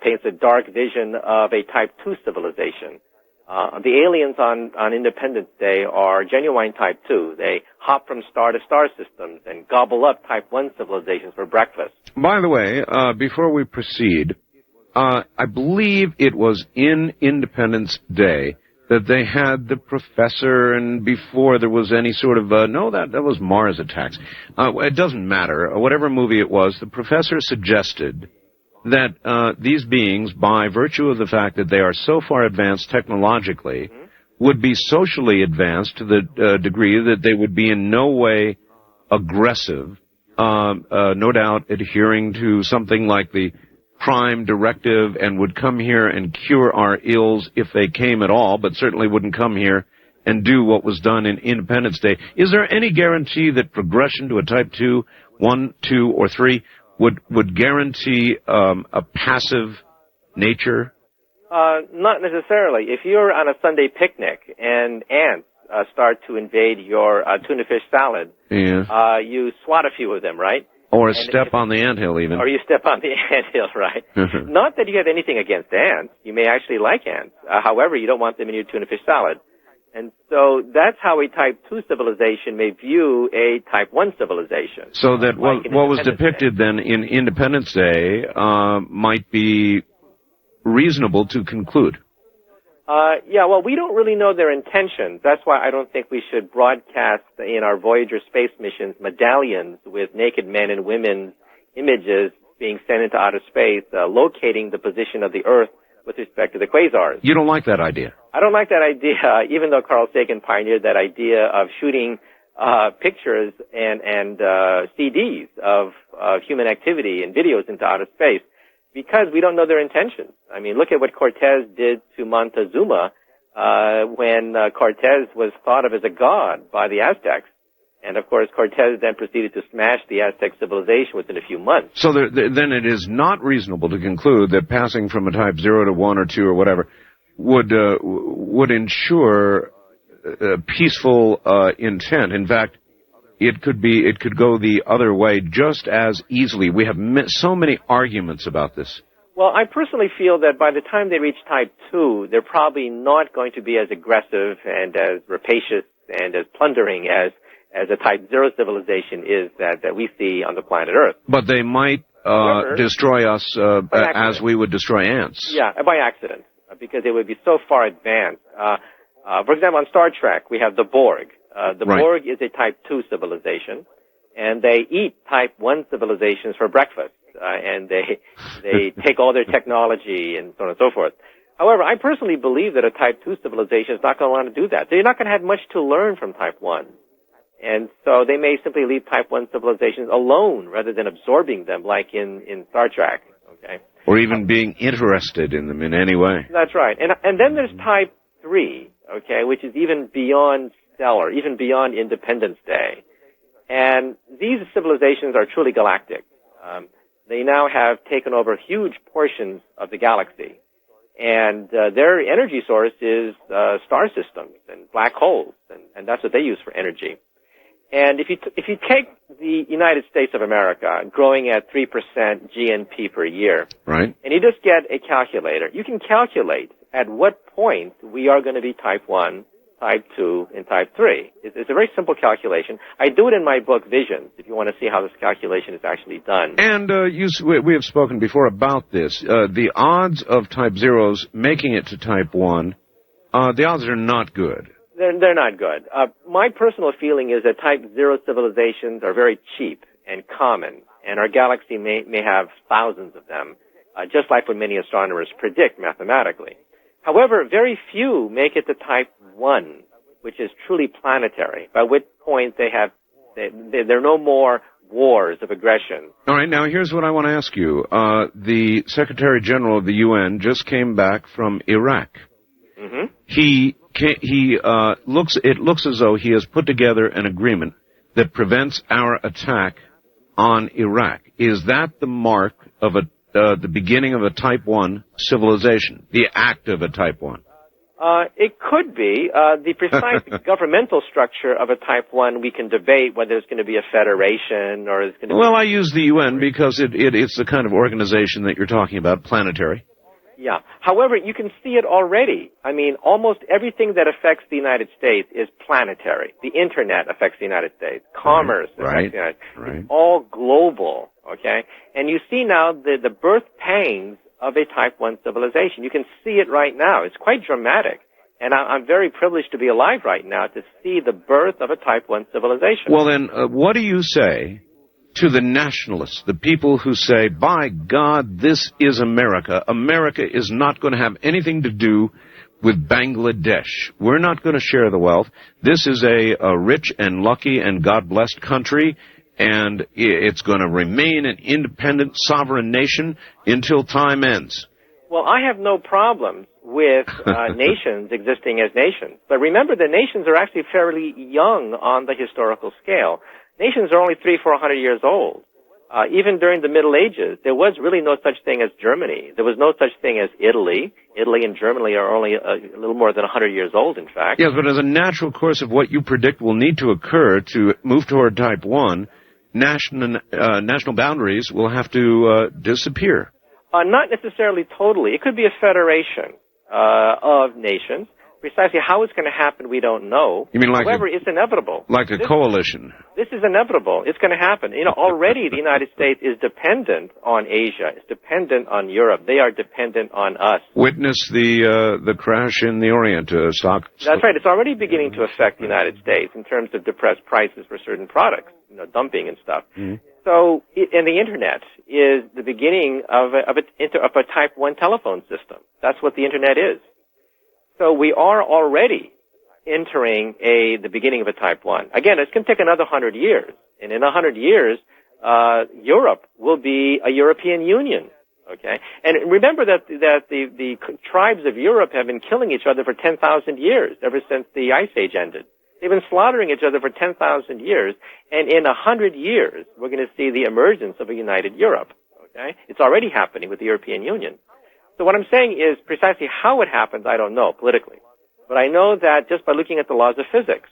[SPEAKER 21] paints a dark vision of a type 2 civilization. The aliens on Independence Day are genuine type 2. They hop from star to star systems and gobble up type 1 civilizations for breakfast.
[SPEAKER 2] By the way, before we proceed, I believe it was in Independence Day that they had the professor, and before there was any sort of, that was Mars Attacks. It doesn't matter. Whatever movie it was, the professor suggested that these beings, by virtue of the fact that they are so far advanced technologically, would be socially advanced to the degree that they would be in no way aggressive, no doubt adhering to something like the crime directive, and would come here and cure our ills if they came at all, but certainly wouldn't come here and do what was done in Independence Day. Is there any guarantee that progression to a type 2, 1, 2, or 3 would guarantee a passive nature?
[SPEAKER 21] Not necessarily. If you're on a Sunday picnic and ants start to invade your tuna fish salad, you swat a few of them, right?
[SPEAKER 2] Or step on the anthill, even.
[SPEAKER 21] Or you step on the anthill, right? Not that you have anything against ants. You may actually like ants. However, you don't want them in your tuna fish salad. And so that's how a type 2 civilization may view a type 1 civilization.
[SPEAKER 2] So that what was depicted then in Independence Day might be reasonable to conclude.
[SPEAKER 21] Well, we don't really know their intentions. That's why I don't think we should broadcast in our Voyager space missions medallions with naked men and women's images being sent into outer space, locating the position of the Earth with respect to the quasars.
[SPEAKER 2] You don't like that idea?
[SPEAKER 21] I don't like that idea, even though Carl Sagan pioneered that idea of shooting pictures and CDs of human activity and videos into outer space, because we don't know their intentions. I mean, look at what Cortez did to Montezuma when Cortez was thought of as a god by the Aztecs. And, of course, Cortez then proceeded to smash the Aztec civilization within a few months.
[SPEAKER 2] So then it is not reasonable to conclude that passing from a type 0 to 1 or 2 or whatever would ensure peaceful intent. In fact, it could go the other way just as easily. We have so many arguments about this.
[SPEAKER 21] Well, I personally feel that by the time they reach type 2, they're probably not going to be as aggressive and as rapacious and as plundering as a type 0 civilization is that we see on the planet Earth.
[SPEAKER 2] But they might destroy us as we would destroy ants.
[SPEAKER 21] Yeah, by accident, because they would be so far advanced. For example, on Star Trek, we have the Borg. The Borg is a Type 2 civilization, and they eat Type 1 civilizations for breakfast, and they take all their technology and so on and so forth. However, I personally believe that a Type 2 civilization is not going to want to do that. They're not going to have much to learn from Type 1. And so they may simply leave Type 1 civilizations alone rather than absorbing them like in Star Trek, okay?
[SPEAKER 2] Or even being interested in them in any way.
[SPEAKER 21] That's right. And then there's Type 3, okay, which is even beyond stellar, even beyond Independence Day. And these civilizations are truly galactic. They now have taken over huge portions of the galaxy. And their energy source is star systems and black holes, and that's what they use for energy. And if you take the United States of America growing at 3% GNP per year,
[SPEAKER 2] right,
[SPEAKER 21] and you just get a calculator, you can calculate at what point we are going to be Type 1, Type 2, and Type 3. It's a very simple calculation. I do it in my book, Visions, if you want to see how this calculation is actually done.
[SPEAKER 2] And we have spoken before about this. The odds of Type 0s making it to Type 1, the odds are not good.
[SPEAKER 21] They're not good. My personal feeling is that Type 0 civilizations are very cheap and common, and our galaxy may have thousands of them, just like what many astronomers predict mathematically. However, very few make it to Type 1, which is truly planetary, by which point there are no more wars of aggression.
[SPEAKER 2] All right, now here's what I want to ask you. The Secretary General of the UN just came back from Iraq.
[SPEAKER 21] Mm-hmm.
[SPEAKER 2] It looks as though he has put together an agreement that prevents our attack on Iraq. Is that the mark of the beginning of a Type 1 civilization, the act of a Type 1?
[SPEAKER 21] It could be. The precise governmental structure of a Type 1, we can debate whether it's going to be a federation or it's going to be...
[SPEAKER 2] Well, I use the UN because it's the kind of organization that you're talking about, planetary.
[SPEAKER 21] Yeah. However, you can see it already. I mean, almost everything that affects the United States is planetary. The Internet affects the United States. Commerce affects the United States. It's all global, okay? And you see now the birth pangs of a Type 1 civilization. You can see it right now. It's quite dramatic. And I'm very privileged to be alive right now to see the birth of a Type 1 civilization.
[SPEAKER 2] Well, then, what do you say to the nationalists, the people who say, by God, this is America. America is not going to have anything to do with Bangladesh. We're not going to share the wealth. This is a rich and lucky and God-blessed country, and it's going to remain an independent, sovereign nation until time ends.
[SPEAKER 21] Well, I have no problem with nations existing as nations. But remember, the nations are actually fairly young on the historical scale. Nations are only 300-400 years old. Even during the Middle Ages, there was really no such thing as Germany. There was no such thing as Italy. Italy and Germany are only a little more than 100 years old, in fact.
[SPEAKER 2] Yes, but as a natural course of what you predict will need to occur to move toward Type 1, national boundaries will have to disappear.
[SPEAKER 21] Not necessarily totally. It could be a federation of nations. Precisely how it's going to happen, we don't know.
[SPEAKER 2] You mean like
[SPEAKER 21] However, it's inevitable.
[SPEAKER 2] Like a coalition?
[SPEAKER 21] This is inevitable. It's going to happen. You know, already the United States is dependent on Asia. It's dependent on Europe. They are dependent on us.
[SPEAKER 2] Witness the crash in the Orient stock.
[SPEAKER 21] That's right. It's already beginning to affect the United States in terms of depressed prices for certain products, you know, dumping and stuff.
[SPEAKER 2] Mm-hmm.
[SPEAKER 21] So, and the Internet is the beginning of a Type 1 telephone system. That's what the Internet is. So we are already entering the beginning of a Type 1. Again, it's going to take another 100 years. And in 100 years, Europe will be a European Union. Okay? And remember that the tribes of Europe have been killing each other for 10,000 years, ever since the Ice Age ended. They've been slaughtering each other for 10,000 years. And in 100 years, we're going to see the emergence of a united Europe. Okay? It's already happening with the European Union. So what I'm saying is precisely how it happens, I don't know politically. But I know that just by looking at the laws of physics,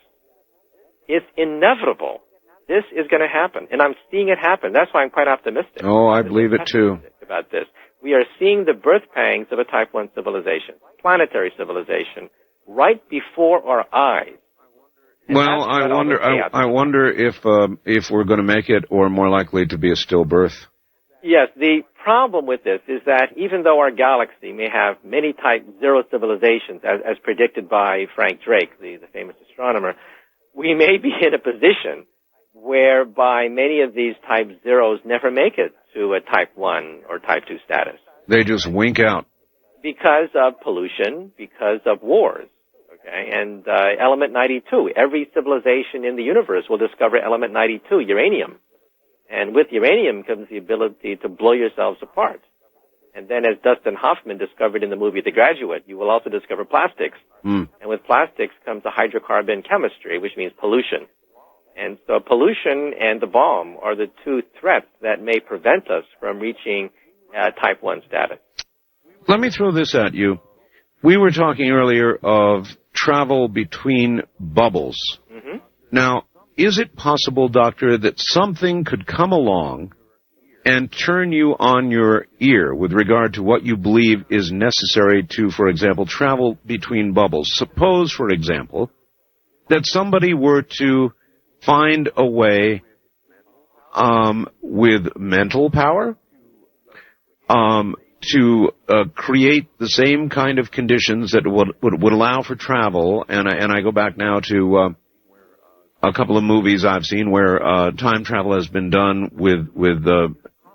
[SPEAKER 21] it's inevitable. This is going to happen. And I'm seeing it happen. That's why I'm quite optimistic.
[SPEAKER 2] Oh, I believe it too.
[SPEAKER 21] About this. We are seeing the birth pangs of a Type 1 civilization, planetary civilization, right before our eyes. And
[SPEAKER 2] well, I wonder if we're going to make it, or more likely to be a stillbirth.
[SPEAKER 21] Yes, the problem with this is that even though our galaxy may have many type 0 civilizations, as predicted by Frank Drake, the famous astronomer, we may be in a position whereby many of these type 0s never make it to a type 1 or type 2 status.
[SPEAKER 2] They just wink out.
[SPEAKER 21] Because of pollution, because of wars. Okay, and element 92. Every civilization in the universe will discover element 92, uranium. And with uranium comes the ability to blow yourselves apart. And then as Dustin Hoffman discovered in the movie The Graduate, you will also discover plastics. And with plastics comes the hydrocarbon chemistry, which means pollution. And so pollution and the bomb are the two threats that may prevent us from reaching type 1 status.
[SPEAKER 2] Let me throw this at you. We were talking earlier of travel between bubbles.
[SPEAKER 21] Mm-hmm.
[SPEAKER 2] Now, is it possible, Doctor, that something could come along and turn you on your ear with regard to what you believe is necessary to, for example, travel between bubbles? Suppose, for example, that somebody were to find a way with mental power to create the same kind of conditions that would allow for travel, and I go back now to a couple of movies I've seen where time travel has been done with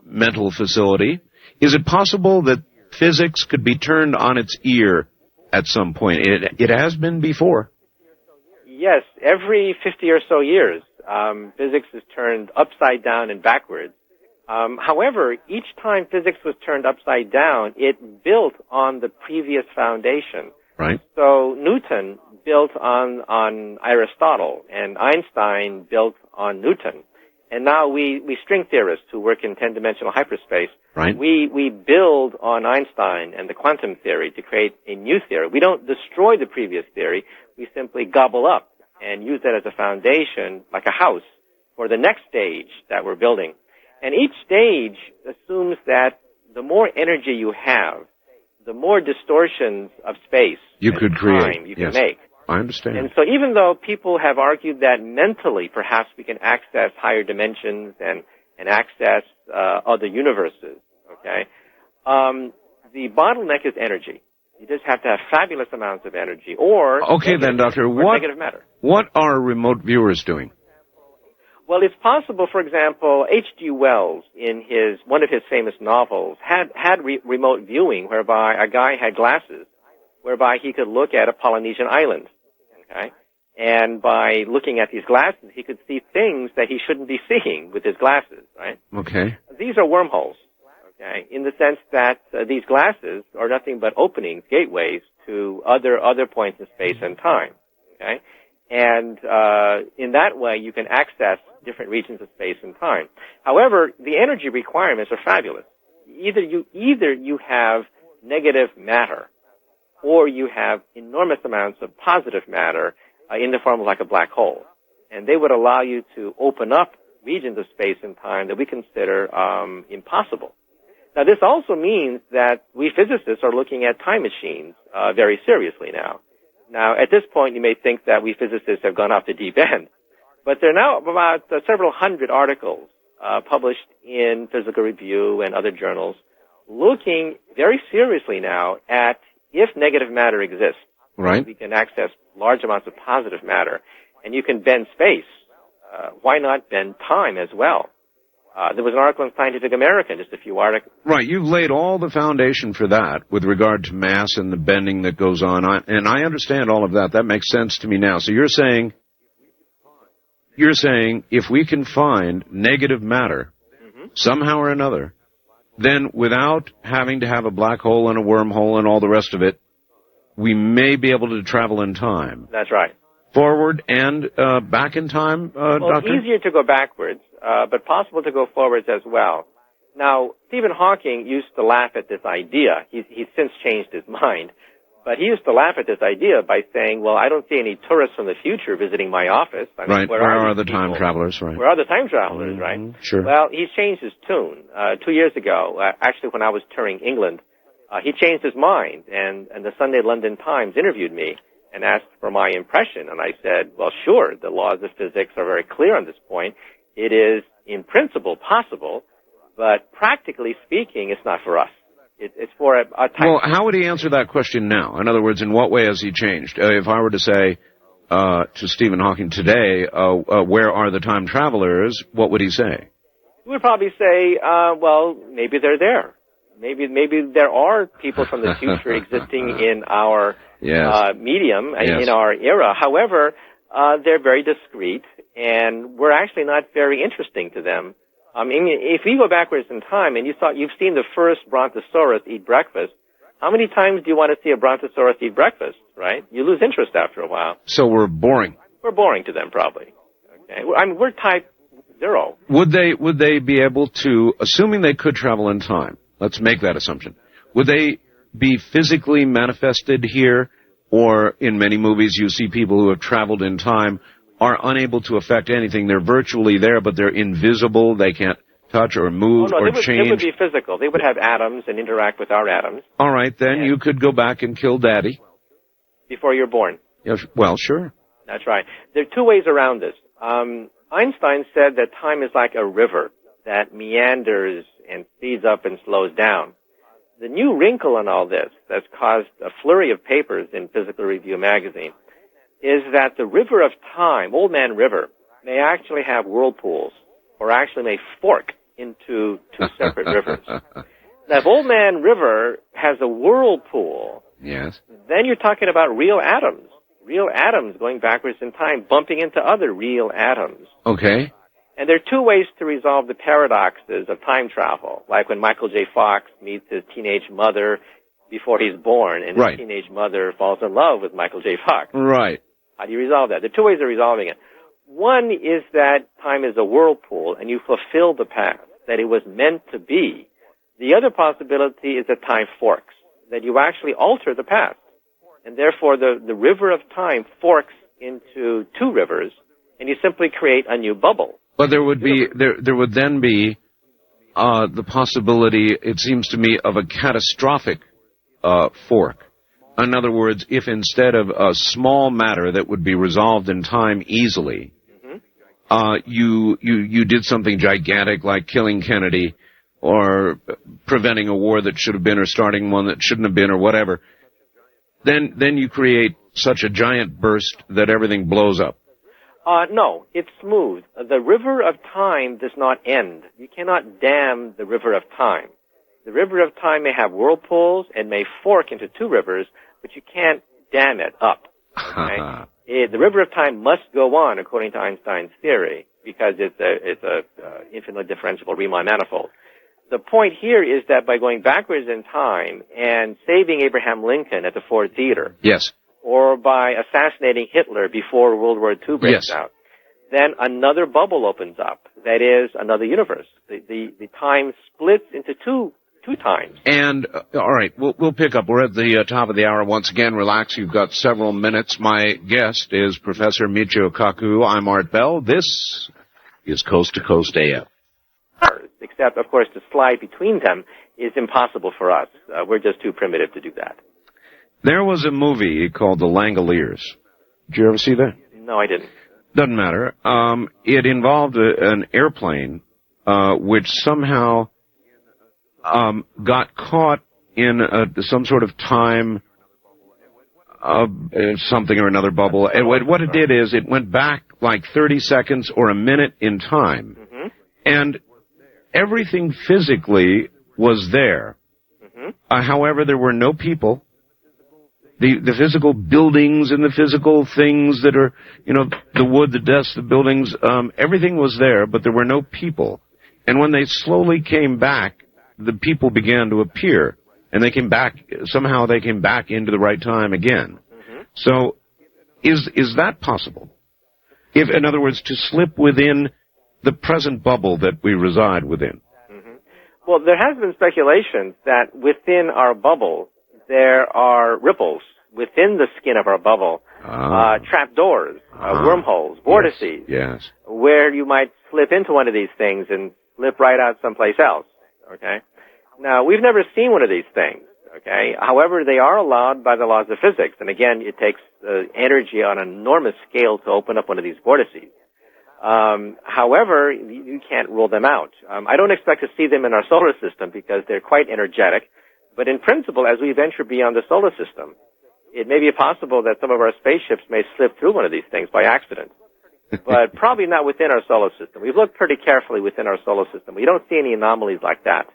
[SPEAKER 2] mental facility. Is it possible that physics could be turned on its ear at some point? It has been before.
[SPEAKER 21] Yes, every 50 or so years, physics is turned upside down and backwards. However, each time physics was turned upside down, it built on the previous foundation.
[SPEAKER 2] Right.
[SPEAKER 21] So Newton built on Aristotle, and Einstein built on Newton. And now we string theorists who work in 10-dimensional hyperspace,
[SPEAKER 2] right.
[SPEAKER 21] we build on Einstein and the quantum theory to create a new theory. We don't destroy the previous theory. We simply gobble up and use that as a foundation, like a house, for the next stage that we're building. And each stage assumes that the more energy you have, the more distortions of space
[SPEAKER 2] you
[SPEAKER 21] and
[SPEAKER 2] could create.
[SPEAKER 21] time you
[SPEAKER 2] Yes.
[SPEAKER 21] can make.
[SPEAKER 2] I understand.
[SPEAKER 21] And so even though people have argued that mentally perhaps we can access higher dimensions and access other universes, okay, the bottleneck is energy. You just have to have fabulous amounts of energy or
[SPEAKER 2] Okay then, Doctor,
[SPEAKER 21] negative matter.
[SPEAKER 2] What are remote viewers doing?
[SPEAKER 21] Well, it's possible, for example, H.G. Wells, in one of his famous novels, had remote viewing, whereby a guy had glasses, whereby he could look at a Polynesian island, okay? And by looking at these glasses, he could see things that he shouldn't be seeing with his glasses, right?
[SPEAKER 2] Okay.
[SPEAKER 21] These are wormholes, okay, in the sense that these glasses are nothing but openings, gateways to other points in space and time, okay? And in that way, you can access different regions of space and time. However, the energy requirements are fabulous. Either you have negative matter, or you have enormous amounts of positive matter in the form of like a black hole. And they would allow you to open up regions of space and time that we consider impossible. Now, this also means that we physicists are looking at time machines very seriously now. Now, at this point, you may think that we physicists have gone off the deep end, but there are now about several hundred articles published in Physical Review and other journals looking very seriously now at if negative matter exists.
[SPEAKER 2] Right.
[SPEAKER 21] We can access large amounts of positive matter, and you can bend space. Why not bend time as well? There was an article in Scientific American, just a few articles.
[SPEAKER 2] Right, you've laid all the foundation for that with regard to mass and the bending that goes on, and I understand all of that. That makes sense to me now. So you're saying if we can find negative matter somehow or another, then without having to have a black hole and a wormhole and all the rest of it, we may be able to travel in time.
[SPEAKER 21] That's right.
[SPEAKER 2] Forward and back in time,
[SPEAKER 21] Well,
[SPEAKER 2] Doctor?
[SPEAKER 21] it's easier to go backwards, but possible to go forwards as well. Now, Stephen Hawking used to laugh at this idea. He's since changed his mind. But he used to laugh at this idea by saying, well, I don't see any tourists from the future visiting my office. I mean,
[SPEAKER 2] Right, where are the time travelers, right?
[SPEAKER 21] Where are the time travelers, right?
[SPEAKER 2] Sure.
[SPEAKER 21] Well, he's changed his tune. 2 years ago, actually when I was touring England, he changed his mind, and the Sunday London Times interviewed me and asked for my impression. And I said, well, sure, the laws of physics are very clear on this point. It is, in principle, possible But practically speaking, it's not for us. It's for a type.
[SPEAKER 2] Well, how would he answer that question now? In other words, in what way has he changed? If I were to say to Stephen Hawking today, where are the time travelers, what would he say?
[SPEAKER 21] He would probably say, well, maybe they're there. Maybe there are people from the future existing in our medium, in our era. However, they're very discreet, and we're actually not very interesting to them. I mean, if we go backwards in time and you've seen the first brontosaurus eat breakfast, how many times do you want to see a brontosaurus eat breakfast, right? You lose interest after a while.
[SPEAKER 2] So we're boring.
[SPEAKER 21] We're boring to them, probably. Okay? I mean, we're type 0.
[SPEAKER 2] Would they be able to, assuming they could travel in time, let's make that assumption, would they be physically manifested here, or in many movies you see people who have traveled in time are unable to affect anything. They're virtually there, but they're invisible. They can't touch or move or change.
[SPEAKER 21] They would be physical. They would have atoms and interact with our atoms.
[SPEAKER 2] All right, then you could go back and kill Daddy.
[SPEAKER 21] Before you're born.
[SPEAKER 2] Yes, well, sure.
[SPEAKER 21] That's right. There are two ways around this. Einstein said that time is like a river that meanders and speeds up and slows down. The new wrinkle in all this that's caused a flurry of papers in Physical Review magazine is that the river of time, Old Man River, may actually have whirlpools, or actually may fork into two separate rivers. Now, if Old Man River has a whirlpool, then you're talking about real atoms going backwards in time, bumping into other real atoms.
[SPEAKER 2] Okay.
[SPEAKER 21] And there are two ways to resolve the paradoxes of time travel, like when Michael J. Fox meets his teenage mother before he's born, and his teenage mother falls in love with Michael J. Fox.
[SPEAKER 2] Right.
[SPEAKER 21] How do you resolve that? There are two ways of resolving it. One is that time is a whirlpool, and you fulfill the past, that it was meant to be. The other possibility is that time forks, that you actually alter the past. And therefore, the river of time forks into two rivers, and you simply create a new bubble.
[SPEAKER 2] But there would be there would then be the possibility, it seems to me, of a catastrophic fork. In other words, if instead of a small matter that would be resolved in time easily, you did something gigantic like killing Kennedy or preventing a war that should have been or starting one that shouldn't have been or whatever, then you create such a giant burst that everything blows up.
[SPEAKER 21] No, it's smooth. The river of time does not end. You cannot dam the river of time. The river of time may have whirlpools and may fork into two rivers, but you can't dam it up. Okay? The river of time must go on, according to Einstein's theory, because it's a infinitely differentiable Riemann manifold. The point here is that by going backwards in time and saving Abraham Lincoln at the Ford Theater, or by assassinating Hitler before World War II breaks out, then another bubble opens up. That is another universe. The time splits into two times.
[SPEAKER 2] And, all right, we'll pick up. We're at the top of the hour. Once again, relax. You've got several minutes. My guest is Professor Michio Kaku. I'm Art Bell. This is Coast to Coast AM.
[SPEAKER 21] Except, of course, to slide between them is impossible for us. We're just too primitive to do that.
[SPEAKER 2] There was a movie called The Langoliers. Did you ever see that?
[SPEAKER 21] No, I didn't.
[SPEAKER 2] Doesn't matter. It involved an airplane which somehow got caught in some sort of time, something or another bubble. And what it did is it went back like 30 seconds or a minute in time. And everything physically was there. However, there were no people. The physical buildings and the physical things that are, the wood, the desks, the buildings, everything was there, but there were no people. And when they slowly came back, the people began to appear. And somehow they came back into the right time again. So, is that possible? If, in other words, to slip within the present bubble that we reside within?
[SPEAKER 21] Well, there has been speculation that within our bubble, there are ripples within the skin of our bubble, trapdoors, wormholes, vortices, where you might slip into one of these things and slip right out someplace else, okay? Now, we've never seen one of these things, okay? However, they are allowed by the laws of physics, and again, it takes energy on an enormous scale to open up one of these vortices. However, you can't rule them out. I don't expect to see them in our solar system because they're quite energetic. But in principle, as we venture beyond the solar system, it may be possible that some of our spaceships may slip through one of these things by accident. But probably not within our solar system. We've looked pretty carefully within our solar system. We don't see any anomalies like that.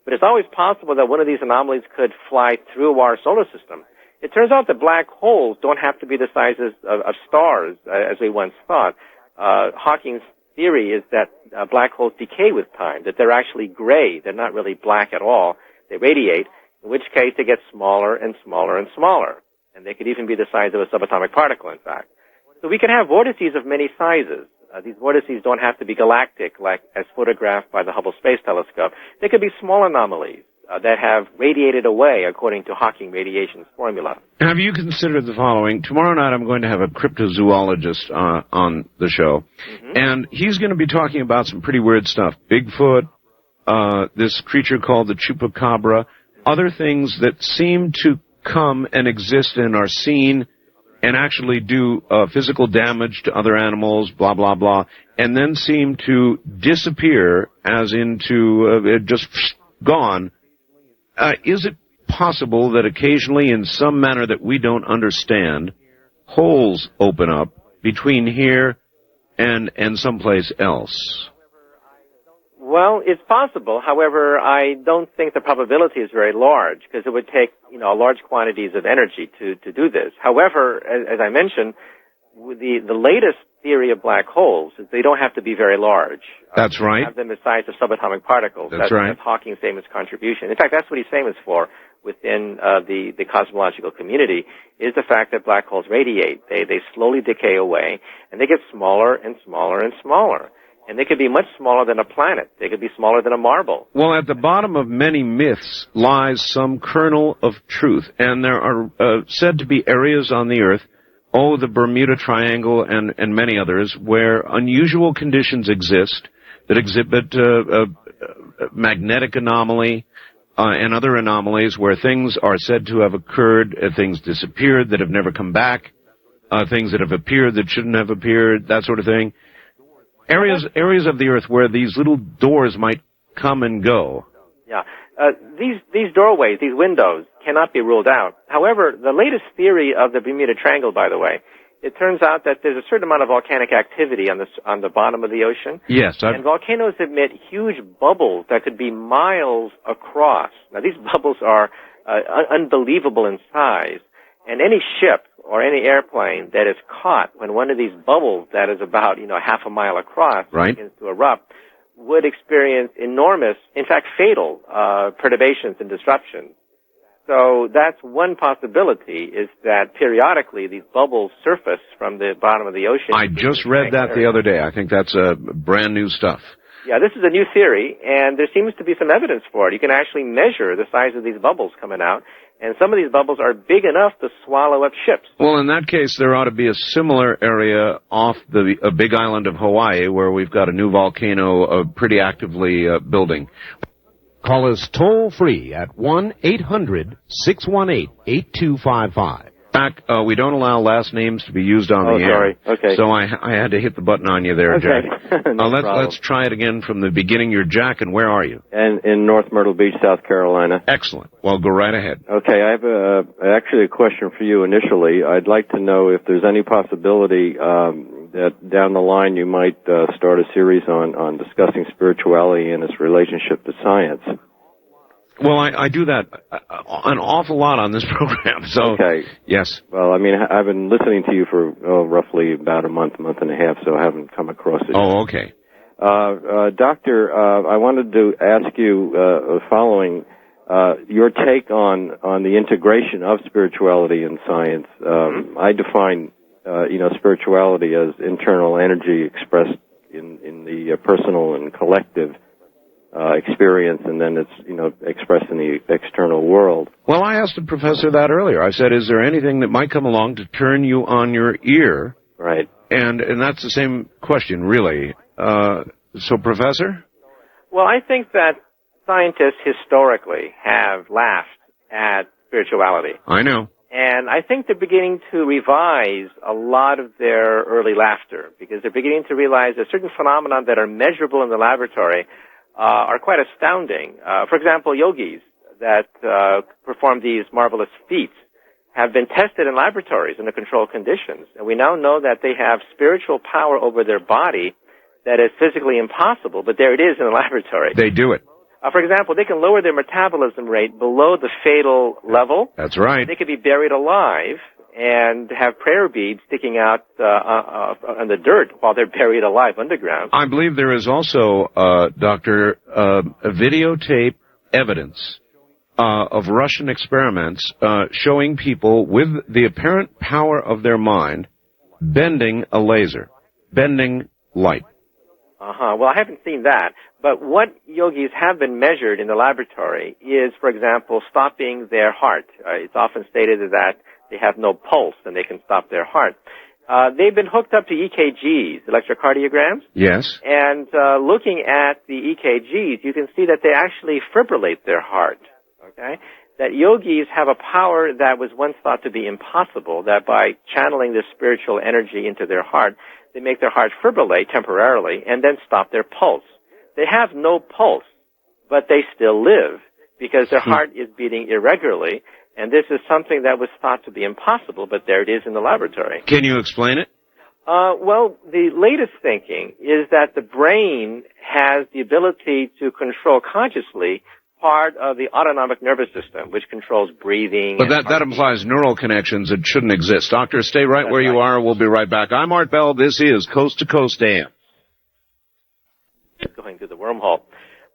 [SPEAKER 21] But it's always possible that one of these anomalies could fly through our solar system. It turns out that black holes don't have to be the sizes of stars, as we once thought. Hawking's theory is that black holes decay with time, that they're actually gray. They're not really black at all. They radiate, in which case they get smaller and smaller and smaller. And they could even be the size of a subatomic particle, in fact. So we can have vortices of many sizes. These vortices don't have to be galactic, like as photographed by the Hubble Space Telescope. They could be small anomalies that have radiated away according to Hawking radiation's formula.
[SPEAKER 2] Have you considered the following? Tomorrow night I'm going to have a cryptozoologist on the show, and he's going to be talking about some pretty weird stuff. Bigfoot, this creature called the chupacabra, other things that seem to come and exist and are seen and actually do physical damage to other animals, blah, blah, blah, and then seem to disappear as into just gone. Is it possible that occasionally, in some manner that we don't understand, holes open up between here and someplace else?
[SPEAKER 21] Well, it's possible. However, I don't think the probability is very large because it would take, large quantities of energy to do this. However, as I mentioned, the latest theory of black holes is they don't have to be very large.
[SPEAKER 2] That's right.
[SPEAKER 21] Have them the size of subatomic particles.
[SPEAKER 2] That's right.
[SPEAKER 21] That's Hawking's famous contribution. In fact, that's what he's famous for within the cosmological community, is the fact that black holes radiate. They slowly decay away, and they get smaller and smaller and smaller. And they could be much smaller than a planet. They could be smaller than a marble.
[SPEAKER 2] Well, at the bottom of many myths lies some kernel of truth, and there are said to be areas on the Earth, the Bermuda Triangle and many others, where unusual conditions exist that exhibit magnetic anomaly and other anomalies where things are said to have occurred, things disappeared that have never come back, things that have appeared that shouldn't have appeared, that sort of thing. Areas of the Earth where these little doors might come and go.
[SPEAKER 21] Yeah. These doorways, these windows, cannot be ruled out. However, the latest theory of the Bermuda Triangle, by the way, it turns out that there's a certain amount of volcanic activity on the bottom of the ocean.
[SPEAKER 2] Yes.
[SPEAKER 21] And volcanoes emit huge bubbles that could be miles across. Now, these bubbles are unbelievable in size. And any ship or any airplane that is caught when one of these bubbles that is about, half a mile across begins to erupt would experience enormous, in fact, fatal perturbations and disruptions. So that's one possibility, is that periodically these bubbles surface from the bottom of the ocean.
[SPEAKER 2] I just read that the other day. I think that's brand new stuff.
[SPEAKER 21] Yeah, this is a new theory, and there seems to be some evidence for it. You can actually measure the size of these bubbles coming out, and some of these bubbles are big enough to swallow up ships.
[SPEAKER 2] Well, in that case, there ought to be a similar area off the big island of Hawaii where we've got a new volcano pretty actively building.
[SPEAKER 6] Call us toll-free at 1-800-618-8255.
[SPEAKER 2] Back, we don't allow last names to be used on the air.
[SPEAKER 21] Sorry. Okay.
[SPEAKER 2] So I had to hit the button on you there,
[SPEAKER 22] Okay.
[SPEAKER 2] Jack.
[SPEAKER 22] No problem.
[SPEAKER 2] Let's try it again from the beginning. You're Jack, and where are you?
[SPEAKER 22] And in North Myrtle Beach, South Carolina.
[SPEAKER 2] Excellent. Well, go right ahead.
[SPEAKER 22] Okay, I have actually a question for you initially. I'd like to know if there's any possibility that down the line you might start a series on discussing spirituality and its relationship to science.
[SPEAKER 2] Well, I do that an awful lot on this program. So,
[SPEAKER 22] okay.
[SPEAKER 2] Yes.
[SPEAKER 22] Well, I mean, I've been listening to you for roughly about a month and a half, so I haven't come across it.
[SPEAKER 2] Oh, okay.
[SPEAKER 22] Doctor, I wanted to ask you the following. Your take on the integration of spirituality and science. I define, spirituality as internal energy expressed in the personal and collective experience, and then it's, expressed in the external world.
[SPEAKER 2] Well, I asked the professor that earlier. I said, is there anything that might come along to turn you on your ear?
[SPEAKER 22] Right.
[SPEAKER 2] And that's the same question, really. So, Professor?
[SPEAKER 21] Well, I think that scientists historically have laughed at spirituality.
[SPEAKER 2] I know.
[SPEAKER 21] And I think they're beginning to revise a lot of their early laughter because they're beginning to realize that certain phenomena that are measurable in the laboratory are quite astounding. For example, yogis that perform these marvelous feats have been tested in laboratories under controlled conditions. And we now know that they have spiritual power over their body that is physically impossible, but there it is in the laboratory.
[SPEAKER 2] They do it.
[SPEAKER 21] For example, they can lower their metabolism rate below the fatal level.
[SPEAKER 2] That's right.
[SPEAKER 21] They could be buried alive and have prayer beads sticking out on the dirt while they're buried alive underground.
[SPEAKER 2] I believe there is also, Doctor, a videotape evidence of Russian experiments showing people with the apparent power of their mind bending a laser, bending light.
[SPEAKER 21] Well, I haven't seen that. But what yogis have been measured in the laboratory is, for example, stopping their heart. It's often stated that they have no pulse and they can stop their heart. They've been hooked up to EKGs, electrocardiograms.
[SPEAKER 2] Yes.
[SPEAKER 21] And looking at the EKGs, you can see that they actually fibrillate their heart. Okay? That yogis have a power that was once thought to be impossible, that by channeling this spiritual energy into their heart, they make their heart fibrillate temporarily and then stop their pulse. They have no pulse, but they still live because their heart is beating irregularly, and this is something that was thought to be impossible, but there it is in the laboratory.
[SPEAKER 2] Can you explain it?
[SPEAKER 21] Well, the latest thinking is that the brain has the ability to control consciously part of the autonomic nervous system, which controls breathing.
[SPEAKER 2] But that implies neural connections that shouldn't exist. Doctor, stay right where you are. We'll be right back. I'm Art Bell. This is Coast to Coast AM.
[SPEAKER 21] Going through the wormhole.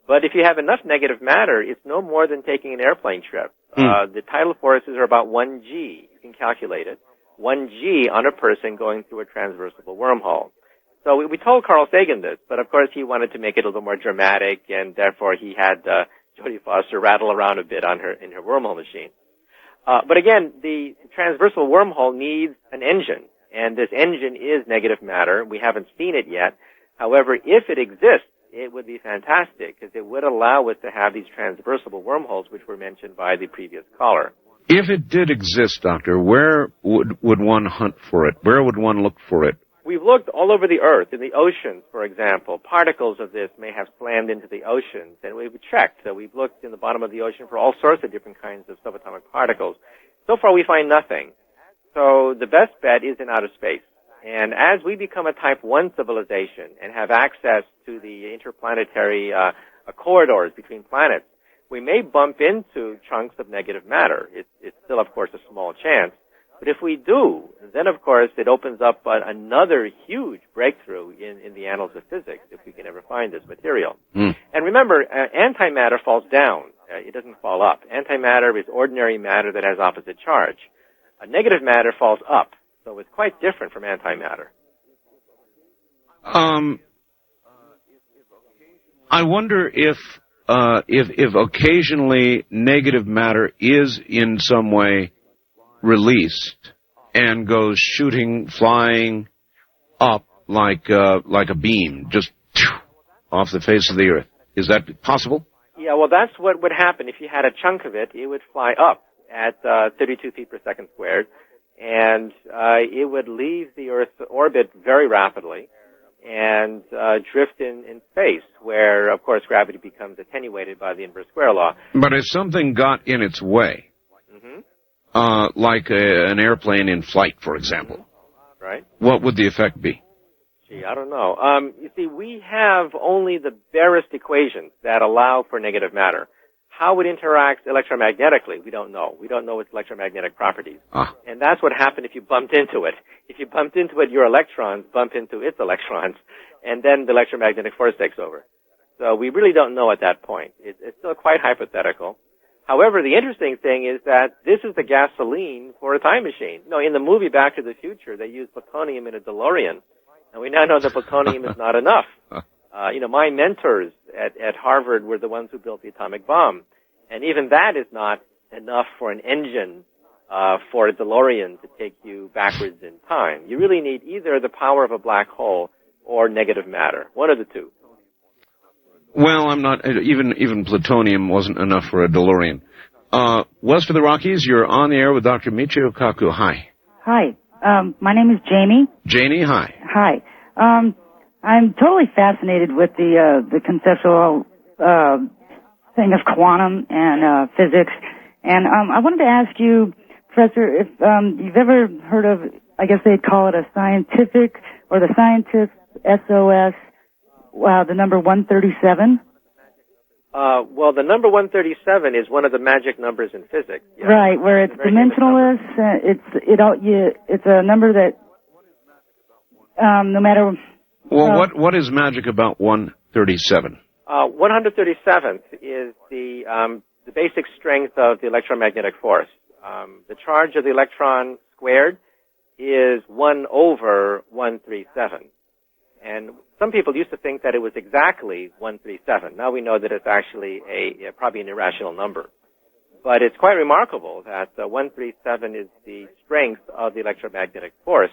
[SPEAKER 21] But if you have enough negative matter, it's no more than taking an airplane trip. The tidal forces are about 1 G. You can calculate it. 1 G on a person going through a transversible wormhole. So we told Carl Sagan this, but of course he wanted to make it a little more dramatic, and therefore he had Jodie Foster rattle around a bit in her wormhole machine. But again, the transversal wormhole needs an engine, and this engine is negative matter. We haven't seen it yet. However, if it exists, it would be fantastic because it would allow us to have these transversible wormholes, which were mentioned by the previous caller.
[SPEAKER 2] If it did exist, Doctor, where would one hunt for it? Where would one look for it?
[SPEAKER 21] We've looked all over the Earth, in the oceans, for example. Particles of this may have slammed into the oceans, and we've checked. So we've looked in the bottom of the ocean for all sorts of different kinds of subatomic particles. So far, we find nothing. So the best bet is in outer space. And as we become a Type 1 civilization and have access to the interplanetary corridors between planets, we may bump into chunks of negative matter. It's still, of course, a small chance. But if we do, then, of course, it opens up another huge breakthrough in the annals of physics if we can ever find this material. And remember, antimatter falls down. It doesn't fall up. Antimatter is ordinary matter that has opposite charge. Negative matter falls up. So it's quite different from antimatter.
[SPEAKER 2] I wonder if occasionally negative matter is in some way released and goes shooting, flying up like a beam, just off the face of the earth. Is that possible?
[SPEAKER 21] Yeah, well, that's what would happen if you had a chunk of it. It would fly up at 32 feet per second squared. And it would leave the Earth's orbit very rapidly and drift in space, where, of course, gravity becomes attenuated by the inverse square law.
[SPEAKER 2] But if something got in its way, like an airplane in flight, for example,
[SPEAKER 21] right?
[SPEAKER 2] What would the effect be?
[SPEAKER 21] Gee, I don't know. You see, we have only the barest equations that allow for negative matter. How it interacts electromagnetically, we don't know. We don't know its electromagnetic properties. And that's what happened if you bumped into it. If you bumped into it, your electrons bump into its electrons, and then the electromagnetic force takes over. So we really don't know at that point. It's still quite hypothetical. However, the interesting thing is that this is the gasoline for a time machine. No, in the movie Back to the Future, they used plutonium in a DeLorean, and we now know that plutonium is not enough. My mentors at Harvard were the ones who built the atomic bomb. And even that is not enough for an engine, for a DeLorean to take you backwards in time. You really need either the power of a black hole or negative matter. One of the two.
[SPEAKER 2] Well, I'm not, even plutonium wasn't enough for a DeLorean. West of the Rockies, you're on the air with Dr. Michio Kaku. Hi.
[SPEAKER 7] Hi. My name is Jamie.
[SPEAKER 2] Janie, hi.
[SPEAKER 7] Hi. I'm totally fascinated with the conceptual thing of quantum and physics. And I wanted to ask you, Professor, if you've ever heard of, I guess they'd call it a scientific, or the scientist SOS, the number 137?
[SPEAKER 21] Well, the number 137 is one of the magic numbers in physics. Yeah.
[SPEAKER 7] Right, where it's dimensionless. It's a number that no matter.
[SPEAKER 2] Well, what is magic about 137?
[SPEAKER 21] 137th is the basic strength of the electromagnetic force. The charge of the electron squared is 1 over 137. And some people used to think that it was exactly 137. Now we know that it's actually probably an irrational number. But it's quite remarkable that 137 is the strength of the electromagnetic force.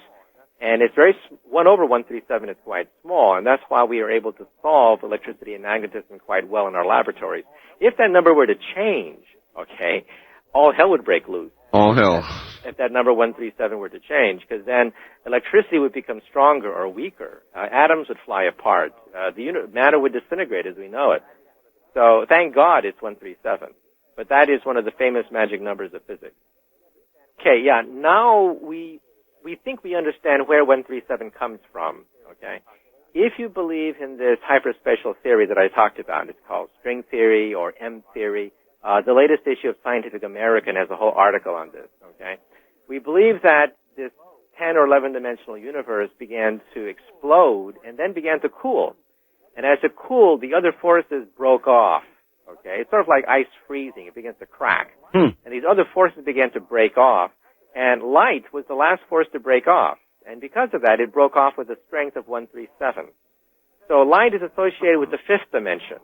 [SPEAKER 21] And it's 1 over 137 is quite small, and that's why we are able to solve electricity and magnetism quite well in our laboratories. If that number were to change, okay, all hell would break loose.
[SPEAKER 2] All hell.
[SPEAKER 21] If that number 137 were to change, because then electricity would become stronger or weaker. Atoms would fly apart. Matter would disintegrate as we know it. So thank God it's 137. But that is one of the famous magic numbers of physics. Okay, yeah, now we think we understand where 137 comes from, okay? If you believe in this hyperspatial theory that I talked about, it's called string theory or M theory. The latest issue of Scientific American has a whole article on this, okay? We believe that this 10 or 11-dimensional universe began to explode and then began to cool. And as it cooled, the other forces broke off, okay? It's sort of like ice freezing. It begins to crack. And these other forces began to break off. And light was the last force to break off. And because of that, it broke off with a strength of 137. So light is associated with the fifth dimension.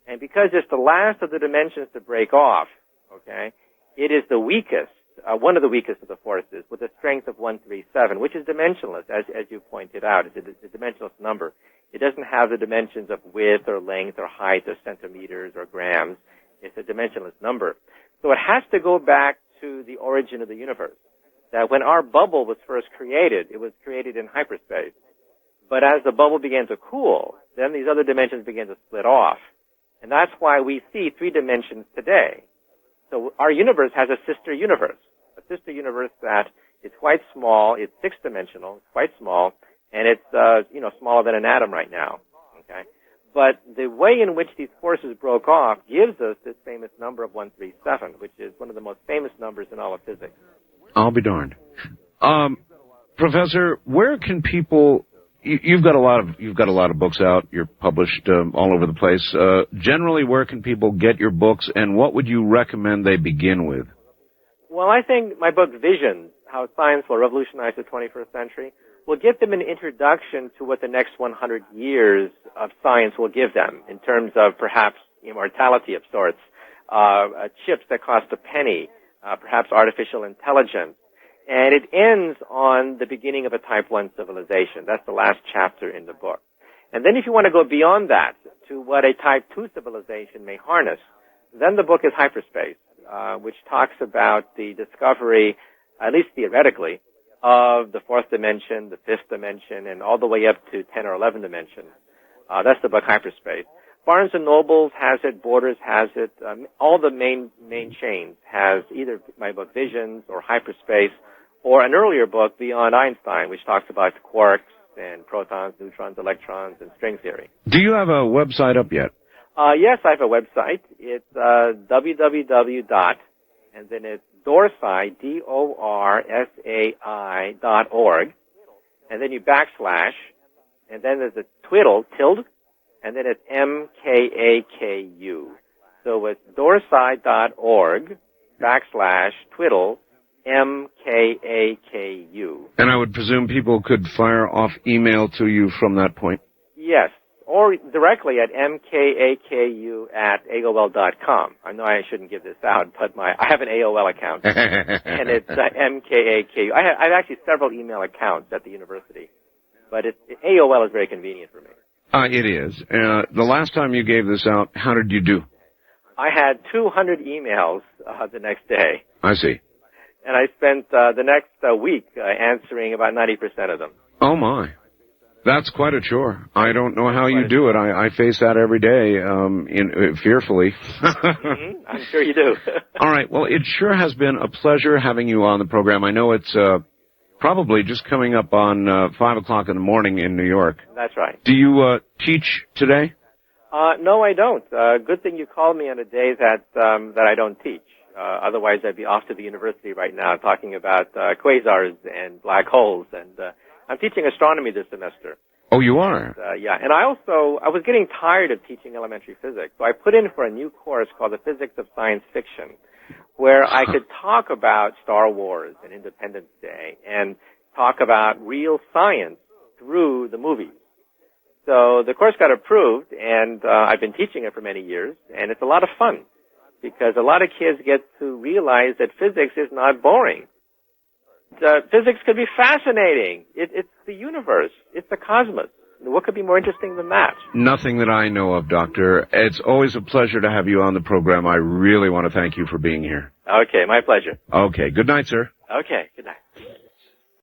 [SPEAKER 21] And because it's the last of the dimensions to break off, okay, it is the weakest, one of the weakest of the forces, with a strength of 137, which is dimensionless, as you pointed out. It's a dimensionless number. It doesn't have the dimensions of width or length or height or centimeters or grams. It's a dimensionless number. So it has to go back to the origin of the universe. That when our bubble was first created, it was created in hyperspace. But as the bubble began to cool, then these other dimensions began to split off. And that's why we see 3 dimensions today. So our universe has a sister universe that is quite small, it's 6-dimensional, it's quite small, and it's, smaller than an atom right now. Okay? But the way in which these forces broke off gives us this famous number of 137, which is one of the most famous numbers in all of physics.
[SPEAKER 2] I'll be darned. Professor, where can people? You've got a lot of books out. You're published all over the place. Generally, where can people get your books, and what would you recommend they begin with?
[SPEAKER 21] Well, I think my book Visions: How Science Will Revolutionize the 21st Century will give them an introduction to what the next 100 years of science will give them in terms of perhaps immortality of sorts, chips that cost a penny, perhaps artificial intelligence. And it ends on the beginning of a Type 1 civilization. That's the last chapter in the book. And then if you want to go beyond that to what a Type 2 civilization may harness, then the book is Hyperspace, which talks about the discovery, at least theoretically, of the 4th dimension, the 5th dimension, and all the way up to 10 or 11 dimensions. That's the book Hyperspace. Barnes & Noble has it, Borders has it, all the main chains has either my book Visions or Hyperspace, or an earlier book, Beyond Einstein, which talks about quarks and protons, neutrons, electrons, and string theory.
[SPEAKER 2] Do you have a website up yet?
[SPEAKER 21] Yes, I have a website. It's www. And then it's Dorsai, DORSAI.org. And then you backslash, and then there's a tilde, and then it's MKAKU. So it's dorsai.org /twiddle MKAKU.
[SPEAKER 2] And I would presume people could fire off email to you from that point?
[SPEAKER 21] Yes, or directly at mkaku@aol.com. I know I shouldn't give this out, but I have an AOL account, and it's MKAKU. I have actually several email accounts at the university, but AOL is very convenient for me.
[SPEAKER 2] It is. The last time you gave this out, how did you do?
[SPEAKER 21] I had 200 emails the next day,
[SPEAKER 2] I see.
[SPEAKER 21] and I spent the next week answering about 90% of them.
[SPEAKER 2] Oh, my. That's quite a chore. I don't know how you do it. I face that every day, fearfully.
[SPEAKER 21] I'm sure you do.
[SPEAKER 2] All right. Well, it sure has been a pleasure having you on the program. I know it's probably just coming up on 5 o'clock in the morning in New York.
[SPEAKER 21] That's right.
[SPEAKER 2] Do you teach today?
[SPEAKER 21] No, I don't. Good thing you called me on a day that I don't teach. Otherwise, I'd be off to the university right now talking about quasars and black holes. And I'm teaching astronomy this semester.
[SPEAKER 2] Oh, you are?
[SPEAKER 21] Yeah. And I was getting tired of teaching elementary physics, so I put in for a new course called the Physics of Science Fiction, where I could talk about Star Wars and Independence Day and talk about real science through the movies. So the course got approved, and I've been teaching it for many years, and it's a lot of fun because a lot of kids get to realize that physics is not boring. Physics could be fascinating. It's the universe. It's the cosmos. What could be more interesting than that?
[SPEAKER 2] Nothing that I know of, Doctor. It's always a pleasure to have you on the program. I really want to thank you for being here.
[SPEAKER 21] Okay, my pleasure.
[SPEAKER 2] Okay. Good night, sir.
[SPEAKER 21] Okay.